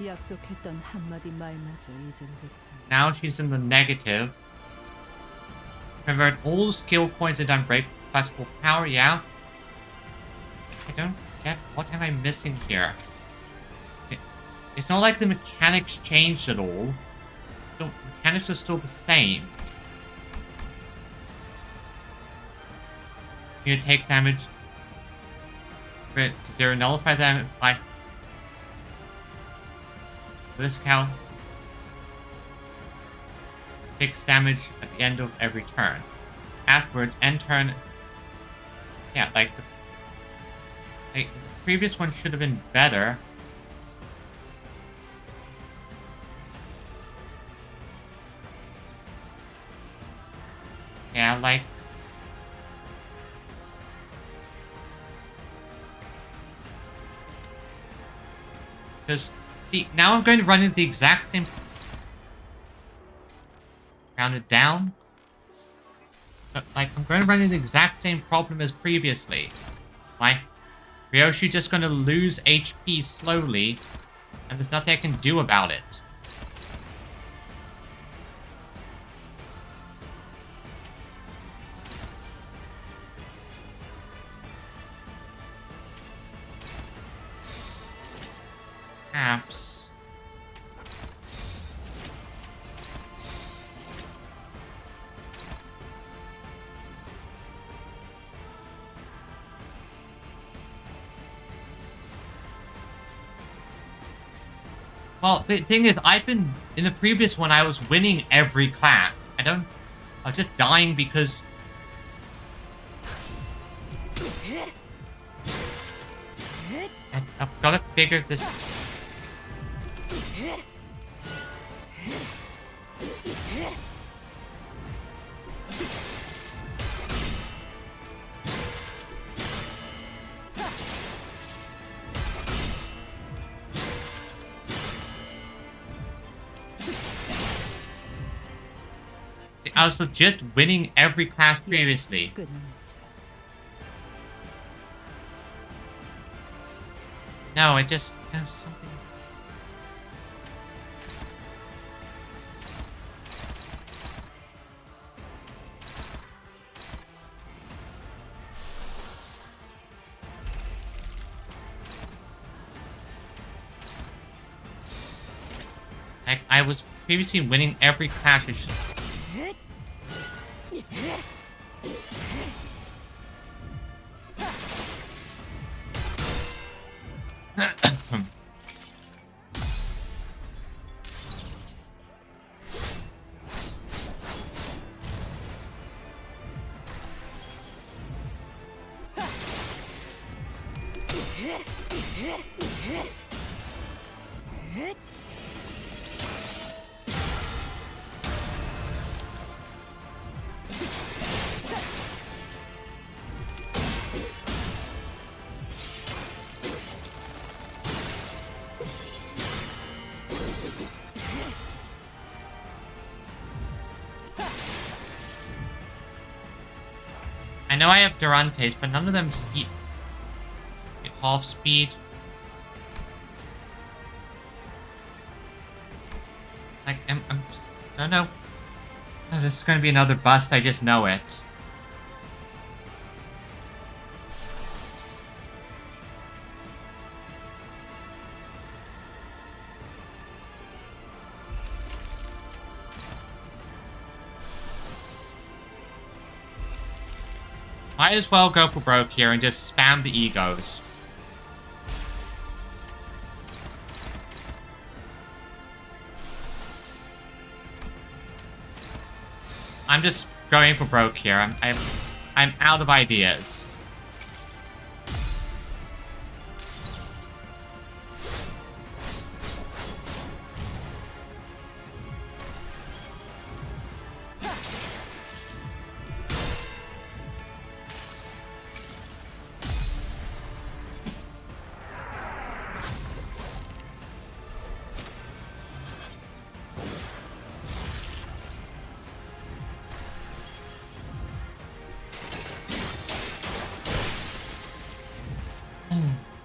약속했던 한마디 말마저 잊은 듯한. Now she's in the negative. Convert all skill points into unbreakable classical power, yeah. I don't get what am I missing here. It's not like the mechanics changed at all. The mechanics are still the same. You take damage. Crit to 0, nullify damage by this cow. Takes damage at the end of every turn. Afterwards, end turn. Yeah, like the previous one should have been better. Yeah, like... Because, see, now I'm going to run into the exact same... Round it down. So, like, I'm going to run into the exact same problem as previously. Like, Ryoshi just going to lose HP slowly, and there's nothing I can do about it. Perhaps. Well, the thing is, in the previous one, I was winning every clash. I was just dying because... I've got to figure this... I was just winning every clash previously. No, it just does something. Like, I was previously winning every clash. It's just... I know I have Durantes, but none of them eat half speed. Like, I don't know. Oh, this is going to be another bust, I just know it. Might as well go for broke here and just spam the egos. I'm just going for broke here. I'm out of ideas.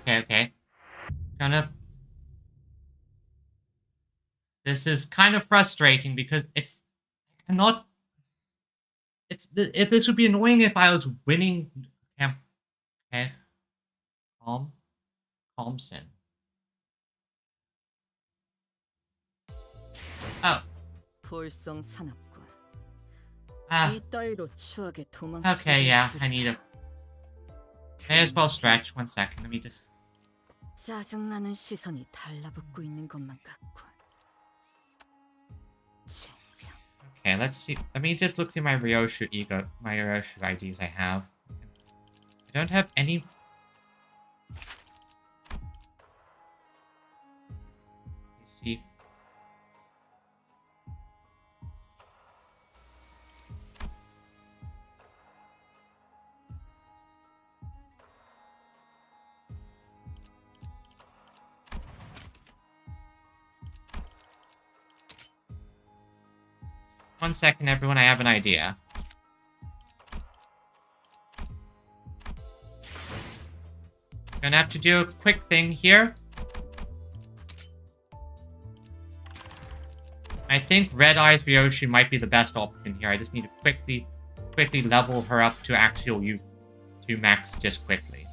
Okay. This is kind of frustrating because I'm not... This would be annoying if I was winning... Okay. Calmson. Oh. Okay, yeah, I need a... May as well stretch. 1 second, let me just... 짜증나는 시선이 달라붙고 있는 것만 같군. Okay, let's see. Let me just look through my Ryoshu IDs I have. I don't have any... Let's see. One second, everyone, I have an idea. Gonna have to do a quick thing here. I think Red Eyes Ryoshi might be the best option here. I just need to quickly level her up to actual to max just quickly.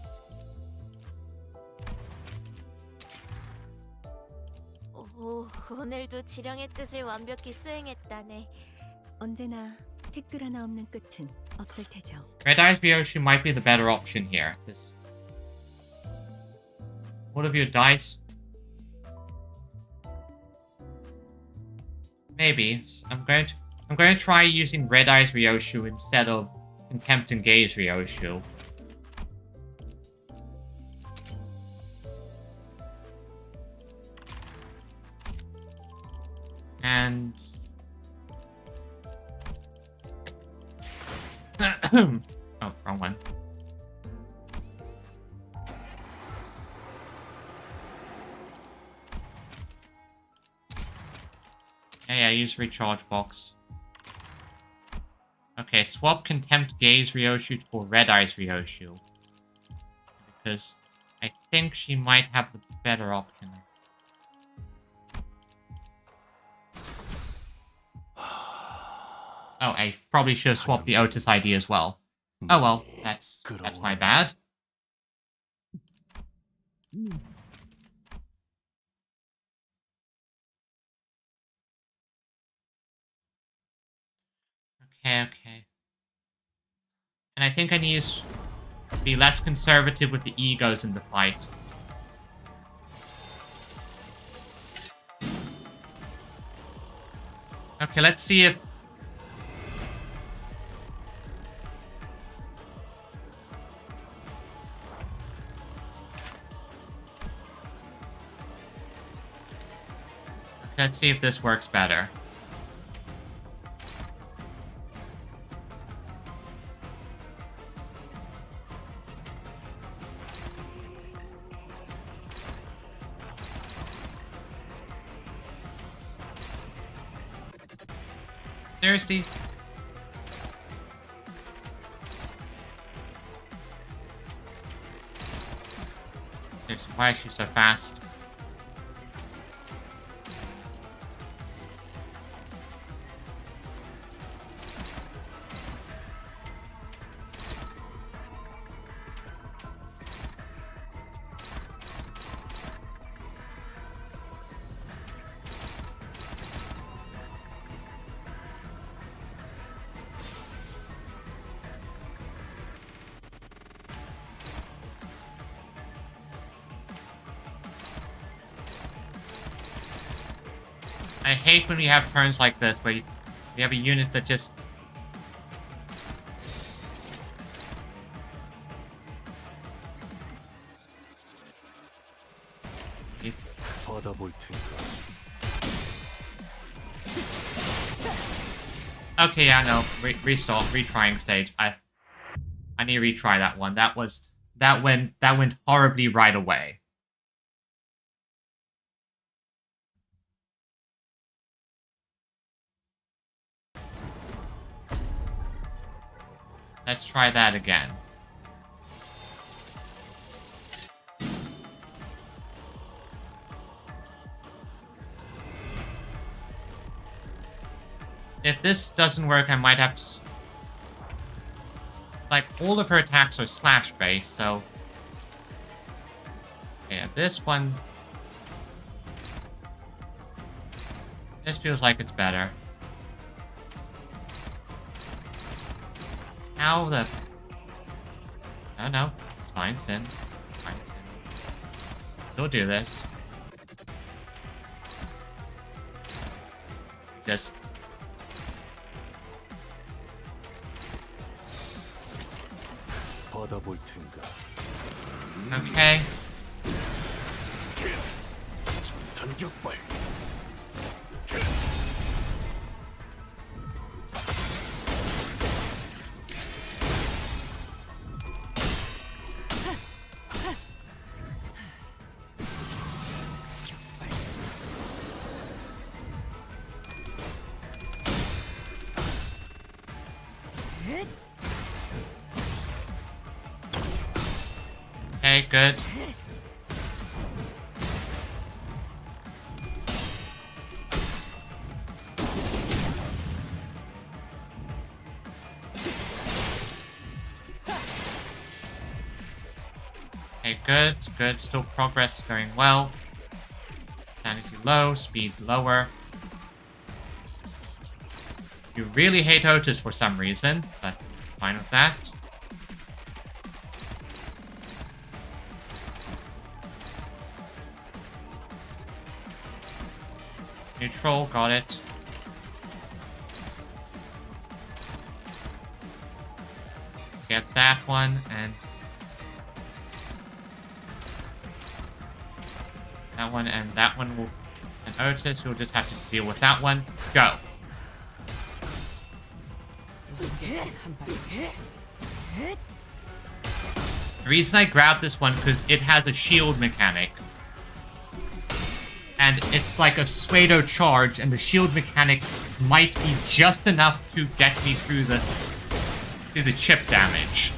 오, 오늘도 지령의 뜻을 완벽히 수행했다네. 언제나 티끌 하나 없는 끝은 없을 테죠. Red Eyes Ryoshi might be the better option here. What of your dice? Maybe. I'm going to try using Red Eyes Ryoshu instead of Contempt and Gaze Ryoshu. And oh, wrong one. Yeah, use recharge box. Okay, swap Contempt Gaze Ryoshu for Red Eyes Ryoshu. Because I think she might have the better option. Oh, I probably should have swapped the Otis ID as well. Oh well, that's my bad. Okay. And I think I need to be less conservative with the egos in the fight. Okay, let's see if... Let's see if this works better. Seriously? Seriously, why is she so fast? I hate when we have turns like this, where you have a unit that just... Okay, yeah, no. Restart, retrying stage. I need to retry that one. That went horribly right away. Let's try that again. If this doesn't work, I might have to... Like, all of her attacks are slash-based, so... Yeah, this one... This feels like it's better. How the... No. It's fine, Sin. Fine, Sin. Still do this. Just... Okay. Okay, good. Okay, good. Still progress going well. Sanity low, speed lower. You really hate Otis for some reason, but fine with that. Neutral, got it. get that one, and that one, and that one will... And Otis, we'll just have to deal with that one. Go. The reason I grabbed this one because it has a shield mechanic. And it's like a pseudo charge, and the shield mechanic might be just enough to get me through the chip damage.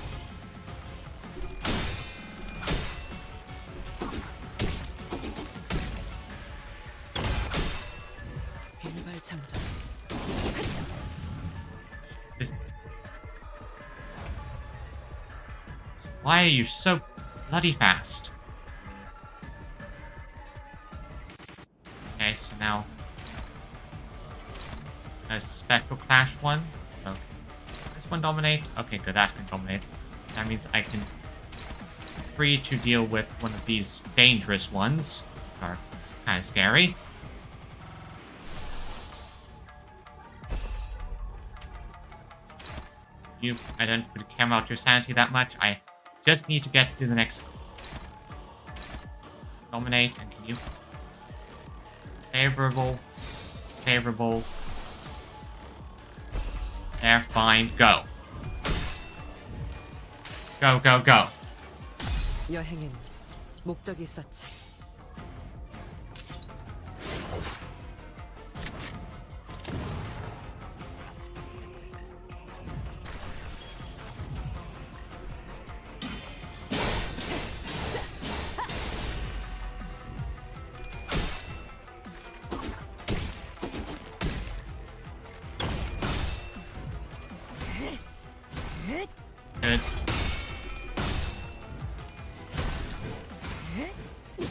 Why are you so bloody fast? Okay, so now there's a Spectral Clash one. So this one dominate. Okay, good, that can dominate. That means I can free to deal with one of these dangerous ones. Are kind of scary. I don't really care about your sanity that much. I just need to get to the next dominate, and can you favorable, favorable. There, fine, go. Go, go, go. 여행엔 목적이 있었지. Good.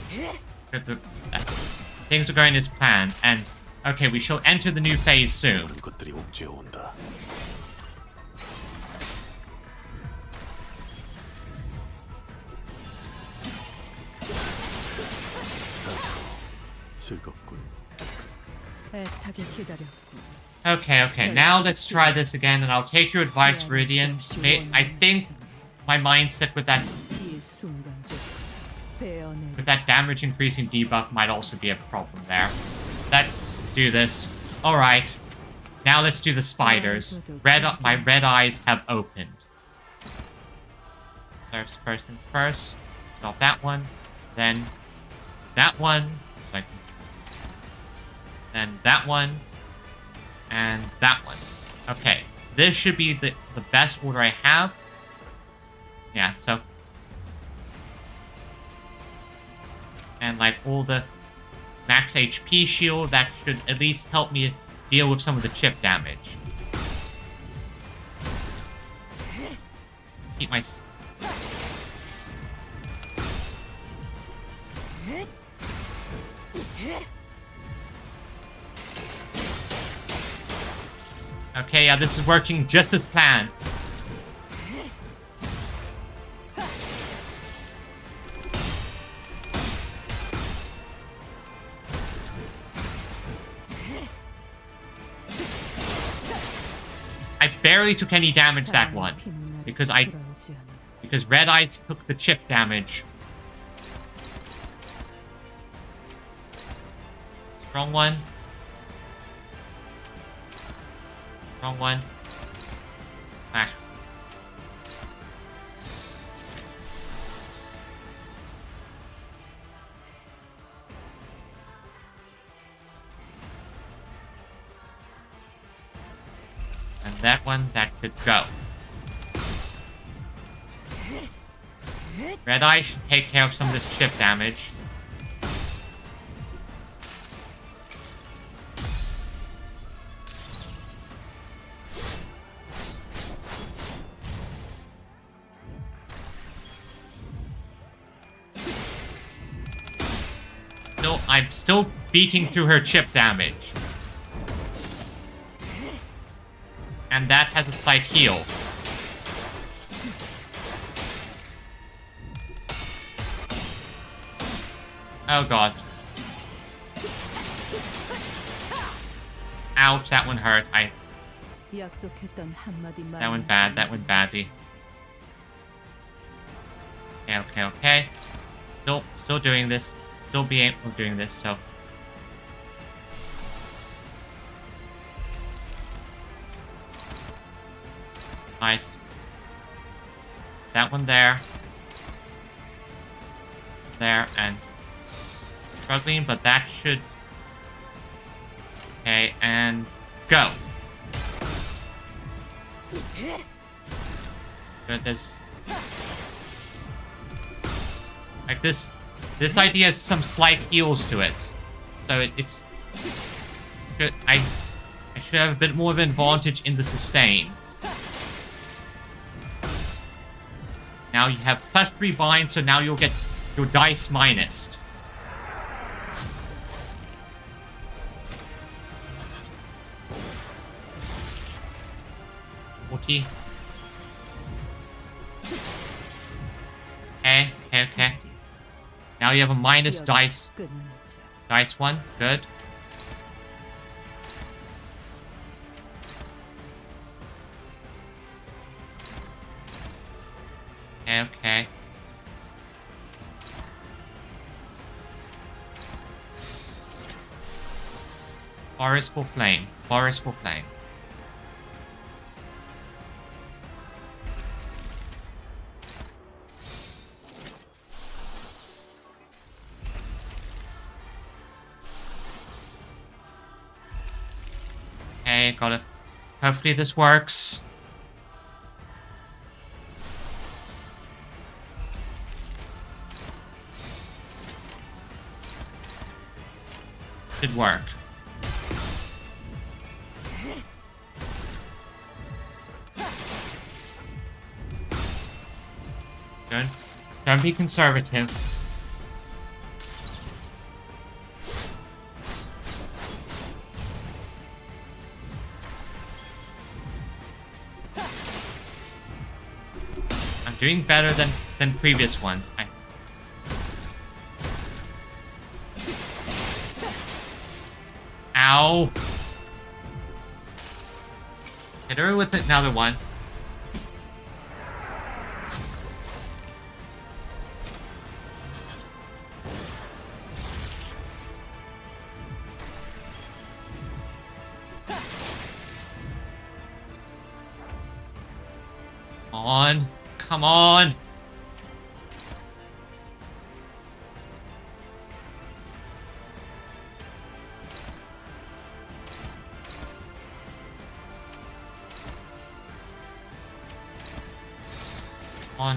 Good. Things are going as planned, and okay, we shall enter the new phase soon. 것들이 옥죄어 온다. 즐겁군. 애타게 기다렸고. Okay, now let's try this again, and I'll take your advice, Viridian. I think my mindset with that damage increasing debuff might also be a problem there. Let's do this. Alright. Now let's do the spiders. My red eyes have opened. First things first. Stop that one. Then that one. Then that one. And that one. Okay. This should be the best order I have. Yeah, so. And like all the max HP shield, that should at least help me deal with some of the chip damage. Keep my... Okay, yeah, this is working just as planned. I barely took any damage that one because Red Eyes took the chip damage. Strong one. Wrong one. Smash. And that one, that could go. Red Eye should take care of some of this chip damage. I'm still beating through her chip damage. And that has a slight heal. Oh god. Ouch, that one hurt. That went bad, that went badly. Okay. Still doing this. Still being doing this, so. Nice. That one there. There, and struggling, but that should... Okay, and go. Good, there's... Like this idea has some slight heals to it. So it's... Good. I should have a bit more of an advantage in the sustain. Now you have +3 bind, so now you'll get your dice minused. Okay. Okay. Now you have a minus dice. Dice 1, good. Okay. Forestful Flame. Forestful Flame. Okay, got it. Hopefully this works. Should work. Good. Don't be conservative. I'm doing better than previous ones. Ow. Hit her with another one. Come on.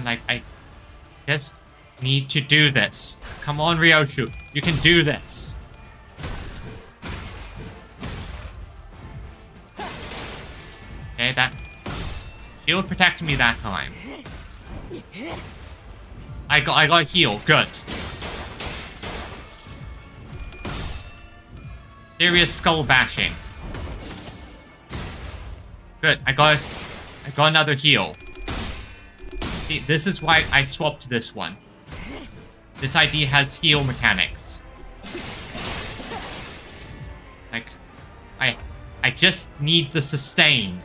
Like, I just need to do this. Come on, Ryoshu. You can do this. Okay, that shield protected me that time. I got heal. Good. Serious skull bashing. Good. I got another heal. See, this is why I swapped this one. This ID has heal mechanics. Like, I just need the sustain.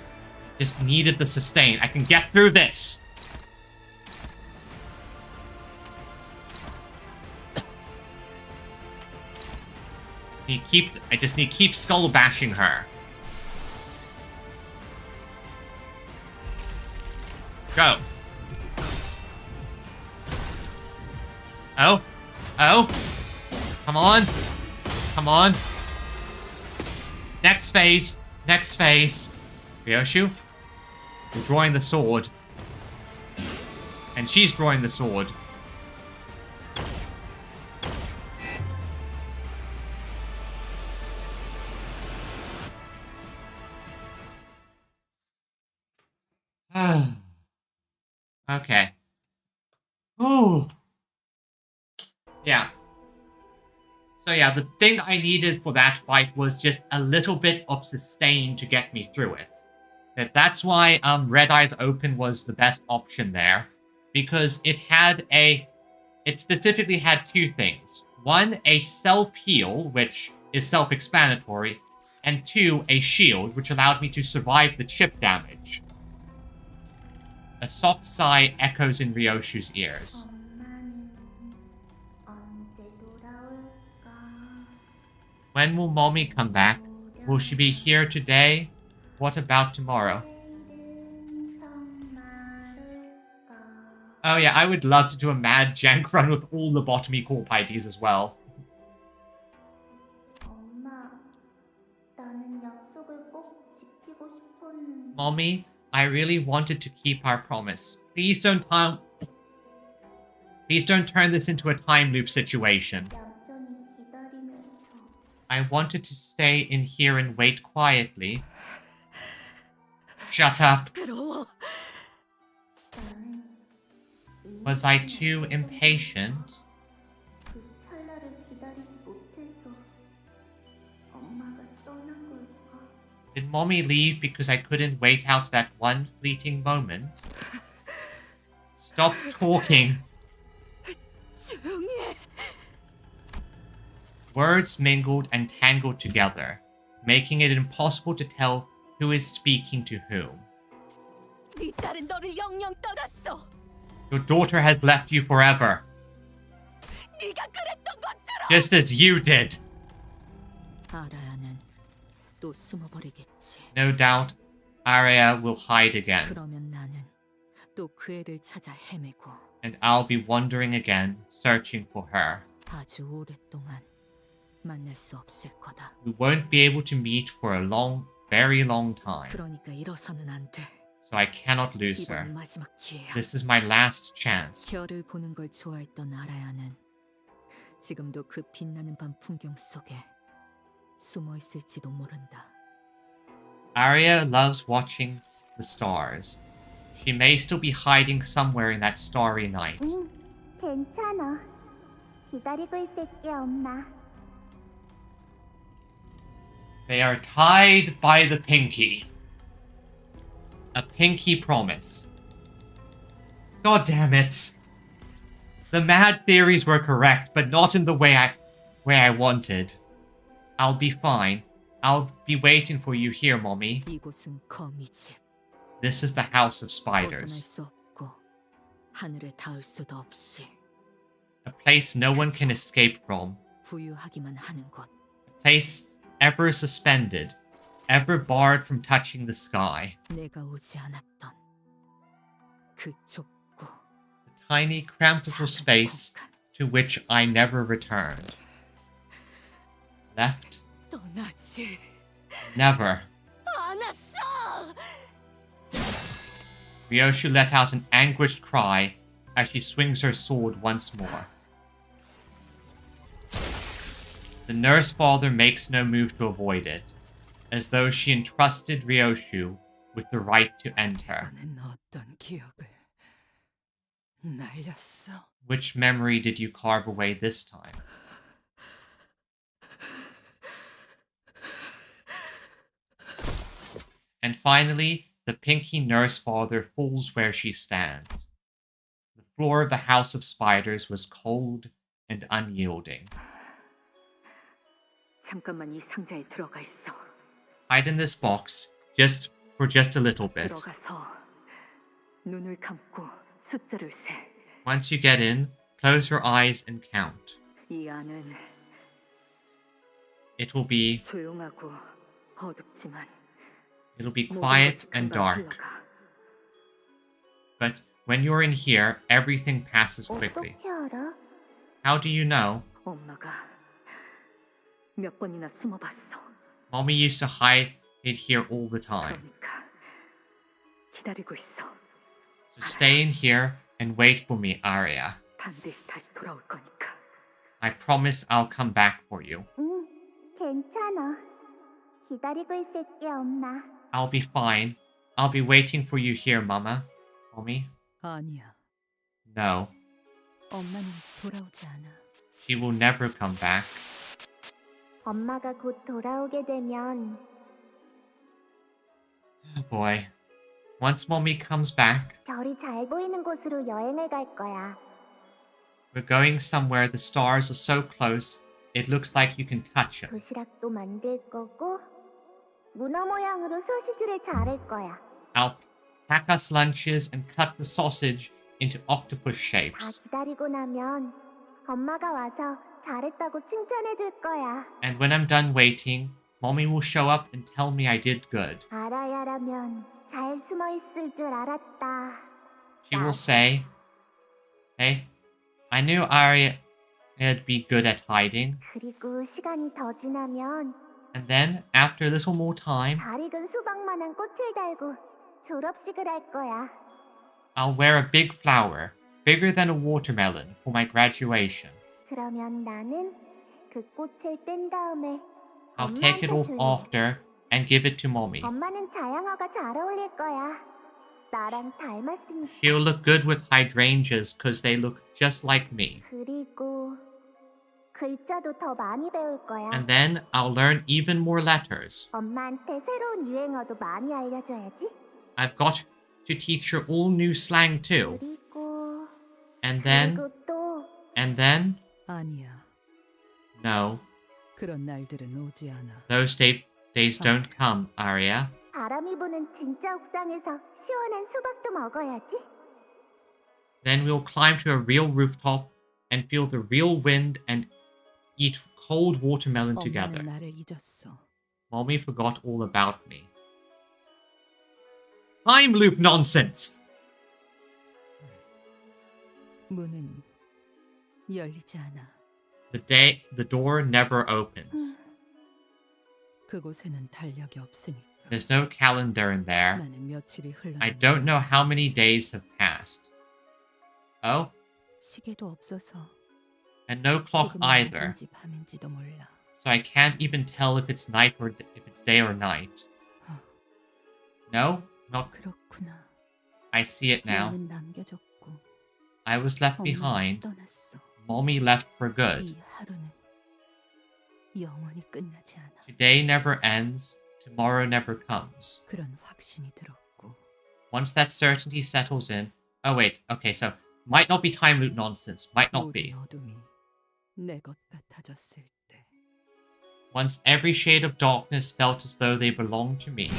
Just needed the sustain. I can get through this. I just need to keep skull bashing her. Go. Oh. Come on. Come on. Next phase. Ryoshu, you're drawing the sword. And she's drawing the sword. Okay. Ooh. Yeah. So yeah, the thing I needed for that fight was just a little bit of sustain to get me through it. That's why Red Eyes Open was the best option there. Because it specifically had two things. One, a self-heal, which is self-explanatory. And two, a shield, which allowed me to survive the chip damage. A soft sigh echoes in Ryoshu's ears. When will Mommy come back? Will she be here today? What about tomorrow? Oh yeah, I would love to do a mad jank run with all lobotomy corp IDs as well. Mommy, I really wanted to keep our promise. Please don't turn this into a time loop situation. I wanted to stay in here and wait quietly. Shut up. Was I too impatient? Did Mommy leave because I couldn't wait out that one fleeting moment? Stop talking. Words mingled and tangled together, making it impossible to tell who is speaking to whom. Your daughter has left you forever. Just as you did. No doubt, Arya will hide again. And I'll be wandering again, searching for her. We won't be able to meet for a very long time. So I cannot lose her. This is my last chance. Arya loves watching the stars. She may still be hiding somewhere in that starry night. 괜찮아. 기다리고 있을게, 엄마. They are tied by the pinky. A pinky promise. God damn it. The mad theories were correct, but not in the way I wanted. I'll be fine. I'll be waiting for you here, Mommy. This is the House of Spiders. A place no one can escape from. A place ever suspended, ever barred from touching the sky. The tiny, cramped little space to which I never returned. Left? Never. Ryoshu let out an anguished cry as she swings her sword once more. The nurse father makes no move to avoid it, as though she entrusted Ryoshu with the right to end her. Which memory did you carve away this time? And finally, the pinky nurse father falls where she stands. The floor of the House of Spiders was cold and unyielding. 잠깐만 이 상자에 들어가 있어. Hide in this box, for just a little bit. 들어가서 눈을 감고 숫자를 세. Once you get in, close your eyes and count. 이 안은 It will be 조용하고 어둡지만 It'll be quiet and dark. But when you're in here, everything passes quickly. 어떻게 알아? How do you know? 엄마가 몇 번이나 숨어봤어. Mommy used to hide it here all the time. 그러니까 기다리고 있어. So stay in here and wait for me, Arya. 반드시 다시 돌아올 거니까. I promise I'll come back for you. 응, 괜찮아. 기다리고 있을게, 엄마. I'll be fine. I'll be waiting for you here, Mama. Mommy? 아니야. No. 엄마는 돌아오지 않아. She will never come back. 엄마가 곧 돌아오게 되면 Oh boy. Once Mommy comes back, 별이 잘 보이는 곳으로 여행을 갈 거야. we're going somewhere the stars are so close, it looks like you can touch them. 도시락도 만들 거고 문어 모양으로 소시지를 자를 거야. I'll pack us lunches and cut the sausage into octopus 다 shapes. 기다리고 나면 엄마가 와서 잘했다고 칭찬해줄 거야. And when I'm done waiting, Mommy will show up and tell me I did good. 아라야라면 잘 숨어 있을 줄 알았다. She will say, hey, I knew Aria'd be good at hiding. 그리고 시간이 더 지나면 And then, after a little more time, 잘 익은 수박만한 꽃을 달고 졸업식을 할 거야. I'll wear a big flower, bigger than a watermelon, for my graduation. 그러면 나는 그 꽃을 뗀 다음에 I'll take it off after and give it to Mommy. 엄마는 자양어가 잘 어울릴 거야. 나랑 닮았으니까. She'll look good with hydrangeas because they look just like me. 그리고 글자도 더 많이 배울 거야. And then I'll learn even more letters. 엄마한테 새로운 유행어도 많이 알려줘야지. I've got to teach her all new slang too. 그리고 And then, 또 and then, 아니야. no, 그런 날들은 오지 않아. those days don't come, Aria. 바람이 부는 진짜 옥상에서 시원한 수박도 먹어야지. Then we'll climb to a real rooftop and feel the real wind and eat cold watermelon together. 엄마는 나를 잊었어. Mommy forgot all about me. Time loop nonsense! 문은 열리지 않아. The door never opens. 그곳에는 달력이 없으니까. There's no calendar in there. 나는 며칠이 흘렀는지. I don't know how many days have passed. Oh? 시계도 없어서. And no clock 지금은 either. 낮인지 밤인지도 몰라. So I can't even tell if it's night or if it's day or night. No? Not. 그렇구나. I see it now. 나는 남겨졌고. I was left 엄마는 behind. 떠났어. Mommy left for good. 이 하루는 영원히 끝나지 않아. Today never ends. Tomorrow never comes. 그런 확신이 들었고. Once that certainty settles in. Oh wait, okay, so might not be time loop nonsense. Might not be. 어둠이 내 것 같아졌을 때. Once every shade of darkness felt as though they belonged to me.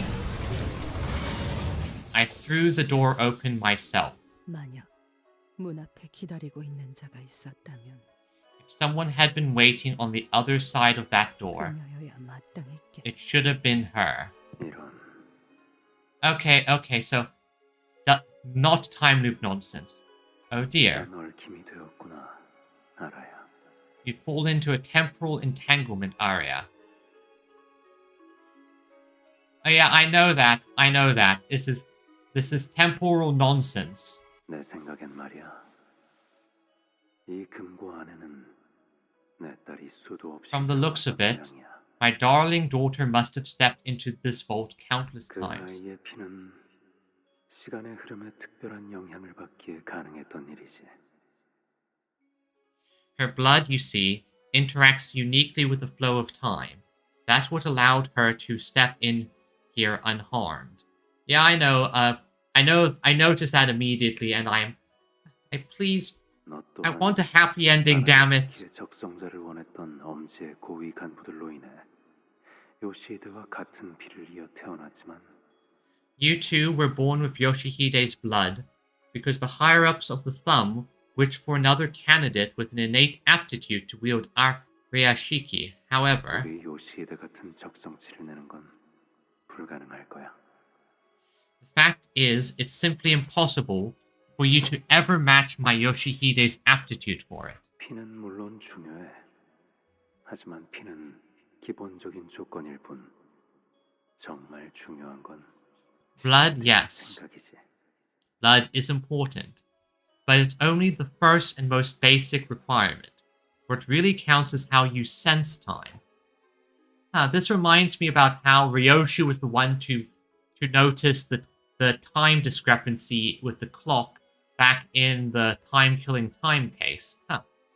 I threw the door open myself. 만약 문 앞에 기다리고 있는 자가 있었다면 If someone had been waiting on the other side of that door, 그녀여야 마땅했겠지. it should have been her. 이런. Okay, so not time loop nonsense. Oh dear. 얽힘이 되었구나, 알아야. You fall into a temporal entanglement, Aria. Oh yeah, I know that. This is temporal nonsense. 내 생각엔 말이야. 이 금고 안에는 내 딸이 수도 없이 From the looks of it, 모양이야. my darling daughter must have stepped into this vault countless 그 times. 아이의 피는 시간의 흐름에 특별한 영향을 받기에 가능했던 일이지. Her blood, you see, interacts uniquely with the flow of time. That's what allowed her to step in here unharmed. Yeah, I know. I noticed that immediately, and I want a happy ending, damn it. 적성자를 원했던 엄지의 고위 간부들로 인해 요시히데와 같은 피를 이어 태어났지만 You two were born with Yoshihide's blood, because the higher-ups of the thumb wished for another candidate with an innate aptitude to wield Ariashiki. However, 우리 요시히데 같은 적성치를 내는 건 불가능할 거야. the fact is, it's simply impossible for you to ever match my Yoshihide's aptitude for it. 피는 물론 중요해. 하지만 피는 기본적인 조건일 뿐. 정말 중요한 건 Blood, yes. 생각이지. Blood is important, but it's only the first and most basic requirement. What really counts is how you sense time. This reminds me about how Ryoshi was the one to notice the time discrepancy with the clock back in the time-killing time case.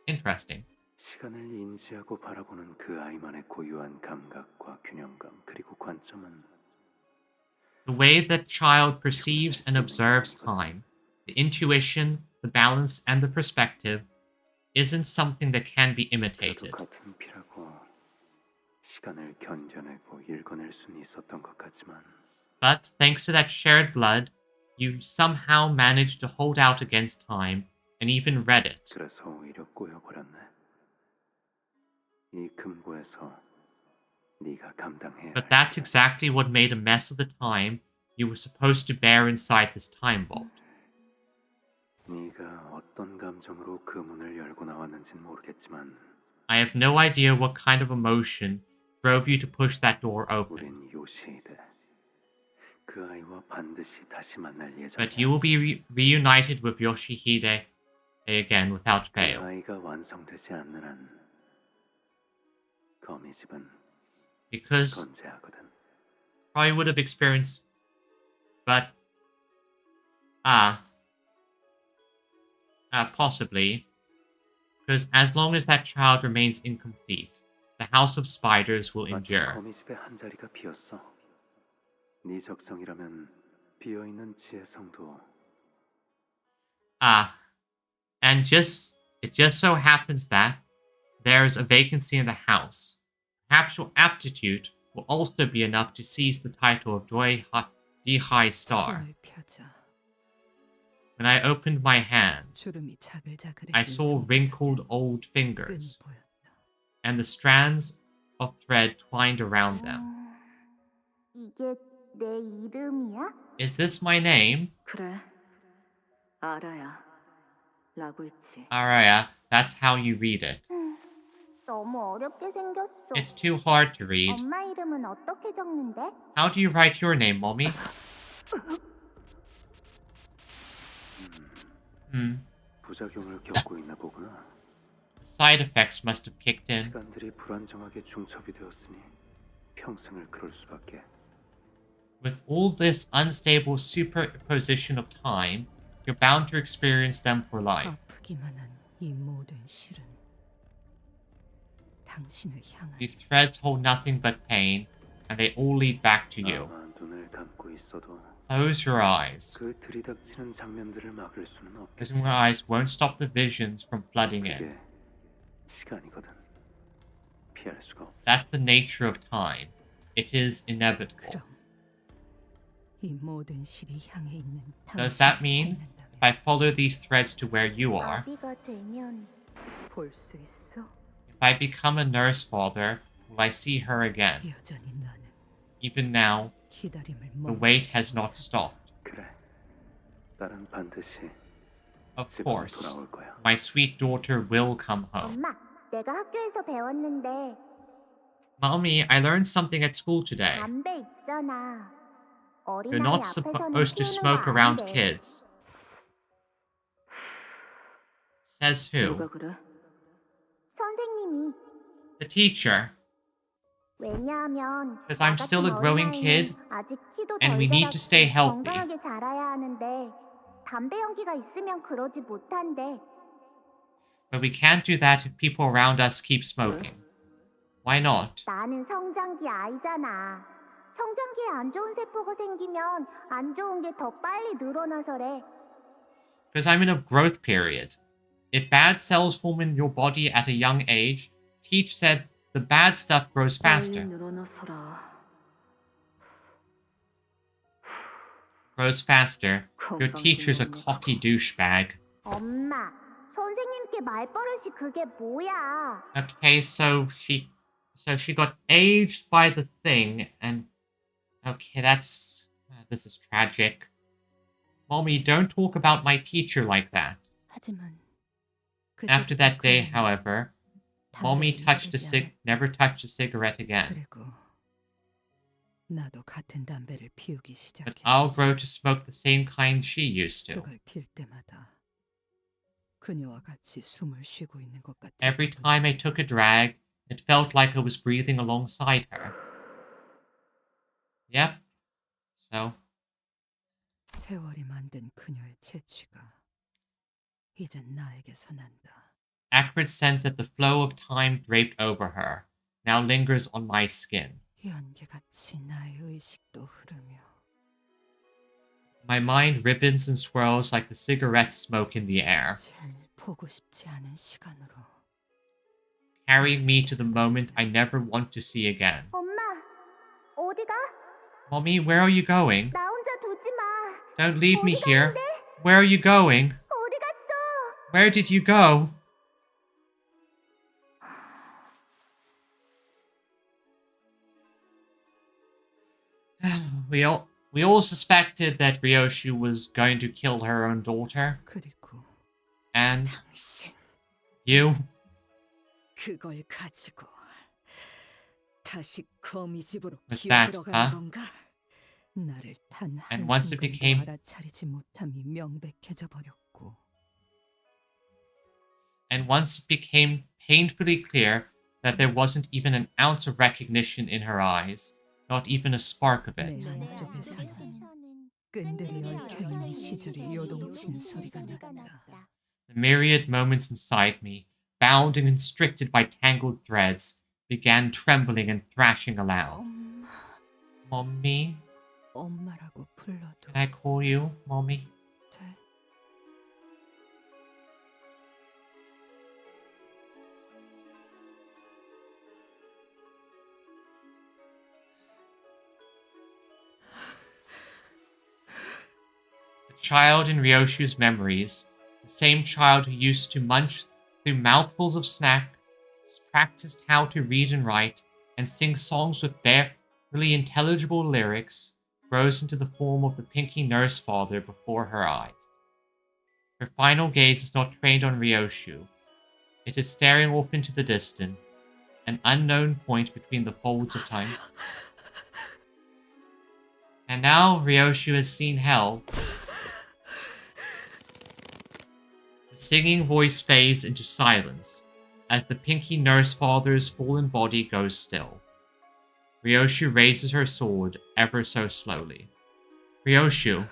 Interesting. 시간을 인지하고 바라보는 그 아이만의 고유한 감각과 균형감 그리고 관점은 The way that child perceives and observes time, the intuition, the balance, and the perspective, isn't something that can be imitated. 같은 피라고 시간을 견뎌내고 읽어낼 수는 있었던 것 같지만 But thanks to that shared blood, you somehow managed to hold out against time and even read it. 그래서 오히려 꼬여버렸네. 이 금고에서 네가 감당해야 But that's exactly what made a mess of the time you were supposed to bear inside this time vault. 네가 어떤 감정으로 그 문을 열고 나왔는진 모르겠지만 I have no idea what kind of emotion drove you to push that door open. 우린 요시히데 그 아이와 반드시 다시 만날 예정이야. But you will be reunited with Yoshihide again without 그 fail. 아이가 완성되지 않는 한 거미집은 Because 건재하거든. probably would have experienced, but possibly, because as long as that child remains incomplete, the House of Spiders will endure. 거미집에 한 자리가 비었어. 네 적성이라면 비어 있는 지혜성도. And it just so happens that there's a vacancy in the house. Perhaps your aptitude will also be enough to seize the title of Dihai Star. 힘을 펴자. When I opened my hands, 주름이 자글자글해진 I saw 손바닥에 wrinkled old 끈이 fingers 보였다. and the strands of thread twined around them. 이게 내 이름이야? Is this my name? 그래, 아라야. 라고 있지. Araya, that's how you read it. 너무 어렵게 생겼어. It's too hard to read. 엄마 이름은 어떻게 적는데? How do you write your name, mommy? 부작용을 겪고 있나 보구나. Side effects must have kicked in. 시간들이 불안정하게 중첩이 되었으니 평생을 그럴 수밖에. With all this unstable superposition of time, you're bound to experience them for life. 아프기만 한 이 모든 실은 당신을 향한 These threads hold nothing but pain, and they all lead back to you. 아마 눈을 감고 있어도 Close your eyes. 그 들이닥치는 장면들을 막을 수는 없겠지. Closing your eyes won't stop the visions from flooding in. 그게 시간이거든. 피할 수가 없어. That's the nature of time. It is inevitable. 그럼 이 모든 실이 향해 있는 Does that 당신을 mean 찾는다면 if I follow these threads to where you are, 아비가 되면 볼 수 있어? if I become a nurse father, will I see her again? 여전히 나는 Even now, 기다림을 the wait 멈추지 has not 못한다. stopped. 그래. 딸은 반드시 Of 집으로 course, 돌아올 거야. my sweet daughter will come home. 엄마, 내가 학교에서 배웠는데 Mommy, I learned something at school today. 담배 있잖아. You're 어린아이 not 앞에서는 supposed to 피우는 smoke 거 안 around 돼. kids. Says 누가 who? 그래? 선생님이. The teacher. 왜냐하면 'Cause I'm still a 나 같은 growing 어린아이는 kid, 아직 키도 and we 덜 need to stay 자랐고 healthy. 건강하게 자라야 하는데 담배 연기가 있으면 그러지 못한대. But we can't do that if people around us keep smoking. Why not? 나는 성장기 아이잖아. 성장기에 안 좋은 세포가 생기면 안 좋은 게 더 빨리 늘어나서래. Because I'm in a growth period. If bad cells form in your body at a young age, Teach said the bad stuff grows 빨리 faster. 늘어나서라. Grows faster. Your teacher's a cocky douchebag. 엄마, 선생님께 말버릇이 그게 뭐야? Okay, so she got aged by the thing, and okay, this is tragic. Mommy, don't talk about my teacher like that. 하지만 After that day, 그는 however, Mommy 담배를 never touched a cigarette again. 그리고 나도 같은 담배를 피우기 But I'll 시작했지. grow to smoke the same kind she used to. 그걸 필 때마다 그녀와 같이 숨을 쉬고 있는 것 같은 Every 기분이 time I took a drag, it felt like I was breathing alongside her. Yep. So, 세월이 만든 그녀의 채취가 이젠 나에게서 난다. acrid scent that the flow of time draped over her now lingers on my skin. 연기같이 나의 의식도 흐르며 My mind ribbons and swirls like the cigarette smoke in the air, 제일 보고 싶지 않은 시간으로 carrying me to the moment I never want to see again. 엄마, 어디가? Mommy, where are you going? 나 혼자 두지 마. Don't leave me 어디 here. 가는데? Where are you going? 어디 갔어? Where did you go? We all suspected that Ryoshi was going to kill her own daughter. 그리고 And 당신 you? 그걸 가지고 다시 거미 집으로 With 기어 that, 들어가는 huh? 건가? 나를 단 And once it 한순간도 became 알아차리지 못함이 명백해져 버렸고. And once it became painfully clear that there wasn't even an ounce of recognition in her eyes, not even a spark of it. 내 안쪽에서는 끈들이 얽혀 있는 시절이 요동치는 소리가 났다. The myriad moments inside me, bound and constricted by tangled threads, began trembling and thrashing aloud. Mommy? 엄마라고 불러도 Can I call you, Mommy? 돼? The child in Ryoshu's memories, the same child who used to munch through mouthfuls of snack, practiced how to read and write, and sing songs with barely intelligible lyrics, grows into the form of the Pinky nurse father before her eyes. Her final gaze is not trained on Ryoshu. It is staring off into the distance, an unknown point between the folds of time. And now Ryoshu has seen hell. The singing voice fades into silence as the Pinky nurse father's fallen body goes still. Ryoshu raises her sword ever so slowly. Ryoshu.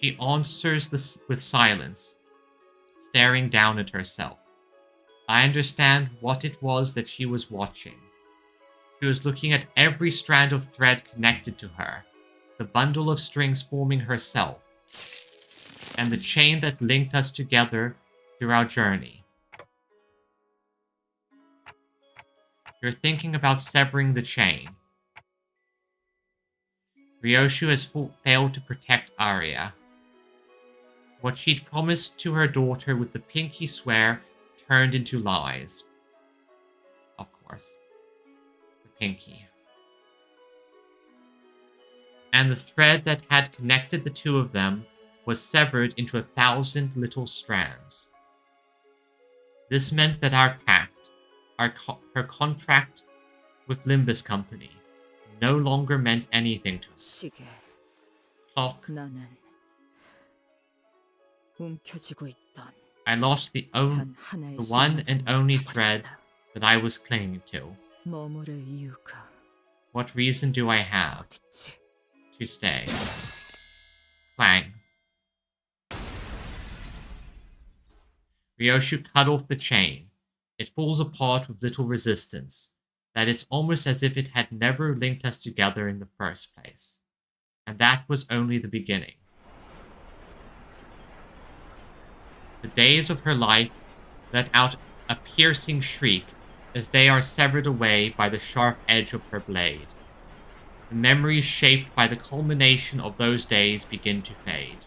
She answers this with silence, staring down at herself. I understand what it was that she was watching. She was looking at every strand of thread connected to her, the bundle of strings forming herself, and the chain that linked us together through our journey. You're thinking about severing the chain. Ryoshu has failed to protect Arya. What she'd promised to her daughter with the pinky swear turned into lies. Of course. The pinky. And the thread that had connected the two of them was severed into 1,000 little strands. This meant that our pact, her contract with Limbus Company, no longer meant anything to us. 시계. Clock. 나는 움켜쥐고 있던 I lost the one and only thread that I was clinging to. 머무를 이유가 What reason do I have 어딨지? to stay? Clang. Ryoshu cut off the chain. It falls apart with little resistance, that it's almost as if it had never linked us together in the first place. And that was only the beginning. The days of her life let out a piercing shriek as they are severed away by the sharp edge of her blade. The memories shaped by the culmination of those days begin to fade.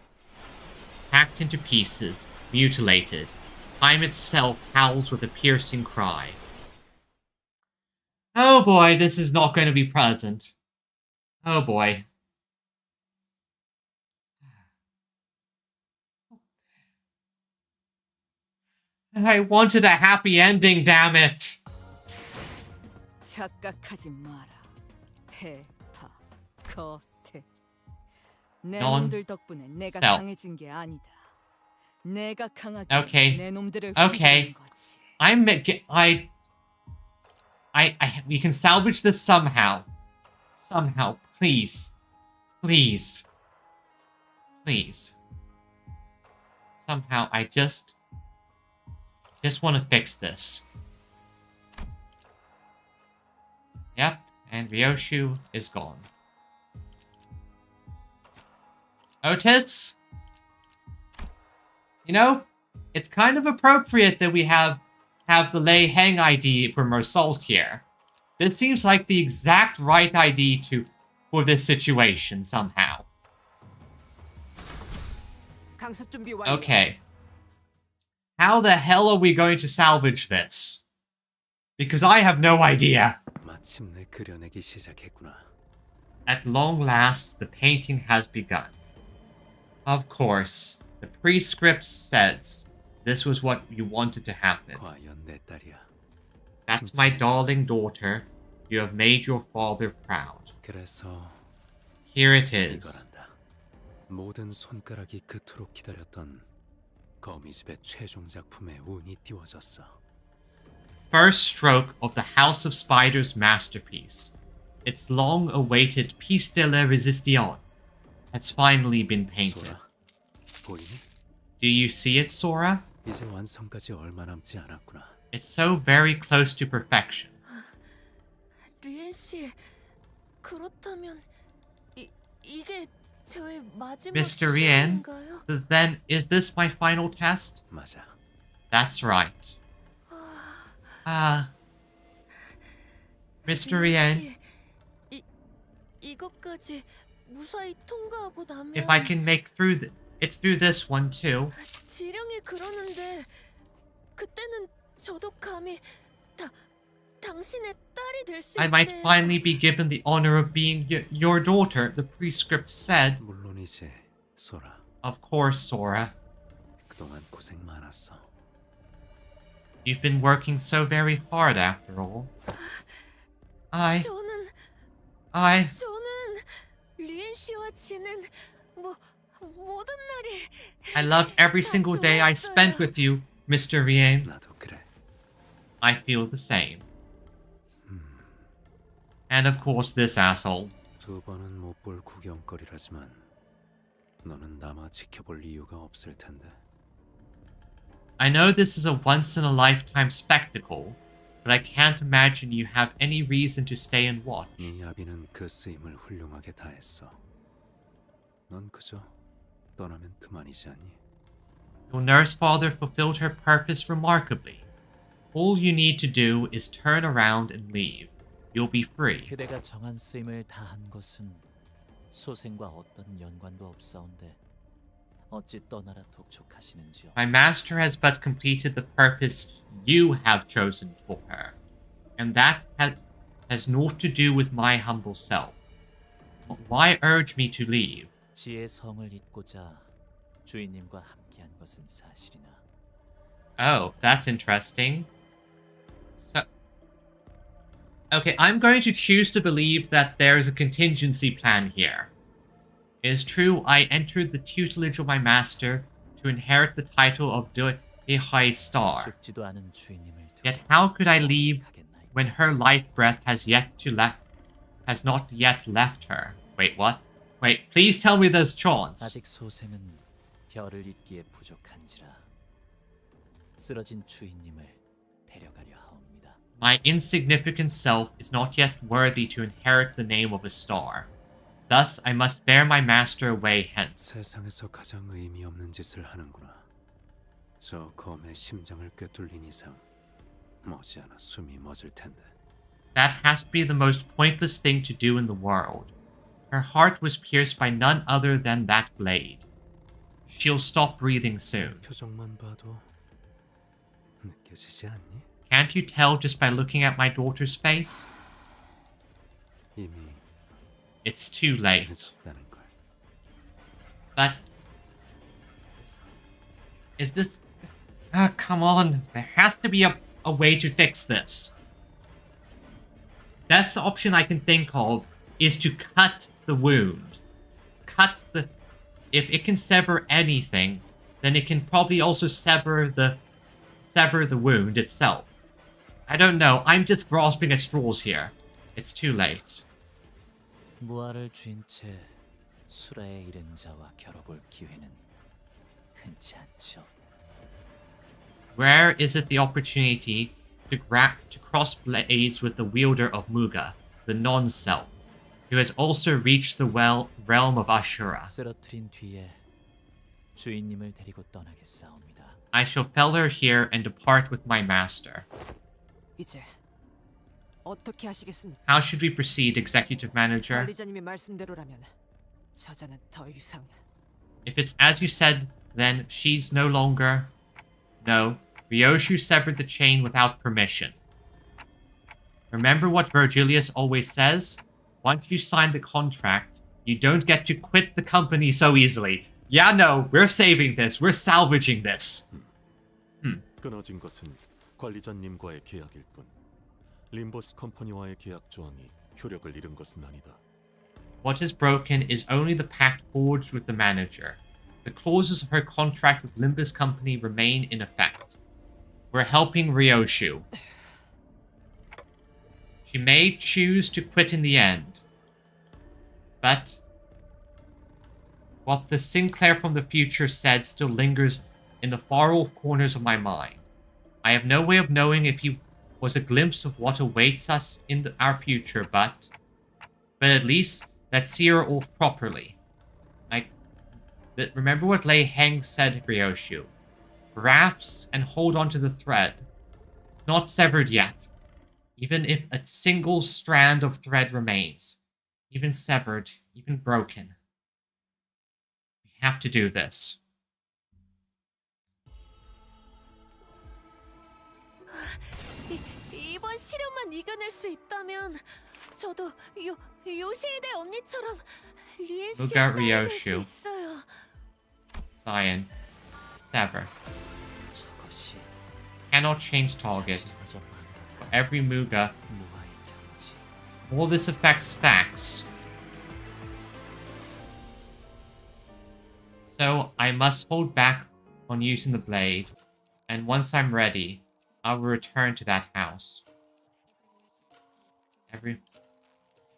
Hacked into pieces, mutilated, time itself howls with a piercing cry. Oh boy, this is not going to be pleasant. Oh boy. I wanted a happy ending, damn it! 착각하지 마라. 해파, 거태. 내 Non- 놈들 덕분에 내가 self. 강해진 게 아니다. 내가 강하게 Okay. 내 놈들을 Okay. 휘두른 거지. We can salvage this somehow. Somehow, please. Please. Please. Somehow, I just want to fix this. Yep, and Ryoshu is gone. Otis? You know, it's kind of appropriate that we have the Lei Heng ID from Mersault here. This seems like the exact right ID for this situation somehow. 강습 준비 완료. Okay. How the hell are we going to salvage this? Because I have no idea. 마침내 그려내기 시작했구나. At long last, the painting has begun. Of course, the prescript says this was what you wanted to happen. 과연 내 딸이야. That's my darling daughter. You have made your father proud. 그래서 Here it is. 이거란다. 모든 손가락이 그토록 기다렸던 거미집의 최종 작품에 운이 띄워졌어. First stroke of the House of Spiders masterpiece. Its long-awaited piece de la résistance has finally been painted. 소라, 보이니? Do you see it, Sora? 이제 완성까지 얼마 남지 않았구나. It's so very close to perfection. 리엔 씨, 그렇다면 이게 저의 마지막 Mr. Rien, 시험인가요? then is this my final test? 맞아. That's right. Mr. Rien, 이것까지 무사히 통과하고 나면 if I can make it through this one too. 지령이 그러는데 그때는 저도 감히 당신의 딸이 될 수 I might finally be given the honor of being your daughter, the prescript said. 물론이지, 소라. Of course, Sora. 그동안 고생 많았어. You've been working so very hard after all. 저는 리엔 씨와 지낸 모든 날이 I loved every single day I spent with you, Mr. Rien. 나도 그래. I feel the same. And of course this asshole. 두 번은 못 볼 구경거리라지만 너는 남아 지켜볼 이유가 없을 텐데. I know this is a once-in-a-lifetime spectacle, but I can't imagine you have any reason to stay and watch. 네 아비는 그 쓰임을 훌륭하게 다했어. 넌 그저 떠나면 그만이지 않니? Your nurse father fulfilled her purpose remarkably. All you need to do is turn around and leave. You'll be free. 그대가 정한 쓰임을 다한 것은 소생과 어떤 연관도 없사온데 어찌 떠나라 독촉하시는지요? My master has but completed the purpose you have chosen for her, and that has naught to do with my humble self. Why urge me to leave? 지의 성을 잇고자 주인님과 함께한 것은 사실이나. Oh, that's interesting. So, okay, I'm going to choose to believe that there is a contingency plan here. It is true I entered the tutelage of my master to inherit the title of the High Star. 죽지도 않은 주인님을 Yet how could I leave when her life breath has not yet left her? Wait, what? Wait, please tell me there's chance. 아직 소생은 별을 잇기에 부족한지라 쓰러진 주인님을 데려가려 하옵니다. My insignificant self is not yet worthy to inherit the name of a star. Thus, I must bear my master away hence. 세상에서 가장 의미 없는 짓을 하는구나. 저 검의 심장을 꿰뚫린 이상 머지않아 숨이 멎을 텐데. That has to be the most pointless thing to do in the world. Her heart was pierced by none other than that blade. She'll stop breathing soon. 표정만 봐도 느껴지지 않니? Can't you tell just by looking at my daughter's face? 이미 It's too late. 늦었다는 걸. But is this? Come on! There has to be a way to fix this. Best option I can think of is to cut the wound. If it can sever anything, then it can probably also sever the wound itself. I don't know. I'm just grasping at straws here. It's too late. 무아를 쥔 채 수라에 이른 자와 겨뤄볼 기회는 흔치 않죠. Where is it the opportunity to cross blades with the wielder of Muga, the non-self, who has also reached the realm of Ashura? 쓰러뜨린 뒤에 주인님을 데리고 떠나겠사옵니다. I shall fell her here and depart with my master. 이제 어떻게 하시겠습니까? How should we proceed, Executive Manager? 관리자님의 말씀대로라면 저자는 더 이상. If it's as you said, then she's no longer... No, Ryoshu severed the chain without permission. Remember what Virgilius always says? Once you sign the contract, you don't get to quit the company so easily. Yeah, no, we're saving this. We're salvaging this. 끊어진 것은 관리자님과의 계약일 뿐. 림버스 컴퍼니와의 계약 조항이 효력을 잃은 것은 아니다. What is broken is only the pact forged with the manager. The clauses of her contract with Limbus Company remain in effect. We're helping Ryoshu. She may choose to quit in the end. But what the Sinclair from the future said still lingers in the far-off corners of my mind. I have no way of knowing if he was a glimpse of what awaits us in our future, but at least let's see her off properly. Remember what Lei Heng said, Ryoshu. Grasp and hold on to the thread. Not severed yet. Even if a single strand of thread remains. Even severed, even broken. We have to do this. 이번 시련만 이겨낼 수 있다면 저도 요시히데 언니처럼 리에 Look at 씨의 딸이 될 수 Ryoshu. 있어요. Zion. Sever. Cannot change target. For every Muga. All this affects stacks. So I must hold back on using the blade, and once I'm ready, I will return to that house.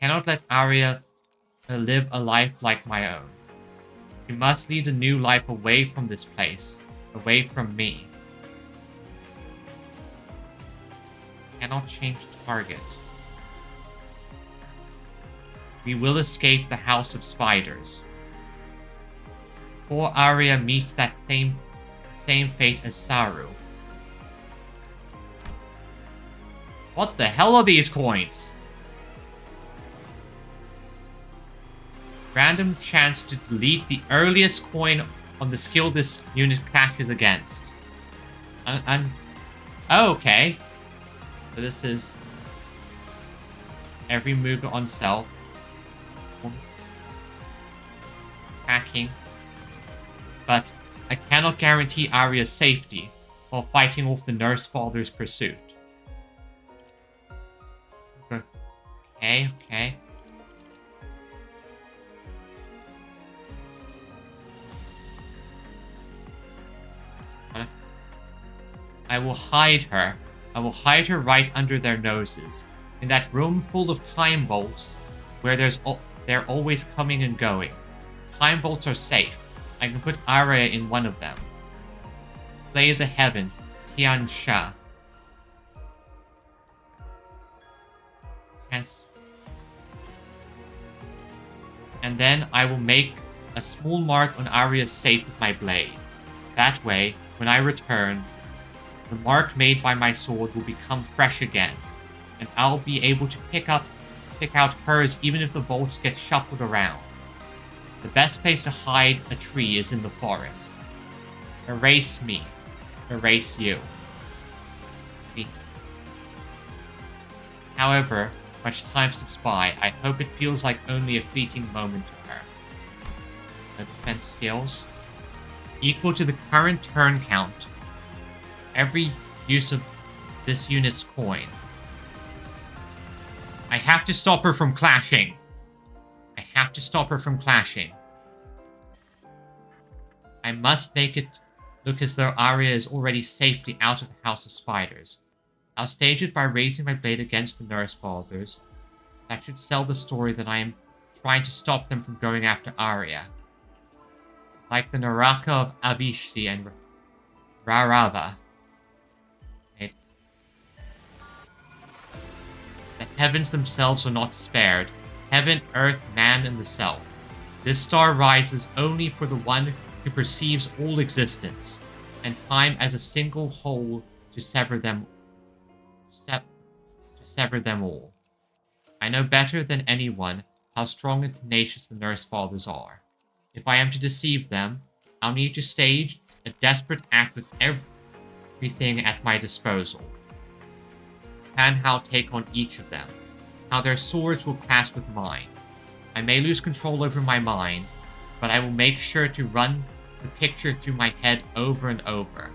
Cannot let Arya live a life like my own. She must lead a new life away from this place, away from me. Cannot change target. We will escape the House of Spiders. Before Arya meets that same fate as Saru. What the hell are these coins? Random chance to delete the earliest coin on the skill this unit clashes against. Oh, okay. So this is every move on self. Once. Hacking. But I cannot guarantee Arya's safety while fighting off the Nurse Father's pursuit. Okay. I will hide her. I will hide her right under their noses. In that room full of time bolts where they're always coming and going. Time bolts are safe. I can put Arya in one of them. Play the heavens, Tian Sha. And then I will make a small mark on Arya's safe with my blade. That way, when I return, the mark made by my sword will become fresh again, and I'll be able to pick out hers even if the bolts get shuffled around. The best place to hide a tree is in the forest. Erase me. Erase you. However much time slips by, I hope it feels like only a fleeting moment to her. The defense skills. Equal to the current turn count. Every use of this unit's coin. I have to stop her from clashing. I have to stop her from clashing. I must make it look as though Arya is already safely out of the House of Spiders. I'll stage it by raising my blade against the Nurse Fathers. That should sell the story that I am trying to stop them from going after Arya. Like the Naraka of Avishti and Rarava. The heavens themselves are not spared. Heaven, earth, man, and the self. This star rises only for the one who perceives all existence, and time as a single whole to sever them all. I know better than anyone how strong and tenacious the Nurse Fathers are. If I am to deceive them, I'll need to stage a desperate act with everything at my disposal. plan how I'll take on each of them, how their swords will clash with mine. I may lose control over my mind, but I will make sure to run the picture through my head over and over.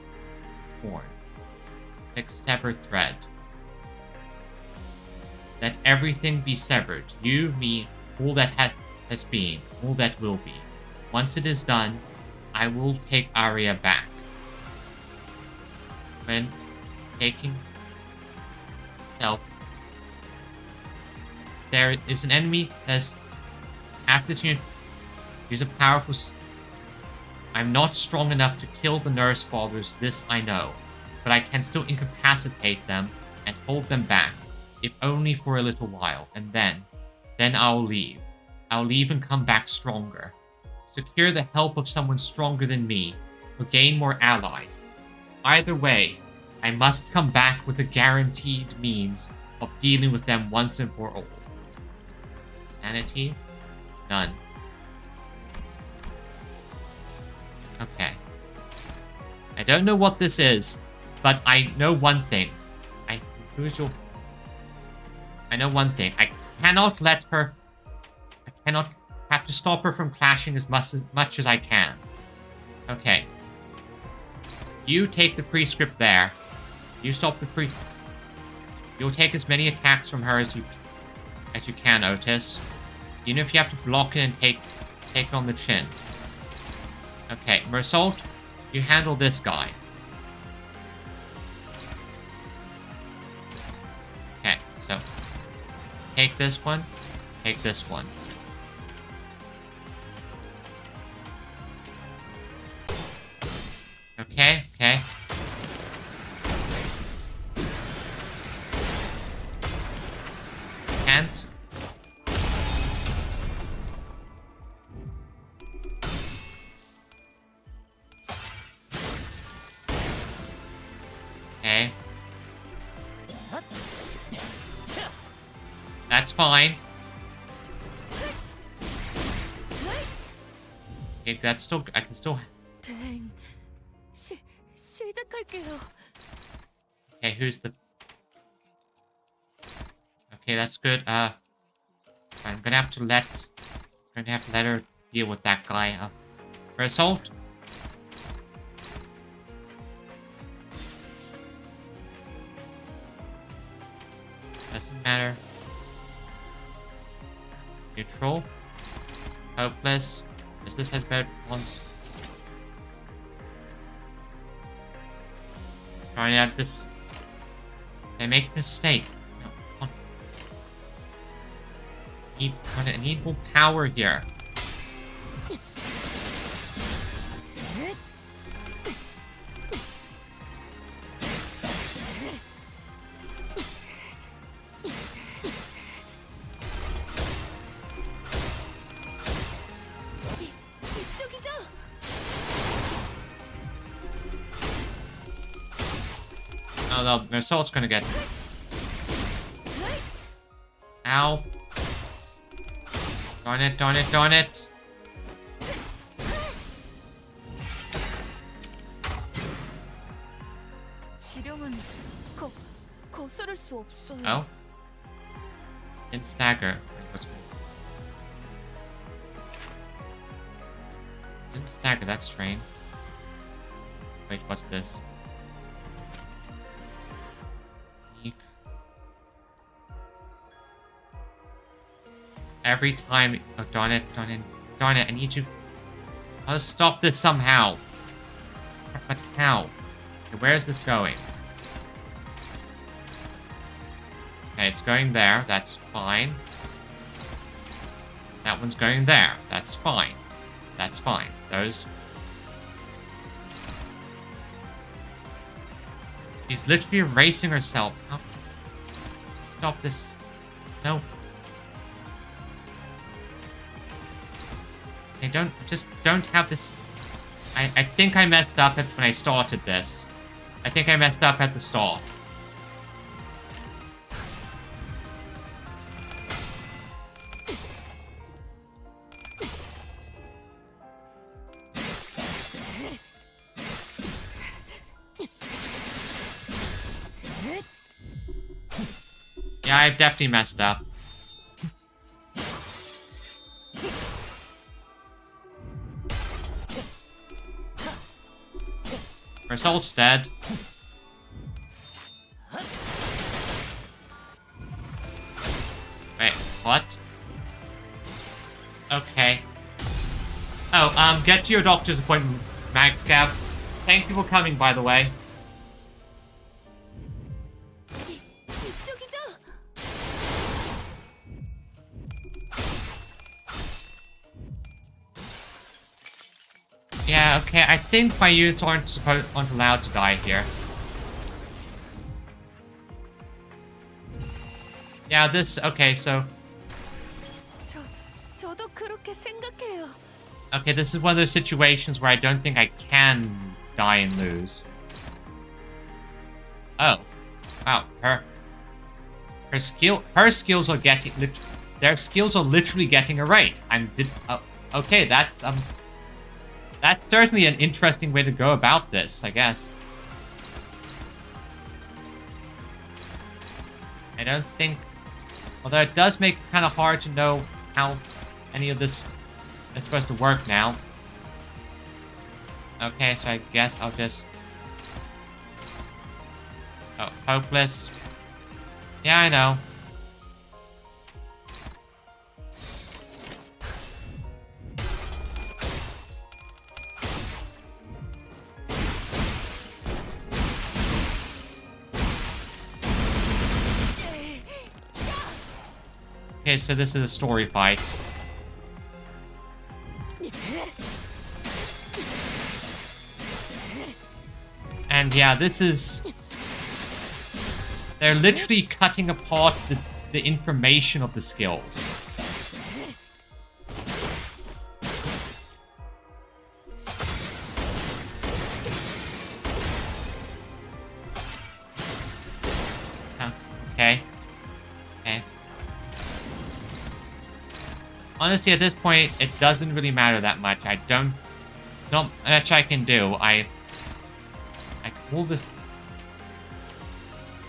Horn. Like sever thread. Let everything be severed. You, me, all that has been, all that will be. Once it is done, I will take Arya back. When taking self, there is an enemy that's after this unit. Use a powerful. I'm not strong enough to kill the nurse fathers, this I know, but I can still incapacitate them and hold them back, if only for a little while, and then I'll leave. I'll leave and come back stronger. Secure the help of someone stronger than me, or gain more allies. Either way, I must come back with a guaranteed means of dealing with them once and for all. Sanity? None. Okay. I don't know what this is, but I know one thing. I know one thing. I cannot let her... I cannot have to stop her from clashing as much as I can. Okay. You take the prescript there. You stop the You'll take as many attacks from her as you can, Otis. Even if you have to block it and take it on the chin. Okay, Mersault, you handle this guy. Okay, so take this one, take this one. Okay, okay. Can't. Okay. That's fine. Okay, that's still... I can still... 댕, 시작할게요. Okay, who's the... Okay, that's good. I'm gonna have to let her deal with that guy. For assault. Doesn't matter. Neutral. Hopeless. This has better ones. Trying out this. They make a mistake. No, come on. I need more power here. Oh no, their assault's gonna get... Ow. Darn it, darn it, darn it. Oh? Didn't stagger. Didn't stagger, that's strange. Wait, what's this? Every time... Oh, darn it, darn it, darn it, I need to... I'll stop this somehow. But how? Okay, where's this going? Okay, it's going there, that's fine. That one's going there, that's fine. That's fine. Those... She's literally erasing herself. How... Stop this. No. Don't have this... I think I messed up when I started this. I think I messed up at the start. Yeah, I've definitely messed up. Her soul's dead. Wait, what? Okay. Oh, get to your doctor's appointment, Magscab. Thank you for coming, by the way. Yeah, okay, I think my units aren't allowed to die here. Yeah, okay, so... 저도 그렇게 생각해요. Okay, this is one of those situations where I don't think I can die and lose. Oh. Wow, her skills are getting... Their skills are literally getting erased. Okay, that's certainly an interesting way to go about this, I guess. I don't think... Although it does make it kind of hard to know how any of this is supposed to work now. Okay, so I guess I'll just... Oh, hopeless. Yeah, I know. Okay, so this is a story fight. And yeah, this is... They're literally cutting apart the information of the skills. Okay. Okay. Honestly, at this point, it doesn't really matter that much. Not much I can do. I pull this...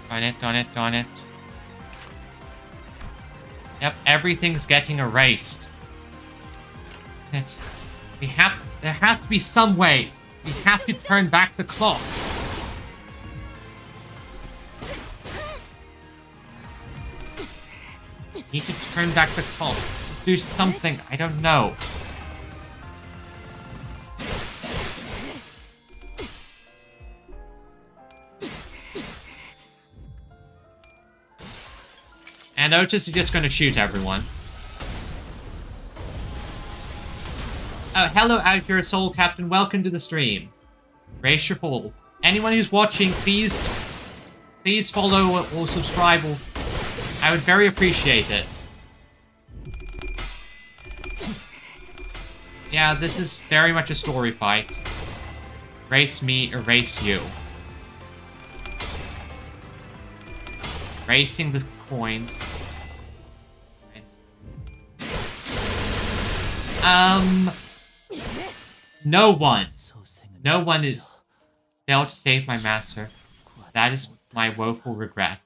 Darn it. Yep, everything's getting erased. There has to be some way. We have to turn back the clock. Need to turn back the clock. Do something. I don't know. And Otis is just going to shoot everyone. Oh, hello out here, Soul Captain. Welcome to the stream. Raise your fall. Anyone who's watching, please follow or subscribe. I would very appreciate it. Yeah, this is very much a story fight. Erase me, erase you. Erasing the coins. No one is failed to save my master. That is my woeful regret.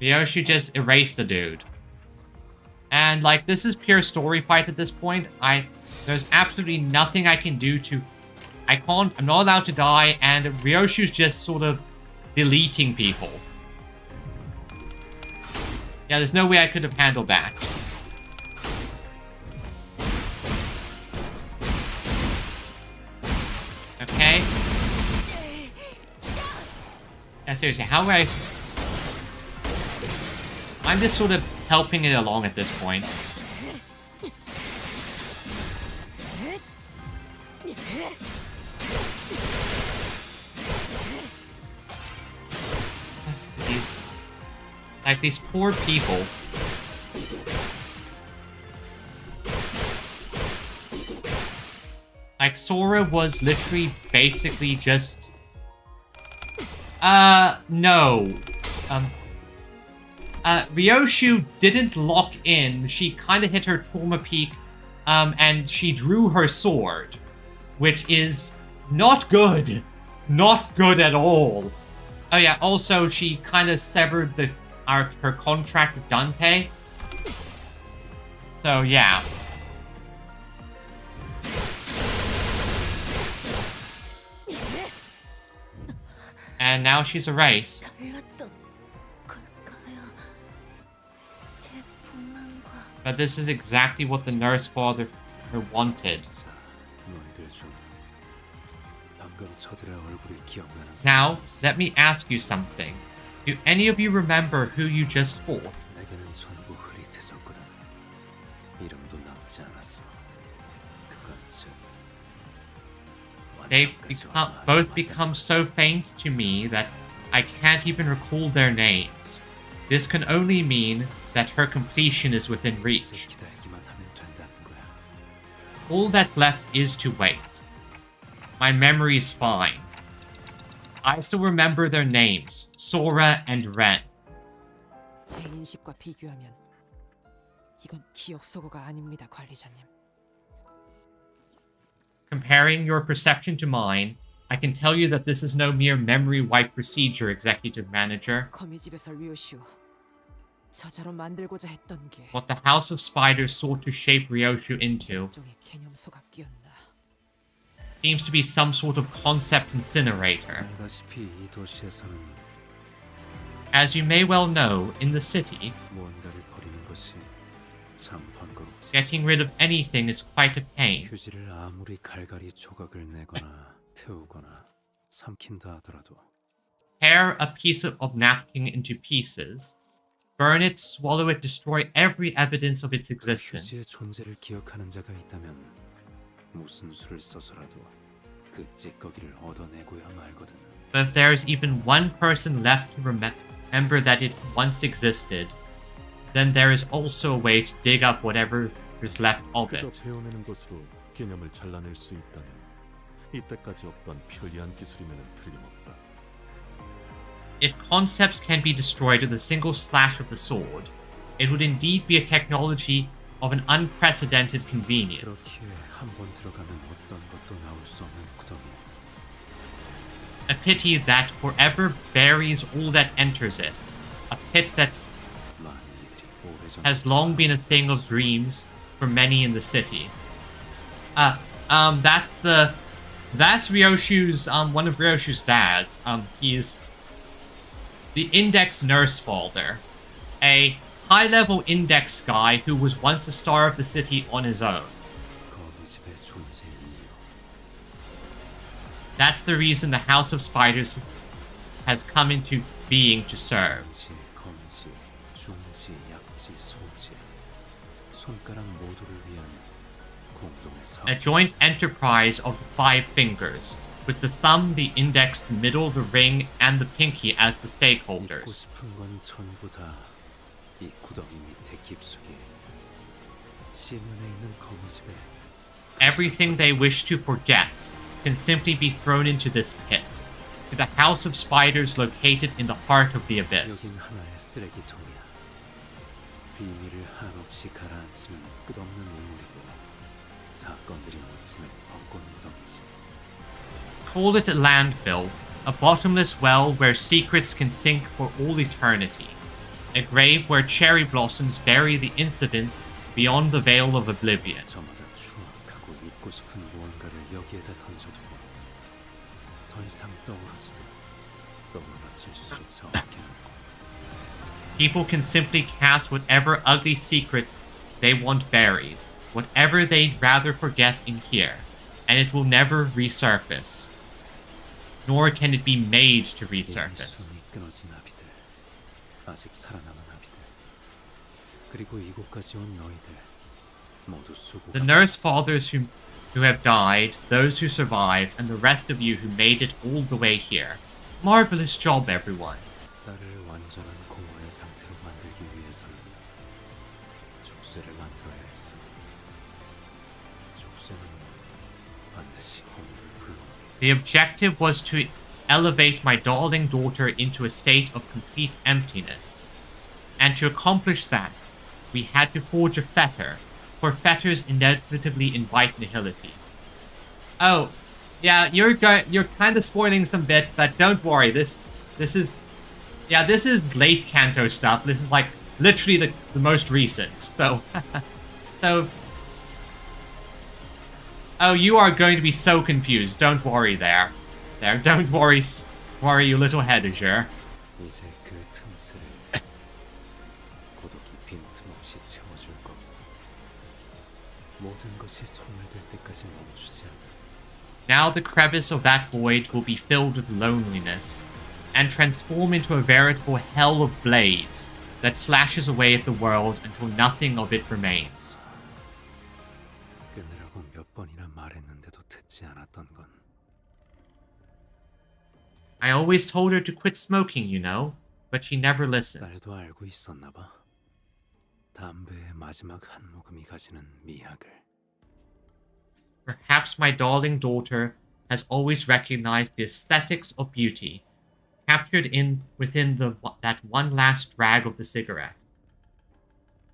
Ryoshi just erased the dude. And, like, this is pure story fight at this point. There's absolutely nothing I can do to... I'm not allowed to die, and Ryoshi's just sort of deleting people. Yeah, there's no way I could have handled that. Okay. Yeah, seriously, how would I'm just sort of helping it along at this point. These poor people. Like, Sora was literally basically just... no. Ryoshu didn't lock in. She kind of hit her trauma peak, and she drew her sword, which is not good. Not good at all. Oh yeah, also she kind of severed her contract with Dante. So yeah. And now she's erased. But this is exactly what the nurse father wanted. 너희들 중 방금 저들의 얼굴이 기억나는 Now, let me ask you something. Do any of you remember who you just fought? 내게는 전부 흐릿해졌거든. 이름도 남지 않았어. 그건 즉 They both become so faint to me that I can't even recall their names. This can only mean that her completion is within reach. 기다리기만 하면 된다는 거야. All that's left is to wait. My memory's fine. I still remember their names, Sora and Ren. 제 인식과 비교하면 이건 기억 썩어가 아닙니다, 관리자님. Comparing your perception to mine, I can tell you that this is no mere memory wipe procedure, Executive Manager. 거미집에서 류쇼 저자로 만들고자 했던 게 What the House of Spiders sought to shape Ryoshu into 일종의 개념 소각기였나. seems to be some sort of concept incinerator. 알다시피 이 도시에서는 As you may well know, in the city, 무언가를 버리는 것이 참 번거롭지. getting rid of anything is quite a pain. 휴지를 아무리 갈갈이 조각을 내거나 태우거나 삼킨다 하더라도 Tear a piece of napkin into pieces, burn it, swallow it, destroy every evidence of its 휴지의 existence. 존재를 기억하는 자가 있다면 무슨 수를 써서라도 그 찌꺼기를 얻어내고야 말거든. But if there is even one person left to remember that it once existed, then there is also a way to dig up whatever is left of 그저 it. 배워내는 것으로 개념을 잘라낼 수 있다면 이때까지 없던 편리한 기술이면 틀림없다. If concepts can be destroyed with a single slash of the sword, it would indeed be a technology of an unprecedented convenience. 그렇기에 한 번 들어가면 어떤 것도 나올 수 없는 구덩이. A pity that forever buries all that enters it. A pit that has long been a thing of dreams for many in the city. That's Ryoshu's, one of Ryoshu's dads. He's the Index Nurse Father, a high-level Index guy who was once the star of the city on his own. That's the reason the House of Spiders has come into being to serve. A joint enterprise of the 5 fingers, with the thumb, the index, the middle, the ring, and the pinky as the stakeholders. Everything they wish to forget can simply be thrown into this pit, to the House of Spiders located in the heart of the abyss. 비밀을 한없이 가라앉히는 끝없는 우물이고 사건들이 묻히는 벚꽃 무덤이지. Call it a landfill, a bottomless well where secrets can sink for all eternity, a grave where cherry blossoms bury the incidents beyond the veil of oblivion. 저마다 추악하고 잊고 싶은 무언가를 여기에다 던져두고 더 이상 떠오르지도 떠올라질 수조차 없게 하고. People can simply cast whatever ugly secret they want buried, whatever they'd rather forget in here, and it will never resurface. Nor can it be made to resurface. 끊어진 아비들, 아직 살아남은 아비들, 그리고 이곳까지 온 너희들 모두 수고. The nurse fathers who have died, those who survived, and the rest of you who made it all the way here. Marvelous job, everyone. 나를 완전한 공허의 상태로 만들기 위해서는 족쇄를 만들어야 했어. 족쇄는 반드시 혼을 불러. The objective was to elevate my darling daughter into a state of complete emptiness. And to accomplish that, we had to forge a fetter, for fetters inevitably invite nihility. Oh, yeah, you're kind of spoiling some bit, but don't worry, this This is late Canto stuff. This is like literally the most recent. So, oh, you are going to be so confused. Don't worry there. Don't worry, you little head, Azure. 이제 그 틈새를 고독이 빈틈없이 채워줄 거고 모든 것이 소멸될 때까지 멈추지 않아. Now the crevice of that void will be filled with loneliness and transform into a veritable hell of blades that slashes away at the world until nothing of it remains. 끊으라고 몇 번이나 말했는데도 듣지 않았던 건 I always told her to quit smoking, you know, but she never listened. 딸도 알고 있었나 봐. 담배의 마지막 한 모금이 가지는 미학을. Perhaps my darling daughter has always recognized the aesthetics of beauty, captured within that one last drag of the cigarette.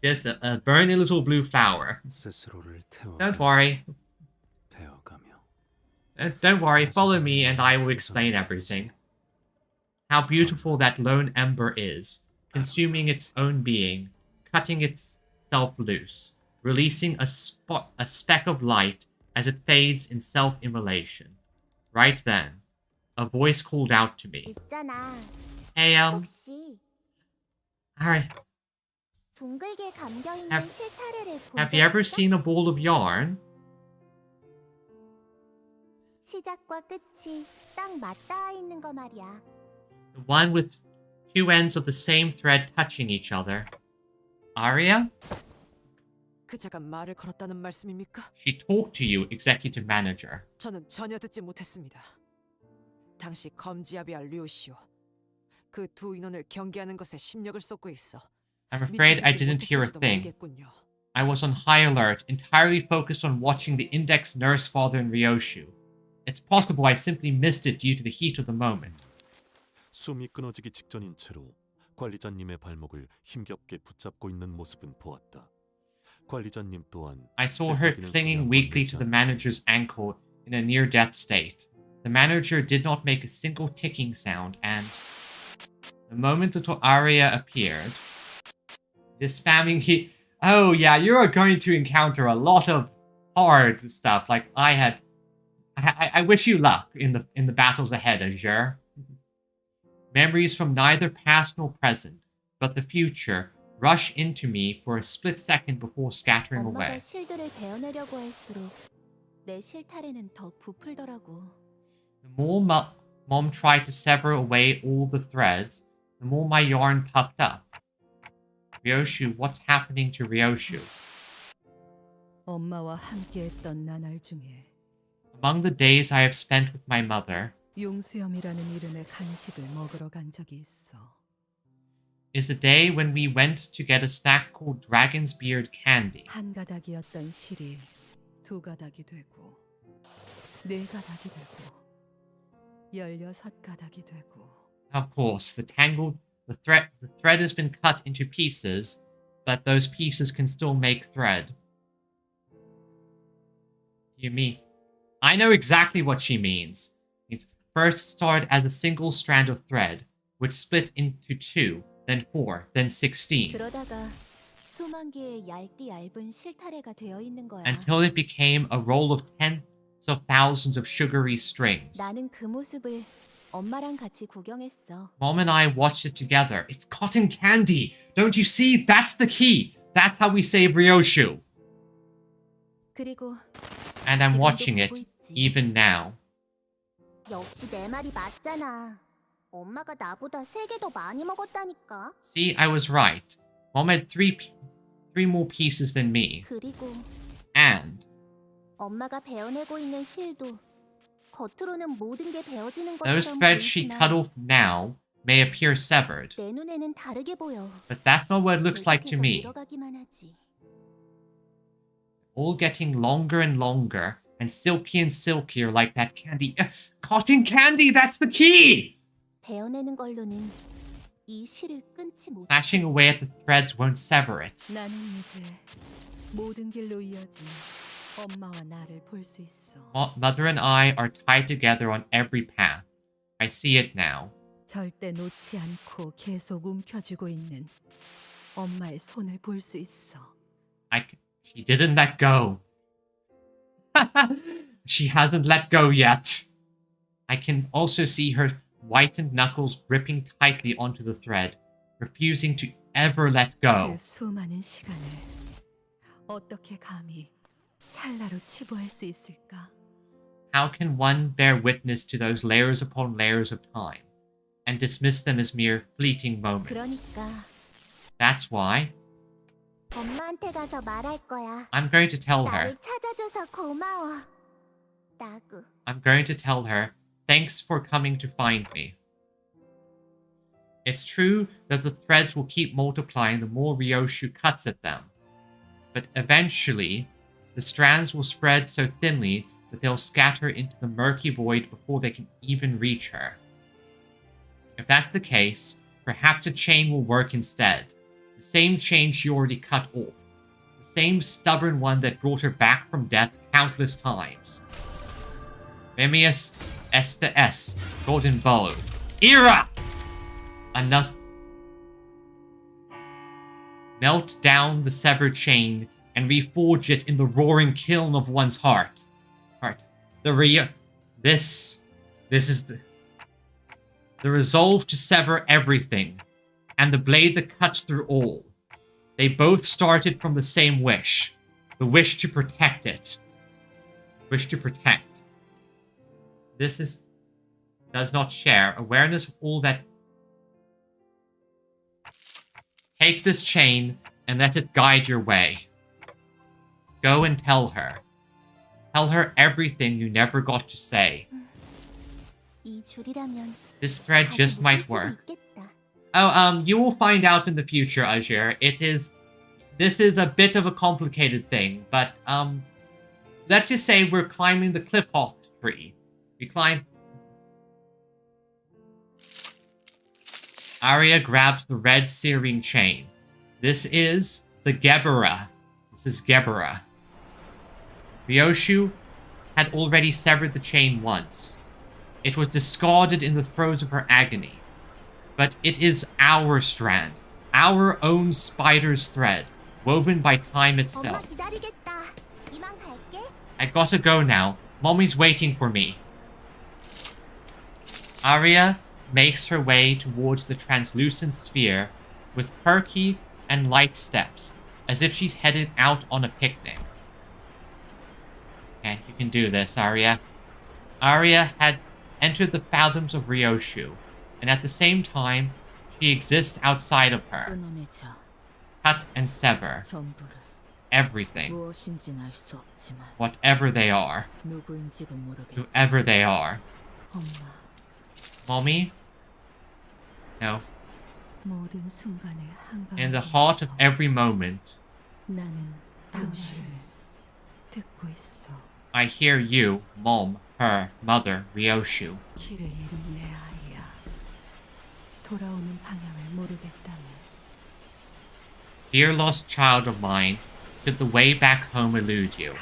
Just a burning little blue flower. 스스로를 Don't worry. 태워가며. Don't worry, follow me and I will explain everything. How beautiful that lone ember is, consuming its own being, cutting itself loose, releasing a speck of light as it fades in self-immolation. Right then, a voice called out to me. Hey, alright. Have you ever seen a ball of yarn? 시작과 끝이 딱 맞닿아 있는 거 말이야. The one with two ends of the same thread touching each other. Aria? 그자가 말을 걸었다는 말씀입니까? She talked to you, executive manager. 저는 전혀 듣지 못했습니다. 당시 검지압이할 류시오. 그 두 인원을 경계하는 것에 심력을 쏟고 있어. I'm afraid I didn't hear a thing. I was on high alert, entirely focused on watching the index nurse father in Ryoshu. It's possible I simply missed it due to the heat of the moment. 숨이 끊어지기 직전인 채로 관리자님의 발목을 힘겹게 붙잡고 있는 모습은 보았다. 관리자님 또한 I saw her clinging weakly to the manager's ankle in a near-death state. The manager did not make a single ticking sound, and the moment little Aria appeared, just spamming he. Oh yeah, you are going to encounter a lot of hard stuff. Like I had. I wish you luck in the battles ahead, Azure. Memories from neither past nor present, but the future, rush into me for a split second before scattering away. 엄마가 실드를 베어내려고 할수록 내 실타래는 더 부풀더라고. The more Mom tried to sever away all the threads, the more my yarn puffed up. Ryoshu, what's happening to Ryoshu? 엄마와 함께했던 나날 중에 Among the days I have spent with my mother, 용수염이라는 이름의 간식을 먹으러 간 적이 있어. is a day when we went to get a snack called Dragon's Beard candy. 한 가닥이었던 실이 두 가닥이 되고, 네 가닥이 되고, 16가닥이 되고. Of course, the thread has been cut into pieces, but those pieces can still make thread. You mean? I know exactly what she means. It first started as a single strand of thread, which split into 2, then 4, then 16. 그러다가 수만 개의 얇디 얇은 실타래가 되어 있는 거야. Until it became a roll of tens of thousands of sugary strings. 나는 그 모습을 엄마랑 같이 구경했어. Mom and I watched it together. It's cotton candy! Don't you see? That's the key! That's how we save Ryoshu! 그리고 And I'm watching it, even now. 역시 내 말이 맞잖아. 엄마가 나보다 3개 더 많이 먹었다니까. See, I was right. Mom had three more pieces than me. 그리고 And 엄마가 베어내고 있는 실도 겉으로는 모든 게 베어지는 those 것처럼 threads she cut off now may appear severed. 내 눈에는 다르게 보여. But that's not what it looks like to me. 늘어가기만 하지. All getting longer and longer, and silkier like that candy. Cotton candy, that's the key! 베어내는 걸로는 이 실을 끊지 못. Slashing away at the threads won't sever it. 나는 이제 모든 길로 이어진 엄마와 나를 볼 수 있어. Mother and I are tied together on every path. I see it now. 절대 놓지 않고 계속 움켜쥐고 있는 엄마의 손을 볼 수 있어. She didn't let go. She hasn't let go yet. I can also see her whitened knuckles gripping tightly onto the thread, refusing to ever let go. 그 수많은 시간을 어떻게 감히 찰나로 치부할 수 있을까? How can one bear witness to those layers upon layers of time and dismiss them as mere fleeting moments? 그러니까 That's why 엄마한테 가서 말할 거야. I'm going to tell her. 나를 찾아줘서 고마워. 라구. I'm going to tell her, thanks for coming to find me. It's true that the threads will keep multiplying the more Ryoshu cuts at them. But eventually, the strands will spread so thinly that they'll scatter into the murky void before they can even reach her. If that's the case, perhaps a chain will work instead. The same chain she already cut off. The same stubborn one that brought her back from death countless times. Mimius S. Golden Bow. Era! Enough. Melt down the severed chain and reforge it in the roaring kiln of one's heart. This is the resolve to sever everything, and the blade that cuts through all. They both started from the same wish. The wish to protect it. Wish to protect. Does not share awareness of all that. Take this chain and let it guide your way. Go and tell her. Tell her everything you never got to say. 이 줄이라면 This thread just might work. Oh, you will find out in the future, Ajir. This is a bit of a complicated thing, but, let's just say we're climbing the Cliphoth tree. We climb. Arya grabs the red searing chain. This is the Gebera. Ryoshu had already severed the chain once. It was discarded in the throes of her agony. But it is our strand, our own spider's thread, woven by time itself. I gotta go now. Mommy's waiting for me. Arya makes her way towards the translucent sphere with perky and light steps, as if she's headed out on a picnic. Okay, you can do this, Arya. Arya had entered the fathoms of Ryoshu, and at the same time, she exists outside of her. Cut and sever. Everything. Whatever they are. Whoever they are. Mommy? No. In the heart of every moment, I hear you, Mom, her, mother, Ryoshu. Dear lost child of mine, should the way back home elude you?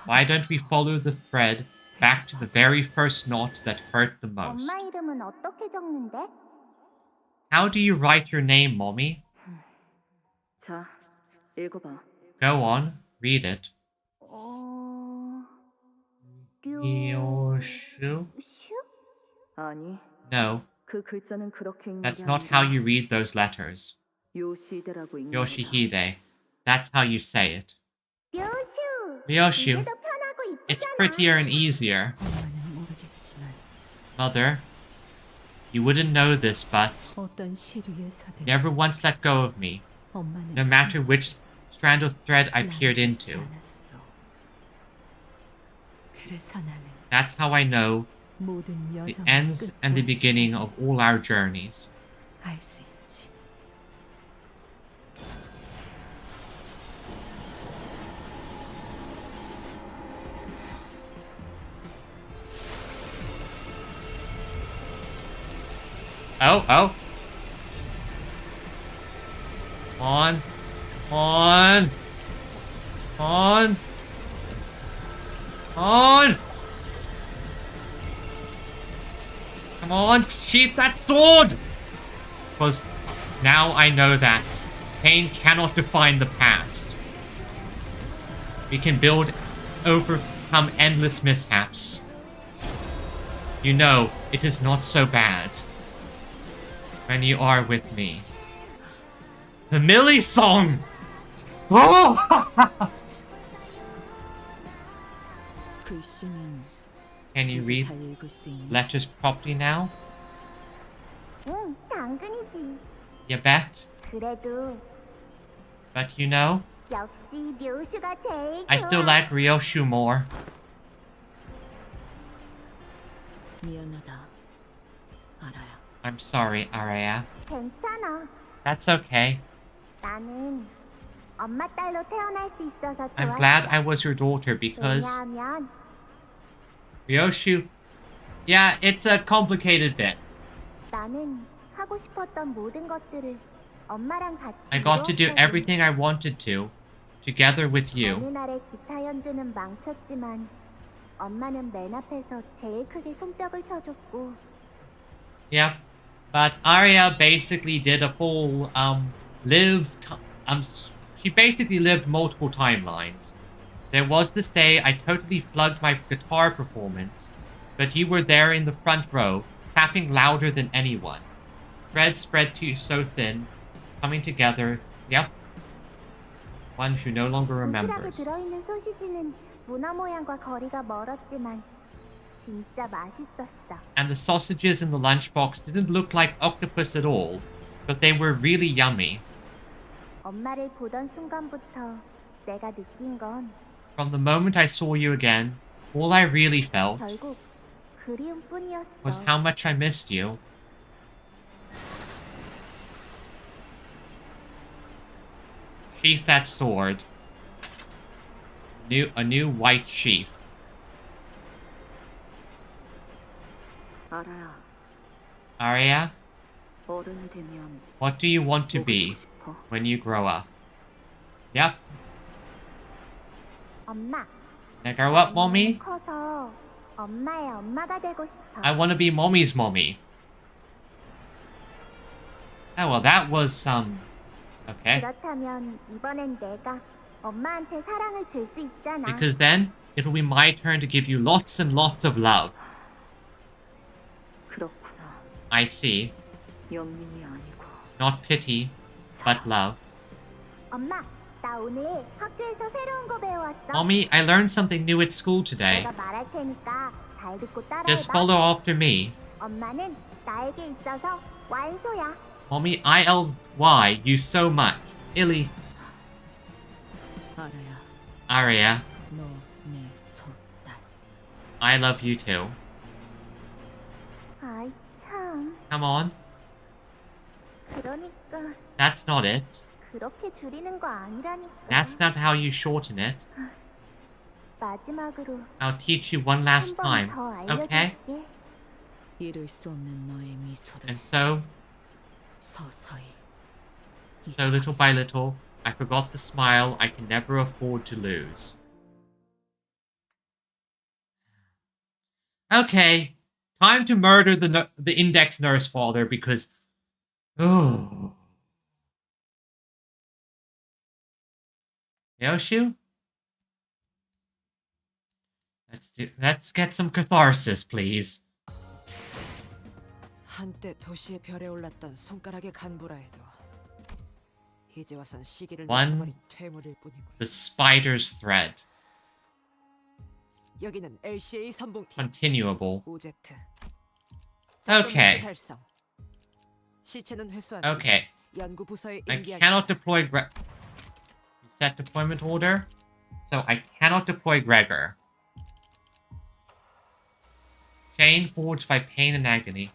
Why don't we follow the thread back to the very first knot that hurt the most? 엄마 이름은 어떻게 적는데? How do you write your name, Mommy? 자, 읽어봐. Go on, read it. Ryoshu? 아니. No, 그 글자는 그렇게 읽는 that's 게 not 아니라 how you read those letters. 요시히데라고 읽는 거다. Yoshihide. That's how you say it. 료슈. Ryoshu. 이게 더 편하고 It's 이쁘잖아. prettier and easier. Mother, you wouldn't know this, but never once let go of me, no matter which strand of thread I peered into. That's how I know the ends and the beginning of all our journeys. Oh. On. Come on, sheath that sword! Because now I know that pain cannot define the past. We can overcome endless mishaps. You know, it is not so bad when you are with me. The Millie song! Oh! Can you read letters properly now? 응, 당근이지. You bet. 그래도 But you know, 역시 묘수가 제일 I still 좋아. like Ryoshu more. 미안하다, 알아야. I'm sorry, Araya. 괜찮아. That's okay. 나는 엄마 딸로 태어날 수 있어서 I'm 좋아. glad I was your daughter because 왜냐하면 Ryoshu... Yeah, it's a complicated bit. 나는 하고 싶었던 모든 것들을 엄마랑 같이 I got to do 이루었거든. everything I wanted to, together with 어느 you. 날의 기타 연주는 망쳤지만 엄마는 맨 앞에서 제일 크게 손뼉을 쳐줬고 Yep. But Arya basically did a full, she basically lived multiple timelines. There was this day I totally flugged my guitar performance, but you were there in the front row, clapping louder than anyone. Threads spread to you so thin, coming together, yep. One who no longer 도시락에 remembers. 들어있는 소시지는 문어 모양과 거리가 멀었지만 진짜 맛있었어. And the sausages in the lunchbox didn't look like octopus at all, but they were really yummy. 엄마를 보던 순간부터 내가 느낀 건 From the moment I saw you again, all I really felt 결국 그리움뿐이었어. was how much I missed you. Sheath that sword. A new white sheath. 알아야. Arya, 어른이 되면 what do you want to be when you grow up? Yep. 엄마. Now grow up, mommy. 커서 엄마의 엄마가 되고 싶어. I want to be mommy's mommy. Oh, well, that was some... Okay. 그렇다면 이번엔 내가 엄마한테 사랑을 줄 수 있잖아. Because then, it will be my turn to give you lots and lots of love. 그렇구나. I see. 연민이 아니고. Not pity, but love. 엄마, 나 오늘 학교에서 새로운 거 배워왔어. Mommy, I learned something new at school today. 내가 말할 테니까 잘 듣고 Just 따라해봐. follow after me. 엄마는 나에게 있어서 완소야. Mommy, I-L-Y you so much. Illy. 알아야. Arya, 너 내 손딸. I love you too. 아이 참. Come on. 그러니까 That's not it. 그렇게 줄이는 거 아니라니까. That's not how you shorten it. 마지막으로 I'll teach you one last 한 time, 번 더 okay? 알려줄게. 잃을 수 없는 너의 미소를 And so 서서히 little by little, I forgot the smile I can never afford to lose. Okay, time to murder the index nurse father because... Oh... Yoshu? Let's get some catharsis, please. 한때 도시의 별에 올랐던 손가락의 간부라 해도 이제 와선 시기를 One, 놓쳐버린 퇴물일 뿐이고. the spider's thread. 여기는 LCA 선봉팀. Continuable. 오제트. Okay. 달성. 시체는 회수한 Okay. 연구 부서에 I 인계하기. cannot deploy Set deployment order. So I cannot deploy Gregor. Chain forged by pain and agony.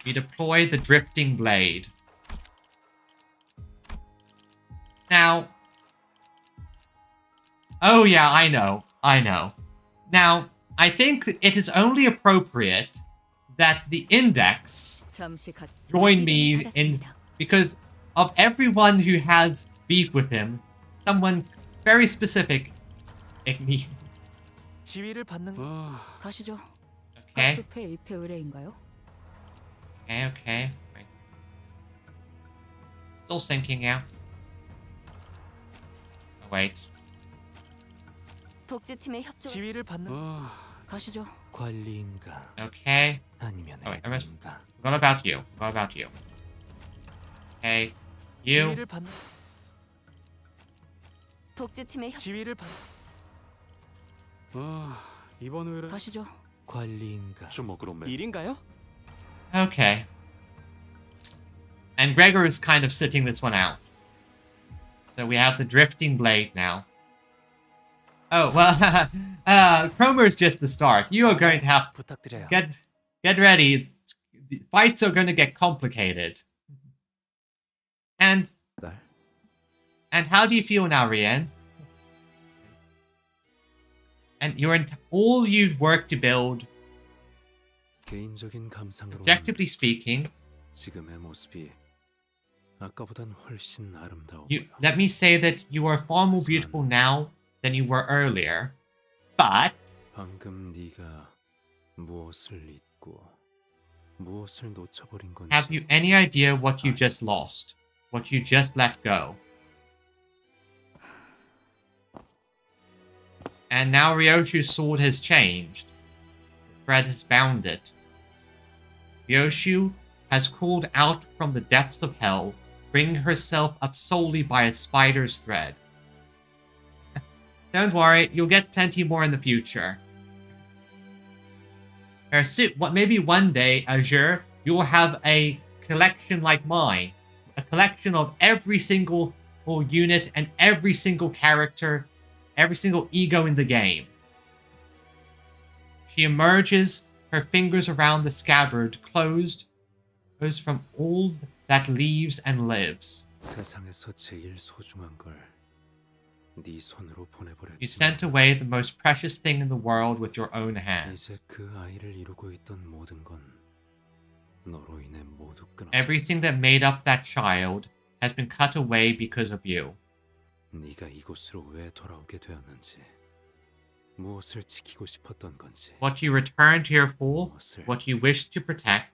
We deploy the drifting blade. Now... Oh yeah, I know. Now, I think it is only appropriate that the Index join me in... Because of everyone who has beef with him, someone very specific Igni. 지위를 받는 가시죠. Okay. 카프페 입회 의뢰인가요? Okay. Right. Still sinking out. Oh, wait. 복지팀의 협조. 지위를 받는 가시죠. 관리인가 Okay. 아니면 Oh, wait, I must. 애들인가. What about you? What about you? Okay. You. 지위를 받는 복지팀의 지위를 받 이번 의뢰 가시죠. 관리인가 주먹으로 매. 일인가요? Okay. And Gregor is kind of sitting this one out. So we have the drifting blade now. Oh, well, Cromer is just the start. You are going to have... 부탁드려요. Get ready. The fights are going to get complicated. And how do you feel now, Rien? And all you've worked to build, 개인적인 감상으로 objectively speaking, 지금의 모습이 아까보단 훨씬 아름다워. let me say that you are far more beautiful now than you were earlier. But 방금 네가 무엇을 잊고 무엇을 놓쳐버린 건지. have you any idea what you just lost? What you just let go? And now Ryoshu's sword has changed. The thread has bound it. Ryoshu has crawled out from the depths of hell, bringing herself up solely by a spider's thread. Don't worry, you'll get plenty more in the future. Maybe one day, Azure, you'll have a collection like mine. A collection of every single unit and every single character, every single ego in the game. She emerges, her fingers around the scabbard closed from all that leaves and lives. 세상에서 제일 소중한 걸 네 손으로 보내버렸지. You sent away the most precious thing in the world with your own hands. 이제 그 아이를 이루고 있던 모든 건 너로 인해 모두 끊어졌어. Everything that made up that child has been cut away because of you. 네가 이곳으로 왜 돌아오게 되었는지, 무엇을 지키고 싶었던 건지, What you returned here for, what you wished to protect,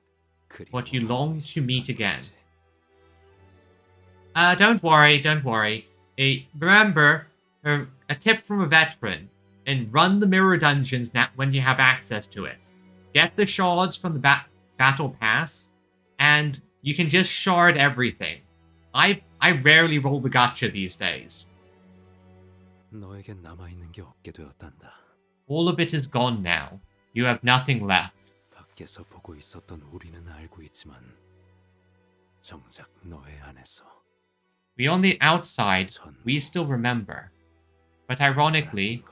what you longed to meet again. Don't worry. Remember, a tip from a veteran, and run the mirror dungeons when you have access to it. Get the shards from the battle pass, and you can just shard everything. I rarely roll the gacha these days. 너에게 남아있는 게 없게 되었단다. All of it is gone now. You have nothing left. 밖에서 보고 있었던 우리는 알고 있지만 정작 너의 안에서 Beyond the outside, we still remember. But ironically,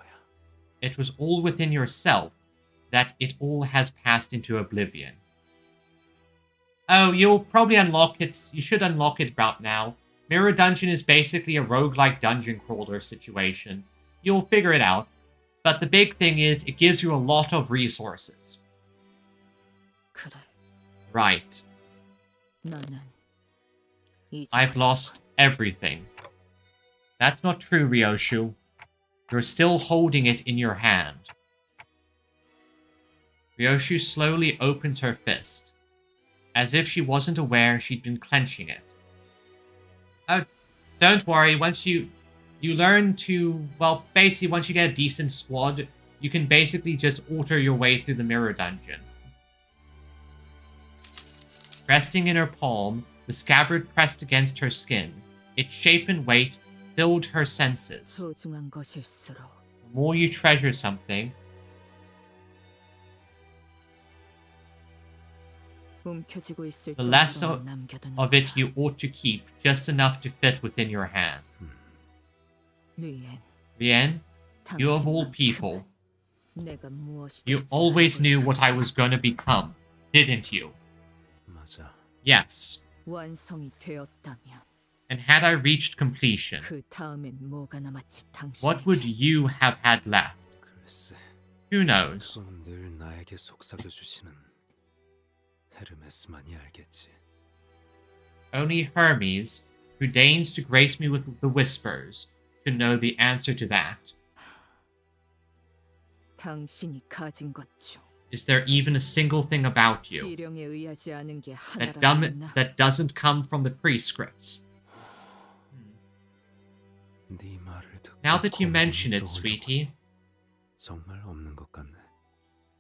it was all within yourself that it all has passed into oblivion. Oh, you'll probably unlock it. You should unlock it about now. Mirror Dungeon is basically a roguelike dungeon crawler situation. You'll figure it out. But the big thing is, it gives you a lot of resources. 그래. Right. 너는 이제 I've lost everything. That's not true, Ryoshu. You're still holding it in your hand. Ryoshu slowly opens her fist, as if she wasn't aware she'd been clenching it. Oh, don't worry, once you learn to, well, basically once you get a decent squad, you can basically just alter your way through the mirror dungeon. Resting in her palm, the scabbard pressed against her skin. Its shape and weight filled her senses. 소중한 것일수록 The more you treasure something, 움켜쥐고 있을 the less 정도로 남겨두는 of it you ought to keep, just enough to fit within your hands. 리엔, Rien, you of all people, 내가 무엇이든지 you always knew what I was going to become, didn't you? 맞아. Yes. 완성이 되었다면 And had I reached completion, 그 다음엔 뭐가 남았지 당신? what would you have had left? 글쎄. Who knows? 그건 늘 나에게 속삭여 주시는 헤르메스만이 알겠지. Only Hermes, who deigns to grace me with the whispers, should know the answer to that. 당신이 가진 것 중 Is there even a single thing about you 지령에 의하지 않은 게 that, 하나라도 있나? that doesn't come from the prescripts? 네 말을 듣고 Now that you 거미눈이 mention it, 떠올려보니 sweetie, 정말 없는 것 같네.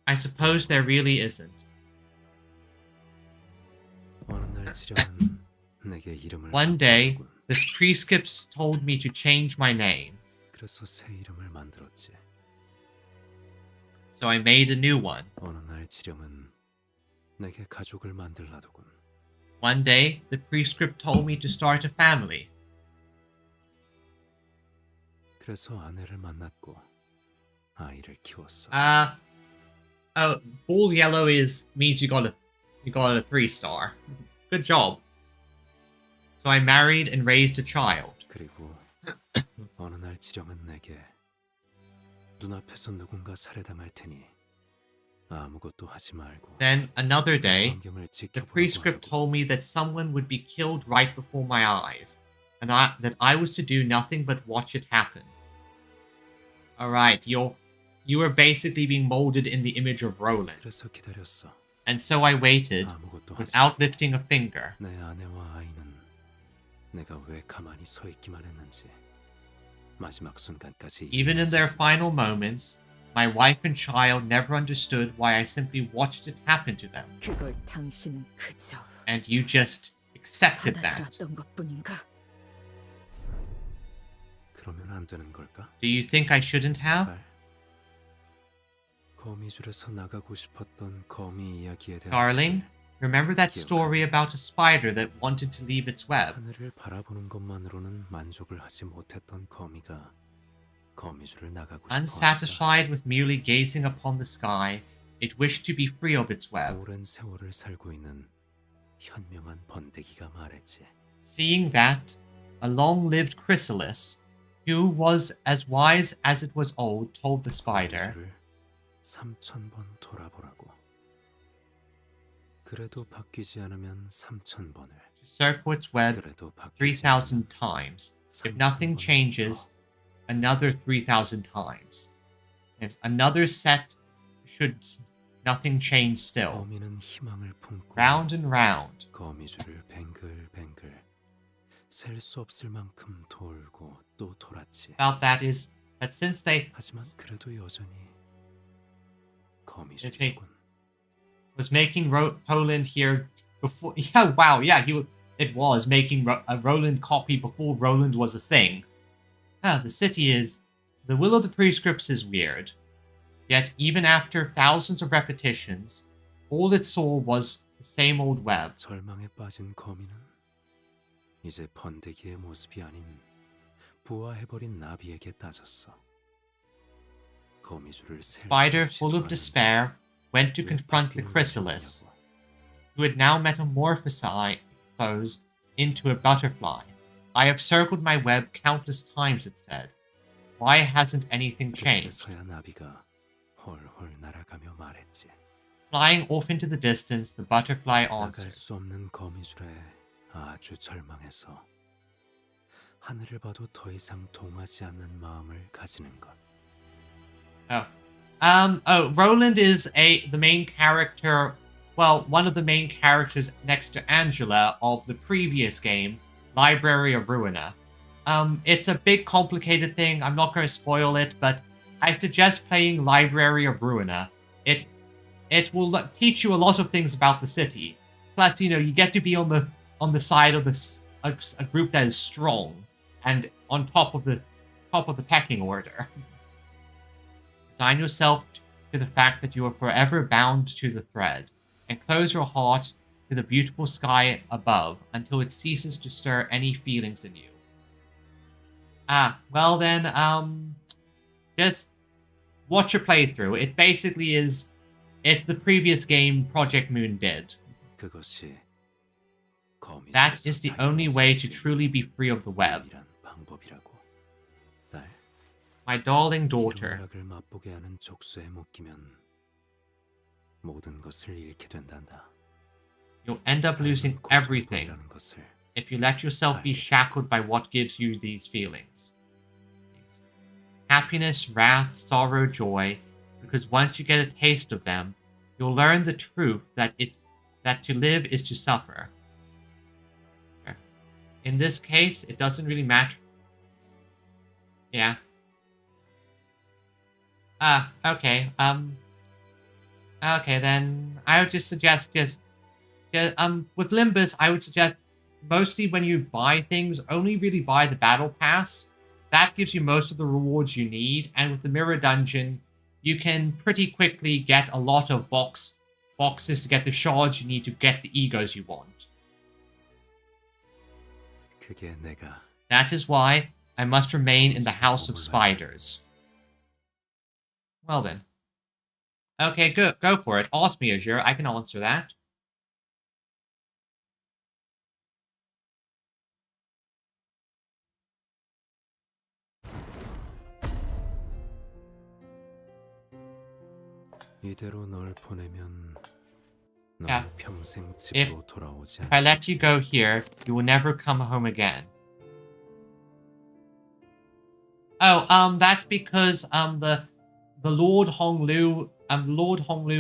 I suppose there really isn't. 어느 날 지령은 내게 이름을 One day, 바꾸라군. the prescripts told me to change my name, 그래서 새 이름을 만들었지. so I made a new one. 어느 날 지령은 내게 가족을 만들라더군. One day, the prescript told me to start a family, 그래서 아내를 만났고 아이를 키웠어. Oh, ball yellow means you got a 3-star. Good job. So I married and raised a child. 그리고 어느 날 지령은 내게 눈앞에서 누군가 살해당할 테니 아무것도 하지 말고 Then another day, 광경을 the 지켜보라고 prescript 하더군. told me that someone would be killed right before my eyes, and that I was to do nothing but watch it happen. Alright, you were basically being molded in the image of Roland. 그래서 기다렸어. And so I waited, 아무것도 하지 without lifting a finger. 내 아내와 아이는 내가 왜 가만히 서 있기만 했는지 마지막 순간까지 Even in their final moments, my wife and child never understood why I simply watched it happen to them. 그걸 당신은 그저 And you just accepted that. 받아들였던 것뿐인가? 그러면 안 되는 걸까? Do you think I shouldn't have? 거미줄에서 나가고 싶었던 거미 이야기에 대한 Darling, remember that story about a spider that wanted to leave its web? 하늘을 바라보는 것만으로는 만족을 하지 못했던 거미가 거미줄을 나가고 싶어. Unsatisfied with merely gazing upon the sky, it wished to be free of its web. 오랜 세월을 살고 있는 현명한 번데기가 말했지. Seeing that, a long-lived chrysalis, who was as wise as it was old, told the spider, 거미줄을 3000번 돌아보라고. 그래도 바뀌지 않으면 3000번을. to circle its web 그래도 바뀌지 3,000 times. If nothing changes, another 3,000 times. If another set, should nothing change still. 거미는 희망을 품고 Round and round. 거미줄을 뱅글뱅글 셀 수 없을 만큼 돌고 또 돌았지. About that is that since they 하지만 그래도 여전히 it 거미줄이군. was making Poland here before. Yeah, wow, yeah, it was making a Roland copy before Roland was a thing. The city is. The will of the prescripts is weird. Yet, even after thousands of repetitions, all it saw was the same old web. 절망에 빠진 거미는 이제 번데기의 모습이 아닌 부화해버린 나비에게 따졌어. 거미줄을 셀 수 Spider, 없이 full of 돌았는데 despair, went to 왜 confront the 바뀌는 chrysalis, 것이냐고. who had now metamorphosed into a butterfly. I have circled my web countless times, it said. Why hasn't anything changed? 그때서야 나비가 홀홀 날아가며 말했지. Flying off into the distance, the butterfly 나갈 answered. 수 없는 거미줄에 아주 절망해서 하늘을 봐도 더 이상 동하지 않는 마음을 가지는 것. Roland is the main character, well, one of the main characters next to Angela of the previous game, Library of Ruina. It's a big complicated thing, I'm not going to spoil it, but I suggest playing Library of Ruina. It will teach you a lot of things about the city. Plus, you get to be on the side of a group that is strong and on top of the pecking order. Resign yourself to the fact that you are forever bound to the thread, and close your heart to the beautiful sky above until it ceases to stir any feelings in you. Well then, just watch your playthrough. It basically is, it's the previous game Project Moon did. 그것이 That is the only way to truly be free of the web. 유일한 방법이라고. 딸, My darling daughter, 희락을 맛보게 하는 족쇄에 묶이면 모든 것을 잃게 된단다. you'll end up losing everything 고통이라는 것을 if you let yourself be shackled by what gives you these feelings. Happiness, wrath, sorrow, joy, because once you get a taste of them, you'll learn the truth that to live is to suffer. In this case, it doesn't really matter. Yeah. Okay. Okay, then I would just suggest with Limbus, I would suggest mostly when you buy things, only really buy the battle pass. That gives you most of the rewards you need, and with the mirror dungeon, you can pretty quickly get a lot of boxes to get the shards you need to get the egos you want. That is why I must remain in the House of Spiders. Well then. Okay, good. Go for it. Ask me, Azure. I can answer that. 이대로 널 보내면 Yeah. 넌 평생 If 집으로 돌아오지 I let you go here, you will never come home again. Oh, that's because the Lord Honglu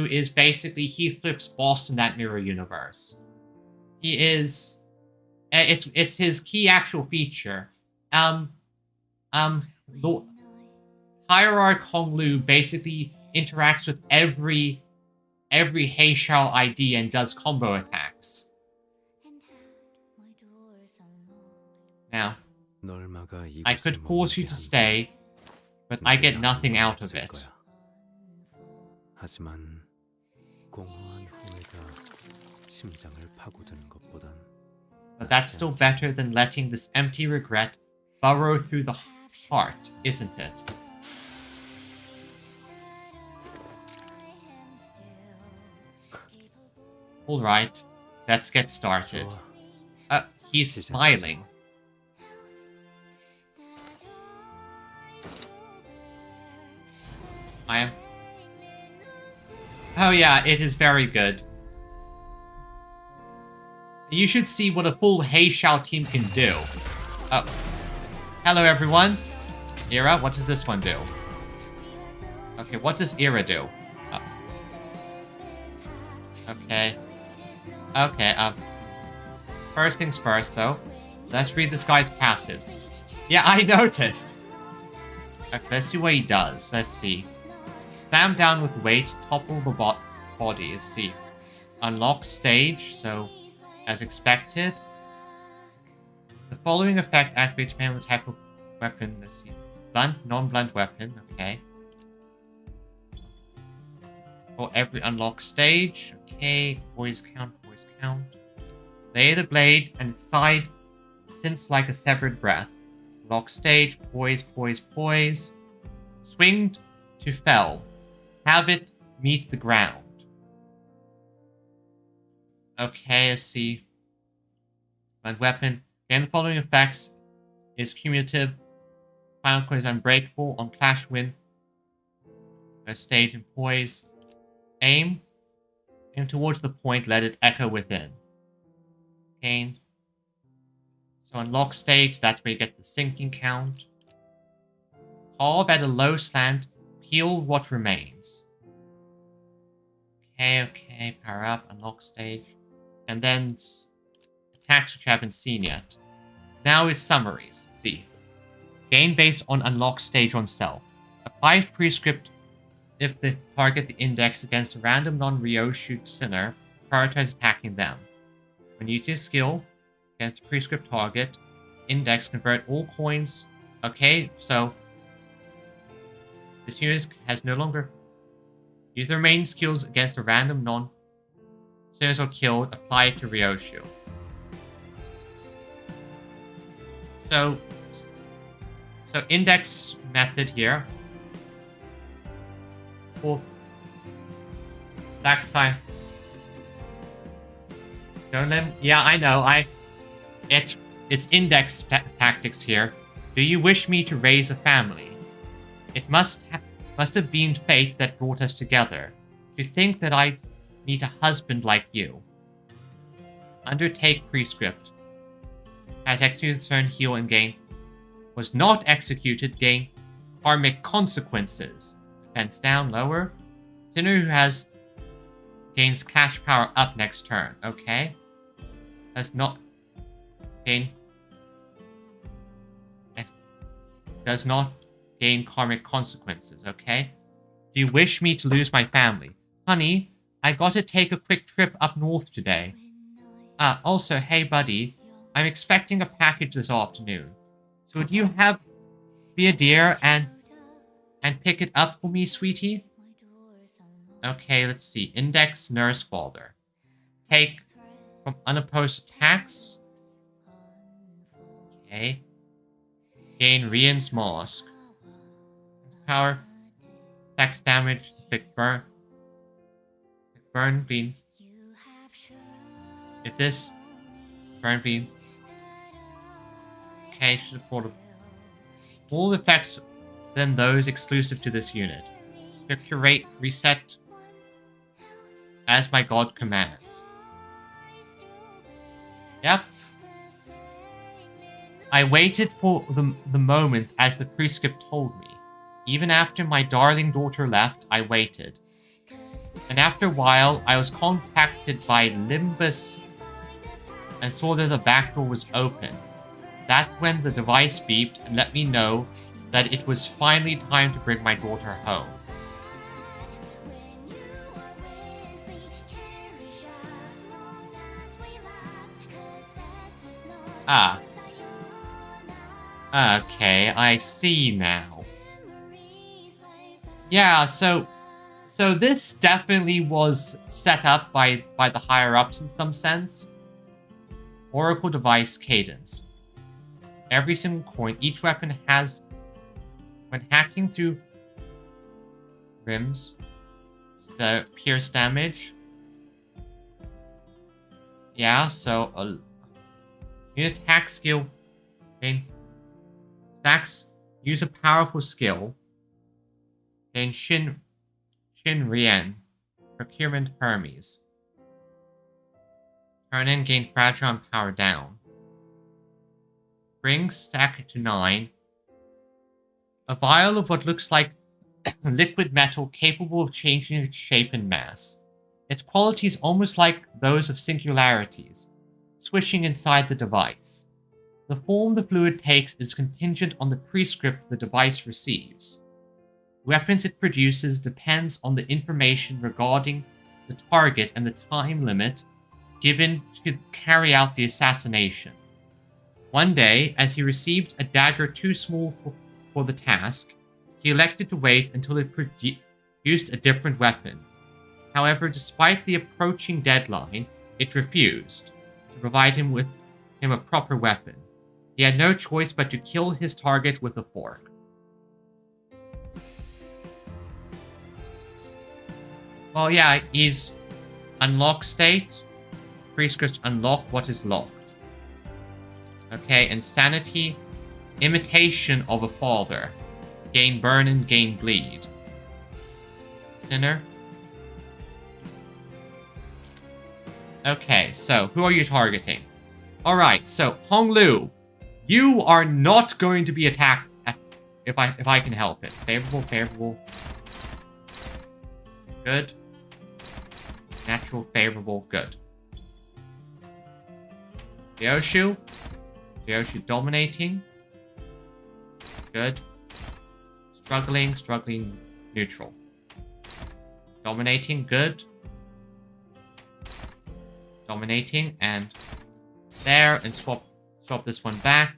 is basically Heathcliff's boss in that mirror universe. He is it's his key actual feature. Lord, Hierarch Honglu basically interacts with every Heishao ID and does combo attacks. Now, I could force you to stay, but I get nothing out of it. 하지만 공허한 후회가 심장을 파고드는 것보단 But that's still better than letting this empty regret burrow through the heart, isn't it? Alright, let's get started. He's smiling. I am... Oh yeah, it is very good. You should see what a full Heishao team can do. Oh. Hello everyone. Ira, what does this one do? Okay, what does Ira do? Oh. Okay. Okay, first things first though. Let's read this guy's passives. Yeah, I noticed! Okay, let's see what he does. Let's see. Slam down with weight, topple the body. Let's see. Unlock stage, so as expected. The following effect activates depending on the type of weapon. Let's see. Blunt, non-blunt weapon. Okay. For every unlock stage. Okay. Poise count, poise count. Lay the blade and its side since like a severed breath. Lock stage, poise, poise, poise. Swing to fell. Have it meet the ground. Okay, let's see. Blunt weapon. Again, the following effects is cumulative. Final coin is unbreakable on clash win. Stage and poise. Aim. Aim towards the point, let it echo within. Gain. So unlock stage, that's where you get the sinking count. Carve at a low slant, peel what remains. Okay, power up, unlock stage. And then attacks which I haven't seen yet. Now is summaries. See. Gain based on unlock stage on self. Apply prescript if the target the index against a random non-Ryoshu sinner, prioritize attacking them. When using skill against a prescript target, index convert all coins. Okay, so this unit has no longer use the remaining skills against a random non-sinners or killed, apply it to Ryoshu. So index method here. For backside. Don't let him, yeah, I know. It's index tactics here. Do you wish me to raise a family? It must have been fate that brought us together. To think that I meet a husband like you. Undertake prescript. Has executed turn heal and gain. Was not executed, gain karmic consequences. defense down, lower. Sinner who has gains clash power up next turn. Okay. Does not gain. Does not gain karmic consequences. Okay. Do you wish me to lose my family? Honey, I gotta take a quick trip up north today. Also, hey buddy, I'm expecting a package this afternoon. So would you be a dear and pick it up for me, sweetie? Okay, let's see. Index Nurse Father. Take from unopposed attacks. Okay. Gain Rian's Mask. Power. Tax damage. Big burn. Burn beam. If this. Burn beam. Okay, should afford more effects than those exclusive to this unit. Curate reset as my god commands. Yep. I waited for the moment as the prescript told me. Even after my darling daughter left, I waited. And after a while, I was contacted by Limbus and saw that the back door was open. That's when the device beeped and let me know that it was finally time to bring my daughter home. Ah. Okay, I see now. Yeah, so this definitely was set up by the higher-ups in some sense. Oracle device cadence. Every single coin, each weapon has, when hacking through rims, the pierce damage. Yeah, so unit attack skill. Gain stacks. Use a powerful skill. Gain Shin Rian. Procurement Hermes. Turn in, gain fragile and power down. Bring stack to 9. A vial of what looks like liquid metal capable of changing its shape and mass. Its qualities almost like those of singularities, swishing inside the device. The form the fluid takes is contingent on the prescript the device receives. Weapons it produces depends on the information regarding the target and the time limit given to carry out the assassination. One day, as he received a dagger too small for the task, he elected to wait until it produced a different weapon. However, despite the approaching deadline, it refused to provide him a proper weapon. He had no choice but to kill his target with a fork. Well, yeah, he's unlock state. Prescript unlock what is locked. Okay, insanity. Imitation of a father. Gain burn and gain bleed. Sinner. Okay, so who are you targeting? Alright, so Honglu, you are not going to be attacked if I can help it. Favorable, favorable. Good. Natural, favorable, good. Ryoshu dominating. Good. Struggling, neutral. Dominating, good. Dominating, and there, and swap this one back.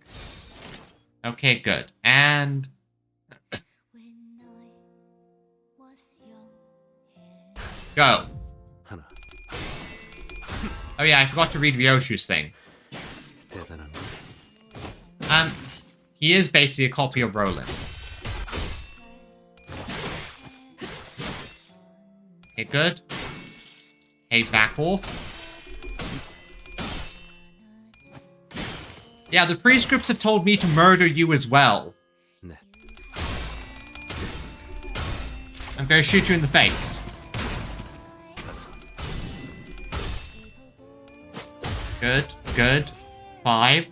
Okay, good. And go. Oh yeah, I forgot to read Ryoshu's thing. He is basically a copy of Roland. Okay, good. Okay, back off. Yeah, the prescripts have told me to murder you as well. I'm gonna shoot you in the face. Good, good. 5.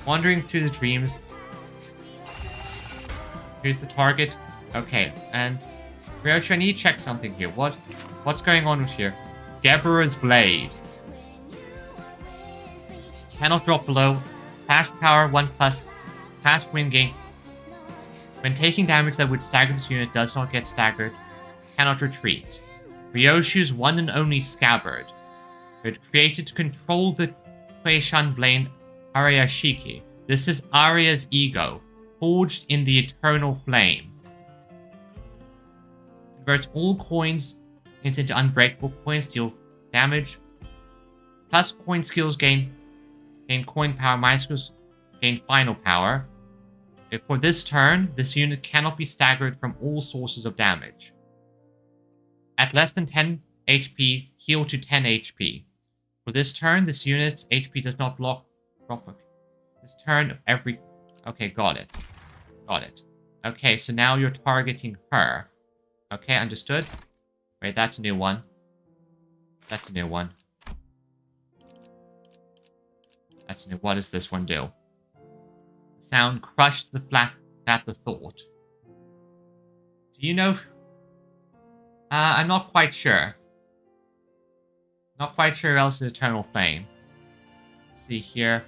Wandering through the dreams. Here's the target. Okay, and Ryoshi, I need to check something here. What's going on with here? Geborah's Blade. Cannot drop below. Flash power 1+. Flash win gain. When taking damage that would stagger this unit, does not get staggered. Cannot retreat. Ryoshu's one and only scabbard. It created to control the Kuei-shan blade Ariashiki. This is Arya's ego, forged in the eternal flame. Converts all coins into unbreakable coins, deal damage. Plus coin skills gain coin power, minus skills gain final power. For this turn, this unit cannot be staggered from all sources of damage. At less than 10 HP, heal to 10 HP. For this turn, this unit's HP does not drop. This turn, every... Okay, got it. Got it. Okay, so now you're targeting her. Okay, understood. Wait, that's a new one. That's a new one. That's a new... What does this one do? The sound crushed the flat at the thought. Do you know... I'm not quite sure. Not quite sure who else is Eternal Flame. Let's see here.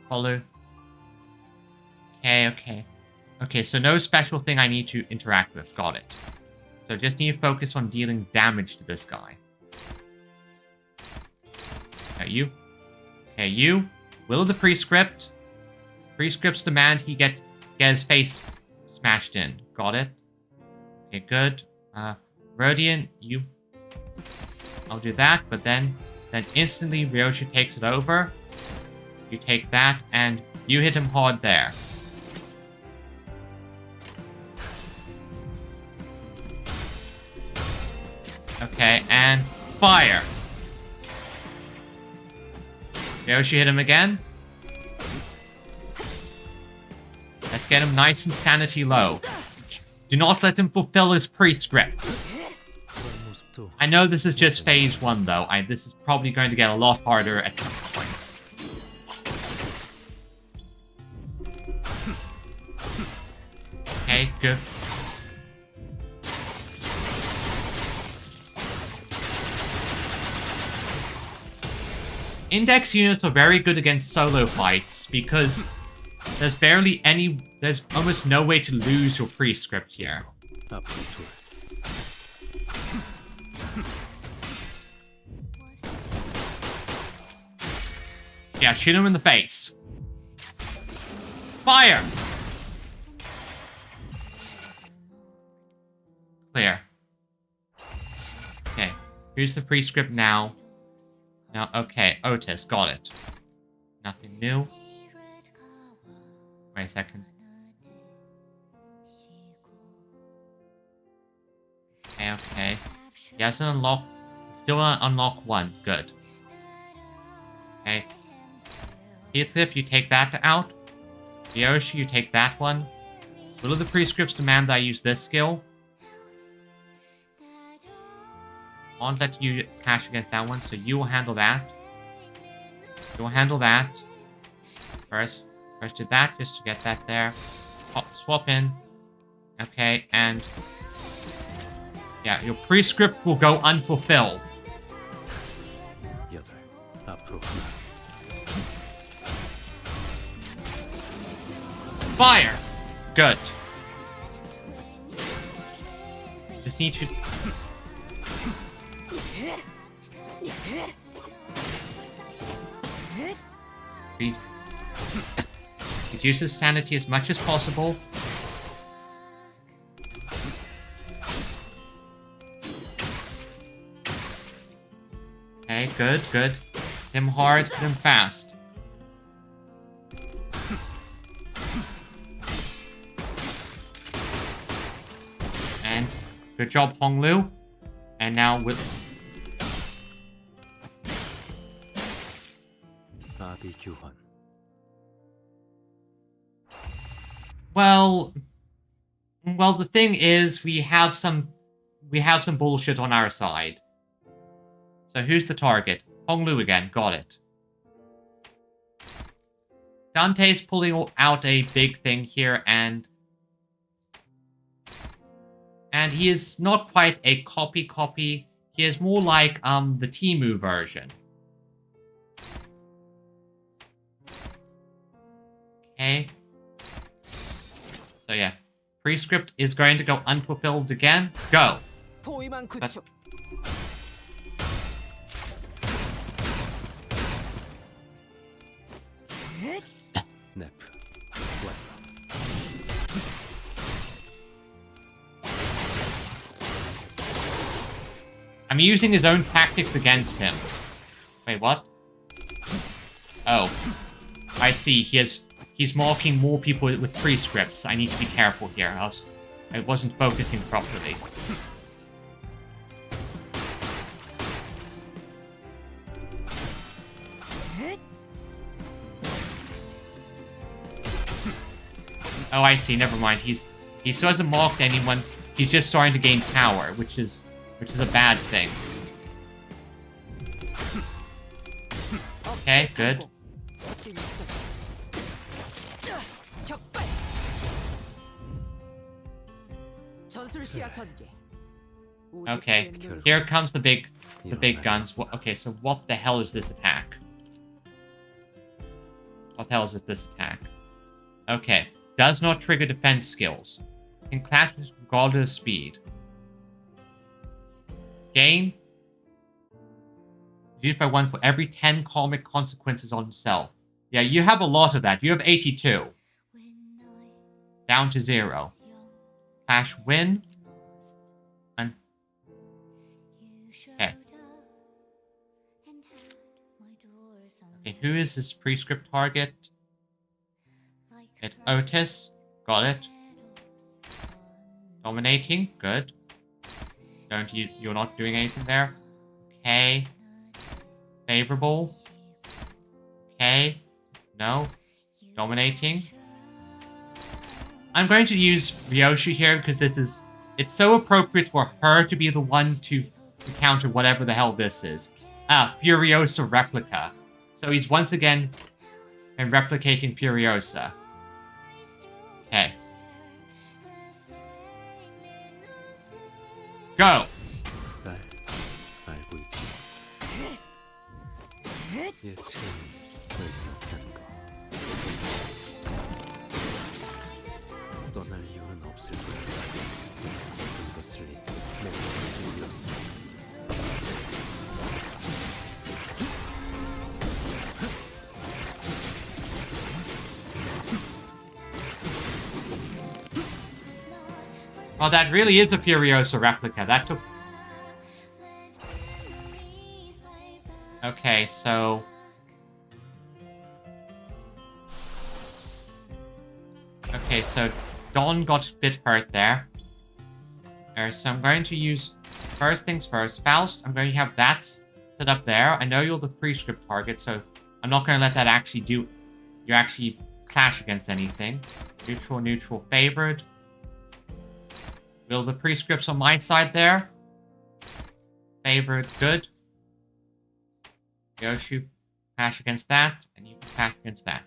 Follow. Okay. Okay, so no special thing I need to interact with. Got it. So just need to focus on dealing damage to this guy. Okay, you. Okay, you. Will of the Prescript. Prescript's demand he get his face smashed in. Got it. Okay, good. Rodian, you... I'll do that, but then instantly Ryoshi takes it over. You take that, and you hit him hard there. Okay, and fire! Ryoshi hit him again. Let's get him nice and sanity low. Do not let him fulfill his prescript. I know this is just phase 1 though. This is probably going to get a lot harder at some point. Okay, good. Index units are very good against solo fights because there's almost no way to lose your prescript here. Yeah, shoot him in the face. Fire! Clear. Okay, here's the prescript now. Now, okay, Otis, got it. Nothing new. Wait a second. Okay. He hasn't unlocked... Still not unlock 1. Good. Okay. Heathcliff, you take that out. Ryoshi, you take that one. Will of the Prescripts demand that I use this skill? I won't let you cash against that one, so you will handle that. You will handle that. First do that, just to get that there. Swap in. Okay, and... Yeah, your prescript will go unfulfilled. Fire! Good. Just need to... Reduce his sanity as much as possible. Okay, good. Hit him hard, hit him fast. And good job, Honglu. And now with... Well, the thing is, we have some bullshit on our side. So who's the target? Honglu again, got it. Dante's pulling out a big thing here, and he is not quite a copy. He is more like the Temu version. Okay. So yeah, prescript is going to go unfulfilled again. Go. But- 네프. I'm using his own tactics against him. Wait, what? Oh. I see. He's marking more people with prescripts. I need to be careful here. I wasn't focusing properly. Oh, I see. Never mind. He still hasn't marked anyone. He's just starting to gain power, which is a bad thing. Okay, good. Okay, here comes the big guns. Okay, so what the hell is this attack? What the hell is this attack? Okay, does not trigger defense skills. Can clash regardless of speed. Gain. Used by one for every 10 karmic consequences on himself. Yeah, you have a lot of that. You have 82. Down to 0. Clash win. And okay. Okay, who is this prescript target? It's Otis. Got it. Dominating. Good. You're not doing anything there. Okay. Favorable. Okay. No. Dominating. I'm going to use Ryoshi here because it's so appropriate for her to be the one to counter whatever the hell this is. Furiosa replica. So he's once again replicating Furiosa. Okay. Go! 알고 있지. 예측은 되지 못하는 거. 떠날 이유는 없을 거야. 이것을 내 것을 잃었어. Well, that really is a Furiosa replica. That took... Okay, so... Okay, so Don got a bit hurt there. So I'm going to use... First things first. Faust, I'm going to have that set up there. I know you're the prescript target, so I'm not going to let that actually do... You actually clash against anything. Neutral, neutral, favored. Will the prescripts on my side there? Favored, good. Yoshu, clash against that, and you can clash against that.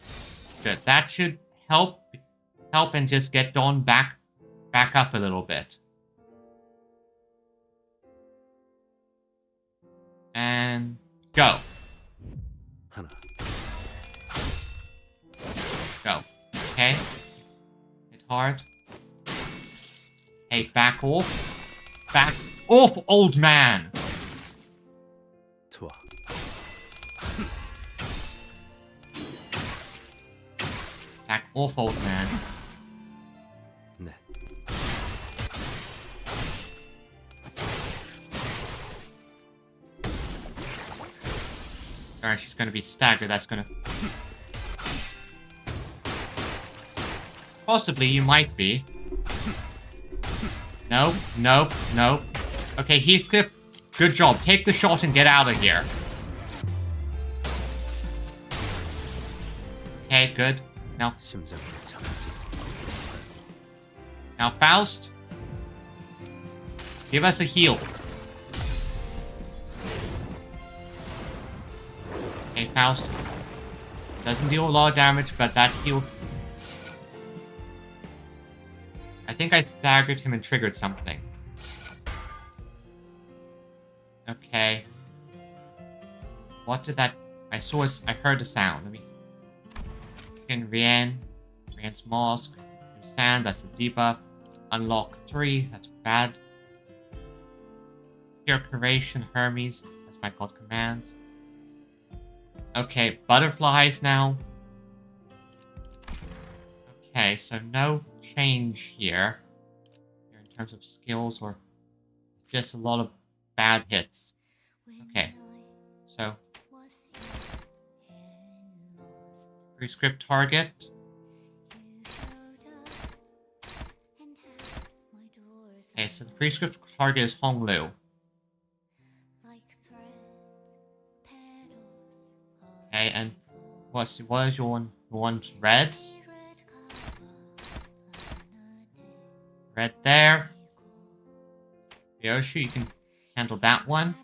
Good. That should help and just get Dawn back up a little bit. And go. 하나. Go. Okay. Hit hard. Hey, back off. Back off, old man! 좋아. Back off, old man. 네. Alright, she's gonna be staggered. That's gonna... Possibly, you might be. Nope, nope, nope. Okay, Heathcliff, good job. Take the shot and get out of here. Okay, good. Now, Faust, give us a heal. Okay, Faust. Doesn't deal a lot of damage, but that healed. I think I staggered him and triggered something. Okay. What did that... I heard a sound. Let me... Chicken Rian. Rian's Mosque. Sand, that's the debuff. Unlock 3, that's bad. Pure Curation, Hermes, that's my god commands. Okay, butterflies now. Okay, so no change here in terms of skills or just a lot of bad hits. Okay, so prescript target. Okay, so the prescript target is Honglu. Okay, and what is your one's red? Red there. Yoshi, you can handle that one.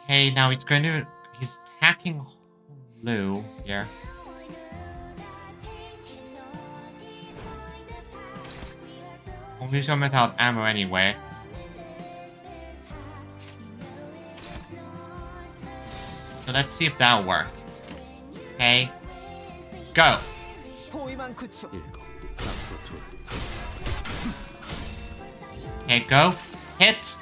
Okay, now he's attacking Lu here. He's almost out of ammo anyway. So let's see if that'll work. Okay. Go! Okay, go. Hit!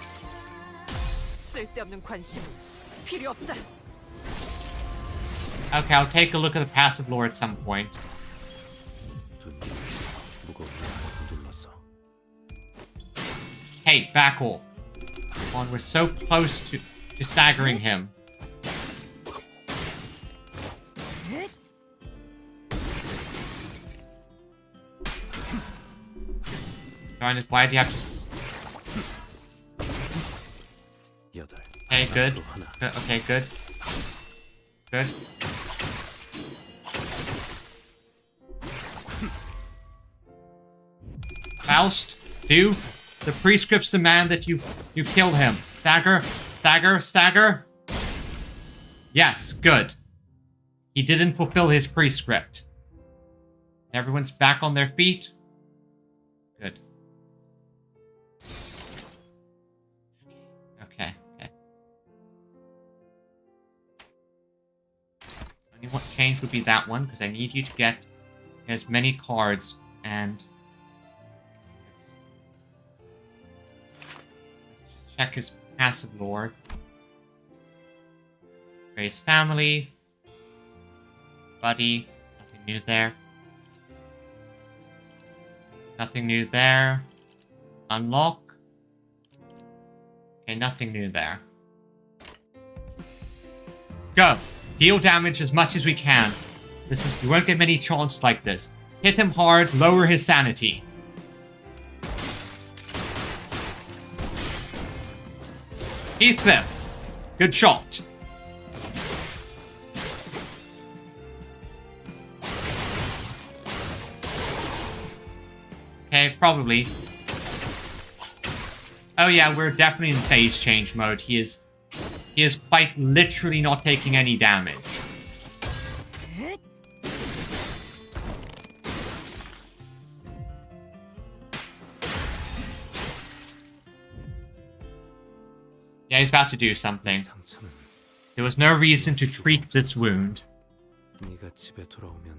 Okay, I'll take a look at the passive lore at some point. Hey, back off. Come on, we're so close to staggering him. Darn it, why do you have to... Okay, good. Okay, good. Good. Faust, do the prescripts demand that you kill him. Stagger, stagger, stagger. Yes, good. He didn't fulfill his prescript. Everyone's back on their feet. Good. Okay, okay. Only one change would be that one, because I need you to get as many cards and... Let's just check his passive lore. Raise family. Buddy. Nothing new there. Nothing new there. Unlock. Okay, nothing new there. Go! Deal damage as much as we can. We won't get many chances like this. Hit him hard, lower his sanity. Heathcliff. Good shot. Okay, probably. Oh yeah, we're definitely in phase change mode. He is quite literally not taking any damage. Yeah, he's about to do something. There was no reason to treat this wound.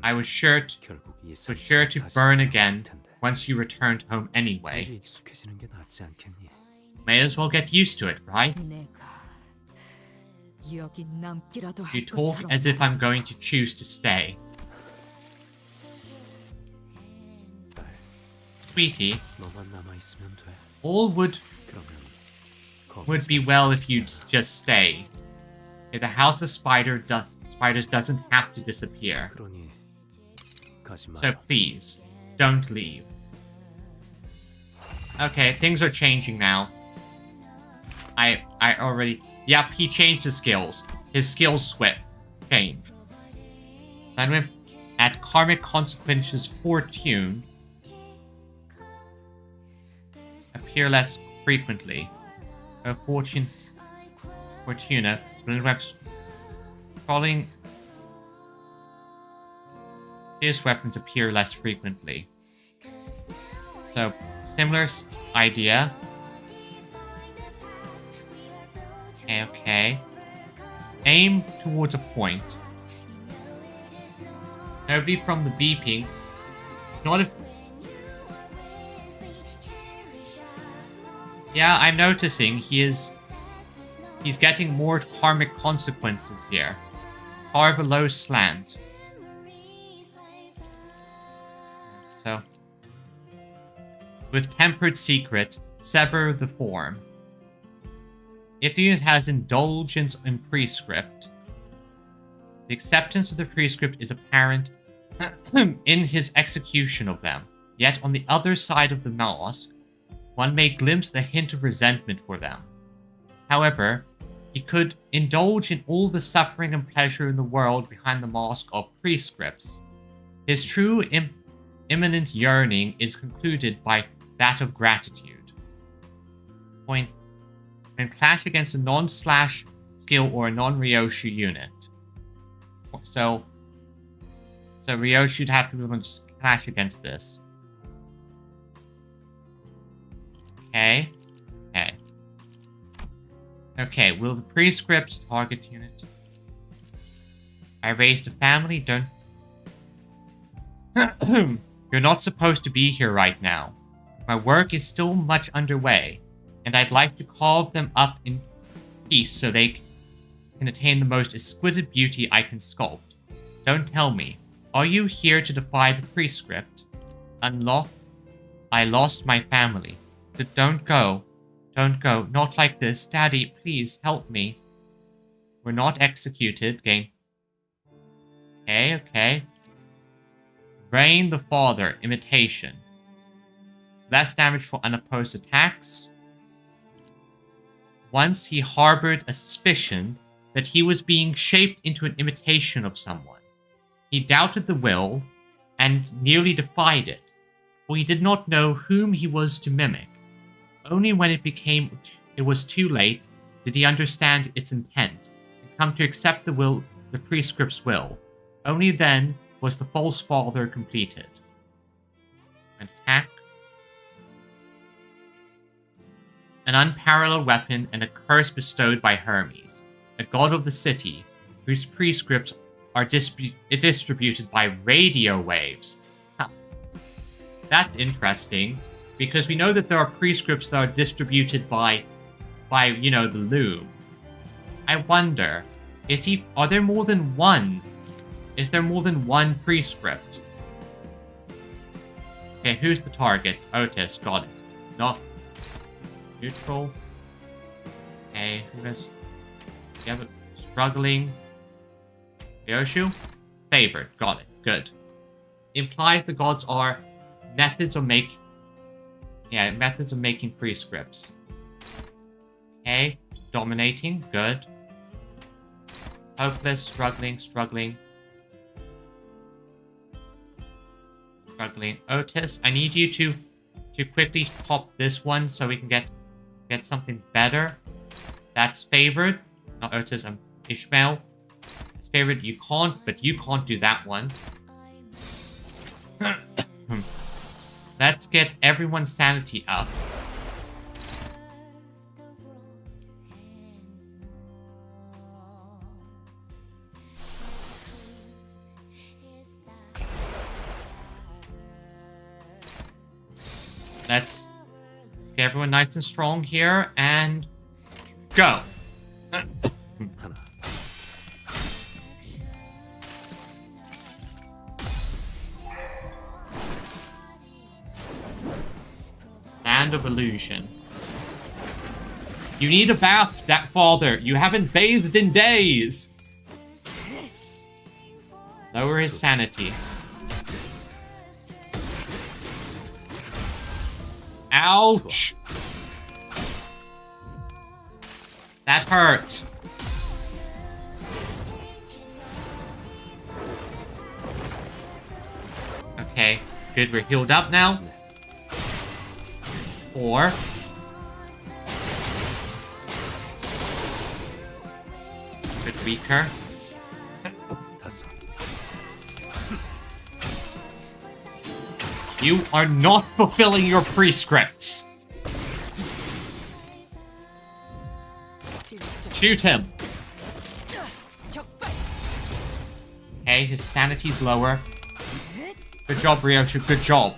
I was sure to burn again once you returned home anyway. May as well get used to it, right? You talk as if I'm going to choose to stay. Sweetie, all would be well if you'd just stay. If the House of Spiders doesn't have to disappear. So please, don't leave. Okay, things are changing now. I already... Yep, he changed his skills. His skills changed. Then we're at Karmic Consequences Fortune. Appear less frequently. Fortuna. Crawling. His weapons appear less frequently. So, similar idea. Okay. Aim towards a point. Nobody from the beeping. Not if... Yeah, I'm noticing he's getting more karmic consequences here. Carve a low slant. So, with Tempered Secret, sever the form. If the unit has indulgence in prescript, the acceptance of the prescript is apparent in his execution of them. Yet on the other side of the mask, one may glimpse the hint of resentment for them. However, he could indulge in all the suffering and pleasure in the world behind the mask of prescripts. His true imminent yearning is concluded by that of gratitude. Point. When clash against a non-slash skill or a non-Ryoshu unit. So Ryoshu would have to be able to clash against this. Okay. Okay, will the prescript target unit? I raised a family, don't... You're not supposed to be here right now. My work is still much underway, and I'd like to carve them up in peace so they can attain the most exquisite beauty I can sculpt. Don't tell me. Are you here to defy the prescript? Unlock? I lost my family. Don't go. Don't go. Not like this. Daddy, please help me. We're not executed. Gain. Okay. Rain the Father. Imitation. Less damage for unopposed attacks. Once he harbored a suspicion that he was being shaped into an imitation of someone. He doubted the will and nearly defied it, for he did not know whom he was to mimic. Only when it was too late did he understand its intent and come to accept the prescript's will. Only then was the false father completed. Attack. An unparalleled weapon and a curse bestowed by Hermes, a god of the city, whose prescripts are distributed by radio waves. Huh. That's interesting, because we know that there are prescripts that are distributed by the loom. I wonder, are there more than one? Is there more than one prescript? Okay, who's the target? Otis, got it. Not neutral. Okay, who has... Yeah, but struggling. Ryoshu? Favored, got it, good. Implies the gods are methods of making prescripts. Okay, dominating, good. Hopeless, struggling. Otis, I need you to quickly pop this one so we can get something better. That's favored. Not Otis, Ishmael. That's favored, you can't do that one. Let's get everyone's sanity up. Let's get everyone nice and strong here, and go! Land of Illusion. You need a bath, father. You haven't bathed in days. Lower his sanity. Ouch! That hurt. Okay, good, we're healed up now. 4. Bit weaker. You are not fulfilling your prescripts. Shoot him. Okay, his sanity's lower. Good job, Ryoshu. Good job.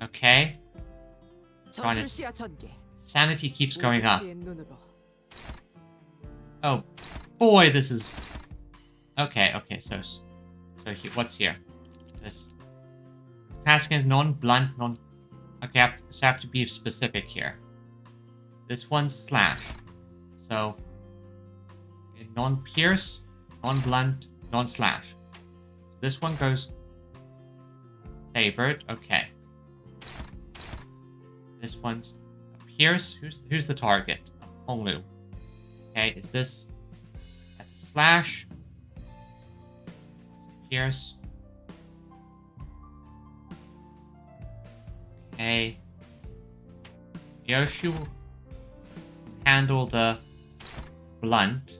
Okay. Sanity keeps going up. Oh, boy, this is... Okay, so what's here? This... Task is non-blunt, Okay, I have to be specific here. This one's slash. So, non-pierce, non-blunt, non-slash. This one goes... favored, okay. This one's a pierce. Who's the target? Honglu. Okay, is this... That's a slash. Pierce. Okay. Yoshu will handle the blunt.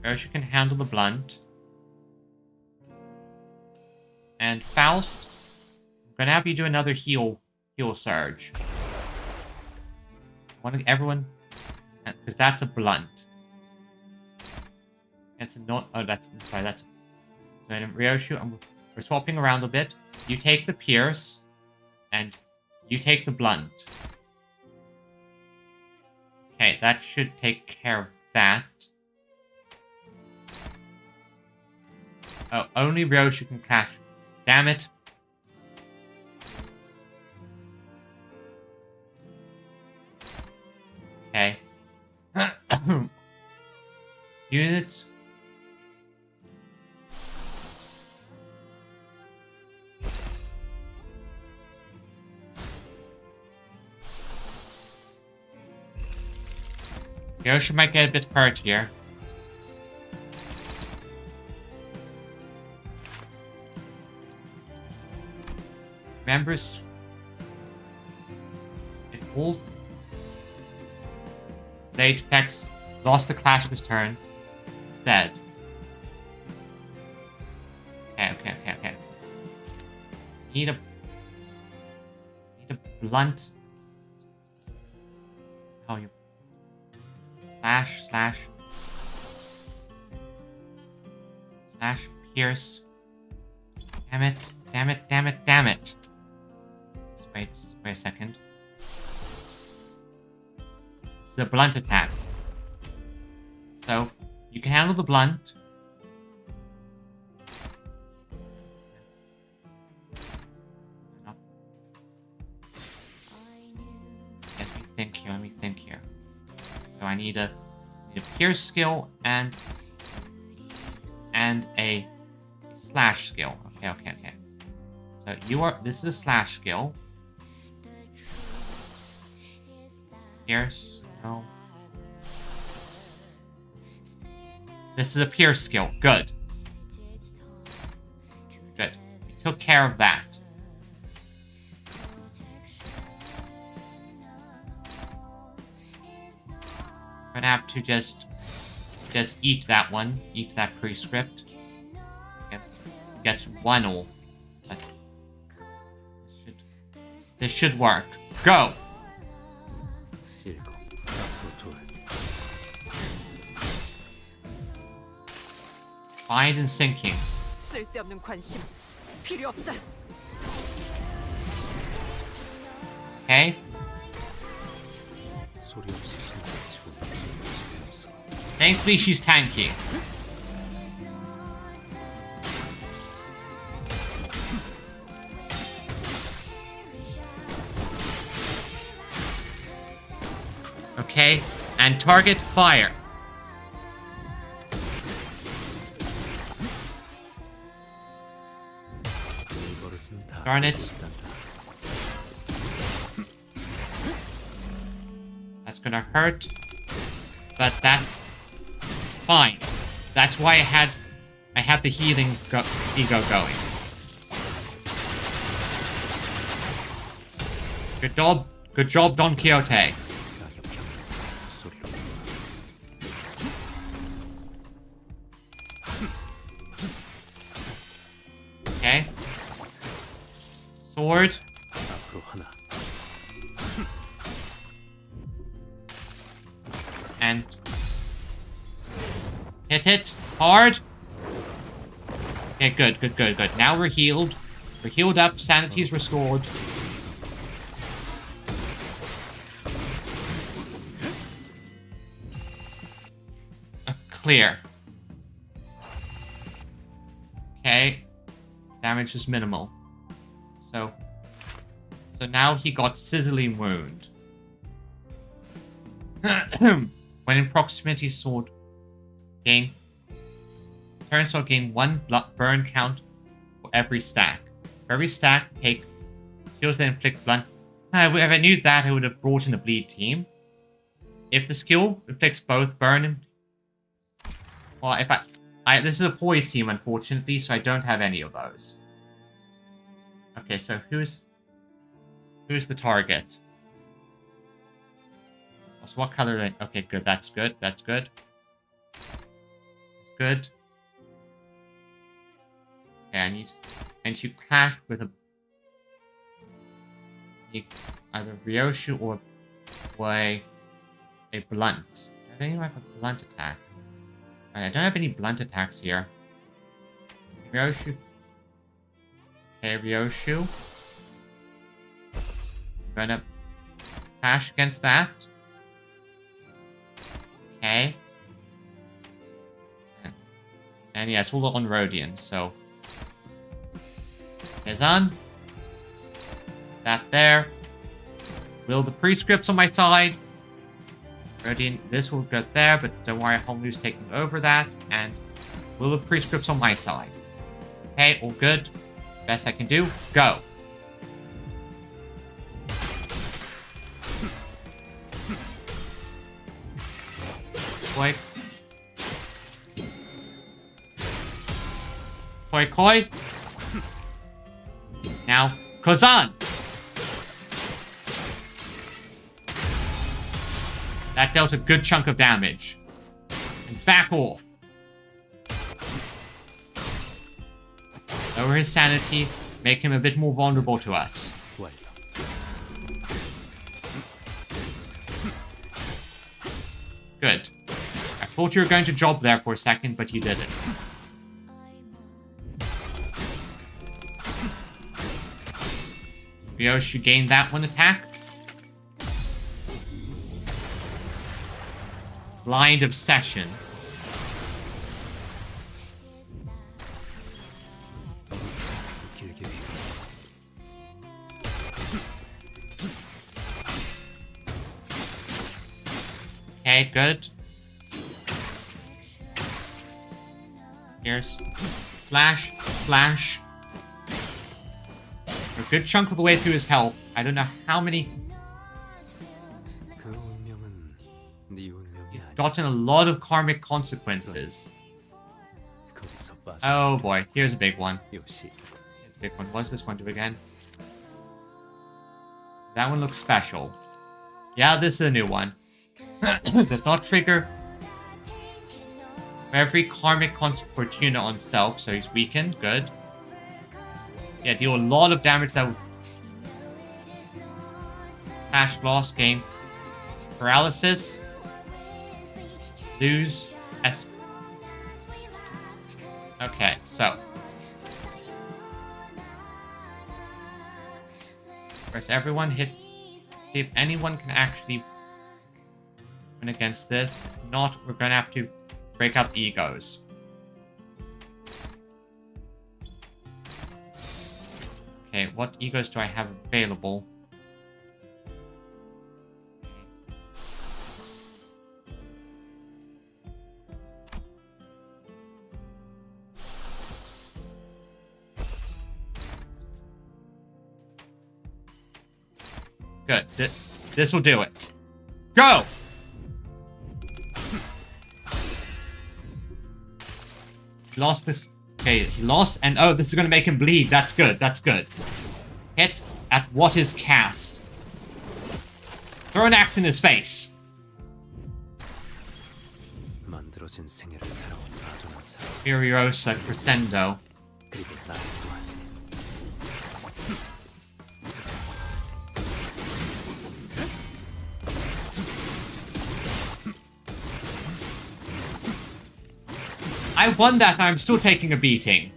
Yoshu can handle the blunt. And Faust, I'm gonna have you do another heal surge. Everyone, because that's a blunt. That's a not. Oh, that's sorry. That's so. In Ryoshu, we're swapping around a bit. You take the pierce, and you take the blunt. Okay, that should take care of that. Oh, only Ryoshu can clash. Damn it. Okay. Units. Yosha might get a bit hurt here. Members, it all late effects lost the clash this turn instead. Okay. Need a blunt. How you slash pierce. Damn it. Wait a second. This is a blunt attack. So, you can handle the blunt. No. Let me think here. So I need a pierce skill and a slash skill. Okay. So this is a slash skill. Pierce, no. This is a pierce skill. Good. We took care of that. I'm gonna have to just eat that one. Eat that prescript. Okay. Gets 1 off. This should work. Go! Find and sinking. 쓸데없는 관심 필요 없다. Okay. Thankfully, she's tanky. Okay, and target fire. Darn it. That's gonna hurt. But that's fine. That's why I had the healing ego going. Good job, Don Quixote. Okay. Sword. And hit it hard. Okay, good. Now we're healed. We're healed up. Sanity's restored. Clear. Okay. Damage is minimal. So now he got sizzling wound. When in proximity, sword gain. Turnstile gain 1 burn count for every stack. For every stack, take skills that inflict blunt. If I knew that, I would have brought in a bleed team. If the skill inflicts both burn and... Well, if this is a poise team, unfortunately, so I don't have any of those. Okay, so who's the target? So what color? Okay, good. That's good. That's good. That's good. Okay, I need to clash with either Ryoshu or a blunt. I don't even have a blunt attack. I don't have any blunt attacks here. Ryoshu. Okay, Ryoshu. I'm gonna clash against that. Okay. And yeah, it's all on Rodian, so... Kazan. That there. Will the prescripts on my side. Rodian, this will go there, but don't worry, Honglu's taking over that. And will the prescripts on my side. Okay, all good. Best I can do. Go. Koi. Koi. Now, Kozan! That dealt a good chunk of damage. And back off. Lower his sanity, make him a bit more vulnerable to us. Good. I thought you were going to drop there for a second, but you didn't. Ryoshu gained that one attack. Blind Obsession. Okay, good. Here's slash. A good chunk of the way through his health. I don't know how many. He's gotten a lot of karmic consequences. Oh boy, here's a big one. Big one. What's this one do again? That one looks special. Yeah, this is a new one. Does not trigger every karmic Fortuna on self, so he's weakened. Good. Yeah, deal a lot of damage that would... Flash loss, gain paralysis. Lose S. Okay, so. Press everyone, hit. See if anyone can actually win against this. If not, we're gonna have to break out the egos. Okay, what egos do I have available? Good. This will do it. Go! Lost this. Okay, he lost, and oh, this is going to make him bleed. That's good. That's good. Hit at what is cast. Throw an axe in his face. 만들어진 생애를 새로운 놔두는 사람. Furiosa Crescendo. 그리고 나를 도와지. I won that, and I'm still taking a beating.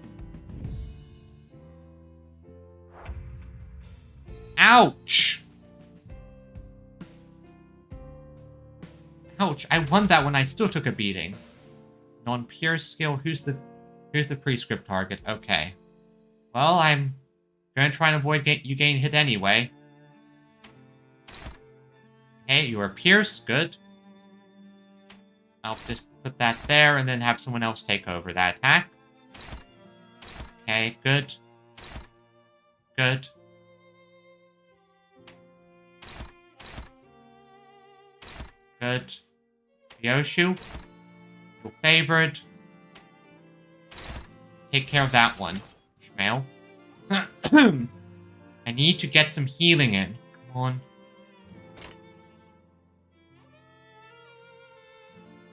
Ouch! Ouch, I won that when I still took a beating. Non-pierce skill, who's the prescript target? Okay. Well, I'm gonna try and avoid you getting hit anyway. Okay, you are pierced, good. I'll just put that there and then have someone else take over that attack. Okay, good. Good. Good. Yoshu, you're favored. Take care of that one, Ishmael. I need to get some healing in. Come on.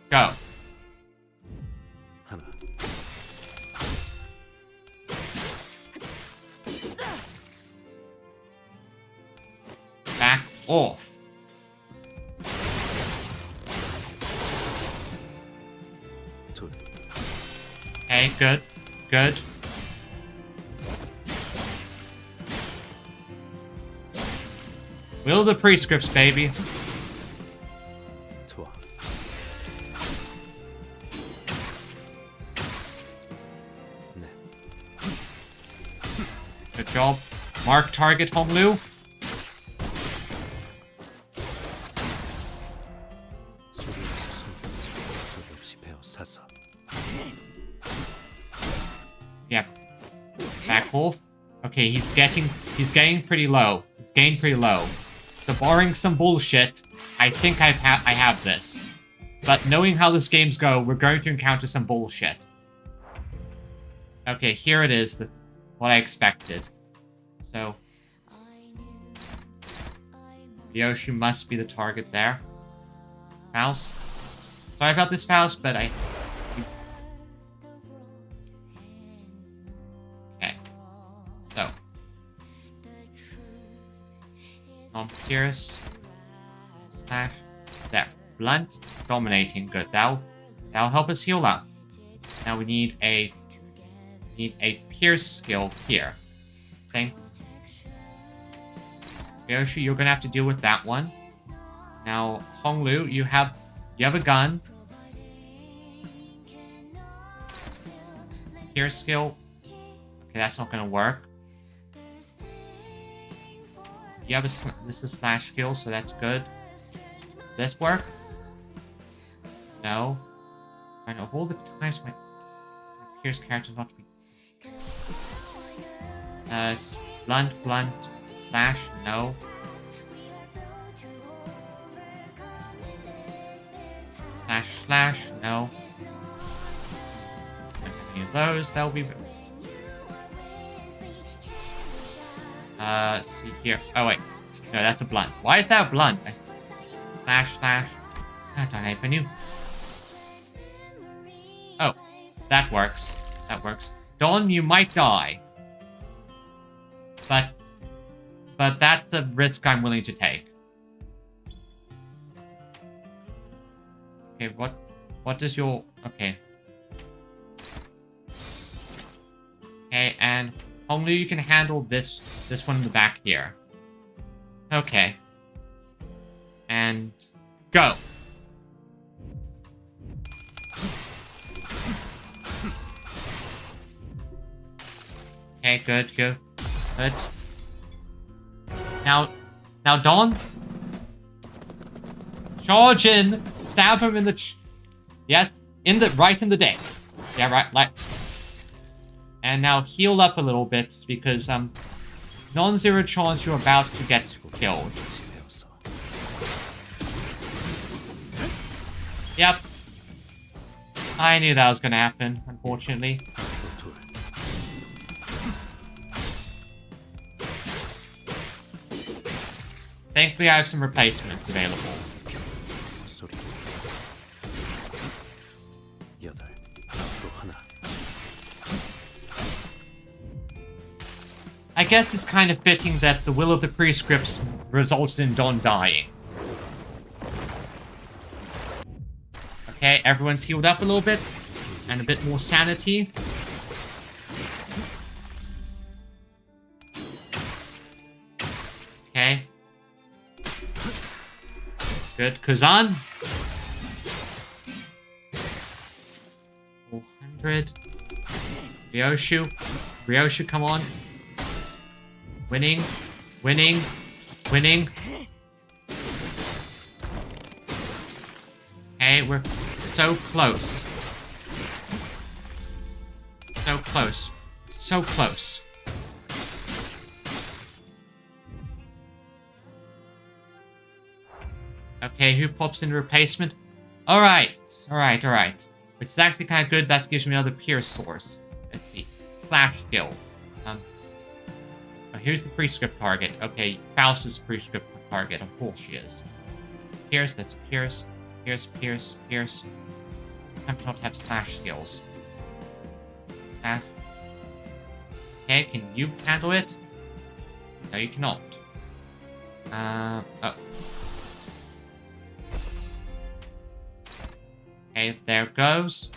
Go. 하나. Back off. 둘. Okay, good. Good. Will the prescripts, baby. 좋아. 네. Good job. Mark target, Honglu. 소리 없이 배워 사서. Yep. Back off. Okay, he's getting pretty low. He's getting pretty low. So barring some bullshit, I think I have this. But knowing how this games go, we're going to encounter some bullshit. Okay, here it is, what I expected. So Yoshu must be the target there. Mouse. Sorry about this, Mouse, but okay. So non-pierce slash there. Blunt, dominating, good. That'll help us heal up. Now we need a pierce skill here. Thing. Yoshi, you're gonna have to deal with that one. Now, Honglu, you have a gun. Pierce skill. Okay, that's not gonna work. You have this is slash skill, so that's good. Does this work? No. I know of all the times my Pierce character not to be. Blunt, slash, no. Slash, no. Don't have any of those, that'll be. See here. Oh wait. No, that's a blunt. Why is that a blunt? Slash. I don't know if I knew. Oh, that works. That works. Dawn, you might die. But that's the risk I'm willing to take. Okay, what does your... Okay. Okay, and only you can handle this one in the back here. Okay. And go. Okay, good. Now, Dawn, charge in, stab him in the, yes, right in the dick. Yeah, right, like, and now heal up a little bit because non-zero chance you're about to get killed. Yep. I knew that was gonna happen, unfortunately. Thankfully, I have some replacements available. I guess it's kind of fitting that the will of the prescripts resulted in Don dying. Okay, everyone's healed up a little bit. And a bit more sanity. Okay. Good. Kuzan. 400. Ryoshu. Ryoshu, come on. Winning. Winning. Winning. Okay, we're so close. So close. So close. Okay, who pops in the replacement? Alright. Alright, alright. Which is actually kind of good. That gives me another Pierce source. Let's see. Slash skill. Oh, here's the prescript target. Okay, Faust is prescript target. Of course she is. Pierce, that's Pierce. Pierce, Pierce, Pierce. I do not have slash skills. Slash. Okay, can you handle it? No, you cannot. Oh. Okay, there goes.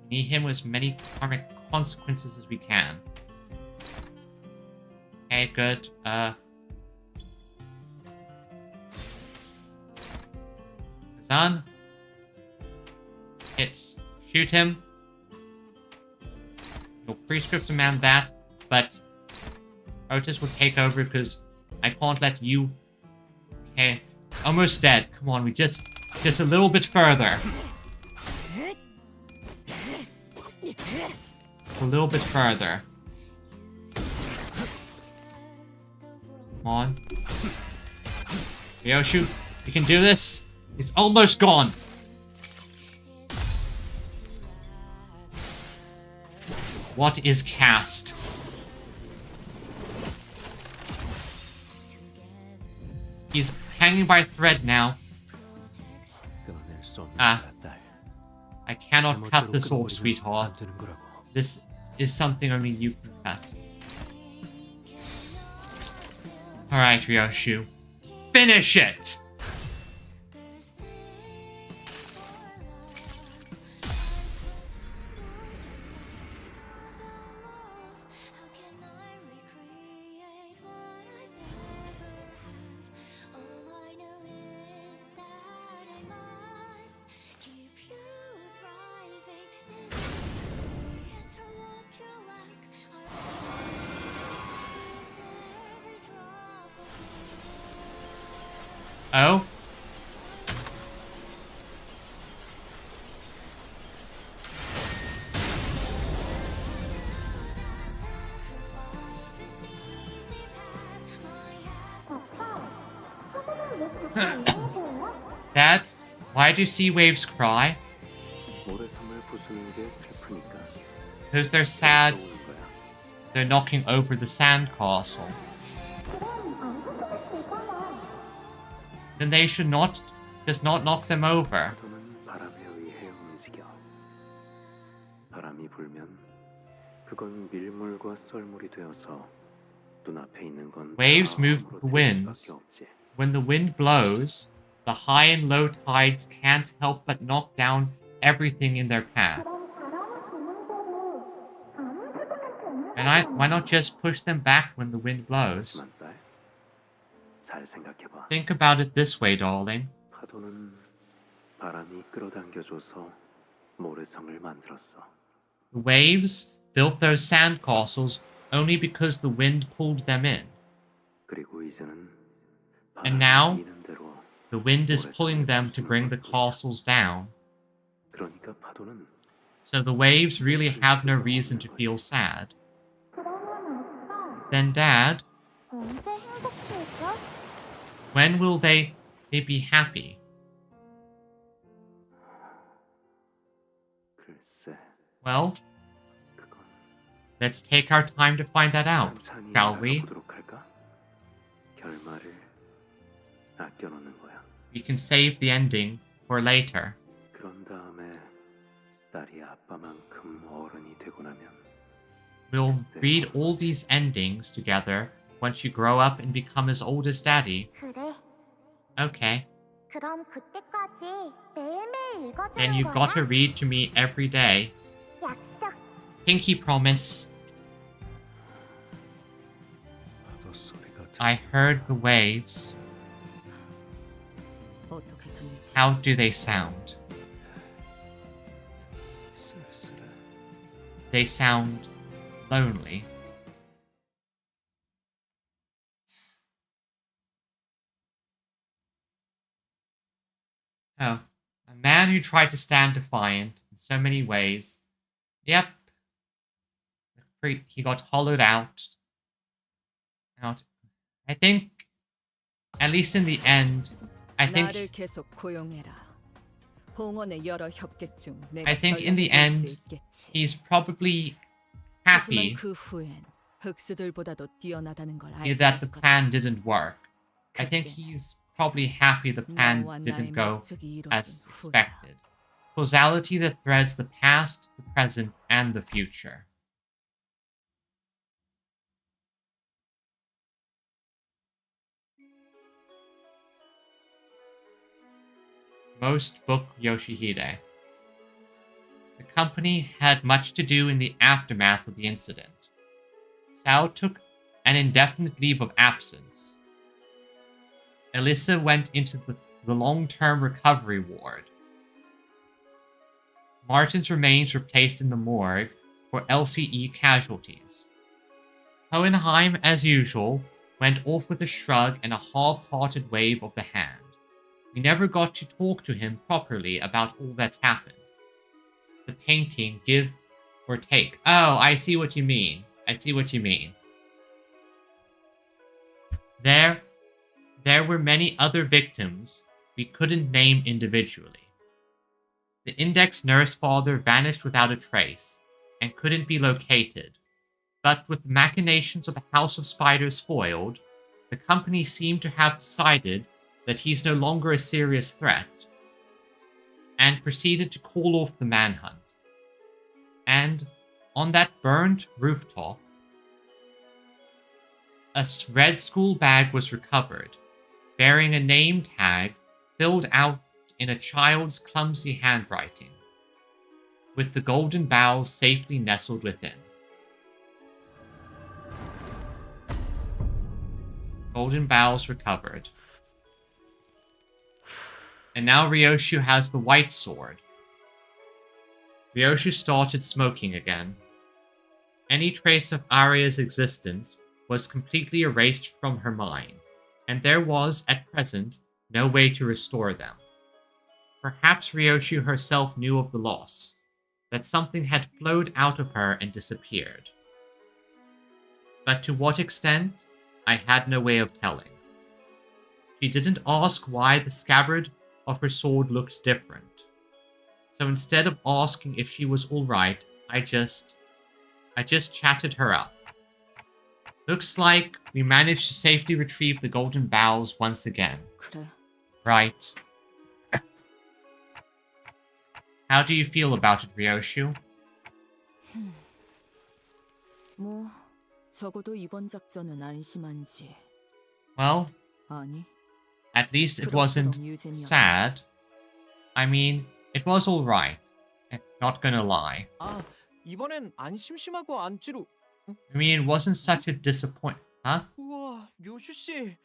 We need him with as many karmic consequences as we can. Okay, good. Kazan. It's shoot him. You'll prescript demand that, but Otis will take over because I can't let you. Okay, almost dead. Come on, we just a little bit further. A little bit further. Come on. Ryoshu, you can do this. He's almost gone. What is cast? He's hanging by a thread now. I cannot cut this off, sweetheart. This is something only you can cut. Alright, Ryoshu. Finish it! Oh? Dad, why do sea waves cry? Because they're sad. They're knocking over the sandcastle. Then they should not just not knock them over. Waves move with the winds. When the wind blows, the high and low tides can't help but knock down everything in their path. And why not just push them back when the wind blows? Think about it this way, darling. The waves built those sandcastles only because the wind pulled them in. And now, the wind is pulling them to bring the castles down. So the waves really have no reason to feel sad. Then, Dad, when will they be happy? Well, let's take our time to find that out, shall we? 보도록 할까? 결말을 아껴놓는 거야. We can save the ending for later. 그런 다음에 딸이 아빠만큼 어른이 되고 나면 We'll read all these endings together once you grow up and become as old as Daddy. 그래. Okay. 그럼 그때까지 매일매일 읽어주는 Then you've 거야? got to read to me every day. 약속. Pinky promise. I heard the waves. 어떻게 들리지? How do they sound? They sound lonely. Oh, a man who tried to stand defiant in so many ways. Yep. He got hollowed out. I think, at least in the end, I think in the end, he's probably happy that the plan didn't work. I think he's probably happy the plan didn't go as expected. Causality that threads the past, the present, and the future. Most book Yoshihide. The company had much to do in the aftermath of the incident. Sao took an indefinite leave of absence. Alyssa went into the long-term recovery ward. Martin's remains were placed in the morgue for LCE casualties. Hohenheim, as usual, went off with a shrug and a half-hearted wave of the hand. We never got to talk to him properly about all that's happened. The painting, give or take. Oh, I see what you mean. I see what you mean. There were many other victims we couldn't name individually. The index nurse father vanished without a trace and couldn't be located. But with the machinations of the House of Spiders foiled, the company seemed to have decided that he's no longer a serious threat, and proceeded to call off the manhunt. And on that burned rooftop, a red school bag was recovered, bearing a name tag filled out in a child's clumsy handwriting, with the golden bowls safely nestled within. Golden bowls recovered. And now Ryoshu has the white sword. Ryoshu started smoking again. Any trace of Arya's existence was completely erased from her mind, and there was, at present, no way to restore them. Perhaps Ryoshu herself knew of the loss, that something had flowed out of her and disappeared. But to what extent, I had no way of telling. She didn't ask why the scabbard of her sword looked different. So instead of asking if she was alright, I just chatted her up. Looks like we managed to safely retrieve the golden bowls once again. 그래. Right. How do you feel about it, Ryoshu? 뭐 적어도 이번 작전은 안심한지. Well, 아니. at least it wasn't sad. I mean, it was alright. Not gonna lie. 이번엔 안 심심하고 안 지루. I mean, it wasn't such a disappointment. Huh? 우와, 요슈 씨.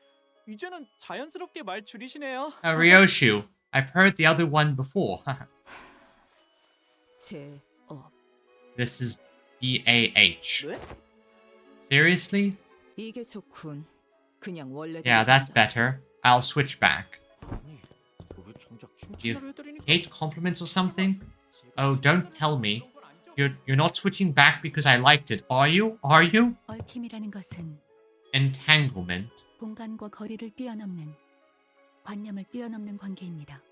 이제는 자연스럽게 말 줄이시네요. Ryoshu, I've heard the other one before. This is BAH. Seriously? 이게 좋군. 그냥 원래. Yeah, that's better. I'll switch back. You hate compliments or something? Oh, don't tell me. You're not switching back because I liked it, are you? Are you? 얽힘이라는 것은 Entanglement 공간과 거리를 뛰어넘는 관념을 뛰어넘는 관계입니다.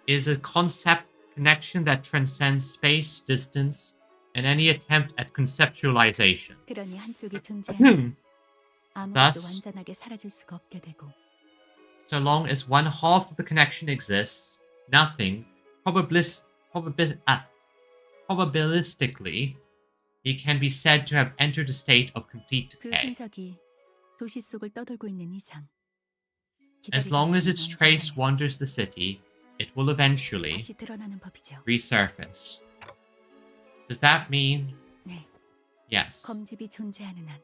is a concept connection that transcends space, distance, and any attempt at conceptualization. 그러니 한쪽이 존재하면 아무것도 Thus, 완전하게 사라질 수가 없게 되고 so long as one half of the connection exists, nothing, probabilistically, it can be said to have entered a state of complete 그 decay. 흔적이 도시 속을 떠돌고 있는 이상 As long as its trace wanders the city, it will eventually 다시 드러나는 법이죠. resurface. Does that mean? 네. Yes. 검집이 존재하는 한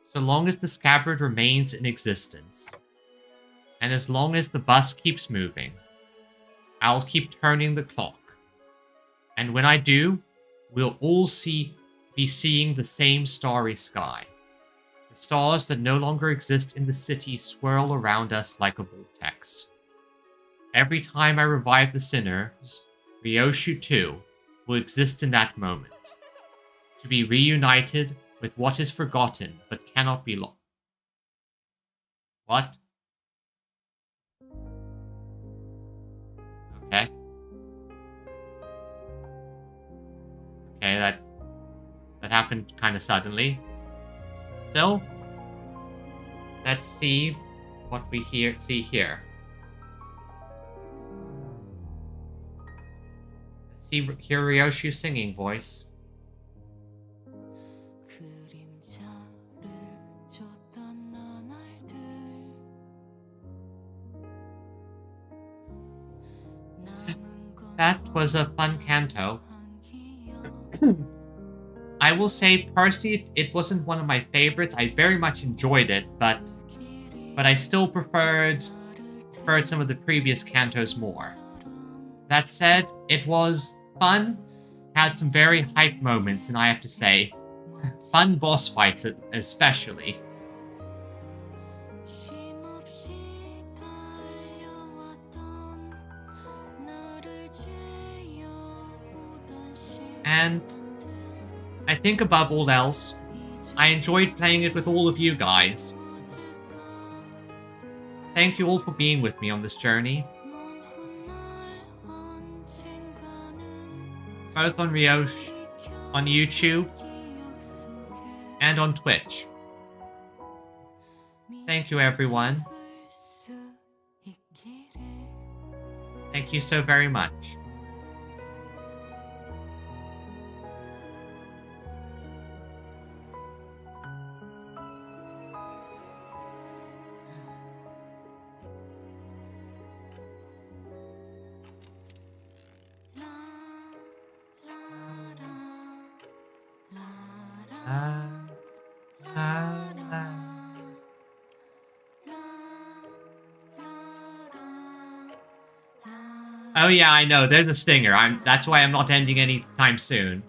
So long as the scabbard remains in existence, and as long as the bus keeps moving, I'll keep turning the clock. And when I do, we'll all be seeing the same starry sky. The stars that no longer exist in the city swirl around us like a vortex. Every time I revive the sinners, Ryoshu too will exist in that moment, to be reunited with what is forgotten but cannot be lost. What? Okay. Okay, that happened kind of suddenly. So, let's see what we see here. Let's hear Ryoshu's singing voice. That was a fun canto. I will say, personally, it wasn't one of my favorites. I very much enjoyed it, but I still preferred some of the previous cantos more. That said, it was fun, had some very hype moments, and I have to say, fun boss fights especially. And I think above all else, I enjoyed playing it with all of you guys. Thank you all for being with me on this journey. Both on Ryosh, on YouTube, and on Twitch. Thank you, everyone. Thank you so very much. Oh yeah, I know, there's a stinger. That's why I'm not ending anytime soon.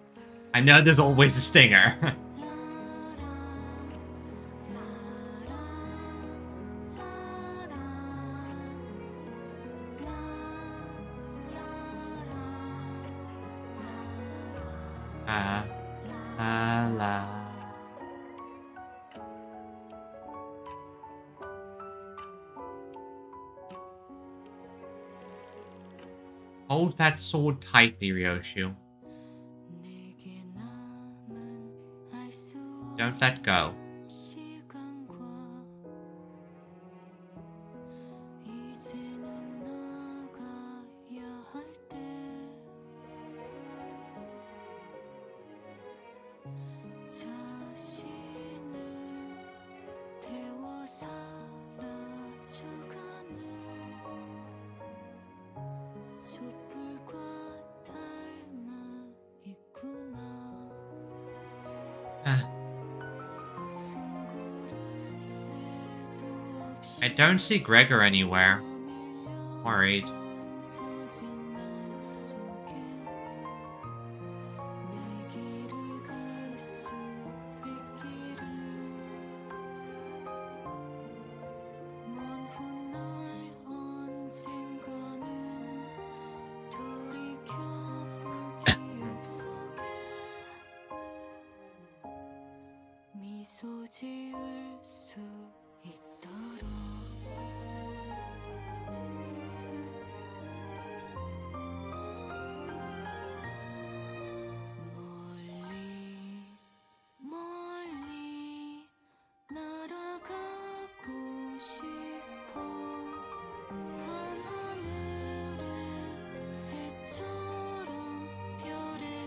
I know there's always a stinger. La. Hold that sword tightly, Ryoshu. Don't let go. I don't see Gregor anywhere. Worried.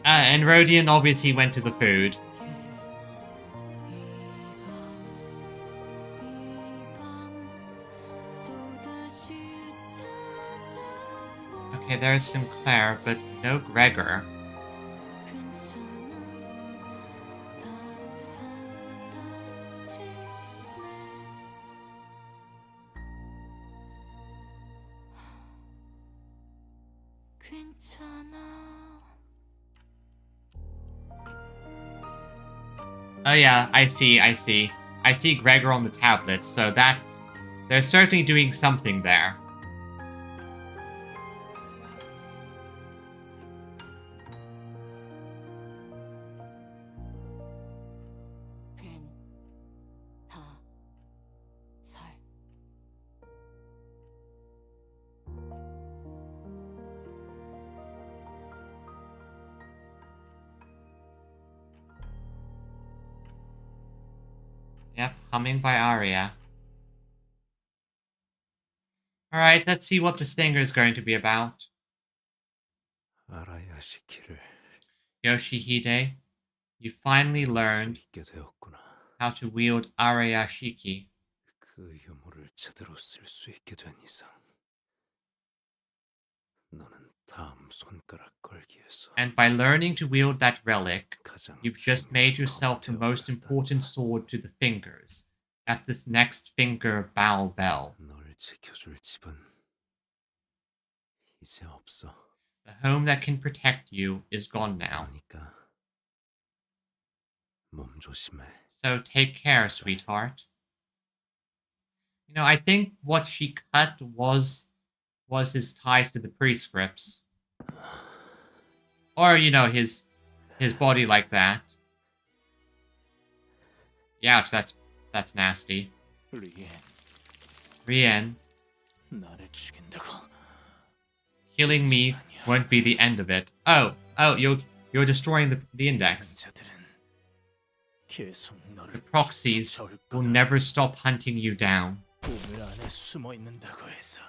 And Rodian obviously went to the food. Okay, there's Sinclair, but no Gregor. Oh yeah, I see. I see Gregor on the tablet, so that's... They're certainly doing something there. Yep, humming by Aria. Alright, let's see what this thing is going to be about. Yoshihide, you finally learned how to wield Arayashiki. 그 유물을 제대로 쓸 수 있게 된 이상 너는 다음 손가락 걸기에서 And by learning to wield that relic, you've just made yourself the most important sword to the fingers at this next finger bow bell. 널 지켜줄 집은 이제 없어. The home that can protect you is gone now. 그러니까 몸 조심해. So take care, sweetheart. You know, I think what she cut was his ties to the prescripts. Or, you know, his body like that. Ouch, that's nasty. Rien. Killing me won't be the end of it. Oh, you're destroying the index. The proxies will never stop hunting you down. 우물 안에 숨어 있는다고 해서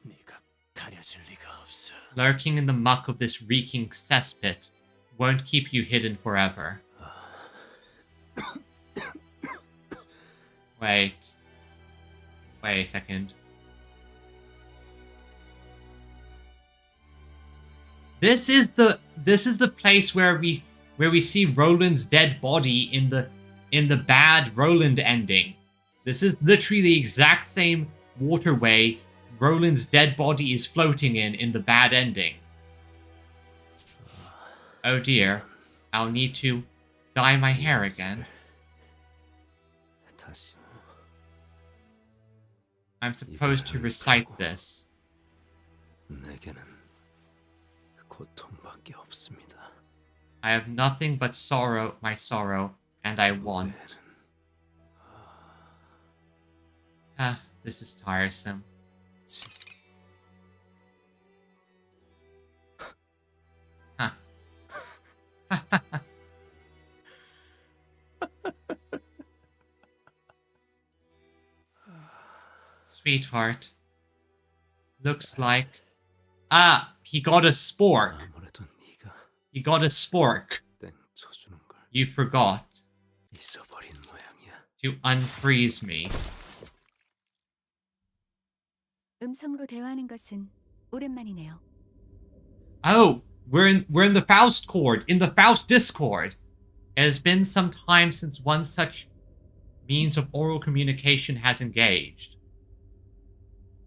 네가 가려질 리가 없어. Lurking in the muck of this reeking cesspit won't keep you hidden forever. Wait a second. This is the place where we see Roland's dead body in the bad Roland ending. This is literally the exact same waterway Roland's dead body is floating in the bad ending. Oh dear, I'll need to dye my hair again. I'm supposed to recite this. 내게는 고통밖에 없습니다. I have nothing but sorrow, my sorrow, and I want. This is tiresome. Sweetheart. Looks like... he got a spork. He got a spork. You forgot to unfreeze me. 음성으로 대화하는 것은 오랜만이네요. Oh, we're in the Faust Chord, in the Faust Discord. It has been some time since one such means of oral communication has engaged.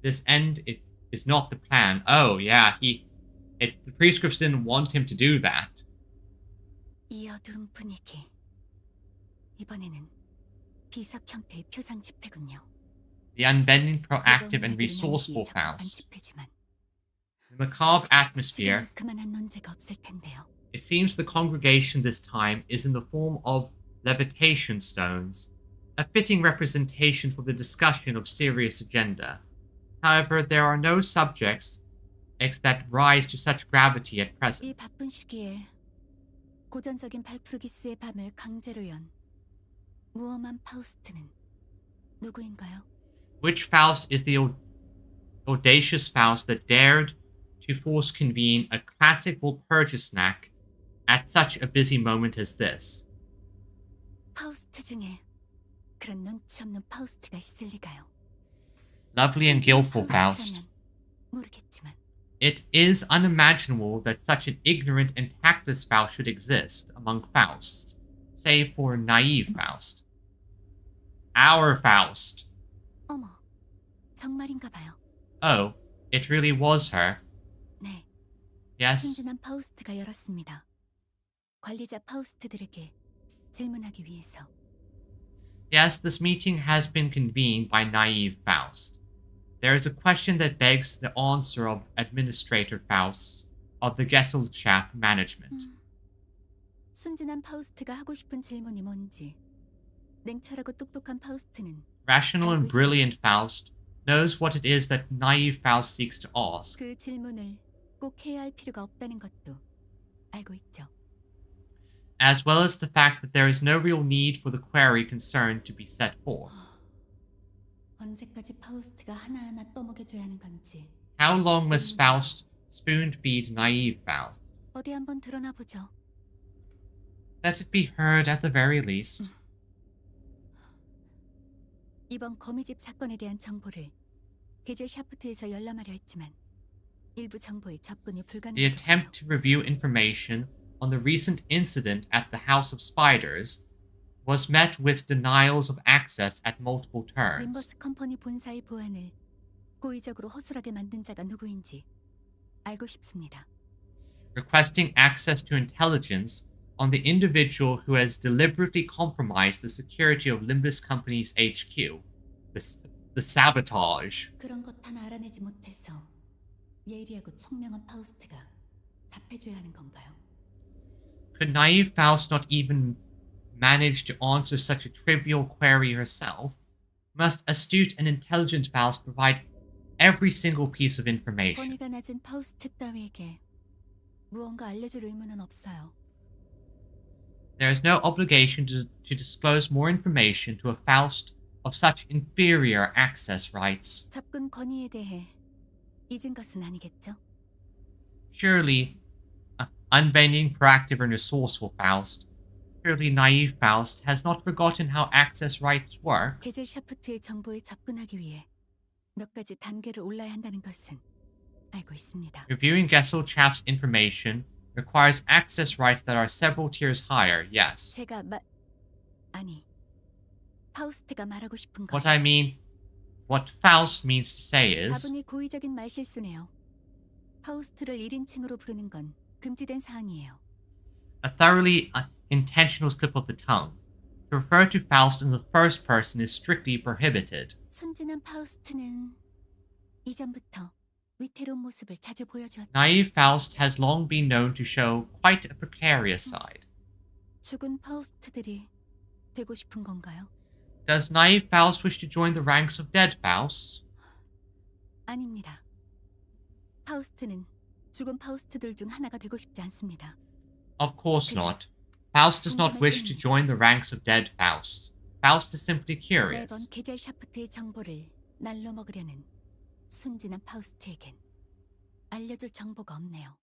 This end is not the plan. Oh yeah, the prescripts didn't want him to do that. 이 어두운 분위기. 이번에는 비석 형태의 표상 집회군요. The unbending, proactive, and resourceful Faust. The macabre atmosphere. 그만한 논제가 없을 텐데요. It seems the congregation this time is in the form of levitation stones, a fitting representation for the discussion of serious agenda. However, there are no subjects that rise to such gravity at present. 이 바쁜 시기에 고전적인 발프루기스의 밤을 강제로 연 무엄한 파우스트는 누구인가요? Which Faust is the audacious Faust that dared to force convene a classic Walpurgis snack at such a busy moment as this? 파우스트 중에 그런 눈치 없는 파우스트가 있을 리가요. Lovely and skillful Faust. 모르겠지만 It is unimaginable that such an ignorant and tactless Faust should exist among Fausts, save for naive Faust. Our Faust. 어머, 정말인가 봐요. Oh, it really was her. 네. Yes. 순진한 파우스트가 열었습니다. 관리자 파우스트들에게 질문하기 위해서. Yes, this meeting has been convened by naive Faust. There is a question that begs the answer of Administrator Faust of the Gesellschaft management. 순진한 파우스트가 하고 싶은 질문이 뭔지 냉철하고 똑똑한 파우스트는 Rational and brilliant Faust knows what it is that naive Faust seeks to ask. 그 질문을 꼭 해야 할 필요가 없다는 것도 알고 있죠. As well as the fact that there is no real need for the query concerned to be set forth. 언제까지 파우스트가 하나하나 떠먹여줘야 하는 건지. How long must Faust spoon-feed naive Faust? 어디 한번 드러나 보죠. Let it be heard at the very least. 이번 거미집 사건에 대한 정보를 게젤 샤프트에서 열람하려 했지만 일부 정보에 접근이 The 불가능해요. attempt to review information on the recent incident at the House of Spiders was met with denials of access at multiple turns. 림버스 컴퍼니 본사의 보안을 고의적으로 허술하게 만든 자가 누구인지 알고 싶습니다. Requesting access to intelligence on the individual who has deliberately compromised the security of Limbus Company's HQ. The sabotage. 그런 것 하나 알아내지 못해서 예리하고 총명한 파우스트가 답해줘야 하는 건가요? Could naive Faust not even manage to answer such a trivial query herself? Must astute and intelligent Faust provide every single piece of information? 권위가 낮은 파우스트 따위에게 무언가 알려줄 의무는 없어요. There is no obligation to disclose more information to a Faust of such inferior access rights. 접근 권위에 대해 잊은 것은 아니겠죠? Surely, unbending, proactive, and resourceful Faust, surely naive Faust has not forgotten how access rights work. 게젤 샤프트의 정보에 접근하기 위해 몇 가지 단계를 올라야 한다는 것은 알고 있습니다. Reviewing Gesellschaft's information requires access rights that are several tiers higher, yes. 제가 아니, 파우스트가 말하고 싶은 것. What Faust means to say is, 다분히 고의적인 말실수네요. 파우스트를 1인칭으로 부르는 건 금지된 사항이에요. a thoroughly intentional slip of the tongue. To refer to Faust in the first person is strictly prohibited. 순진한 파우스트는 이전부터 위태로운 모습을 자주 보여주었죠. Naive Faust has long been known to show quite a precarious side. 죽은 파우스트들이 되고 싶은 건가요? Does naive Faust wish to join the ranks of dead Fausts? 아닙니다. 파우스트는 죽은 파우스트들 중 하나가 되고 싶지 않습니다. Of course not. Faust does not wish to join the ranks of dead Fausts. Faust is simply curious. 매번 게젤 샤프트의 정보를 날로 먹으려는 순진한 파우스트에겐 알려줄 정보가 없네요.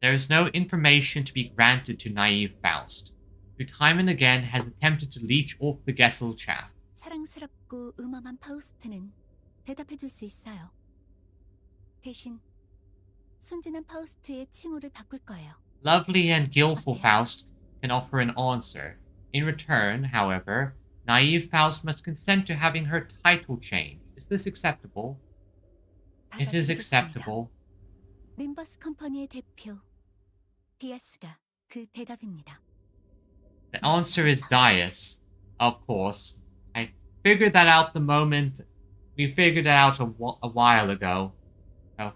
There is no information to be granted to naive Faust, who time and again has attempted to leech off the Gesellschaft. 사랑스럽고 음험한 파우스트는 대답해줄 수 있어요. 대신 순진한 파우스트의 칭호를 바꿀 거예요. Lovely and skillful Faust can offer an answer. In return, however, naive Faust must consent to having her title changed. Is this acceptable? It is acceptable. 림버스 컴퍼니의 대표 디아스가 그 대답입니다. The answer is Dias, of course. I figured that out the moment we figured it out a while ago. Oh,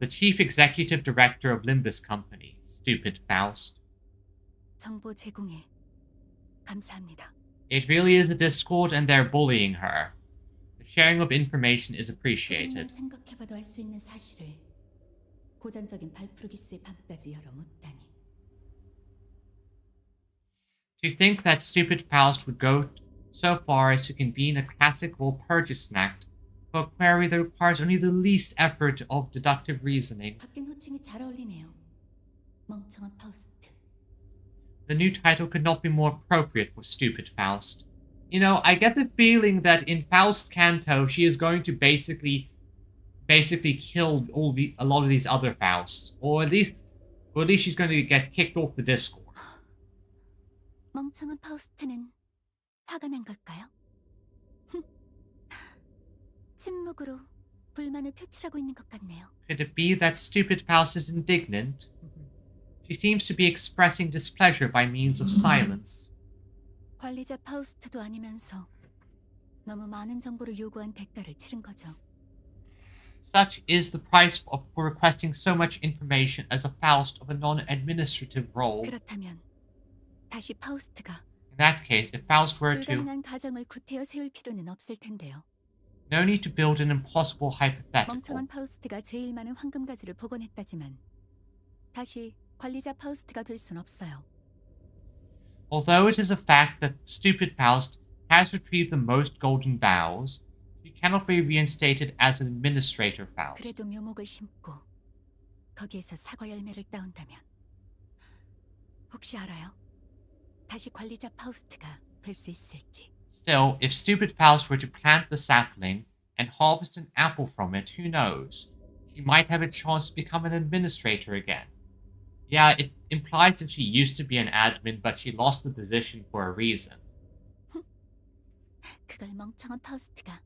the chief executive director of Limbus Company. Stupid Faust. 정보 제공에 감사합니다. It really is a discord and they're bullying her. The sharing of information is appreciated. 생각해봐도 알 수 있는 사실을 고전적인 발프루기스의 밤까지 열어묻다니. To think that stupid Faust would go so far as to convene a classic Walpurgis act for a query that requires only the least effort of deductive reasoning. 바뀐 호칭이 잘 어울리네요. 멍청한 파우스트. The new title could not be more appropriate for Stupid Faust. You know, I get the feeling that in Faust Canto, she is going to basically kill a lot of these other Fausts, or at least she's going to get kicked off the Discord. 멍청한 파우스트는 화가 난 걸까요? 침묵으로 불만을 표출하고 있는 것 같네요. Could it be that Stupid Faust is indignant? She seems to be expressing displeasure by means of silence. 관리자 파우스트도 아니면서 너무 많은 정보를 요구한 대가를 치른 거죠. Such is the price for requesting so much information as a Faust of a non-administrative role. 그렇다면 다시 파우스트가 In that case, if Faust were to... 불가능한 가정을 구태여 세울 필요는 없을 텐데요. No need to build an impossible hypothetical. 멍청한 파우스트가 제일 많은 황금가지를 복원했다지만 다시 관리자 파우스트가 될 순 없어요. Although it is a fact that Stupid Faust has retrieved the most golden boughs, she cannot be reinstated as an administrator Faust. 그래도 묘목을 심고 거기에서 사과 열매를 따온다면 혹시 알아요? 다시 관리자 파우스트가 될 수 있을지. Still, if Stupid Faust were to plant the sapling and harvest an apple from it, who knows? She might have a chance to become an administrator again. Yeah, it implies that she used to be an admin, but she lost the position for a reason. 그걸 멍청한 파우스트가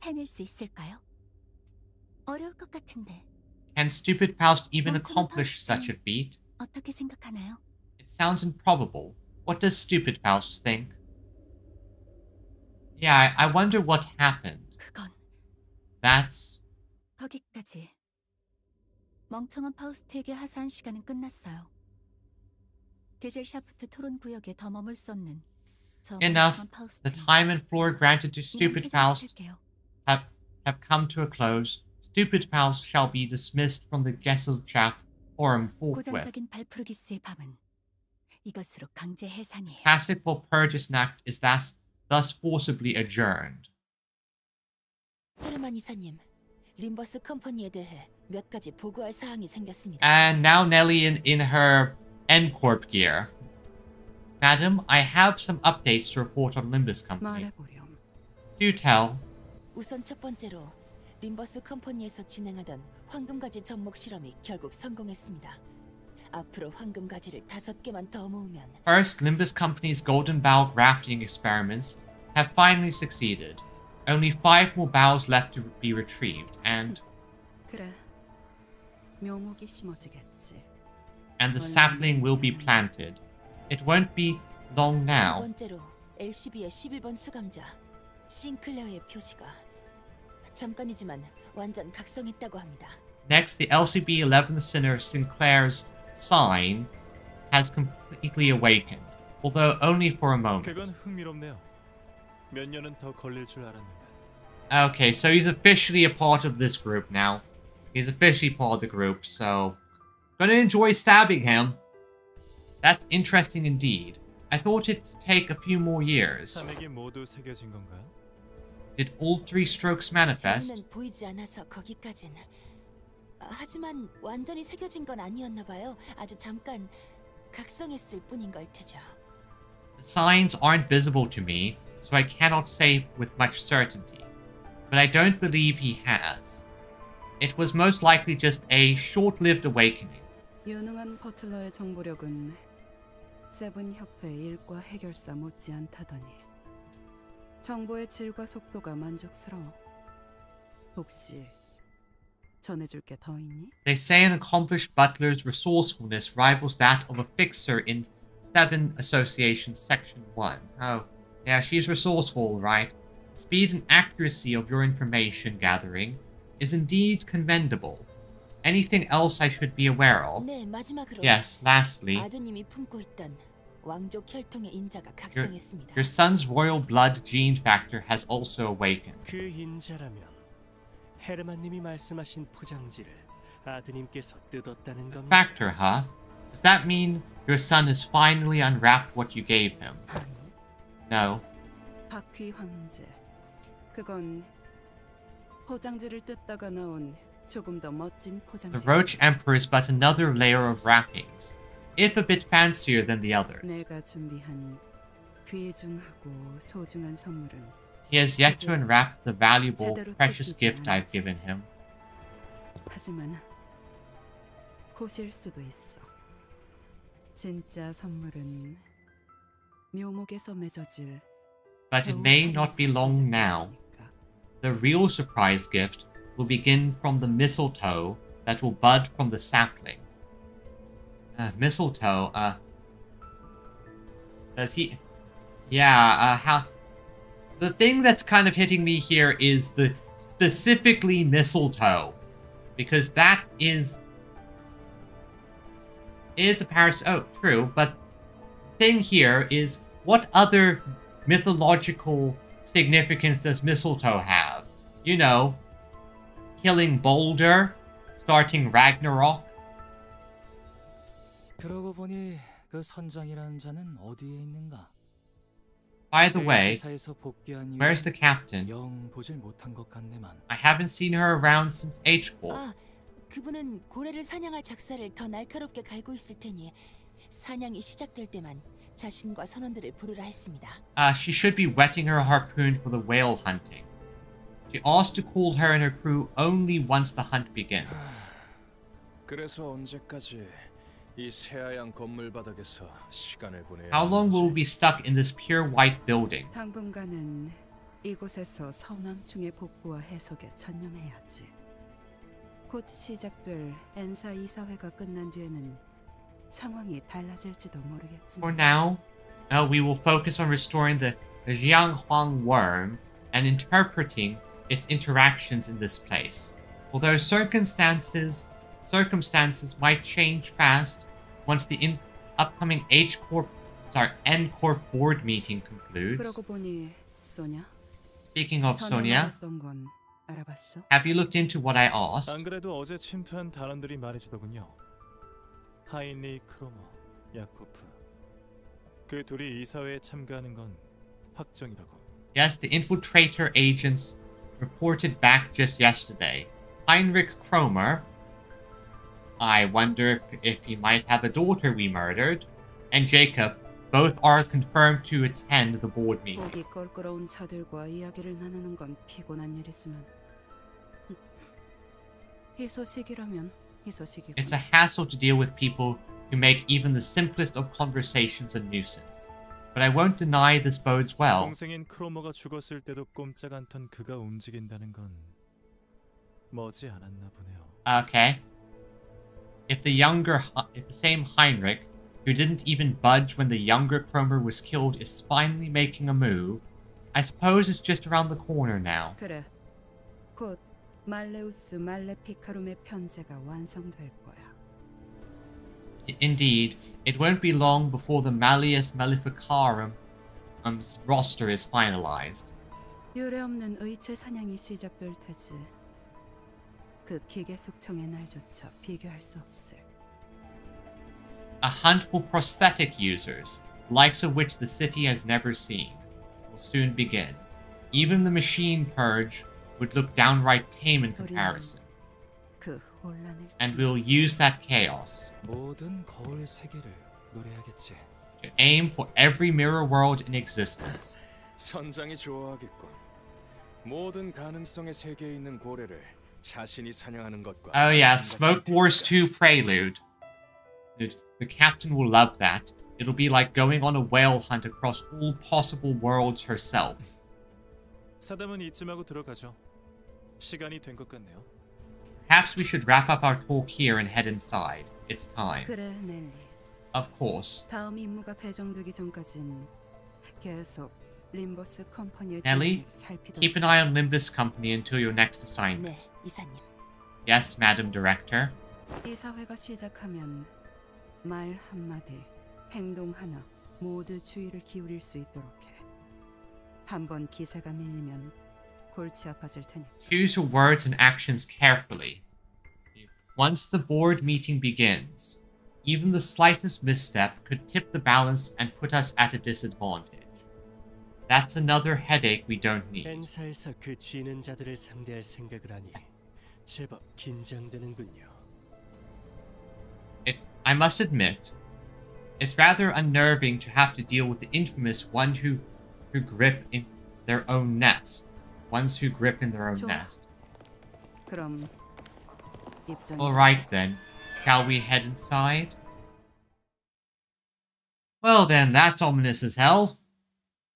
해낼 수 있을까요? 어려울 것 같은데. Can Stupid Faust even accomplish such a feat? 어떻게 생각하나요? It sounds improbable. What does Stupid Faust think? Yeah, I wonder what happened. 그건 That's... 거기까지. 멍청한 파우스트에게 하사한 시간은 끝났어요. 디젤 샤프트 토론 구역에 더 머물 수 없는 저 Enough. 멍청한 파우스트. The time and floor granted to Stupid Faust have come to a close. Stupid Faust shall be dismissed from the Gesellschaft Forum forthwith. 고전적인 발푸르기스의 밤은 이것으로 강제 해산이에요. Classic Walpurgis Nacht is thus forcibly adjourned. 헤르만 이사님, 림버스 컴퍼니에 대해 몇 가지 보고할 사항이 생겼습니다. And now Nelly in her N-Corp gear. Madam, I have some updates to report on Limbus Company. 말해보렴. Do tell. 우선 첫 번째로 림버스 컴퍼니에서 진행하던 황금가지 접목 실험이 결국 성공했습니다. 앞으로 황금가지를 5개만 더 모으면 First, Limbus Company's Golden Bough grafting experiments have finally succeeded. Only 5 more boughs left to be retrieved, and 그래. 묘목이 심어지겠지. the sapling will be planted. It won't be long 두 now. 번째로 LCB의 11번 수감자 싱클레어의 표시가 잠깐이지만 완전 각성했다고 합니다. Next, the LCB 11th Sinner Sinclair's sign has completely awakened, although only for a moment. 그건 흥미롭네요. 몇 년은 더 걸릴 줄 알았는데. Okay, so he's officially a part of this group now. He's officially part of the group, so gonna enjoy stabbing him. That's interesting indeed. I thought it'd take a few more years. 삼액이 모두 새겨진 건가요? Did all 3 strokes manifest? 지금은 보이지 않아서 거기까진. 하지만 완전히 새겨진 건 아니었나 봐요. 아주 잠깐 각성했을 뿐인 걸 테죠. The signs aren't visible to me, so I cannot say with much certainty. But I don't believe he has. It was most likely just a short-lived awakening. 유능한 버틀러의 정보력은 세븐 협회 일과 해결사 못지않다더니 정보의 질과 속도가 만족스러워. 혹시 전해줄 게 더 있니? They say an accomplished butler's resourcefulness rivals that of a fixer in 7 Association Section 1. Oh, yeah, she's resourceful, right? The speed and accuracy of your information gathering is indeed commendable. Anything else I should be aware of? 네, 마지막으로 Yes, lastly, 아드님이 품고 있던 왕족 혈통의 인자가 각성했습니다. your son's royal blood gene factor has also awakened. 그 인자라면 헤르만님이 말씀하신 포장지를 아드님께서 뜯었다는 겁니다. Factor, huh? Does that mean your son has finally unwrapped what you gave him? No. 바퀴 황제. 그건 포장지를 뜯다가 나온 조금 더 멋진 The 포장지. Roach Emperor is but another layer of wrappings, if a bit fancier than the others. 내가 준비한 귀중하고 소중한 선물은 He has yet to unwrap the valuable, 제대로 precious 뜯기지 gift I've 않았지. given him. 하지만 고실 수도 있어. 진짜 선물은 묘목에서 맺어질 But it may not be long now. The real surprise gift will begin from the mistletoe that will bud from the sapling. Mistletoe, does he... Yeah, how... The thing that's kind of hitting me here is the specifically mistletoe. Because that is a oh, true, but the thing here is, what other mythological significance does mistletoe have? You know, killing Boulder, starting Ragnarok. 그러고 보니 그 선장이라는 자는 어디에 있는가? By the way, 회사에서 복귀한 이후 where's the captain? 영 보질 못한 것 같네만. I haven't seen her around since H-Corp. 아, 그분은 고래를 사냥할 작사를 더 날카롭게 갈고 있을 테니 사냥이 시작될 때만 자신과 선원들을 부르라 했습니다. She should be wetting her harpoon for the whale hunting. She asked to call her and her crew only once the hunt begins. 그래서 언제까지 이 새하얀 건물 바닥에서 시간을 보내야 How long will we be stuck in this pure white building? 당분간은 이곳에서 선왕충의 복구와 해석에 전념해야지. 곧 시작될 엔사 이사회가 끝난 뒤에는 상황이 달라질지도 모르겠지만. For now, we will focus on restoring the Jianghuang worm and interpreting its interactions in this place. Although circumstances might change fast once the upcoming N-Corp board meeting concludes. 그러고 보니 소냐. Speaking of Sonia, 건 알아봤어? have you looked into what I asked? 안 그래도 어제 침투한 단원들이 말해주더군요. 하인리 크로머, 야코프. 그 둘이 이사회에 참가하는 건 확정이라고. Yes, the infiltrator agents reported back just yesterday. Heinrich Kromer, I wonder if he might have a daughter we murdered, and Jacob, both are confirmed to attend the board meeting. 목이 껄끄러운 자들과 이야기를 나누는 건 피곤한 일이지만 희소식이라면 희소식이고. It's a hassle to deal with people who make even the simplest of conversations a nuisance. But I won't deny this bodes well. 동생인 크로머가 죽었을 때도 꼼짝 않던 그가 움직인다는 건 머지 않았나 보네요. Okay. If the same Heinrich, who didn't even budge when the younger Kromer was killed, is finally making a move, I suppose it's just around the corner now. 그래. 곧 말레우스 말레피카룸의 편제가 완성될 거야. Indeed, it won't be long before the Malleus Maleficarum's roster is finalized. 유례없는 의체 사냥이 시작될 테지. 그 기계 숙청의 날조차 비교할 수 없을. A hunt for prosthetic users, the likes of which the city has never seen, will soon begin. Even the machine purge would look downright tame in comparison. 그 혼란을 And we'll use that chaos 모든 거울 세계를 노래하겠지. to aim for every mirror world in existence. 선장이 좋아하겠군. 모든 가능성의 세계에 있는 고래를 자신이 사냥하는 것과. Oh yeah, Smoke Wars 2 Prelude. Dude, the captain will love that. It'll be like going on a whale hunt across all possible worlds herself. 사담은 이쯤하고 들어가죠. 시간이 된 것 같네요. Perhaps we should wrap up our talk here and head inside. It's time. 그래, 넬리. Of course. 다음 임무가 배정되기 전까진 계속 림버스 컴퍼니의 Nelly, 살피도록. keep an eye on Limbus Company until your next assignment. 네, 이사님. Yes, Madam Director. 이사회가 시작하면 말 한마디, 행동 하나 모두 주의를 기울일 수 있도록 해. 한번 기세가 밀리면 골치 아파질 테니까. Choose your words and actions carefully. Once the board meeting begins, even the slightest misstep could tip the balance and put us at a disadvantage. That's another headache we don't need. 행사에서 그 쥐는 자들을 상대할 생각을 하니 제법 긴장되는군요. I must admit, it's rather unnerving to have to deal with the infamous one who grip in their own nest. Ones who grip in their own nest. 그럼 입장. Alright then, shall we head inside? Well then, that's ominous as hell.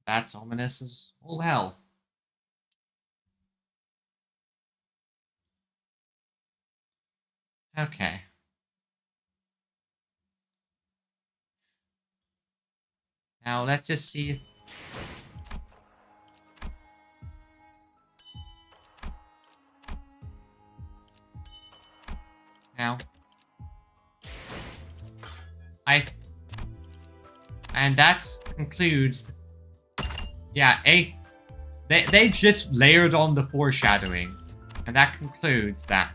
That's ominous as all hell. Okay. Now let's just see. Now. And that concludes. Yeah, they just layered on the foreshadowing. And that concludes that.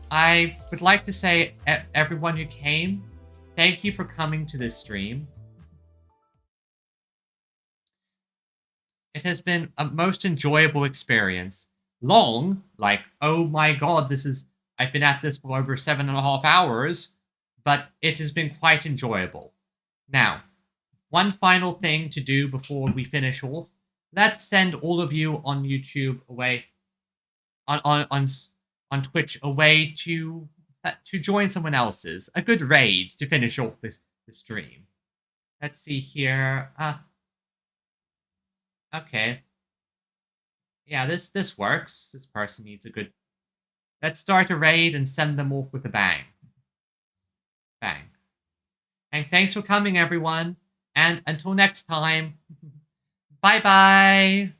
I would like to say, everyone who came, thank you for coming to this stream. It has been a most enjoyable experience. Long, like, oh my god, I've been at this for over 7.5 hours, but it has been quite enjoyable. Now, one final thing to do before we finish off. Let's send all of you on YouTube away, on Twitch away to join someone else's. A good raid to finish off the stream. Let's see here. Okay. Yeah, this works. This person needs a good... Let's start a raid and send them off with a bang. Bang. And thanks for coming, everyone. And until next time, bye-bye!